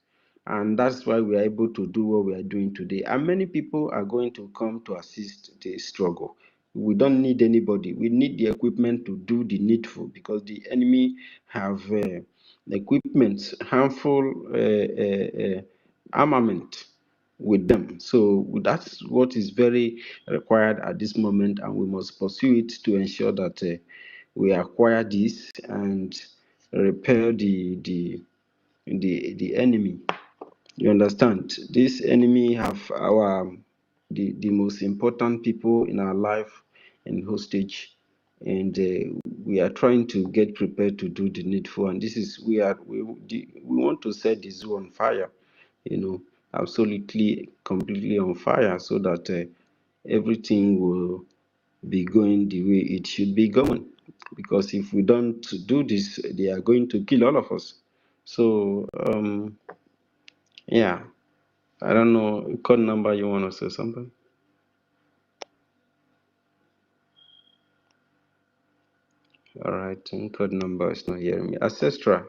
And that's why we are able to do what we are doing today. And many people are going to come to assist the struggle. We don't need anybody. We need the equipment to do the needful, because the enemy have equipment, harmful armament with them. So that's what is very required at this moment, and we must pursue it to ensure that we acquire this and repel the enemy. You understand? This enemy have the most important people in our life in hostage, and we are trying to get prepared to do the needful. And this is we want to set the zoo on fire, absolutely, completely on fire, so that everything will be going the way it should be going. Because if we don't do this, they are going to kill all of us. So, yeah, I don't know, code number, you want to say something? All right, code number is not hearing me. Ancestra,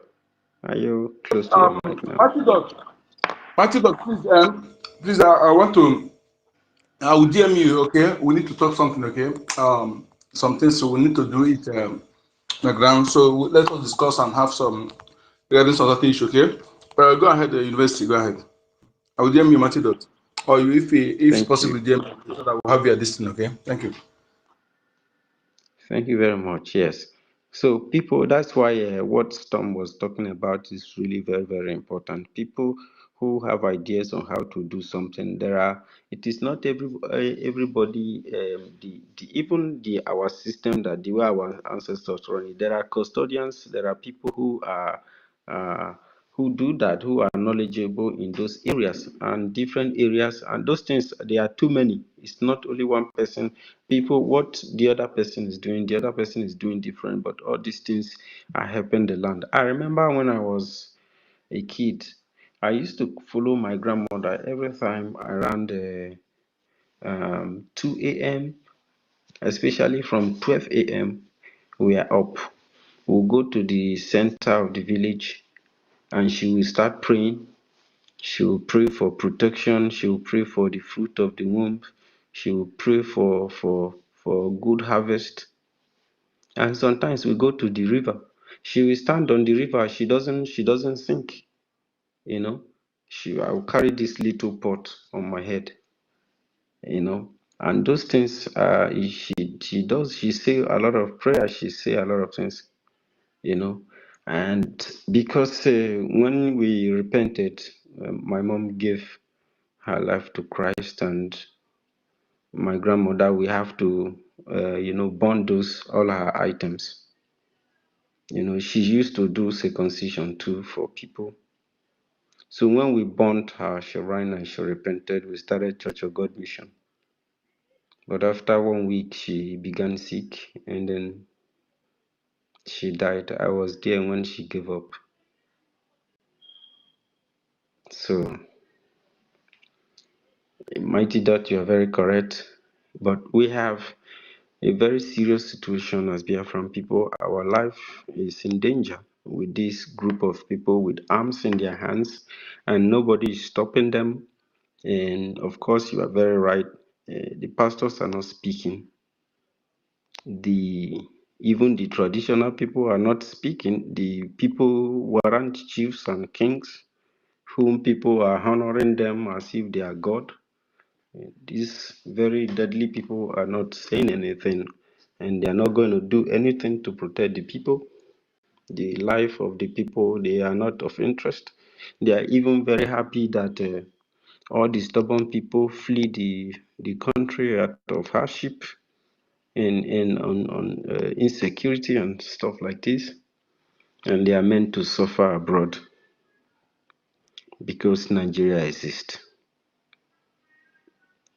are you close to your mic now? Matthew, please, I want to. I will DM you. Okay, we need to talk something. Okay, some things, so we need to do it on the ground. So let us discuss and have some regarding some other issues. Okay, go ahead, university. Go ahead. I will DM you, Matthew. Or you, if Thank possible, you. DM me, so that we'll have your distance. Okay, thank you. Thank you very much. Yes. So people, that's why what Storm was talking about is really very, very important. People who have ideas on how to do something, it is not everybody, even our system, that the way our ancestors run it, there are custodians, there are people who do that, who are knowledgeable in those areas and different areas, and those things, there are too many. It's not only one person. People, what the other person is doing, the other person is doing different, but all these things are helping the land. I remember when I was a kid, I used to follow my grandmother every time around 2 a.m., especially from 12 a.m. We are up. We'll go to the center of the village, and she will start praying. She will pray for protection. She will pray for the fruit of the womb. She will pray for good harvest. And sometimes we go to the river. She will stand on the river. She doesn't sink. I will carry this little pot on my head. And those things. She does. She say a lot of prayer. She say a lot of things. And because when we repented, my mom gave her life to Christ, and my grandmother, we have to, burn all her items. She used to do circumcision too for people. So when we burnt her shrine and she repented, we started Church of God Mission. But after 1 week, she began sick, and then she died. I was there when she gave up. So, Mighty Dot, you are very correct. But we have a very serious situation as Biafran people. Our life is in danger with this group of people with arms in their hands, and nobody is stopping them. And of course, you are very right. The pastors are not speaking. Even the traditional people are not speaking. The people warrant chiefs and kings, whom people are honoring them as if they are God. These very deadly people are not saying anything, and they are not going to do anything to protect the people. The life of the people, they are not of interest. They are even very happy that all the stubborn people flee the country out of hardship and on insecurity and stuff like this, and they are meant to suffer abroad. because Nigeria exists.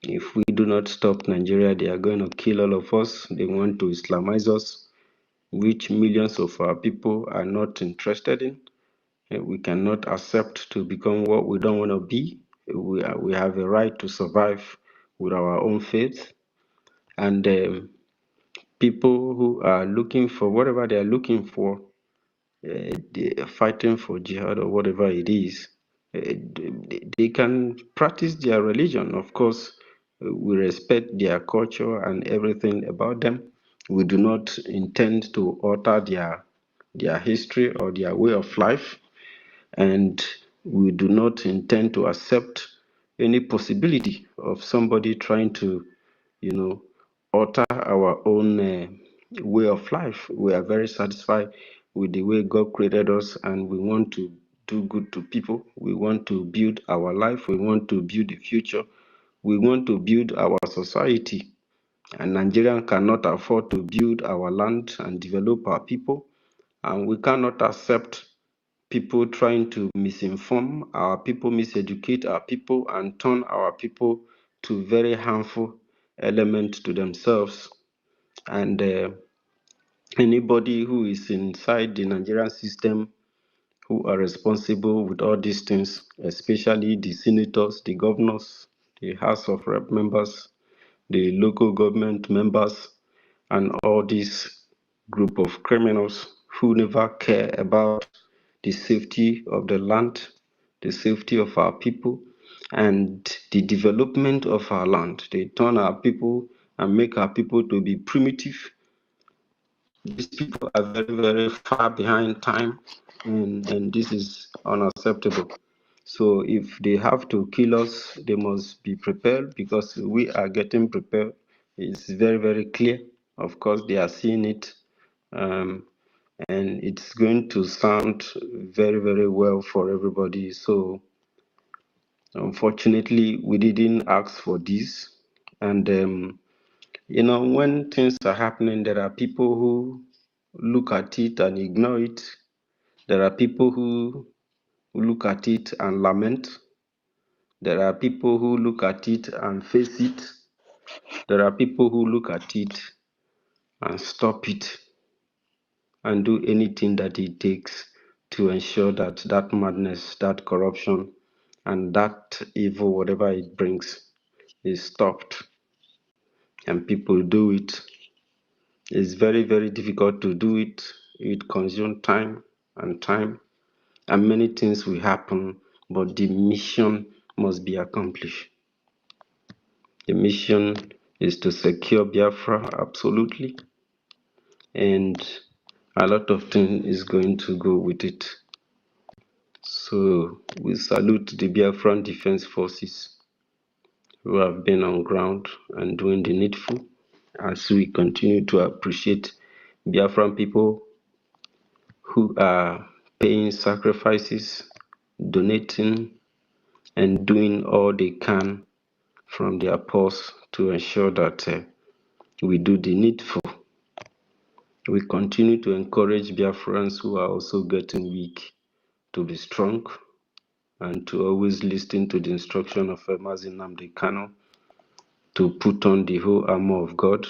If we do not stop Nigeria, they are going to kill all of us. They want to Islamize us, which millions of our people are not interested in. We cannot accept to become what we don't want to be. We have a right to survive with our own faith. And people who are looking for whatever they are looking for, they are fighting for jihad or whatever it is, they can practice their religion. Of course, we respect their culture and everything about them. We do not intend to alter their history or their way of life, and we do not intend to accept any possibility of somebody trying to, alter our own way of life. We are very satisfied with the way God created us, and we want to do good to people. We want to build our life. We want to build the future. We want to build our society. And Nigeria cannot afford to build our land and develop our people. And we cannot accept people trying to misinform our people, miseducate our people, and turn our people to very harmful elements to themselves. And anybody who is inside the Nigerian system who are responsible with all these things, especially the senators, the governors, the House of Rep members, the local government members, and all these group of criminals who never care about the safety of the land, the safety of our people, and the development of our land. They turn our people and make our people to be primitive. These people are very, very far behind time, and this is unacceptable. So if they have to kill us, they must be prepared, because we are getting prepared. It's very, very clear. Of course, they are seeing it, and it's going to sound very, very well for everybody. So unfortunately, we didn't ask for this. And, when things are happening, there are people who look at it and ignore it. There are people who look at it and lament. There are people who look at it and face it. There are people who look at it and stop it and do anything that it takes to ensure that that madness, that corruption, and that evil, whatever it brings, is stopped. And people do it. It's very, very difficult to do it. It consumes time, and many things will happen, but the mission must be accomplished. The mission is to secure Biafra, absolutely, and a lot of things is going to go with it. So we salute the Biafran Defense Forces who have been on ground and doing the needful, as we continue to appreciate Biafran people who are paying sacrifices, donating, and doing all they can from their purse to ensure that we do the needful. We continue to encourage Biafrans who are also getting weak to be strong and to always listen to the instruction of Mazi Nnamdi Kanu, to put on the whole armor of God,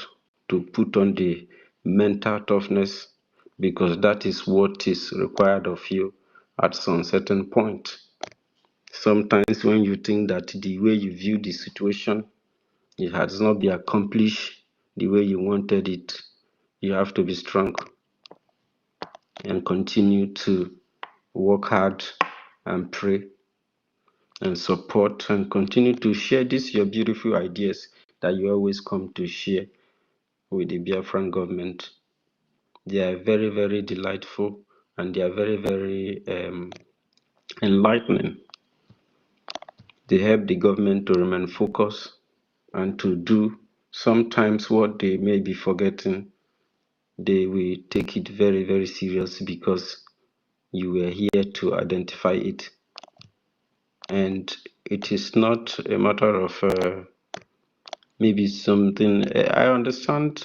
to put on the mental toughness, because that is what is required of you at some certain point. Sometimes when you think that the way you view the situation, it has not been accomplished the way you wanted it, you have to be strong and continue to work hard and pray and support and continue to share these your beautiful ideas that you always come to share with the Biafran government. They are very, very delightful, and they are very, very enlightening. They help the government to remain focused and to do sometimes what they may be forgetting. They will take it very, very serious because you were here to identify it. And it is not a matter of maybe something. I understand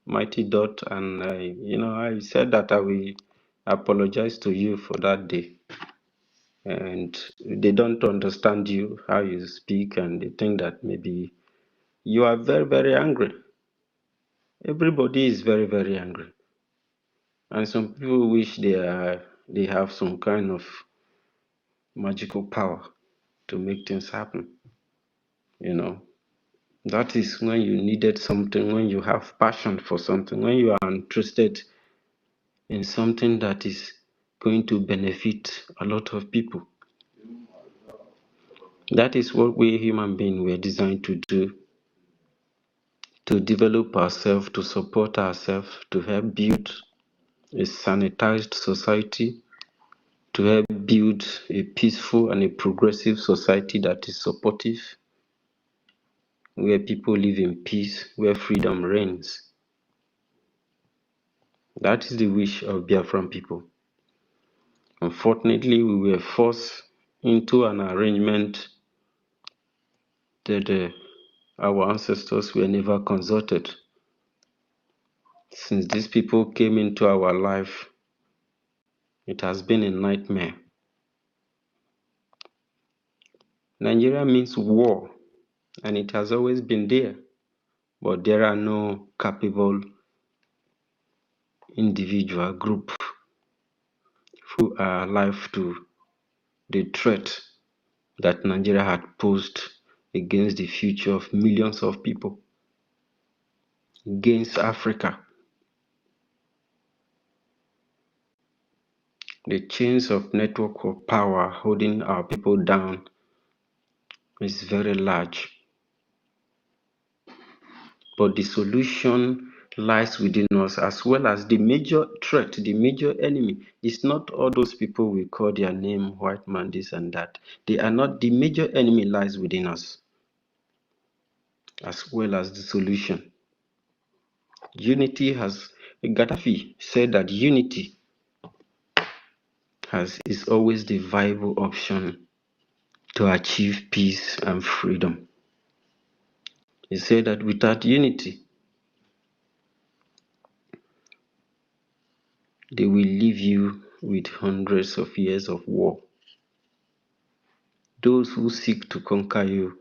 Mighty Dot, and I said that I will apologize to you for that day. and they don't understand you, how you speak, and they think that maybe you are very, very angry. Everybody is very, very angry. And some people wish they have some kind of magical power to make things happen. You know, that is when you needed something, when you have passion for something, when you are interested in something that is going to benefit a lot of people. That is what we human beings were designed to do, to develop ourselves, to support ourselves, to help build a sanitized society, to help build a peaceful and a progressive society that is supportive, where people live in peace, where freedom reigns. That is the wish of Biafran people. Unfortunately, we were forced into an arrangement that our ancestors were never consulted. Since these people came into our life, it has been a nightmare. Nigeria means war, and it has always been there, but there are no capable individual group who are alive to the threat that Nigeria had posed against the future of millions of people, against Africa. The chains of network of power holding our people down is very large. But the solution lies within us, as well as the major threat, the major enemy. It's not all those people we call their name, white man, this and that. They are not. The major enemy lies within us, as well as the solution. Unity has, Gaddafi said that unity is always the viable option to achieve peace and freedom. He said that without unity, they will leave you with hundreds of years of war. Those who seek to conquer you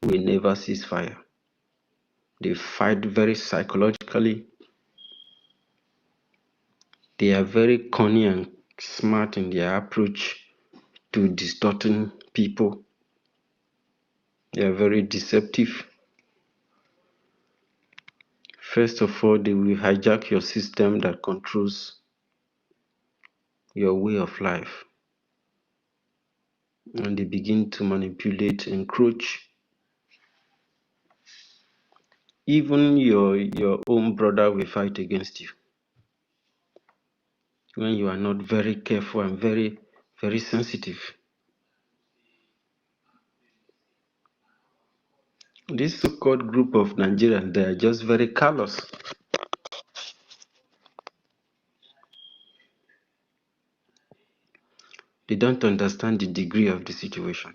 will never cease fire. They fight very psychologically. They are very cunning and smart in their approach to distorting people. They are very deceptive. First of all, they will hijack your system that controls your way of life. And they begin to manipulate, encroach. Even your own brother will fight against you when you are not very careful and very, very sensitive. This so-called group of Nigerians, they are just very callous. They don't understand the degree of the situation.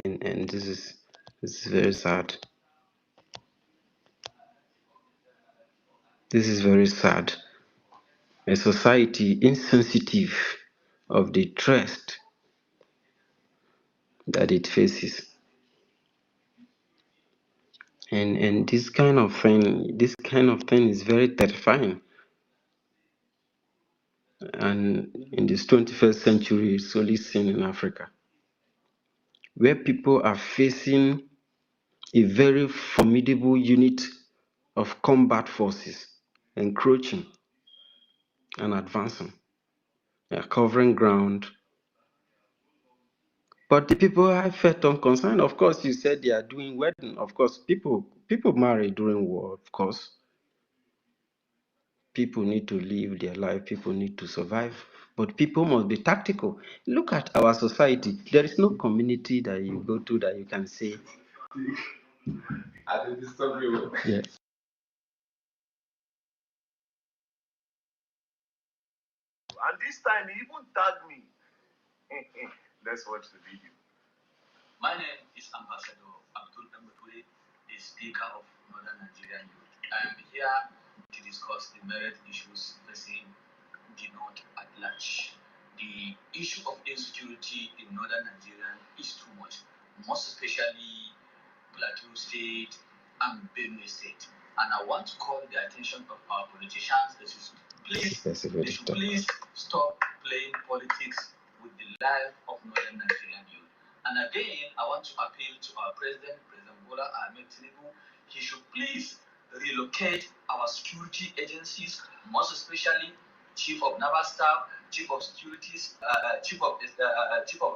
And this is very sad. This is very sad. A society insensitive of the threat that it faces. And this kind of thing is very terrifying. And in this 21st century, it's only seen in Africa, where people are facing a very formidable unit of combat forces encroaching and advancing. They are covering ground. But the people I felt unconcerned. Of course, you said they are doing wedding. Of course, people marry during war, of course. People need to live their life. People need to survive. But people must be tactical. Look at our society. There is no community that you go to that you can say. Yeah. And this time he even tagged me. Let's watch the video. My name is Ambassador Abdul Mbekwe, the Speaker of Northern Nigerian Youth. I am here to discuss the merit issues facing the North at large. The issue of insecurity in northern Nigeria is too much, most especially Plateau State and Benue State. And I want to call the attention of our politicians that they should please stop playing politics with the life of northern Nigerian youth. And again, I want to appeal to our President Bola Ahmed Tinubu. He should please relocate our security agencies, most especially Chief of Naval Staff, Chief of Securities, Chief of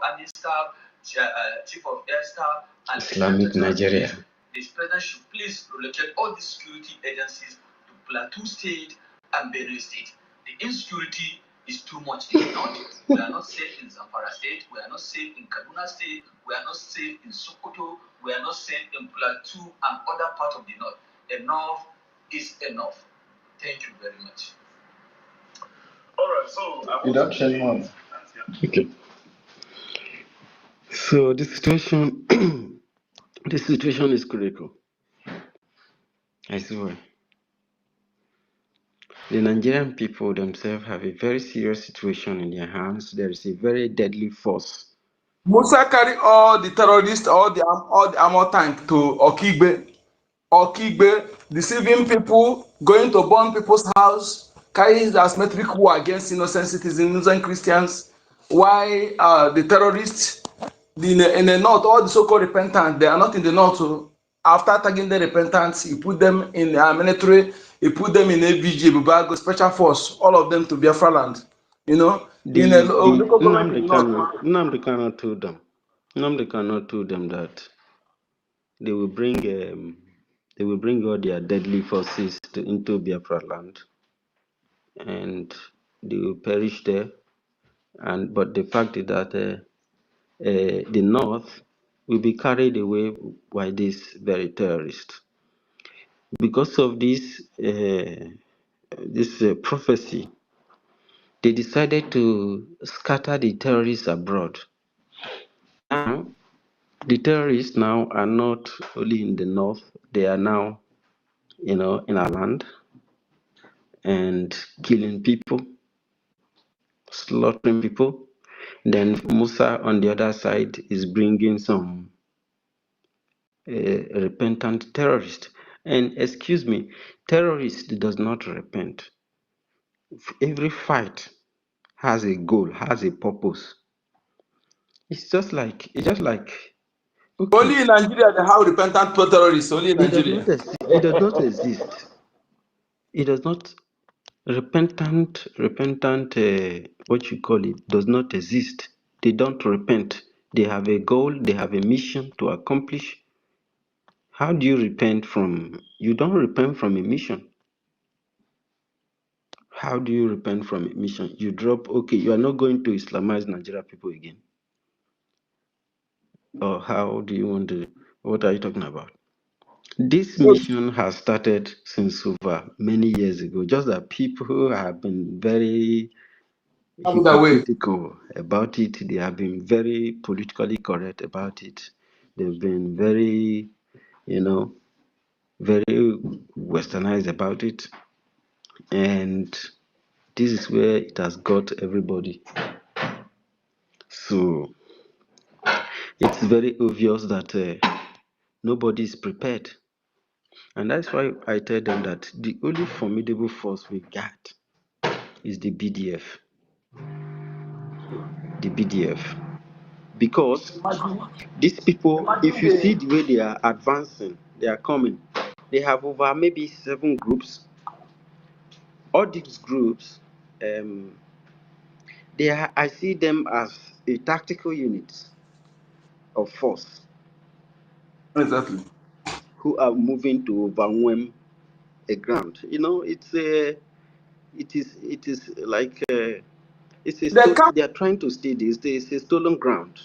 Army Staff, Chief of Air Staff, and Islamic Nigeria. This president should please relocate all these security agencies to Plateau State and Benue State. The insecurity is too much in the north. We are not safe in Zamfara State. We are not safe in Kaduna State. We are not safe in Sokoto. We are not safe in Plateau and other parts of the north. Enough is enough. Thank you very much. All right, so Without sharing more. Okay. So the situation, the situation is critical. I swear. The Nigerian people themselves have a very serious situation in their hands. There is a very deadly force. Musa carry all the terrorists, all the armor tank to Okigbe, deceiving people, going to burn people's house, carrying the asymmetric war against innocent citizens, innocent Christians. Why the terrorists in the north, all the so-called repentant, they are not in the north. So after tagging the repentants, he put them in military, he put them in AVG, Bubago, Special Force, all of them to Biafra land. You know, in a local government in the north. Nnamdi Kanu told them. Nnamdi Kanu told them that they will bring all their deadly forces into Biafra land, and they will perish there. But the fact is that the north will be carried away by these very terrorists. Because of this prophecy, they decided to scatter the terrorists abroad. Now, the terrorists now are not only in the north; they are now, in our land, and killing people, slaughtering people. Then Musa on the other side is bringing some repentant terrorist. And excuse me, terrorist does not repent. Every fight has a goal, has a purpose. It's just like okay. Only in Nigeria they have repentant terrorists. Only in Nigeria. It does not exist. It does not repentant. What you call it does not exist. They don't repent. They have a goal. They have a mission to accomplish. How do you repent from? You don't repent from a mission. How do you repent from a mission? You drop. Okay, you are not going to Islamize Nigeria people again. Or how do you want to? What are you talking about? This mission has started since over many years ago. Just that people have been very hypocritical about it. They have been very politically correct about it. They've been very, very westernized about it. And this is where it has got everybody. So it's very obvious that nobody is prepared. And that's why I tell them that the only formidable force we got is the BDF. The BDF. Because these people, if you see the way they are advancing, they are coming. They have over maybe 7 groups. All these groups, I see them as a tactical unit of force. Exactly. Who are moving to overwhelm a ground. It is like they are trying to stay this. It's a stolen ground.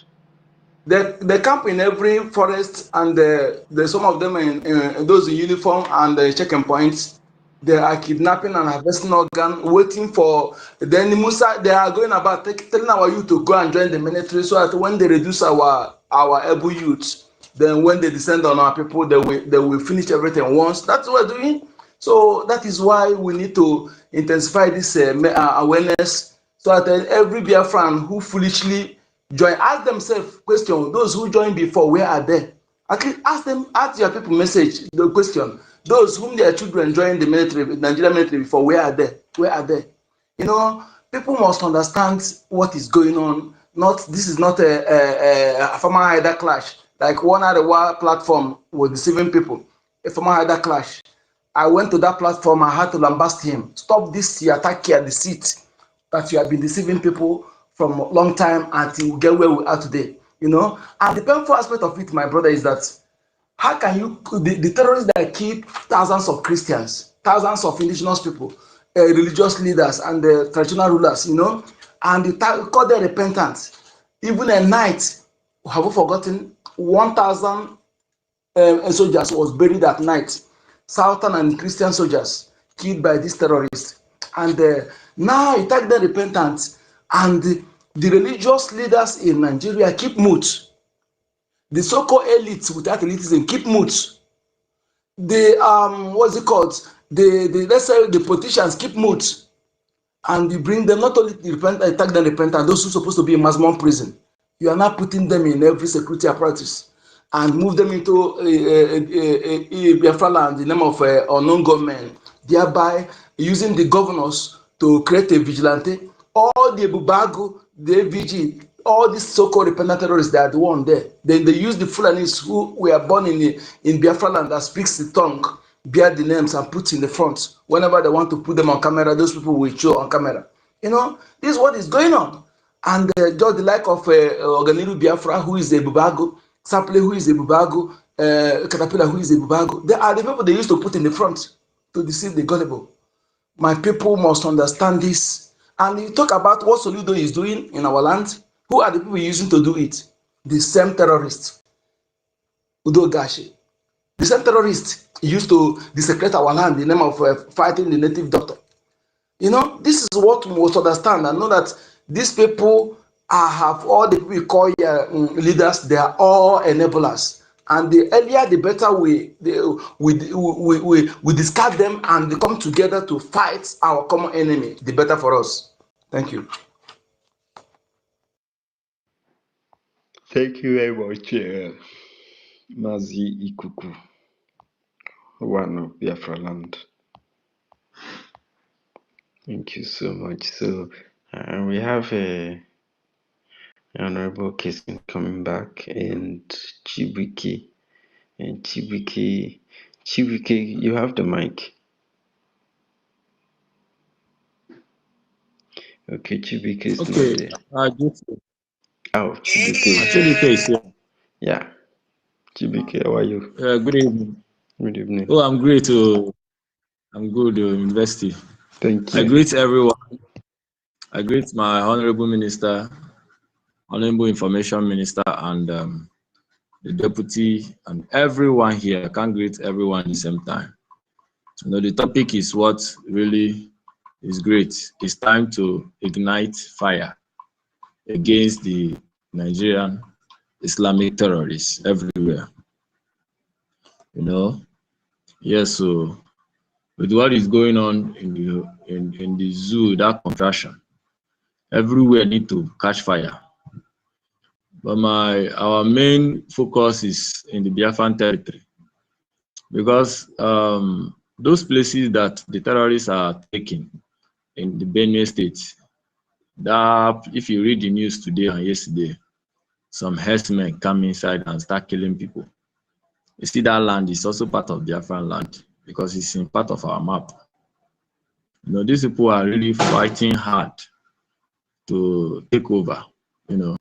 They camp in every forest, and there's some of them in those in uniform and checking points. They are kidnapping and harvesting organ, waiting for the Musa. They are going about telling our youth to go and join the military, so that when they reduce our able youths, then when they descend on our people, they will finish everything once. That's what we're doing. So that is why we need to intensify this awareness, so that every Biafran who foolishly join, ask themselves question, those who joined before, where are they? At least ask them, ask your people message the question, those whom their children joined the military, Nigerian military before, where are they? Where are they? You know, people must understand what is going on. Not, this is not a former hider clash. Like one other platform was deceiving people. A former hider clash. I went to that platform, I had to lambast him. Stop this, you attack here, deceit, that you have been deceiving people from a long time until we get where we are today. You know, and the painful aspect of it, my brother, is that how can you, the terrorists that killed thousands of Christians, thousands of indigenous people, religious leaders and the traditional rulers, you know, and you call them repentant. Even a night, have you forgotten, 1,000 soldiers was buried at night, Southern and Christian soldiers killed by these terrorists. And now you take the repentant, and the religious leaders in Nigeria keep mute. The so-called elites without elitism keep mute. The what's it called? The let's say the politicians keep mute, and you bring them, not only the repentant, attack them repentant, those who are supposed to be in maximum prison. You are not putting them in every security apparatus and move them into Biafra land in the name of unknown government, thereby using the governors to create a vigilante. All the Bubago, the AVG, all these so-called repentant terrorists, they are the one there. Then they use the Fulanis who were born in Biafra land that speaks the tongue, bear the names and put in the front. Whenever they want to put them on camera, those people will show on camera. You know, this is what is going on. And just the like of Organiru Biafra, who is a Bubago, Saple, who is a Bubago, Caterpillar, who is a Bubago. They are the people they used to put in the front to deceive the gullible. My people must understand this. And you talk about what Soludo is doing in our land. Who are the people using to do it? The same terrorists. Udo Gashi. The same terrorists used to desecrate our land in the name of fighting the native doctor. You know, this is what we must understand and know that these people have all the people we call leaders, they are all enablers. And the earlier, the better we discard them and come together to fight our common enemy, the better for us. Thank you. Thank you very much, Mazi Ikuku, one of Biafra land. Thank you so much. So we have Honorable Kisin coming back, and Chibiki. And Chibiki, you have the mic. Okay, Chibiki is not there. Oh, Chibiki. Chibiki is here. Yeah. Chibiki, how are you? Good evening. Good evening. Oh, I'm great. I'm good, University. Thank you. I greet everyone. I greet my Honorable Minister, Honorable Information Minister, and the Deputy, and everyone here. I can't greet everyone at the same time. You know, the topic is what really is great. It's time to ignite fire against the Nigerian Islamic terrorists everywhere. You know, yes, so with what is going on in the zoo, that contraction, everywhere need to catch fire. But our main focus is in the Biafran territory, because those places that the terrorists are taking in the Benue State, that if you read the news today and yesterday, some herdsmen come inside and start killing people. You see, that land is also part of Biafran land because it's in part of our map. You know, these people are really fighting hard to take over. You know,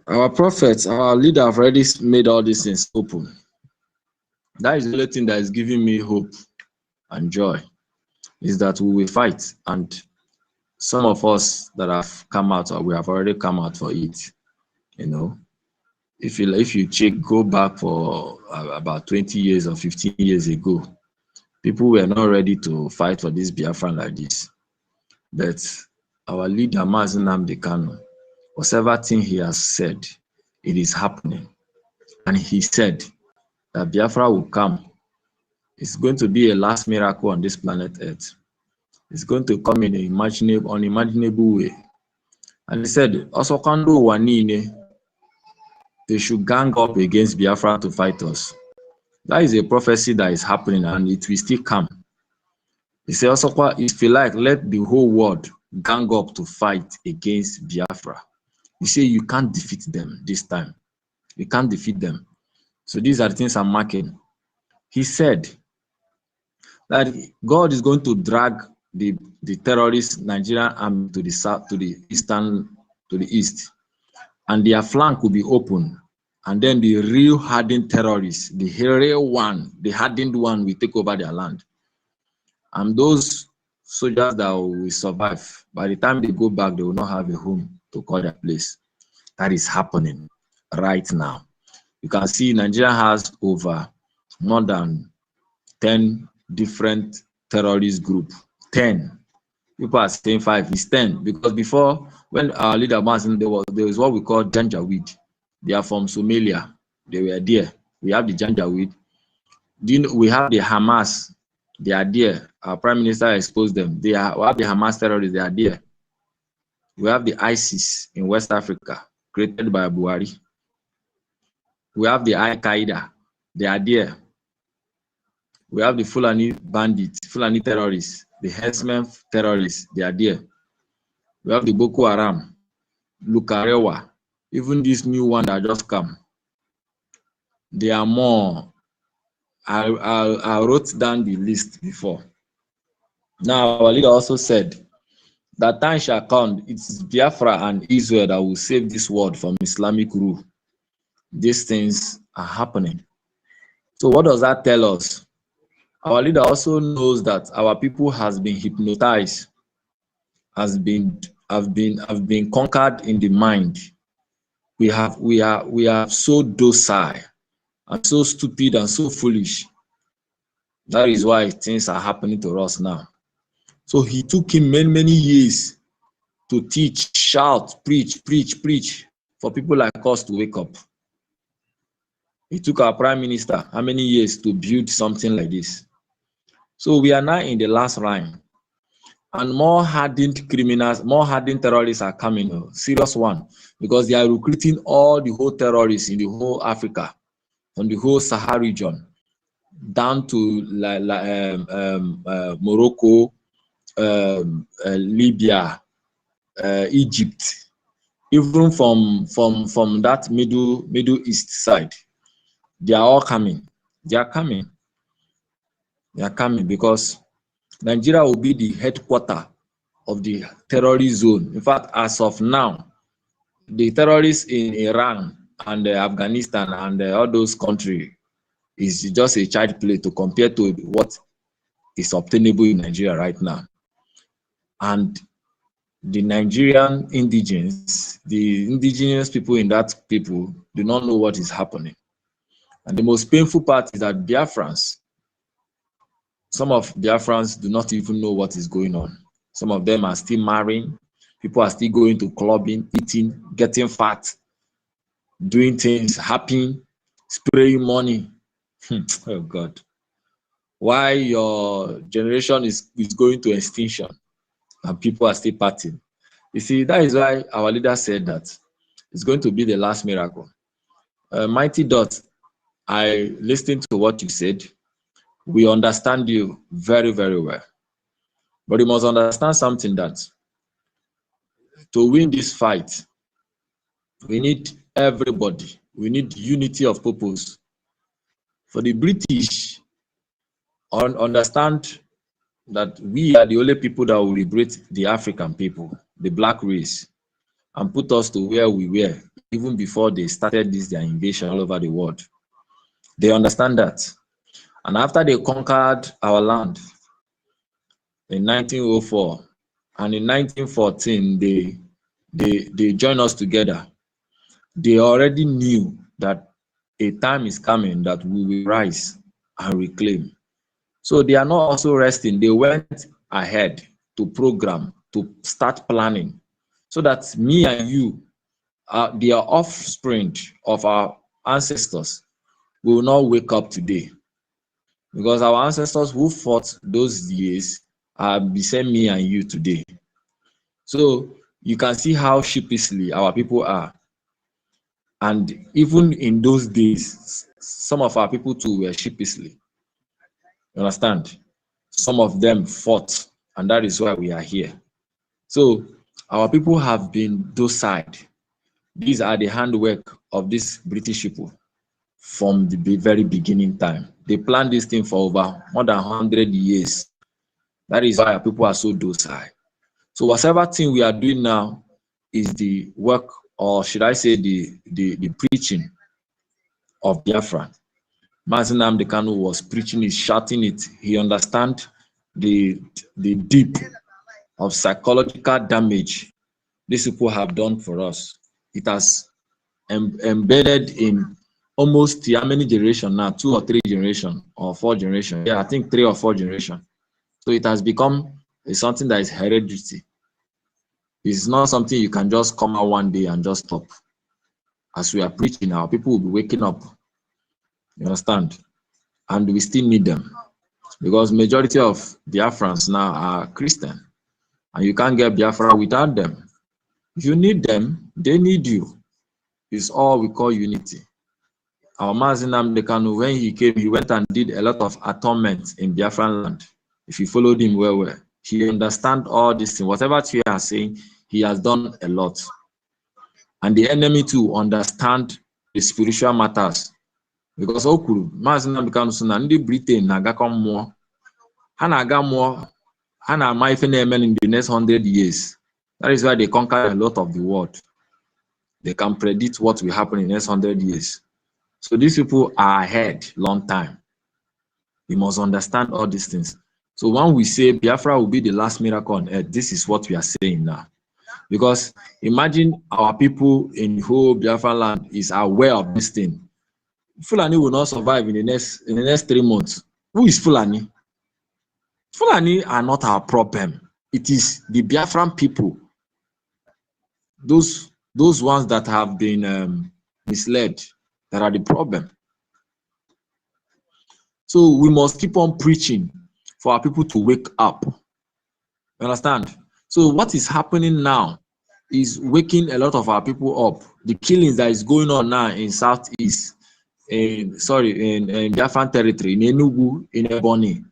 our prophets, our leader have already made all these things open. That is the only thing that is giving me hope and joy, is that we will fight. And some of us that have come out, or we have already come out for it. You know, if you check, go back for about 20 years or 15 years ago, people were not ready to fight for this Biafran like this. But our leader, Mazi Nnamdi Kanu, whatever thing he has said, it is happening. And he said that Biafra will come It's going to be a last miracle on this planet Earth. It's going to come in an unimaginable way. And he said, also Kando Wanine, they should gang up against Biafra to fight us. That is a prophecy that is happening, and it will still come. He said, also, if you like, let the whole world gang up to fight against Biafra. You say you can't defeat them this time. You can't defeat them. So these are the things I'm marking. He said that God is going to drag the terrorist Nigerian army to the south, to the east, and their flank will be open. And then the real hardened terrorists, the real one, the hardened one, will take over their land. And those soldiers that will survive, by the time they go back, they will not have a home to call their place. That is happening right now. You can see Nigeria has over more than 10 different terrorist groups. 10. People are saying 5. It's 10. Because before, when our leader was in, there was what we call Janjaweed. They are from Somalia. They were there. We have the Janjaweed. We have the Hamas. They are there. Our prime minister exposed them. We have the Hamas terrorists. They are there. We have the ISIS in West Africa, created by Buhari. We have the IKID. They are there. We have the Fulani bandits, Fulani terrorists, the herdsmen terrorists. They are there. We have the Boko Haram, Lukarewa, even this new one that just come. They are more. I wrote down the list before. Now, our leader also said that time shall come, it is Biafra and Israel that will save this world from Islamic rule. These things are happening. So what does that tell us? Our leader also knows that our people has been hypnotized, have been conquered in the mind. We are so docile and so stupid and so foolish. That is why things are happening to us now. So he took him many years to teach, shout, preach for people like us to wake up. It took our prime minister how many years to build something like this? So we are now in the last line. And more hardened criminals, more hardened terrorists are coming, serious one, because they are recruiting all the whole terrorists in the whole Africa, from the whole Sahara region, down to Morocco, Libya, Egypt, even from that Middle East side. They are all coming. They are coming. They are coming because Nigeria will be the headquarter of the terrorist zone. In fact, as of now, the terrorists in Iran and Afghanistan and all those countries is just a child play to compare to what is obtainable in Nigeria right now. And the Nigerian indigenous, the indigenous people in that people do not know what is happening. And the most painful part is that Biafrans, some of Biafrans do not even know what is going on. Some of them are still marrying. People are still going to clubbing, eating, getting fat, doing things, happy, spraying money. Oh God. Why your generation is going to extinction and people are still partying? You see, that is why our leader said that it's going to be the last miracle. Mighty Dot, I listened to what you said. We understand you very, very well. But you must understand something, that to win this fight, we need everybody. We need unity of purpose. For the British, understand that we are the only people that will liberate the African people, the black race, and put us to where we were, even before they started their invasion all over the world. They understand that. And after they conquered our land in 1904, and in 1914, they joined us together. They already knew that a time is coming that we will rise and reclaim. So they are not also resting. They went ahead to program, to start planning, so that me and you, the offspring of our ancestors, will not wake up today. because our ancestors who fought those years are beside me and you today. So you can see how sheepishly our people are. And even in those days, some of our people too were sheepishly. You understand? Some of them fought, and that is why we are here. So our people have been docile. These are the handwork of these British people from the very beginning time. They planned this thing for over more than 100 years. That is why our people are so docile. So whatever thing we are doing now is the work, or should I say the preaching of Biafra. Mazi Nnamdi Kanu was preaching it, shouting it. He understands the deep of psychological damage these people have done for us. It has embedded in almost how many generations now? 2 or 3 generations or 4 generations. Yeah, I think 3 or 4 generations. So it has become something that is hereditary. It's not something you can just come out one day and just stop. As we are preaching now, people will be waking up. You understand? And we still need them. Because majority of Biafrans now are Christian. And you can't get Biafra without them. If you need them, they need you. It's all we call unity. Our Mazi Nnamdi Kanu, when he came, he went and did a lot of atonement in Biafran land. If you followed him well, he understands all these things. Whatever you are saying, he has done a lot. And the enemy too understand the spiritual matters. Because Mazi Nnamdi Kanu so na ndị Britain na-agakọ mmụọ. Ha na-aga mmụọ, ha na-ama ife na-eme in the next 100 years. That is why they conquer a lot of the world. They can predict what will happen in the next 100 years. So these people are ahead long time. We must understand all these things. So when we say Biafra will be the last miracle on earth, this is what we are saying now. Because imagine our people in whole Biafra land is aware of this thing. Fulani will not survive in the next 3 months. Who is Fulani? Fulani are not our problem. It is the Biafran people. Those ones that have been misled that are the problem. So we must keep on preaching for our people to wake up. You understand? So what is happening now is waking a lot of our people up. The killings that is going on now in Southeast, in Biafran territory, in Enugu, in Ebonyi,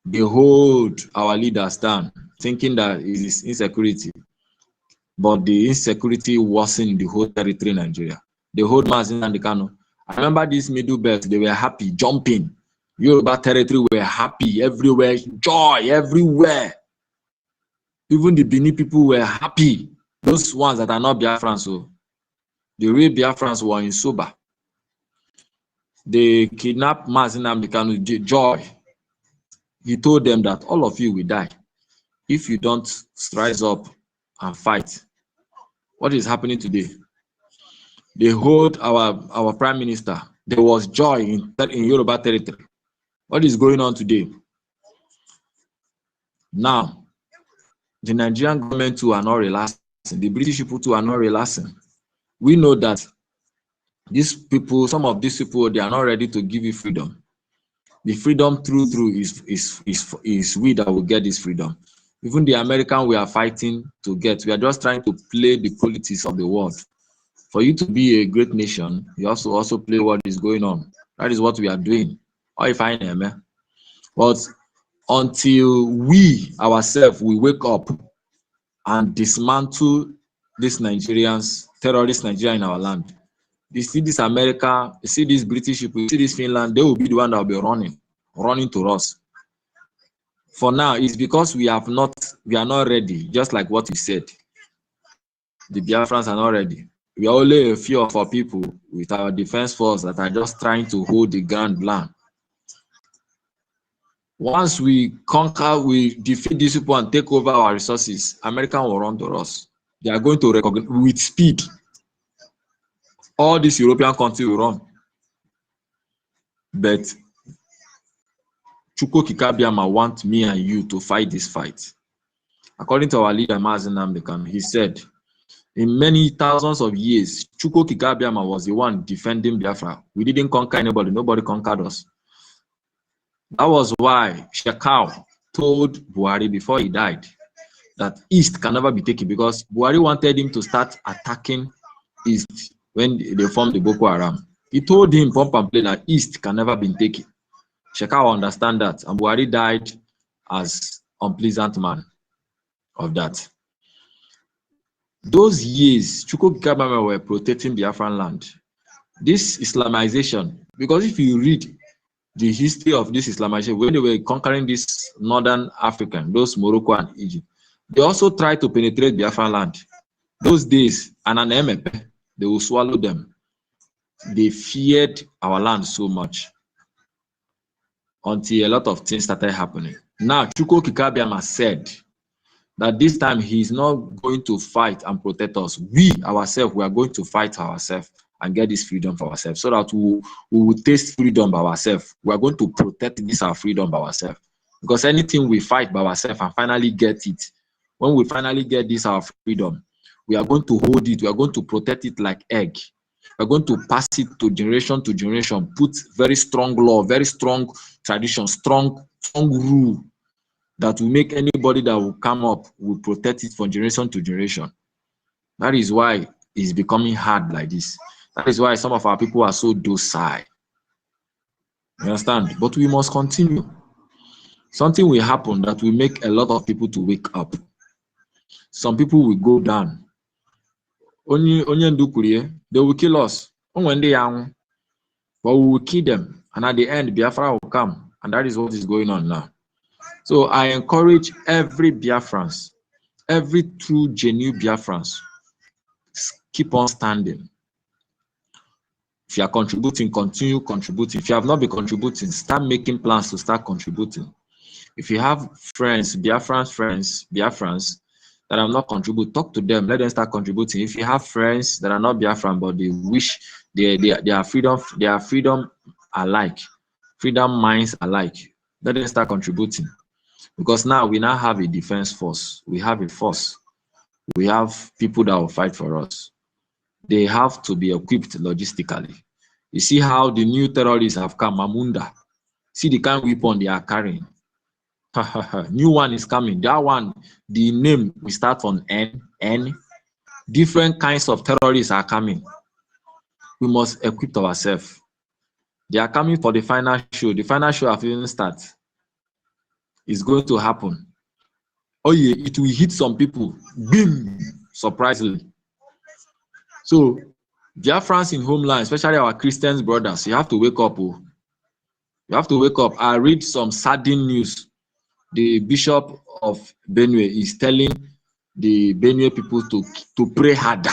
they hold our leaders down, thinking that it is insecurity. But the insecurity worsened in the whole territory in Nigeria. They hold Mazi Nnamdi Kanu. I remember this middle belt, they were happy, jumping. Yoruba territory were happy, everywhere, joy, everywhere. Even the Benin people were happy. Those ones that are not Biafrans, so the real Biafrans were in sober. They kidnapped Mazi Nnamdi Kanu, joy. He told them that all of you will die if you don't rise up and fight. What is happening today? They hold our prime minister. There was joy in Yoruba territory. What is going on today? Now, the Nigerian government too are not relaxing. The British people too are not relaxing. We know that these people, some of these people, they are not ready to give you freedom. The freedom through is we that will get this freedom. Even the American we are fighting to get, we are just trying to play the politics of the world. For you to be a great nation, you also play what is going on. That is what we are doing. Or if I am, but until we ourselves we wake up and dismantle these Nigerians, terrorist Nigeria in our land. You see this America, you see these British people, you see this Finland, they will be the one that will be running to us. For now, it's because we are not ready, just like what you said. The Biafrans are not ready. We are only a few of our people with our defense force that are just trying to hold the grand plan. Once we conquer, we defeat these people and take over our resources, America will run to us. They are going to recognize with speed. All these European countries will run. But Chukwu Kikabiama want me and you to fight this fight. According to our leader, Mazi Nnamdi Kanu, he said, in many thousands of years, Chukwu Kikabiama was the one defending Biafra. We didn't conquer anybody. Nobody conquered us. That was why Shekau told Buhari before he died that East can never be taken, because Buhari wanted him to start attacking East when they formed the Boko Haram. He told him point and play that East can never be taken. Shekau understand that, and Buhari died as unpleasant man of that. Those years, Chukwu Kikabama were protecting Biafran land. This Islamization, because if you read the history of this Islamization, when they were conquering this northern African, those Morocco and Egypt, they also tried to penetrate Biafran land. Those days, and an MF, they will swallow them. They feared our land so much until a lot of things started happening. Now, Chukwu Kikabama said that this time he is not going to fight and protect us. We ourselves, we are going to fight ourselves and get this freedom for ourselves, so that we will taste freedom by ourselves. We are going to protect this our freedom by ourselves. Because anything we fight by ourselves and finally get it, when we finally get this our freedom, we are going to hold it, we are going to protect it like egg. We are going to pass it to generation, put very strong law, very strong tradition, strong rule that will make anybody that will come up will protect it from generation to generation. That is why it's becoming hard like this. That is why some of our people are so docile. You understand? But we must continue. Something will happen that will make a lot of people to wake up. Some people will go down. They will kill us. But we will kill them. And at the end, Biafra will come. And that is what is going on now. So I encourage every Biafrans, every true, genuine Biafrans, keep on standing. If you are contributing, continue contributing. If you have not been contributing, start making plans to start contributing. If you have friends, Biafrans that have not contributed, talk to them, let them start contributing. If you have friends that are not Biafran, but they wish their freedom alike, freedom minds alike, let them start contributing. Because now we now have a defense force. We have a force. We have people that will fight for us. They have to be equipped logistically. You see how the new terrorists have come, Mamunda. See the kind of weapon they are carrying. New one is coming. That one, the name we start from N. Different kinds of terrorists are coming. We must equip ourselves. They are coming for the final show. The final show have even started. It's going to happen. Oh yeah, it will hit some people. Boom! Surprisingly. So, Biafrans in homeland, especially our Christian brothers, you have to wake up. Oh. You have to wake up. I read some sudden news. The Bishop of Benue is telling the Benue people to pray harder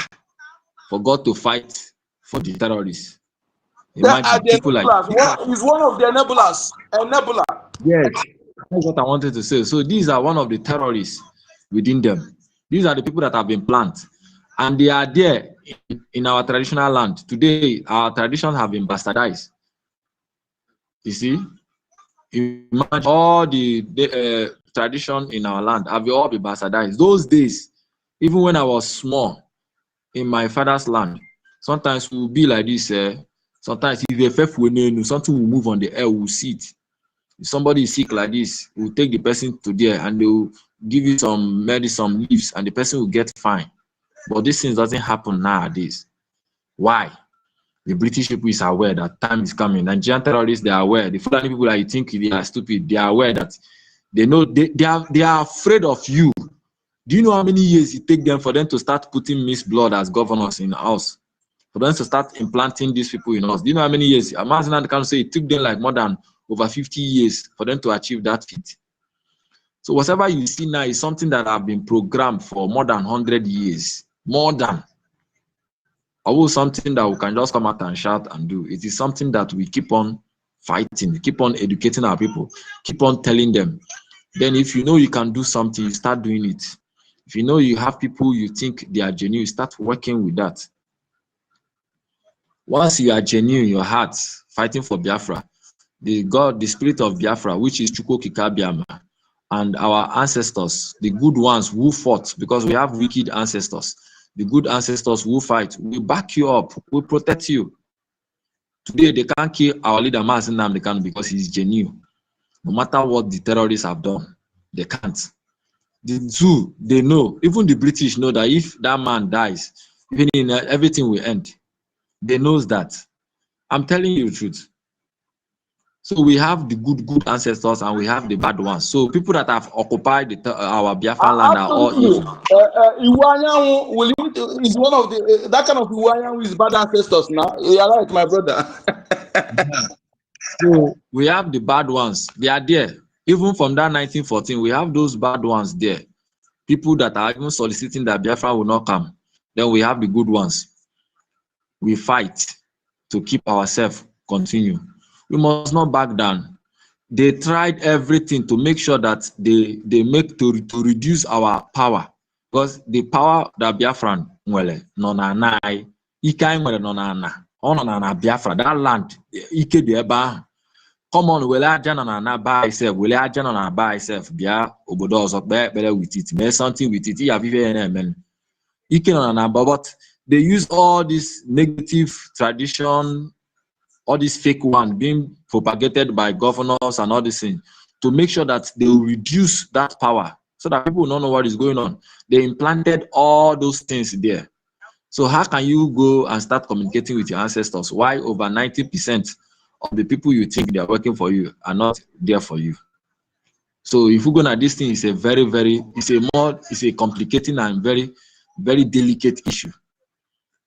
for God to fight for the terrorists. Imagine people like He's one of the enablers. Enabler. Yes, that's what I wanted to say. So these are one of the terrorists within them. These are the people that have been planted, and they are there in our traditional land. Today, our traditions have been bastardized. You see, imagine all the tradition in our land have all been bastardized. Those days, even when I was small in my father's land, sometimes we will be like this. Sometimes if something will move on the air, we'll see it. If somebody is sick like this, we'll take the person to there and they will give you some medicine, leaves, and the person will get fine. But this thing doesn't happen nowadays. Why? The British people is aware that time is coming. Nigerian terrorists, they are aware. The Fulani people that you think they are stupid, they are aware that they know they are afraid of you. Do you know how many years it takes them for them to start putting Miss Blood as governors in the house? For them to start implanting these people in us. Do you know how many years? Imagine can say it took them like more than over 50 years for them to achieve that feat. So whatever you see now is something that have been programmed for more than 100 years. More than. Always something that we can just come out and shout and do. It is something that we keep on fighting, keep on educating our people, keep on telling them. Then if you know you can do something, you start doing it. If you know you have people you think they are genuine, start working with that. Once you are genuine in your heart, fighting for Biafra, the spirit of Biafra, which is Chukwu Kikabiyama, and our ancestors, the good ones who fought, because we have wicked ancestors, the good ancestors who fight, will back you up, will protect you. Today, they can't kill our leader, Mazi Nnamdi Kanu, because he's genuine. No matter what the terrorists have done, they can't. The zoo, they know, even the British know that if that man dies, even in everything will end. They knows that. I'm telling you the truth. So we have the good ancestors and we have the bad ones. So people that have occupied our Biafran land are all Absolutely. evil. Iwanyanwu is one of the that kind of Iwanyanwu is bad ancestors now. You are right, my brother. So we have the bad ones. They are there. Even from that 1914, we have those bad ones there. People that are even soliciting that Biafra will not come. Then we have the good ones. We fight to keep ourselves continue. We must not back down. They tried everything to make sure that they make to reduce our power, because the power that Biafran nwere nọ na nai, ike anyị nwere nọ na ana, ọ nọ na Biafra, that land, ike dị ebe ahụ. Come on, wele aja nọ na ana by itself, wele aja nọ na by itself, bịa obodo ọzọ kpee ekpere with it, make something with it, ya vive na-eme. Ike nọ na ana, but they use all this negative tradition, all this fake one being propagated by governors and all these things to make sure that they will reduce that power so that people don't know what is going on. They implanted all those things there. So how can you go and start communicating with your ancestors? Why over 90% of the people you think they are working for you are not there for you? So if you go at this thing, it's a it's a complicating and very, very delicate issue.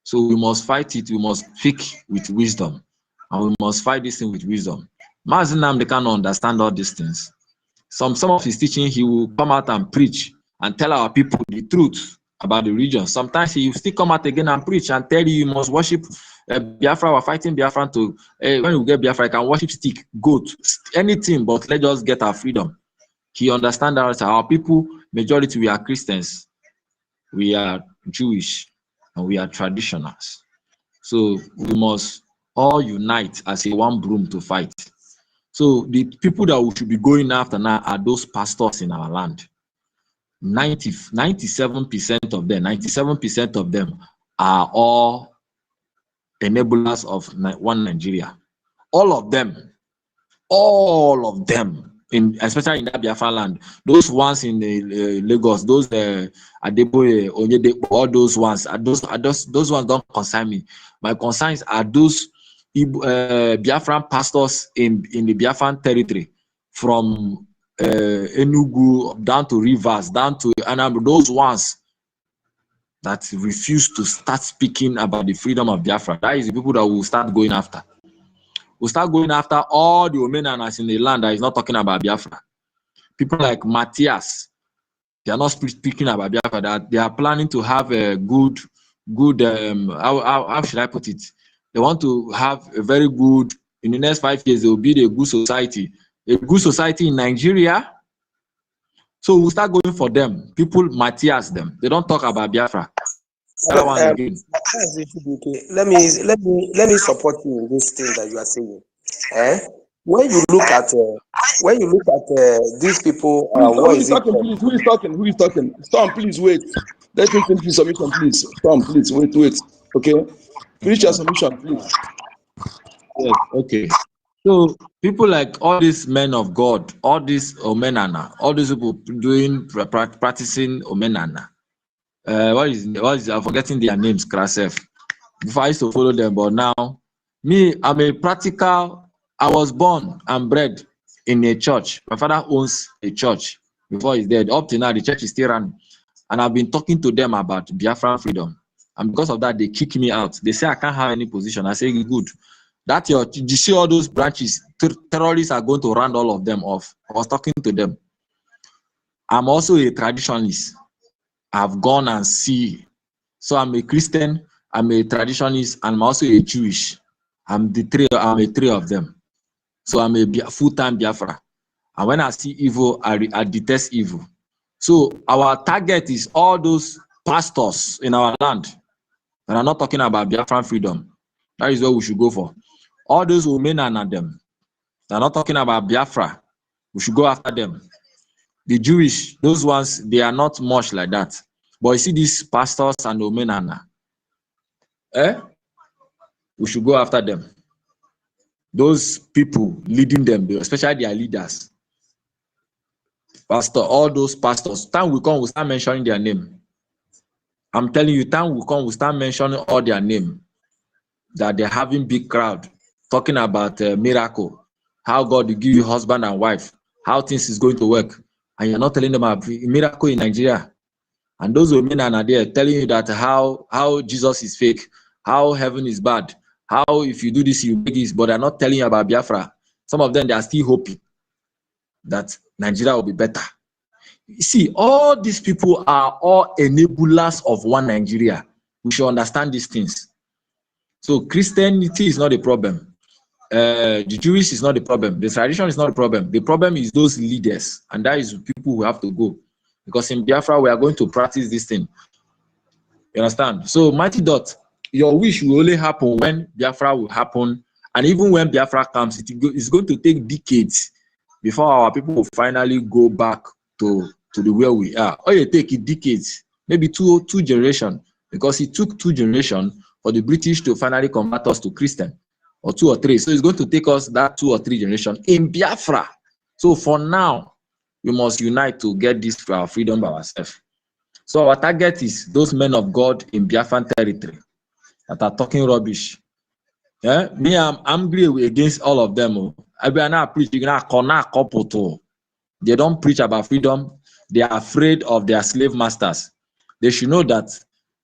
So we must fight it. We must speak with wisdom. And we must fight this thing with wisdom. Mazi Nnamdi cannot understand all these things. Some of his teaching, he will come out and preach and tell our people the truth about the region. Sometimes he will still come out again and preach and tell you must worship Biafra. We're fighting Biafra to when we get Biafra, you can worship stick, goat, anything, but let's just get our freedom. He understands that our people, majority, we are Christians, we are Jewish, and we are traditionals. So we must all unite as a one broom to fight. So the people that we should be going after now are those pastors in our land. 97% of them, 97% of them are all enablers of one Nigeria. All of them, especially in that Biafra land. Those ones in Lagos, those Adeboye, Onyedepo, all those ones, those ones don't concern me. My concerns are those Biafran pastors in the Biafran territory, from Enugu down to Rivers, down to Anambra, those ones that refuse to start speaking about the freedom of Biafra. That is the people that will start going after. We'll start going after all the Omenanas in the land that is not talking about Biafra. People like Matthias, they are not speaking about Biafra. That they are planning to have a good how should I put it? They want to have a very good, in the next 5 years, they will build a good society in Nigeria. So we'll start going for them. People, Matthias, them. They don't talk about Biafra. That one again. Let me support you in this thing that you are saying. When you look at these people, Who is talking, please? Who is talking? Storm, please wait. Let me finish the submission, please. Storm, please wait. Okay, finish your submission, please. Yes, okay. So people like all these men of God, all these Omenana, all these people doing practicing Omenana. What is I'm forgetting their names, Krasef. Before I used to follow them, but now me, I'm a practical. I was born and bred in a church. My father owns a church. Before he's dead, up to now the church is still running, and I've been talking to them about Biafran freedom. And because of that, they kick me out. They say I can't have any position. I say good. That you see all those branches, terrorists are going to round all of them off. I was talking to them. I'm also a traditionalist. I've gone and see. So I'm a Christian, I'm a traditionalist, and I'm also a Jewish. I'm a three of them. So I'm a full-time Biafra. And when I see evil, I detest evil. So our target is all those pastors in our land. And I'm not talking about Biafran freedom. That is what we should go for. All those women and them. They're not talking about Biafra. We should go after them. The Jewish, those ones, they are not much like that. But you see these pastors and Omenana, we should go after them. Those people leading them, especially their leaders, Pastor, all those pastors, time will come, we'll start mentioning their name. I'm telling you, time will come, we'll start mentioning all their name. That they're having big crowd, talking about miracle, how God will give you husband and wife, how things is going to work. And you're not telling them about miracle in Nigeria. And those women are there telling you that how Jesus is fake, how heaven is bad, how if you do this, you make this, but they're not telling you about Biafra. Some of them, they are still hoping that Nigeria will be better. You see, all these people are all enablers of one Nigeria. We should understand these things. So Christianity is not a problem. The Jewish is not the problem. The tradition is not the problem. The problem is those leaders, and that is people who have to go. Because in Biafra, we are going to practice this thing. You understand? So, Mighty Dot, your wish will only happen when Biafra will happen. And even when Biafra comes, it's going to take decades before our people will finally go back to the where we are. Or it take decades, maybe two generations, because it took 2 generations for the British to finally convert us to Christian, or 2 or 3. So it's going to take us that 2 or 3 generations in Biafra. So for now, we must unite to get this for our freedom by ourselves. So our target is those men of God in Biafran territory that are talking rubbish. Yeah? Me, I'm angry against all of them. I be not preaching. They don't preach about freedom. They are afraid of their slave masters. They should know that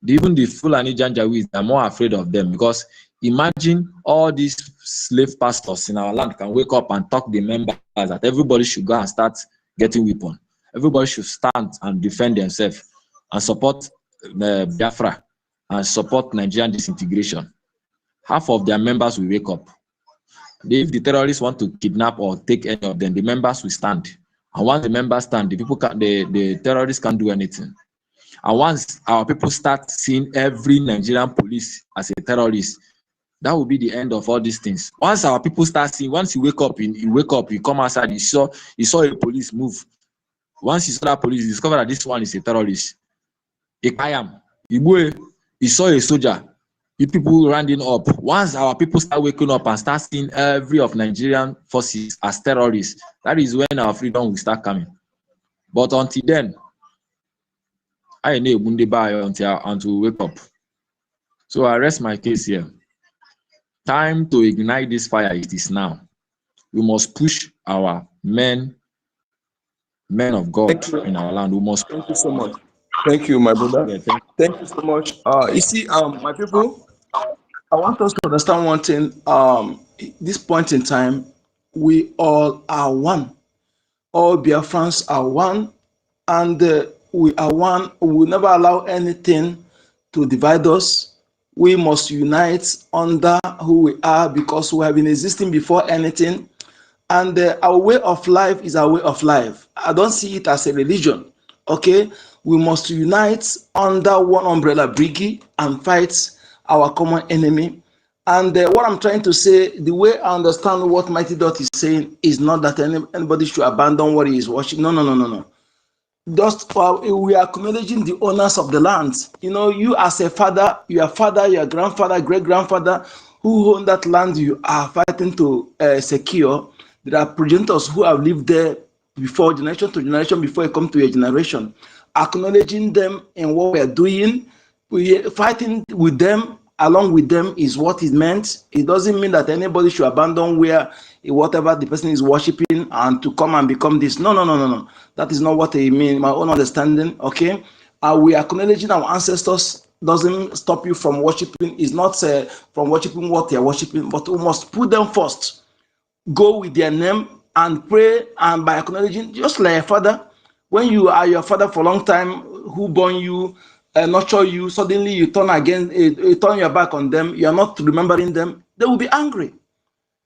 even the Fulani Janjaweeds are more afraid of them, because imagine all these slave pastors in our land can wake up and talk the members that everybody should go and start getting weapons. Everybody should stand and defend themselves and support Biafra and support Nigerian disintegration. Half of their members will wake up. If the terrorists want to kidnap or take any of them, the members will stand. And once the members stand, the terrorists can't do anything. And once our people start seeing every Nigerian police as a terrorist, that will be the end of all these things. Once our people start seeing, once you wake up, you come outside, you saw a police move. Once you saw that police, you discover that this one is a terrorist. IKOM, you saw a soldier. You people rounding up. Once our people start waking up and start seeing every of Nigerian forces as terrorists, that is when our freedom will start coming. But until then, I need until we wake up. So I rest my case here. Time to ignite this fire. It is now. We must push our men of God in our land. We must. Thank you so much. Thank you, my brother. Yeah, thank you so much. You see, my people, I want us to understand one thing. This point in time, we all are one. All Biafrans are one, and we are one. We will never allow anything to divide us. We must unite under who we are, because we have been existing before anything. And our way of life is our way of life. I don't see it as a religion. Okay, we must unite under one umbrella, BRGIE, and fight our common enemy. And what I'm trying to say, the way I understand what Mighty Dot is saying, is not that anybody should abandon what he is watching. No. Just we are acknowledging the owners of the land. You know, you as a father, your grandfather, great grandfather who own that land you are fighting to secure. There are progenitors who have lived there before, generation to generation, before you come to your generation. Acknowledging them in what we are doing, we fighting with them, along with them, is what it meant. It doesn't mean that anybody should abandon whatever the person is worshiping and to come and become this. No. That is not what I mean, my own understanding. Okay, we acknowledging our ancestors doesn't stop you from worshiping. It's not from worshiping what they are worshiping, but we must put them first. Go with their name and pray, and by acknowledging, just like a father, when you are your father for a long time, who born you, nurture you, suddenly you turn again, you turn your back on them, you are not remembering them, they will be angry.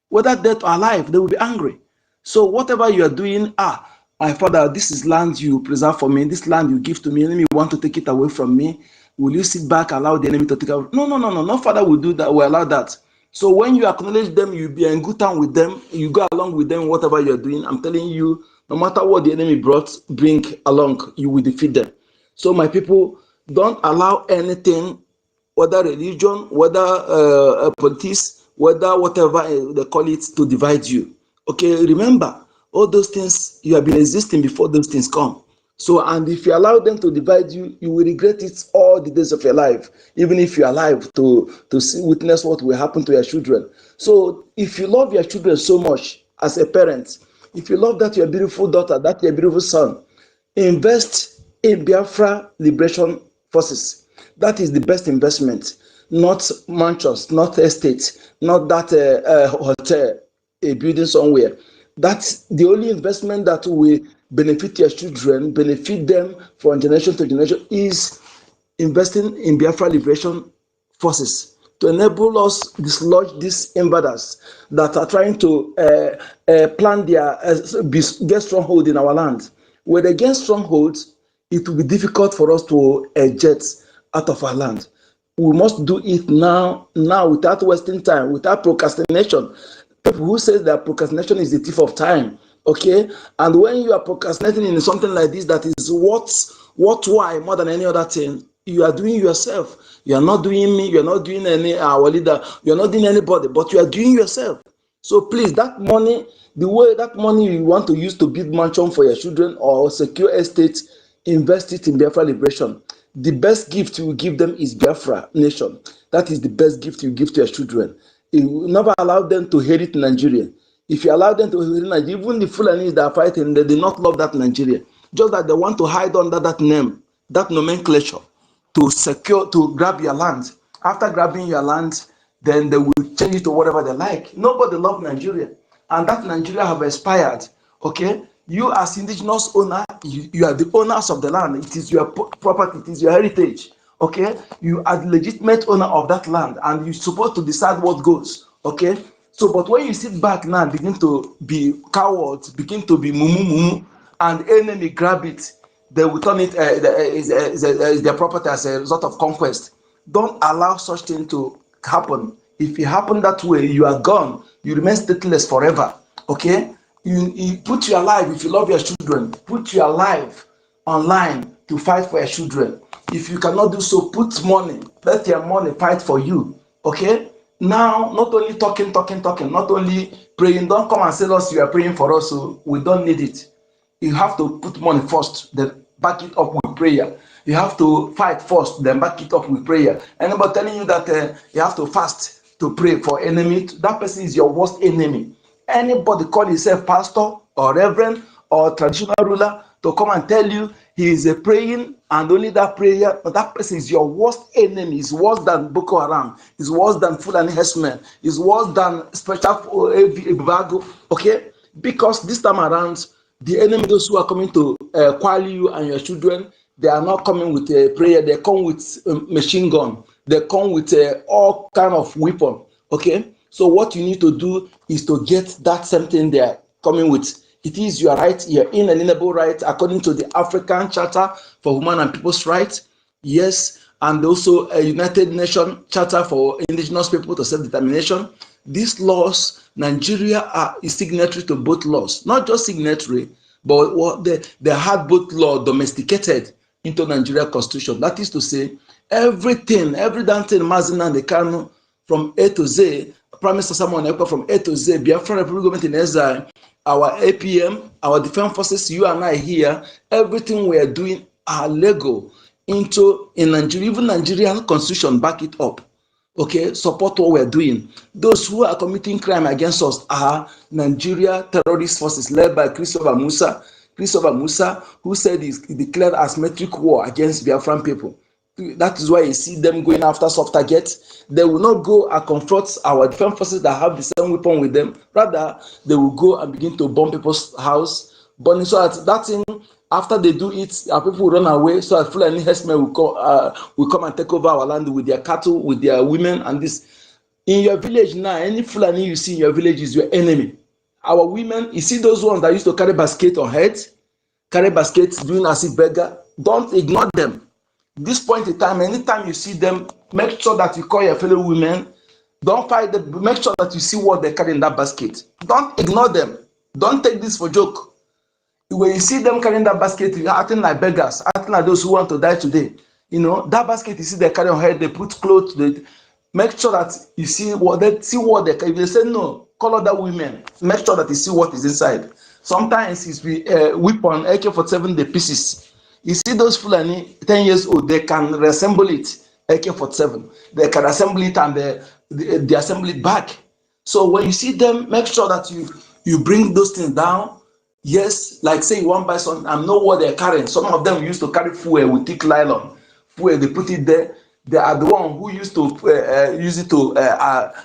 Whether dead or alive, they will be angry. So whatever you are doing, my father, this is land you preserve for me, this land you give to me, enemy want to take it away from me. Will you sit back, allow the enemy to take it away? No. No father will do that, will allow that. So when you acknowledge them, you be in good time with them, you go along with them, whatever you're doing. I'm telling you, no matter what the enemy bring along, you will defeat them. So my people, don't allow anything, whether religion, whether politics, whether whatever they call it, to divide you. Okay, remember, All those things, you have been existing before those things come. So, and if you allow them to divide you, you will regret it all the days of your life, even if you're alive to see, witness what will happen to your children. So, if you love your children so much as a parent, if you love that your beautiful daughter, that your beautiful son, invest in Biafra Liberation Forces. That is the best investment, not mansions, not estates, not that hotel, a building somewhere. That's the only investment that will benefit your children, benefit them from generation to generation, is investing in Biafra Liberation Forces to enable us dislodge these invaders that are trying to plan their get stronghold in our land. When they get strongholds, it will be difficult for us to eject out of our land. We must do it now, without wasting time, without procrastination. People who say that procrastination is the thief of time, okay? And when you are procrastinating in something like this, that is why more than any other thing, you are doing yourself. You are not doing me. You are not doing any our leader. You are not doing anybody, but you are doing yourself. So please, that money, the way that money you want to use to build mansion for your children or secure estate, invest it in Biafra liberation. The best gift you will give them is Biafra nation. That is the best gift you give to your children. You will never allow them to inherit Nigeria. If you allow them to inherit Nigeria, even the Fulanis that are fighting, they do not love that Nigeria. Just that they want to hide under that name, that nomenclature, to secure, to grab your land. After grabbing your land, then they will change it to whatever they like. Nobody loves Nigeria, and that Nigeria have expired. Okay, you as indigenous owner, you are the owners of the land. It is your property, it is your heritage. Okay, you are the legitimate owner of that land, and you're supposed to decide what goes. Okay, so but when you sit back now and begin to be cowards, begin to be mumu, and enemy grab it, they will turn it is their property as a result of conquest. Don't allow such thing to happen. If it happen that way, you are gone. You remain stateless forever. Okay? You put your life, if you love your children, put your life online to fight for your children. If you cannot do so, put money. Let your money fight for you. Okay? Now, not only talking, not only praying. Don't come and say, us, you are praying for us, so we don't need it. You have to put money first, then back it up with prayer. You have to fight first, then back it up with prayer. Anybody telling you that you have to fast to pray for enemy, that person is your worst enemy. Anybody call himself pastor or reverend or traditional ruler to come and tell you he is a praying and only that prayer, but that person is your worst enemy. Is worse than Boko Haram. Is worse than Fulani Herdsmen. Is worse than special Bivago. Okay, because this time around, the enemy, those who are coming to quarrel you and your children, they are not coming with a prayer. They come with a machine gun. They come with all kind of weapon. Okay, so what you need to do is to get that same thing they are coming with. It is your right, your inalienable right, according to the African Charter for Human and People's Rights. Yes, and also a United Nations Charter for Indigenous People to Self-Determination. These laws, Nigeria is signatory to both laws, not just signatory, but what they had both law domesticated into Nigeria Constitution. That is to say, everything, every damn thing, Mazina and the Kano, from A to Z, Prime Minister Samuel Ekpa from A to Z, Biafran Republic Government in exile, our APM, our defense forces, you and I here, everything we are doing are legal in Nigeria. Even Nigerian Constitution back it up. Okay, support what we're doing. Those who are committing crime against us are Nigeria terrorist forces led by Christopher Musa, who said he declared asymmetric war against Biafran people. That is why you see them going after soft targets. They will not go and confront our defense forces that have the same weapon with them. Rather, they will go and begin to bomb people's house, burning. So that thing, after they do it, our people will run away. So that Fulani herdsmen will come and take over our land with their cattle, with their women, and this. In your village now, any Fulani you see in your village is your enemy. Our women, you see those ones that used to carry basket on heads, carry baskets doing as if beggar. Don't ignore them. This point in time, anytime you see them, make sure that you call your fellow women. Don't fight them. Make sure that you see what they carry in that basket. Don't ignore them. Don't take this for joke. When you see them carrying that basket, you're acting like beggars, acting like those who want to die today. You know, that basket you see they carry on head, they put clothes, they make sure that you see what they carry. If they say no, call other women. Make sure that you see what is inside. Sometimes it's with weapon AK-47 the pieces. You see those Fulani 10 years old, they can reassemble it AK-47. They can assemble it and they assemble it back. So when you see them, make sure that you bring those things down. Yes, like say you want to buy something and know what they're carrying. Some of them used to carry fuel with thick nylon. Fuel, they put it there. They are the one who used to use it to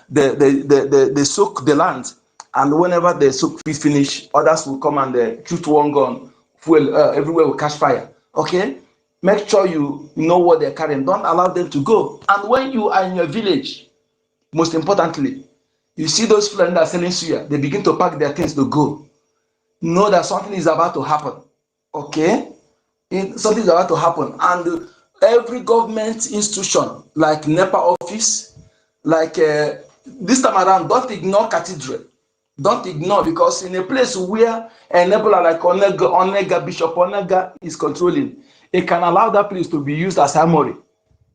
they soak the land. And whenever the soak fish finish, others will come and shoot one gun. Fuel everywhere will catch fire. Okay, make sure you know what they're carrying. Don't allow them to go. And when you are in your village, most importantly, you see those friends that are selling suya, they begin to pack their things to go. Know that something is about to happen. Okay, something is about to happen. And every government institution, like NEPA office, like this time around, don't ignore cathedral. Don't ignore, because in a place where a nebula like Onega, Bishop Onega is controlling, it can allow that place to be used as armory.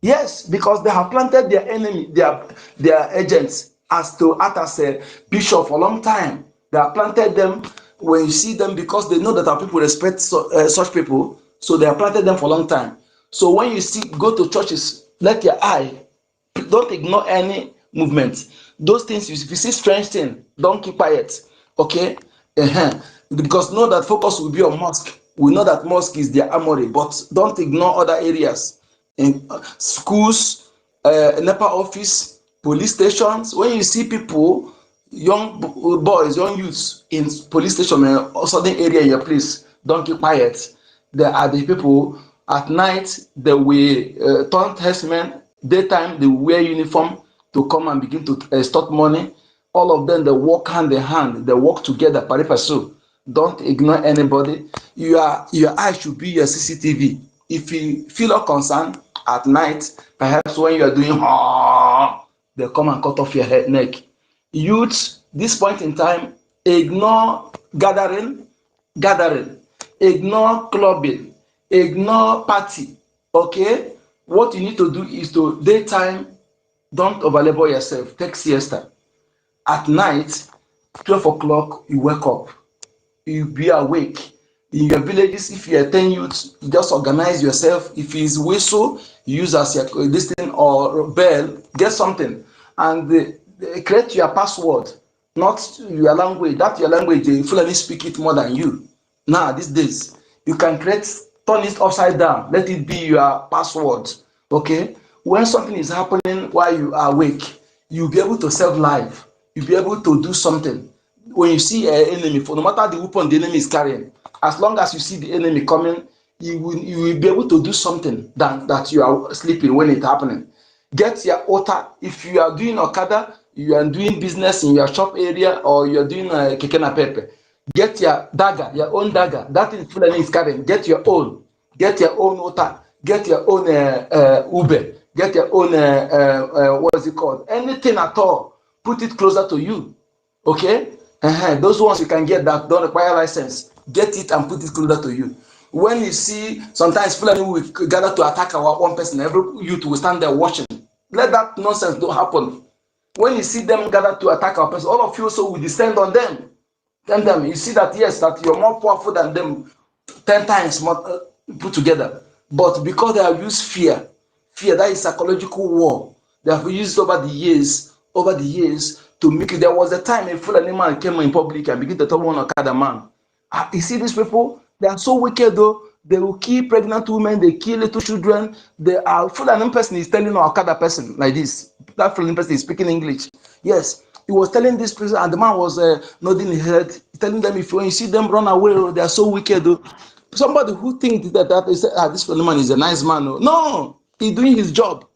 Yes, because they have planted their enemy, their agents, as to act as a bishop for a long time. They have planted them. When you see them, because they know that our people respect such people, so they have planted them for a long time. So when you see, go to churches, let your eye, don't ignore any movement. Those things, if you see strange thing, don't keep quiet. Okay? Because know that focus will be on mosque. We know that mosque is their armory, but don't ignore other areas. In schools, NEPA office, police stations. When you see people, young boys, young youths in police station or certain area in your place, don't keep quiet. There are the people at night, they will turn herdsmen. Daytime, they wear uniform to come and begin to extort money. All of them, they work hand in hand. They work together, pari passu. Don't ignore anybody. Your eye should be your CCTV. If you feel concerned at night, perhaps when you are doing, they come and cut off your head, neck. Youth, this point in time, ignore gathering, ignore clubbing, ignore party. Okay, what you need to do is to daytime, don't overlabor yourself, take siesta. At night, 12 o'clock, you wake up, you be awake. In your villages, if you are 10 youths, you just organize yourself. If it's whistle, you use as your this thing, or bell, get something, and create your password, not your language. That your language, they Fulani speak it more than you. Now, these days, you can turn it upside down, let it be your password. Okay? When something is happening while you are awake, you'll be able to save life. You'll be able to do something. When you see an enemy, for no matter the weapon the enemy is carrying, as long as you see the enemy coming, you will be able to do something that you are sleeping when it's happening. Get your ota. If you are doing Okada, you are doing business in your shop area, or you are doing keke na pepe, get your dagger, your own dagger. That is Fulani is carrying. Get your own. Get your own ota. Get your own ube. Get your own what is it called? Anything at all. Put it closer to you. Okay? Those ones you can get that don't require license. Get it and put it closer to you. When you see, sometimes Fulani will gather to attack our one person, every youth will stand there watching. Let that nonsense don't happen. When you see them gather to attack our person, all of you also will descend on them. Tell them, you see that, yes, that you're more powerful than them 10 times more put together. But because they have used fear, that is psychological war. They have used over the years to make it. There was a time a Fulani man came in public and began to tell one Okada man, you see these people, they are so wicked though. They will kill pregnant women, they kill little children. They are Fulani person is telling an Okada person like this. That Fulani person is speaking English. Yes, he was telling this person, and the man was nodding his head, telling them, if when you see them run away, they are so wicked though. Somebody who thinks that is this Fulani man is a nice man. No, he's doing his job.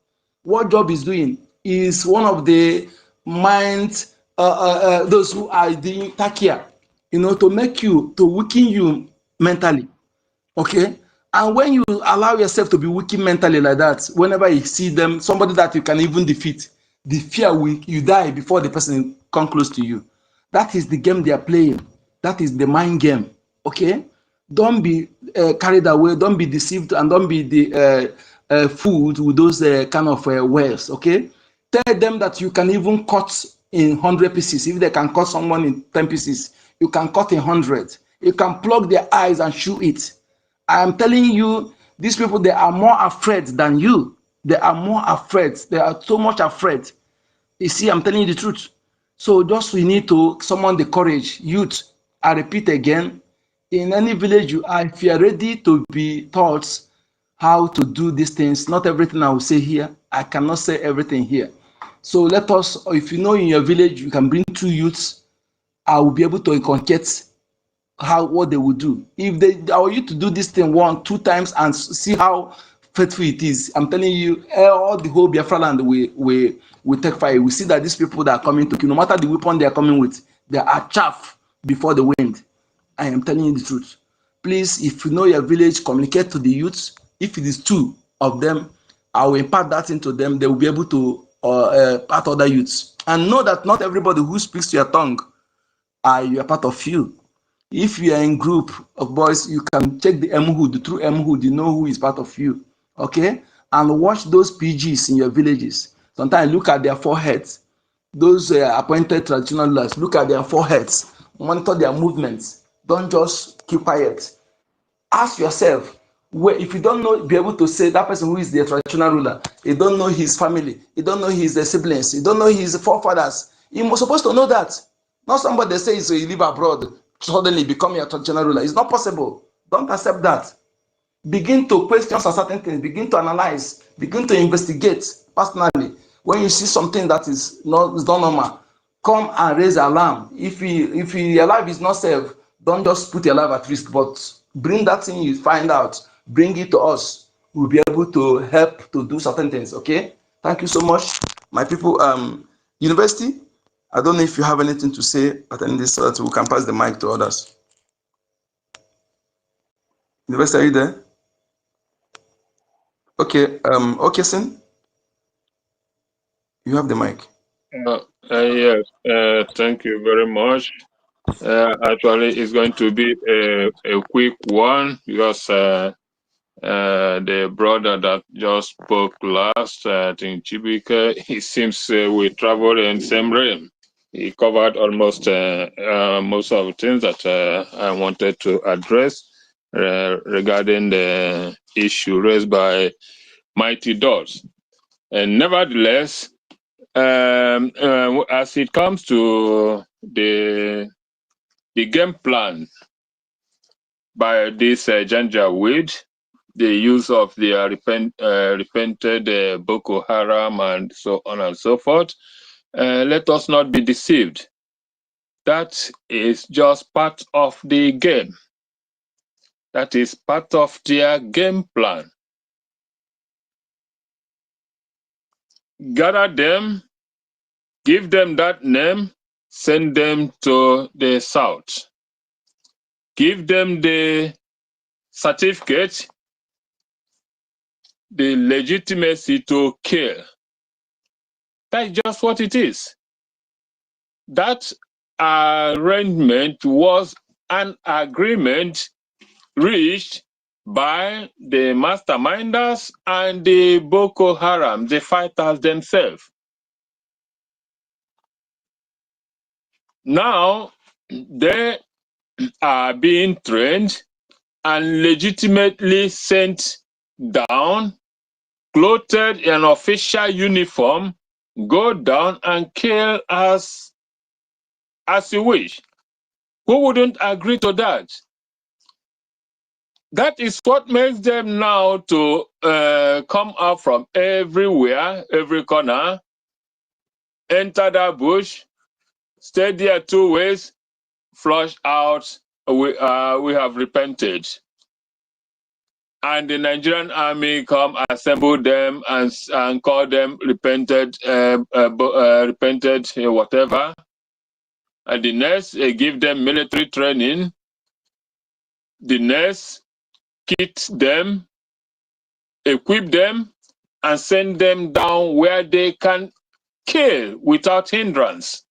What job he's doing is one of the minds, those who are doing takia, to make you, to weaken you mentally. Okay? And when you allow yourself to be weakened mentally like that, whenever you see them, somebody that you can even defeat, the fear will, you die before the person come close to you. That is the game they are playing. That is the mind game. Okay? Don't be carried away, don't be deceived, and don't be the fooled with those kind of ways. Okay? Tell them that you can even cut in 100 pieces. If they can cut someone in 10 pieces, you can cut in 100. You can plug their eyes and shoot it. I am telling you, these people, they are more afraid than you. They are more afraid. They are so much afraid. You see, I'm telling you the truth. So just we need to summon the courage, youth. I repeat again, in any village you are, if you are ready to be taught how to do these things, not everything I will say here, I cannot say everything here. So let us, if you know in your village, you can bring 2 youths, I will be able to inculcate what they will do. If they allow you to do this thing 1, 2 times and see how faithful it is, I'm telling you, all the whole Biafra land will take fire. We see that these people that are coming to kill, no matter the weapon they are coming with, they are chaff before the wind. I am telling you the truth. Please, if you know your village, communicate to the youths. If it is 2 of them, I will impart that into them. They will be able to part other youths. And know that not everybody who speaks your tongue you are part of you. If you are in group of boys, you can check the M-hood. Through M-hood, you know who is part of you. Okay? And watch those PGs in your villages. Sometimes look at their foreheads. Those appointed traditional rulers, look at their foreheads. Monitor their movements. Don't just keep quiet. Ask yourself, if you don't know, be able to say that person who is the traditional ruler, you don't know his family, you don't know his siblings, you don't know his forefathers. You're supposed to know that. Not somebody that says you live abroad, suddenly become your traditional ruler. It's not possible. Don't accept that. Begin to question certain things, begin to analyze, begin to investigate personally. When you see something that is not normal, come and raise alarm. If your life is not safe, don't just put your life at risk, but bring that thing you find out, bring it to us. We'll be able to help to do certain things. Okay? Thank you so much, my people. University, I don't know if you have anything to say at any of this, so that we can pass the mic to others. University, are you there? Okay, okay, Sin, you have the mic. Yes, thank you very much. Actually, it's going to be a quick one because the brother that just spoke last, I think Chibike, it seems we traveled in the same realm. He covered almost most of the things that I wanted to address regarding the issue raised by Mighty Dots. And nevertheless, as it comes to the game plan by this Janjaweed, the use of the repented Boko Haram and so on and so forth, let us not be deceived. That is just part of the game. That is part of their game plan. Gather them, give them that name, send them to the south. Give them the certificate, the legitimacy to kill. That's just what it is. That arrangement was an agreement reached by the masterminders and the Boko Haram, the fighters themselves. Now they are being trained and legitimately sent down, clothed in an official uniform, go down and kill as you wish. Who wouldn't agree to that? That is what makes them now to come out from everywhere, every corner, enter that bush, stay there 2 ways, flush out, we have repented. And the Nigerian army come assemble them and call them repented, repented whatever. And the next, give them military training. The next, kit them, equip them, and send them down where they can kill without hindrance.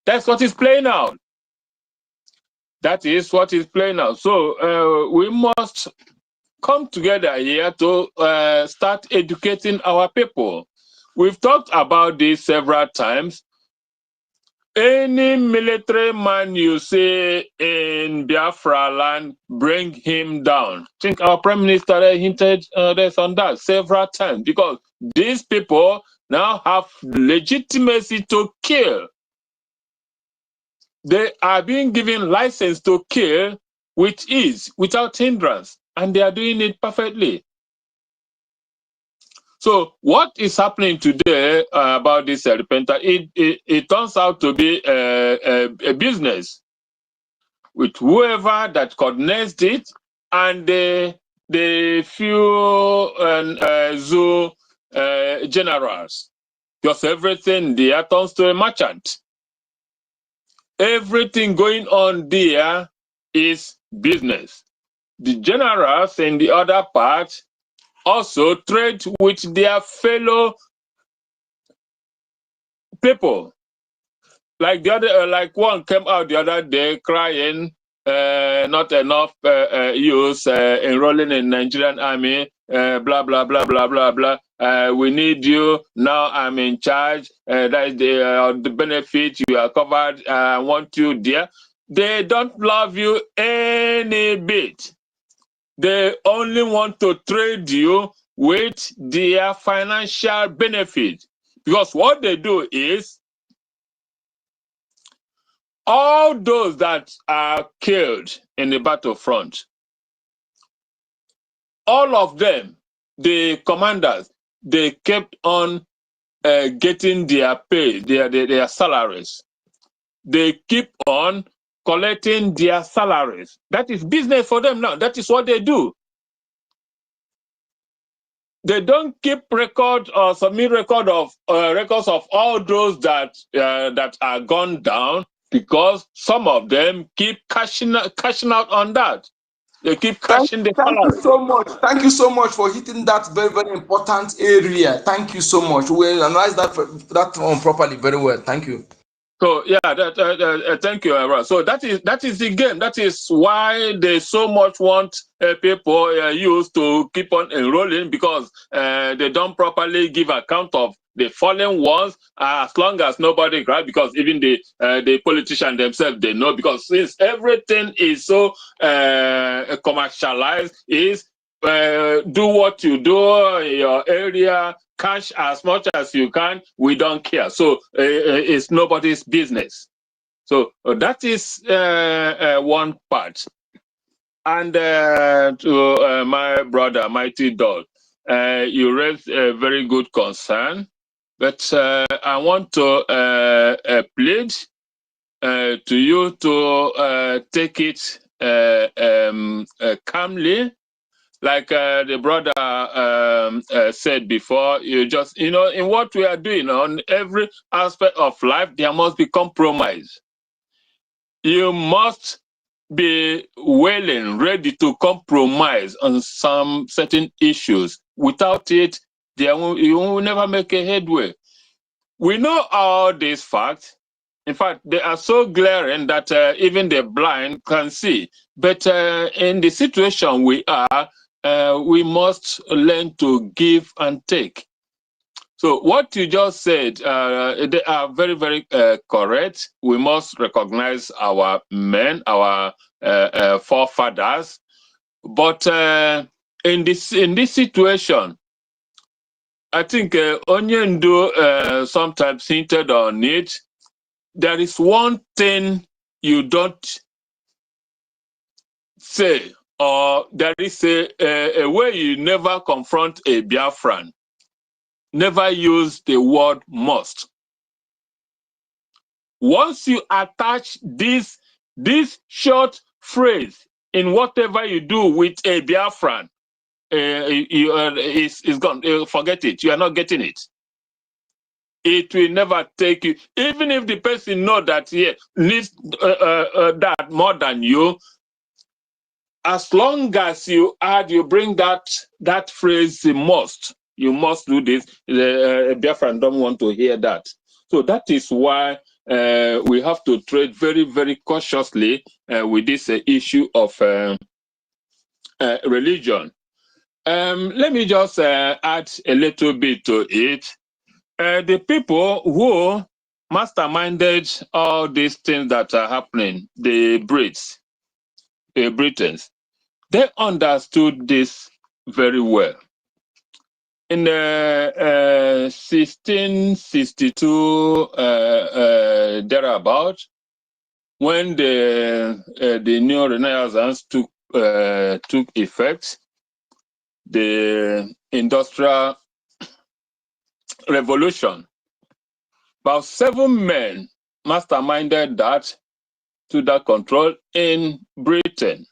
That's what is playing out. That is what is playing out. So we must come together here to start educating our people. We've talked about this several times. Any military man you see in Biafra land, bring him down. I think our Prime Minister hinted this on that several times, because these people now have legitimacy to kill. They are being given license to kill with ease, without hindrance, and they are doing it perfectly. So what is happening today about this repentance? It turns out to be a business with whoever that coordinates it, and the few zoo generals. Because everything there turns to a merchant. Everything going on there is business. The generals in the other part also trade with their fellow people. Like the other, like one came out the other day crying, not enough youths enrolling in Nigerian army, blah blah blah blah blah blah. We need you now. I'm in charge. That is the benefit. You are covered. I want you there. They don't love you any bit. They only want to trade you with their financial benefit, because what they do is, all those that are killed in the battlefront, all of them, the commanders, they kept on getting their pay, their salaries. They keep on collecting their salaries. That is business for them now. That is what they do. They don't keep record or submit record of records of all those that that are gone down, because some of them keep cashing out on that. They keep cashing the Thank you salary. so much. Thank you so much for hitting that very, very important area. Thank you so much. We analyze that one properly very well. Thank you. So yeah, thank you, Ira. So that is the game. That is why they so much want people used to keep on enrolling, because they don't properly give account of the fallen ones, as long as nobody grabs, because even the politicians themselves, they know, because since everything is so commercialized, is do what you do in your area, cash as much as you can, we don't care. So it's nobody's business. So that is one part. And to my brother, Mighty Dog, you raised a very good concern, but I want to plead to you to take it calmly. Like the brother said before, you just, in what we are doing on every aspect of life, there must be compromise. You must be willing, ready to compromise on some certain issues. Without it, you will never make a headway. We know all these facts. In fact, they are so glaring that even the blind can see. But in the situation we are, we must learn to give and take. So what you just said, they are very, very correct. We must recognize our men, our forefathers. But in this situation, I think Onyendu sometimes hinted on it. There is one thing you don't say, or there is a way you never confront a Biafran. Never use the word must. Once you attach this short phrase in whatever you do with a Biafran, it's gone. Forget it. You are not getting it. It will never take you, even if the person know that he needs that more than you. As long as you bring that phrase, you must do this. Biafran don't want to hear that. So that is why we have to trade very, very cautiously with this issue of religion. Let me just add a little bit to it. The people who masterminded all these things that are happening, the Britons, they understood this very well. In 1662, thereabout, when the new Renaissance took effect, the Industrial Revolution, about 7 men masterminded that to that control in Britain.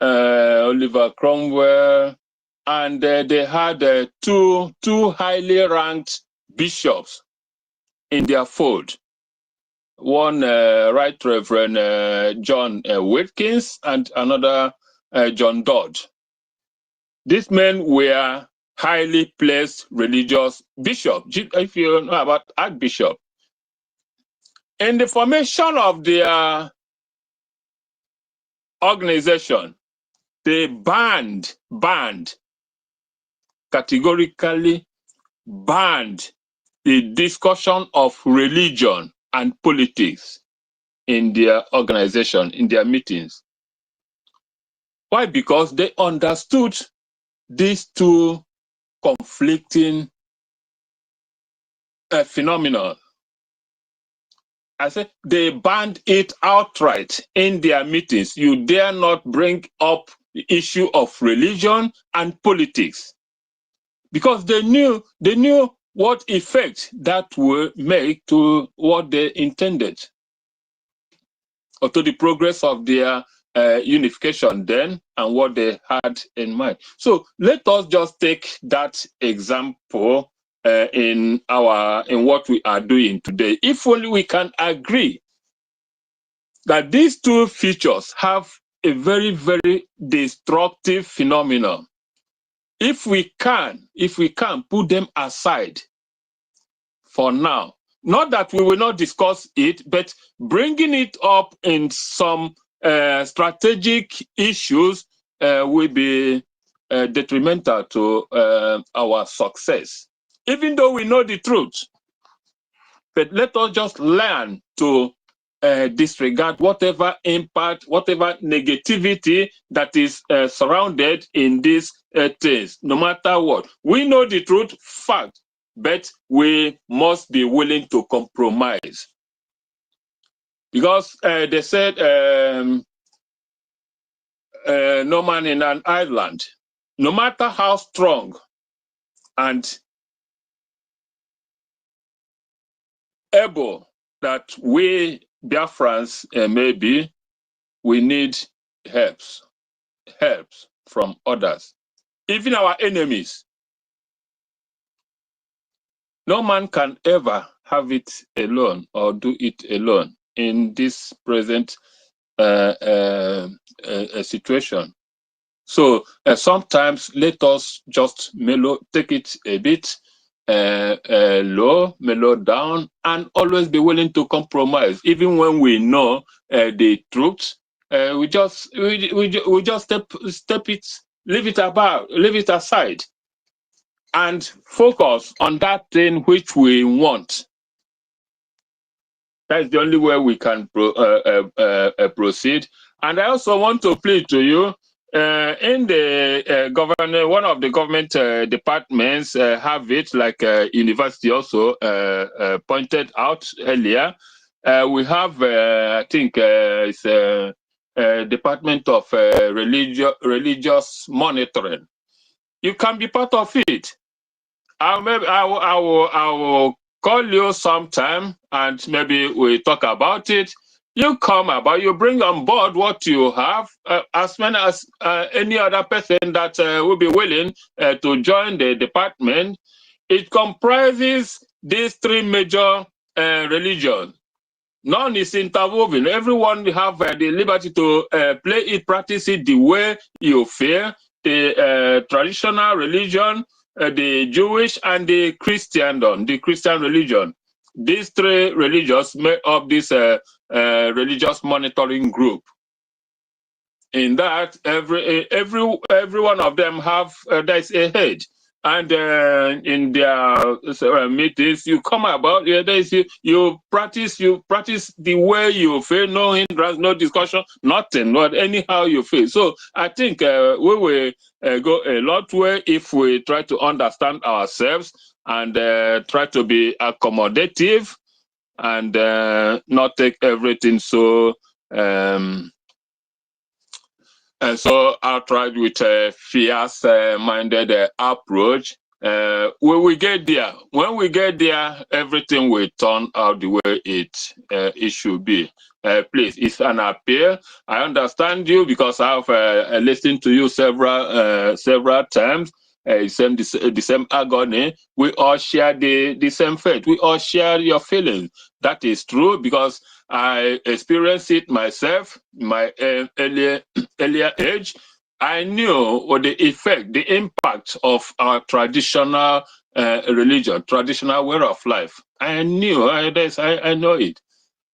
Oliver Cromwell, and they had two highly ranked bishops in their fold. One Right Reverend John Watkins and another John Dodd. These men were highly placed religious bishops. If you know about Archbishop, in the formation of their organization, they categorically banned the discussion of religion and politics in their organization, in their meetings. Why? Because they understood these two conflicting phenomena. I said they banned it outright in their meetings. You dare not bring up the issue of religion and politics, because they knew what effect that would make to what they intended, or to the progress of their unification then and what they had in mind. So let us just take that example in what we are doing today. If only we can agree that these two features have a very, very destructive phenomenon. If we can put them aside for now, not that we will not discuss it, but bringing it up in some strategic issues will be detrimental to our success, even though we know the truth. But let us just learn to disregard whatever impact, whatever negativity that is surrounded in these things, no matter what. We know the truth, fact, but we must be willing to compromise. Because they said, no man in an island, no matter how strong and able that we Biafrans may be, we need helps from others, even our enemies. No man can ever have it alone or do it alone in this present situation. So sometimes let us just take it a bit mellow down, and always be willing to compromise, even when we know the truth. We just step it, leave it aside, and focus on that thing which we want. That's the only way we can proceed. And I also want to plead to you, in the one of the government departments have it, like university also pointed out earlier. We have, I think, it's a Department of Religious Monitoring. You can be part of it. I will call you sometime and maybe we talk about it. You come about, you bring on board what you have, as many as any other person that will be willing to join the department. It comprises these three major religions. None is interwoven. Everyone have the liberty to play it, practice it the way you feel. The traditional religion, the Jewish and the Christendom, the Christian religion. These three religions make up this religious monitoring group. In that, every one of them have there's a head, and in their meetings, you come about you practice the way you feel, no hindrance, no discussion, nothing, not anyhow you feel. So I think we will go a lot way if we try to understand ourselves and try to be accommodative and not take everything so so outright with a fierce-minded approach. When we get there, everything will turn out the way it should be. Please, it's an appeal. I understand you because I've listened to you several times. The same agony. We all share the same faith. We all share your feelings. That is true because I experienced it myself, my earlier age. I knew what the effect, the impact of our traditional religion, traditional way of life. I knew, I know it.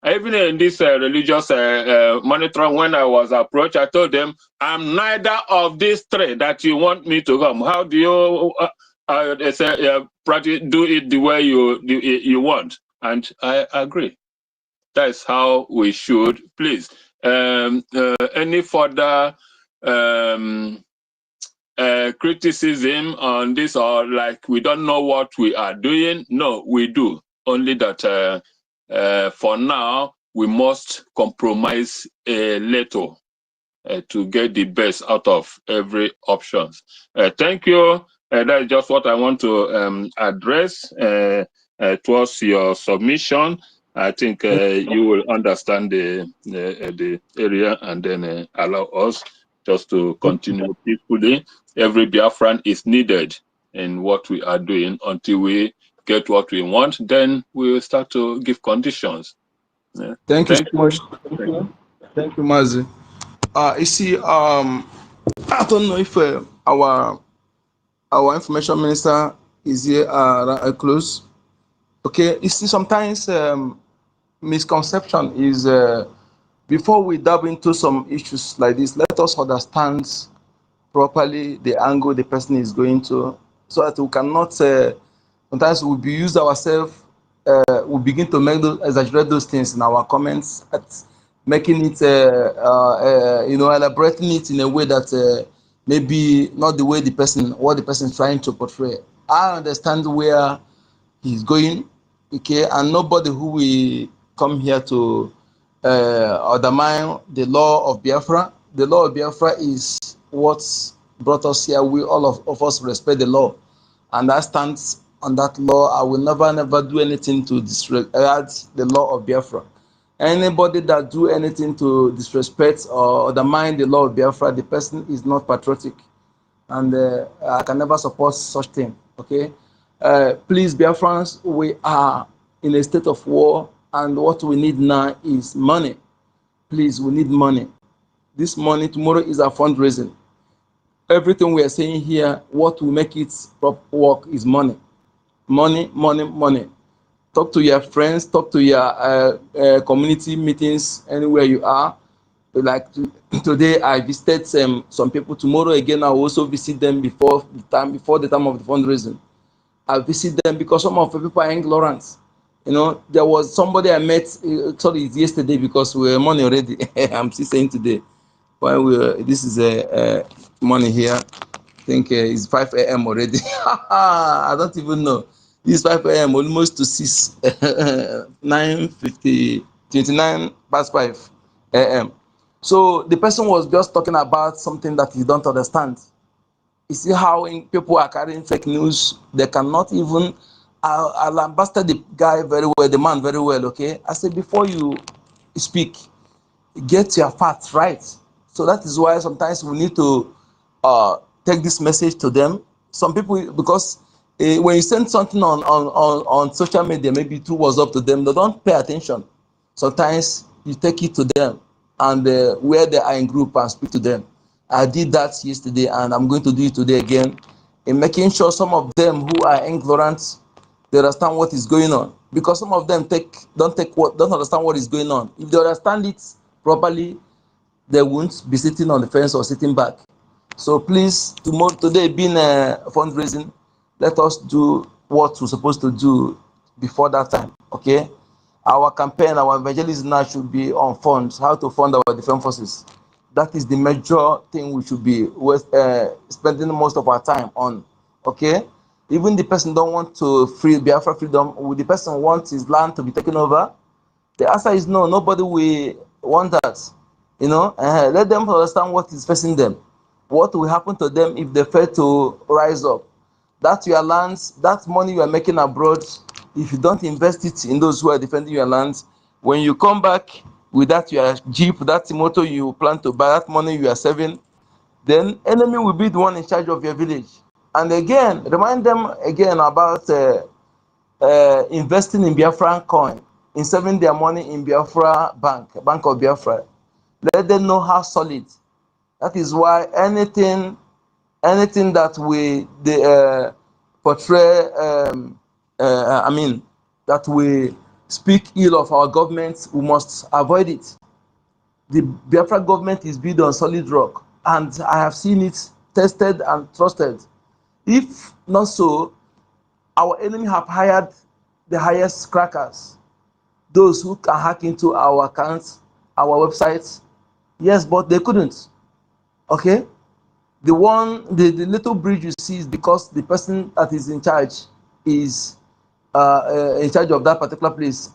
Even in this religious monitoring, when I was approached, I told them, I'm neither of these three that you want me to come. How do you they say, practice, do it the way you want? And I agree. That's how we should. Please, any further criticism on this, or like we don't know what we are doing? No, we do. Only that for now we must compromise a little to get the best out of every options. Thank you. That's just what I want to address towards your submission. I think you will understand the area and then allow us just to continue peacefully. Every Biafran is needed in what we are doing until we get what we want. Then we will start to give conditions. Yeah. Thank you so Thank much. you. Thank you. Thank you, Mazi. You see, I don't know if our information minister is here close. Okay, you see, sometimes misconception is before we dive into some issues like this, let us understand properly the angle the person is going to, so that we cannot sometimes we be use ourselves, we begin to make exaggerate those things in our comments, at making it elaborating it in a way that maybe not the way what the person is trying to portray. I understand where he's going, okay, and nobody who will come here to undermine the law of Biafra. The law of Biafra is what brought us here. We all of us respect the law, and that stands on that law. I will never do anything to disregard the law of Biafra. Anybody that do anything to disrespect or undermine the law of Biafra, the person is not patriotic, and I can never support such thing. Okay, please, Biafrans, we are in a state of war, and what we need now is money. Please, we need money. This money, tomorrow is our fundraising. Everything we are saying here, what will make it work is money. Money, money, money. Talk to your friends, talk to your community meetings, anywhere you are. Like today, I visited some people. Tomorrow again, I will also visit them before the time of the fundraising. I visit them because some of the people are ignorant. You know, there was somebody I met, sorry, it's yesterday because we were money already. I'm still saying today. While this is money here. I think it's 5 a.m. already. I don't even know. This 5 a.m. almost to 6, 9:50, 29 past 5 a.m. So the person was just talking about something that you don't understand. You see how people are carrying fake news. They cannot even. I'll lambasted the guy very well, the man very well. Okay, I said before you speak, get your facts right. So that is why sometimes we need to take this message to them. Some people, because when you send something on social media, maybe through WhatsApp to them, they don't pay attention. Sometimes you take it to them and where they are in group and speak to them. I did that yesterday and I'm going to do it today again, in making sure some of them who are ignorant, they understand what is going on. Because some of them don't understand what is going on. If they understand it properly, they won't be sitting on the fence or sitting back. So please, today being fundraising, let us do what we're supposed to do before that time. Okay, our campaign, our evangelism now should be on funds, how to fund our defense forces. That is the major thing we should be spending most of our time on. Okay, even the person don't want to free Biafra freedom, the person wants his land to be taken over. The answer is no. Nobody will want that. You know, let them understand what is facing them, what will happen to them if they fail to rise up. That your lands, that money you are making abroad, if you don't invest it in those who are defending your lands, when you come back with that your jeep, that motor you plan to buy, that money you are saving, then enemy will be the one in charge of your village. And again, remind them again about investing in Biafran coin, in saving their money in Biafra Bank of Biafra. Let them know how solid. That is why anything that we portray, that we speak ill of our government, we must avoid it. The Biafra government is built on solid rock, and I have seen it tested and trusted. If not so, our enemy have hired the highest crackers, those who can hack into our accounts, our websites. Yes, but they couldn't. Okay? The little bridge you see is because the person that is in charge is in charge of that particular place,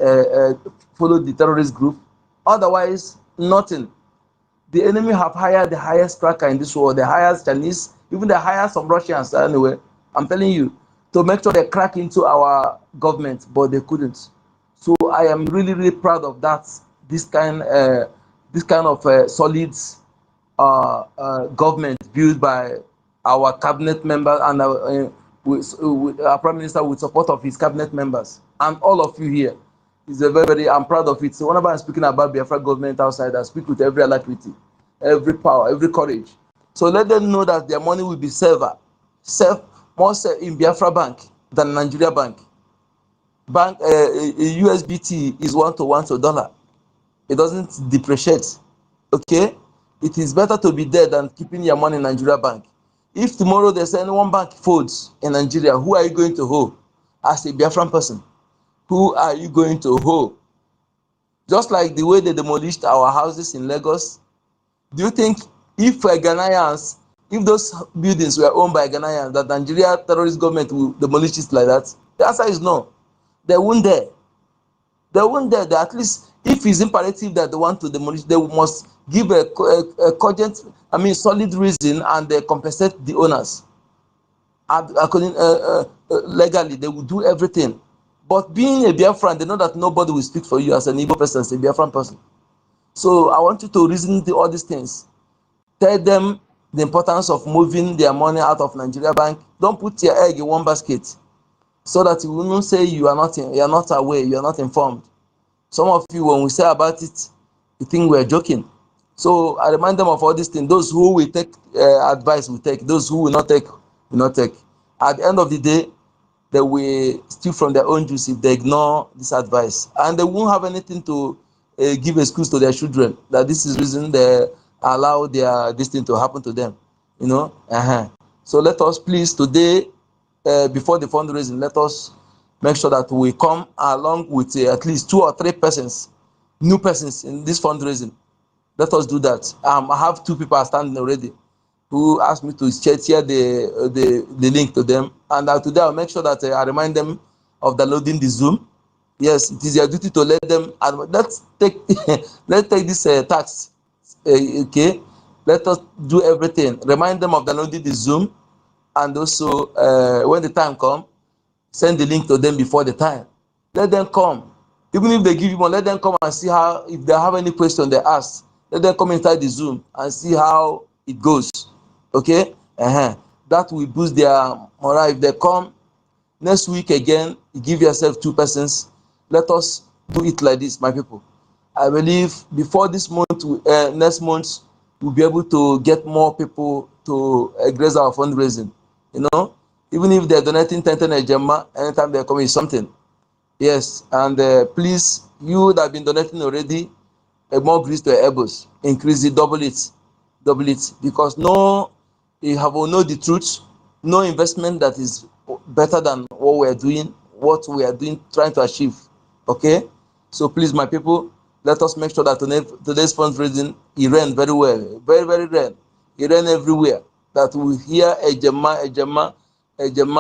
follow the terrorist group. Otherwise, nothing. The enemy have hired the highest cracker in this world, the highest Chinese, even the highest some Russians anyway. I'm telling you, to make sure they crack into our government, but they couldn't. So I am really, really proud of that. This kind of solid government built by our cabinet members and our prime minister with support of his cabinet members and all of you here. It's a very, I'm proud of it. So whenever I'm speaking about Biafra government outside, I speak with every alacrity, every power, every courage. So let them know that their money will be more safe in Biafra bank than Nigeria bank. USBT is 1 to 1 to dollar. It doesn't depreciate. Okay, it is better to be there than keeping your money in Nigeria bank. If tomorrow there's any one bank folds in Nigeria, who are you going to hold as a Biafran person? Who are you going to hold? Just like the way they demolished our houses in Lagos, do you think if Ghanaians, if those buildings were owned by Ghanaians, that Nigeria terrorist government will demolish it like that? The answer is no. They won't dare. They won't dare. They, at least if it's imperative that they want to demolish, they must give a cogent, solid reason, and they compensate the owners. According legally, they will do everything. But being a Biafran, they know that nobody will speak for you as an Igbo person, as a Biafran person. So I want you to reason all these things. Tell them the importance of moving their money out of Nigeria bank. Don't put your egg in one basket, so that you will not say you are not aware, you are not informed. Some of you, when we say about it, you think we're joking. So I remind them of all these things. Those who will take advice will take. Those who will not take, will not take. At the end of the day, they will steal from their own juice if they ignore this advice. And they won't have anything to give excuse to their children that this is the reason they allow this thing to happen to them. You know? So let us please today, before the fundraising, let us make sure that we come along with at least 2 or 3 persons, new persons in this fundraising. Let us do that. I have 2 people standing already who asked me to share the link to them, and today I'll make sure that I remind them of downloading the Zoom. Yes, it is your duty to let them. Let's take let's take this tax. Okay, let us do everything. Remind them of downloading the Zoom, and also when the time comes, send the link to them before the time. Let them come. Even if they give you money, let them come and see how, if they have any question they ask, let them come inside the Zoom and see how it goes. Okay? That will boost their morale. If they come next week again, give yourself 2 persons. Let us do it like this, my people. I believe before this month, next month, we'll be able to get more people to grace our fundraising. You know, even if they're donating 10 ejema, anytime they come is something. Yes, and please, you that have been donating already, more grease to your elbows. Increase it, double it, because you have know the truth. No investment that is better than what we are doing, trying to achieve. Okay, so please, my people, let us make sure that today's fundraising it ran very well, very very ran. It ran everywhere. That we hear a Jema,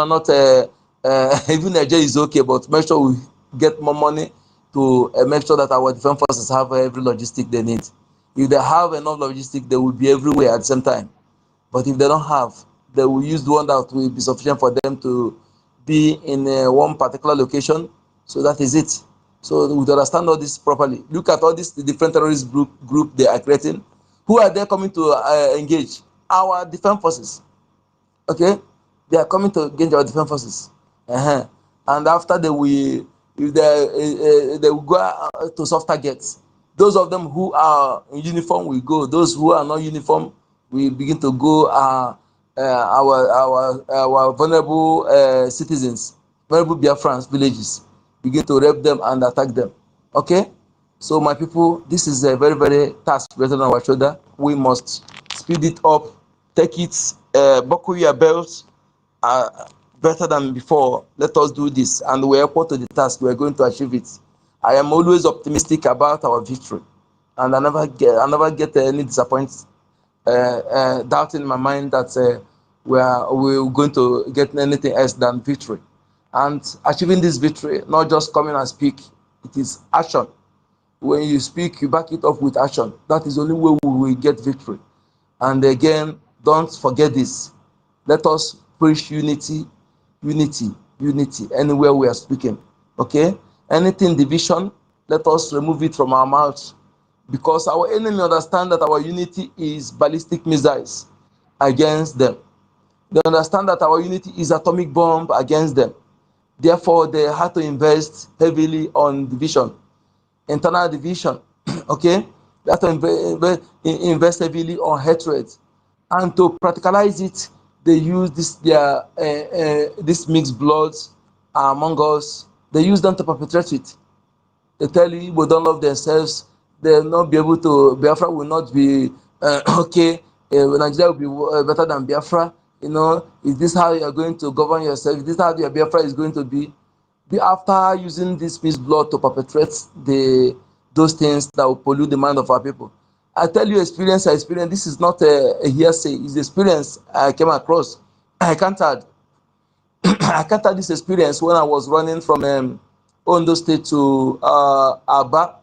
not even a J is okay, but make sure we get more money to make sure that our defense forces have every logistic they need. If they have enough logistic, they will be everywhere at the same time. But if they don't have, they will use the one that will be sufficient for them to be in one particular location. So that is it. So we understand all this properly. Look at all these different terrorist group they are creating. Who are they coming to engage? Our defense forces. Okay, they are coming to engage our defense forces. And after they will, if they will go to soft targets. Those of them who are in uniform will go. Those who are not uniform will begin to go. Our vulnerable citizens, vulnerable Biafrans villages, begin to rape them and attack them. Okay, so my people, this is a very very task written on our shoulder. We must speed it up, take it, buckle your belts. Better than before. Let us do this, and we are equal to the task. We are going to achieve it. I am always optimistic about our victory, and I never get any disappointment, doubt in my mind that we're going to get anything else than victory. And achieving this victory, not just coming and speak, it is action. When you speak, you back it up with action. That is the only way we will get victory. And again, don't forget this. Let us preach unity, unity, unity anywhere we are speaking. Okay? Anything division, let us remove it from our mouths, because our enemy understand that our unity is ballistic missiles against them. They understand that our unity is atomic bomb against them. Therefore, they have to invest heavily on division, internal division. Okay? They have to invest heavily on hatred. And to practicalize it, they use this mixed bloods among us. They use them to perpetrate it. They tell you we don't love themselves. They will not be able to. Biafra will not be okay. Nigeria will be better than Biafra. You know, is this how you are going to govern yourself? Is this how your Biafra is going to be? After using this mixed blood to perpetrate those things that will pollute the mind of our people. I tell you, experience. This is not a hearsay. It's experience I came across. I encountered this experience when I was running from Ondo State to Aba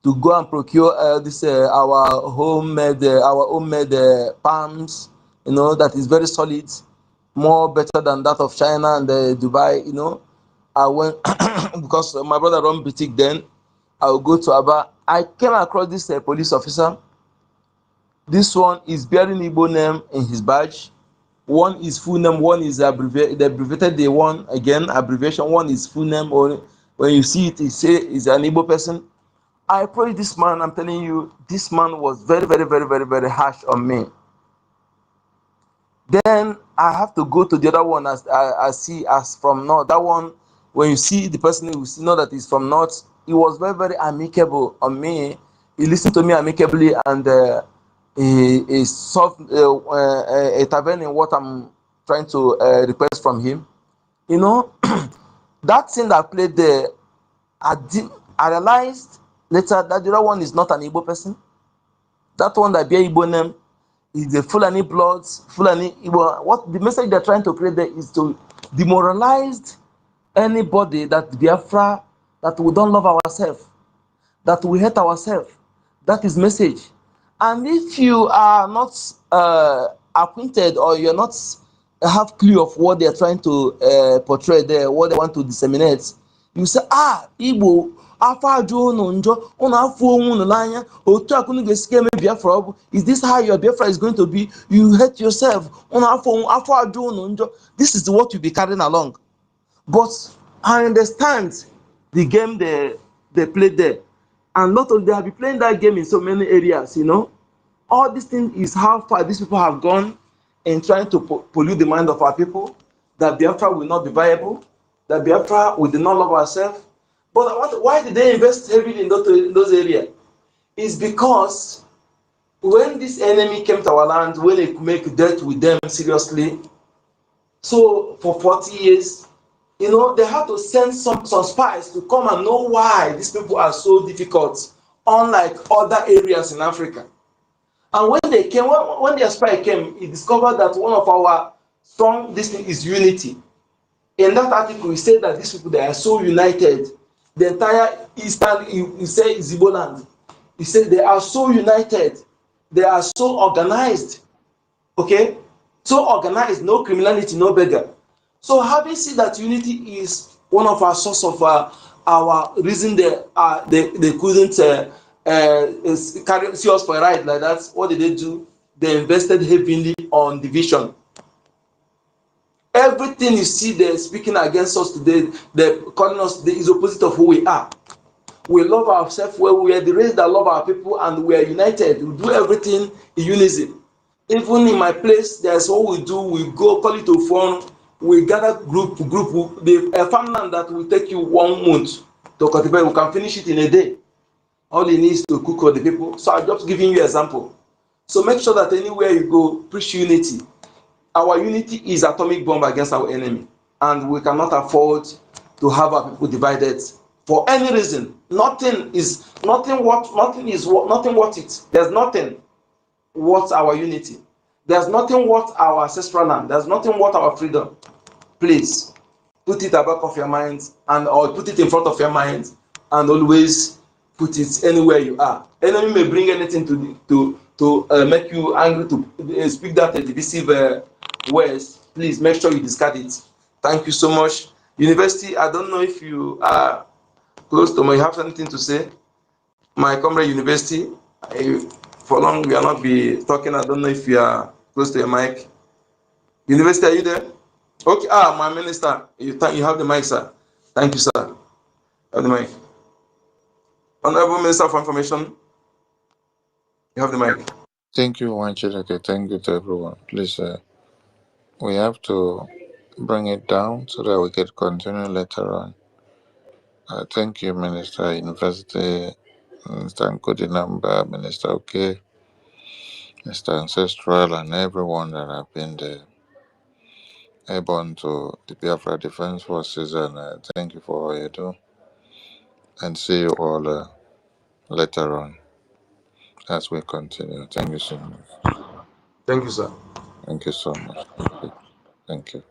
to go and procure our homemade palms. You know, that is very solid, more better than that of China and Dubai. You know, I went because my brother run boutique then. I will go to Aba. I came across this police officer. This one is bearing Igbo name in his badge. One is full name, one is abbreviated. The abbreviated the one again abbreviation. One is full name. Or when you see it, say is an Igbo person. I approached this man. I'm telling you, this man was very, very, very, very, very harsh on me. Then I have to go to the other one as I see as from north. That one, when you see the person, you see know that he's from north. He was very, very amicable on me. He listened to me amicably and he solved intervened in what I'm trying to request from him. You know, that thing that played there, I realized later that the other one is not an Igbo person. That one that bear Igbo name is the Fulani bloods, Fulani Igbo. What the message they're trying to create there is to demoralize anybody that Biafra, that we don't love ourselves, that we hate ourselves. That is message. And if you are not acquainted or you're not have clue of what they're trying to portray there, what they want to disseminate, you say, Igbo, is this how your Biafra is going to be? You hate yourself. This is what you'll be carrying along. But I understand the game they played there. And not only they have been playing that game in so many areas, you know. All this thing is how far these people have gone in trying to pollute the mind of our people, that Biafra will not be viable, that Biafra we do not love ourselves. But why did they invest heavily in those areas? It's because when this enemy came to our land, when they make dealt with them seriously, So for 40 years, you know, they had to send some spies to come and know why these people are so difficult, unlike other areas in Africa. And when they came, when their spy came, he discovered that one of our strong this thing is unity. In that article, he said that these people, they are so united. The entire eastern, he said Zibo land. He said they are so united. They are so organized. Okay? So organized, no criminality, no beggar. So having seen that unity is one of our source of our reason they couldn't carry see us for a ride like that. What did they do? They invested heavily on division. Everything you see they're speaking against us today, they're calling us today is opposite of who we are. We love ourselves well, we are the race that love our people, and we are united. We do everything in unison. Even in my place, there's what we do. We go call it a phone. We gather group. A farmland that will take you 1 month to cultivate. We can finish it in a day. All it needs to cook for the people. So I'm just giving you an example. So make sure that anywhere you go, preach unity. Our unity is atomic bomb against our enemy, and we cannot afford to have our people divided for any reason. Nothing is worth it. There's nothing worth our unity. There's nothing worth our ancestral land. There's nothing worth our freedom. Please put it at the back of your mind, or put it in front of your mind, and always put it anywhere you are. Enemy may bring anything to make you angry, to speak that divisive words. Please make sure you discard it. Thank you so much. University, I don't know if you are close to me. You have anything to say? My comrade University, for long we will not be talking. I don't know if you are close to your mic. University, are you there? Okay. My minister, you have the mic, sir. Thank you, sir. You have the mic. Honorable Minister for Information, you have the mic. Thank you, Wanchileke. Thank you to everyone. Please, we have to bring it down so that we can continue later on. Thank you, Minister University, Minister Nkodinamba, Minister OK, Mr. Ancestral, and everyone that have been there, airborne to the Biafra Defense Forces, and thank you for all you do. And see you all later on as we continue. Thank you so much. Thank you, sir. Thank you so much. Thank you. Thank you.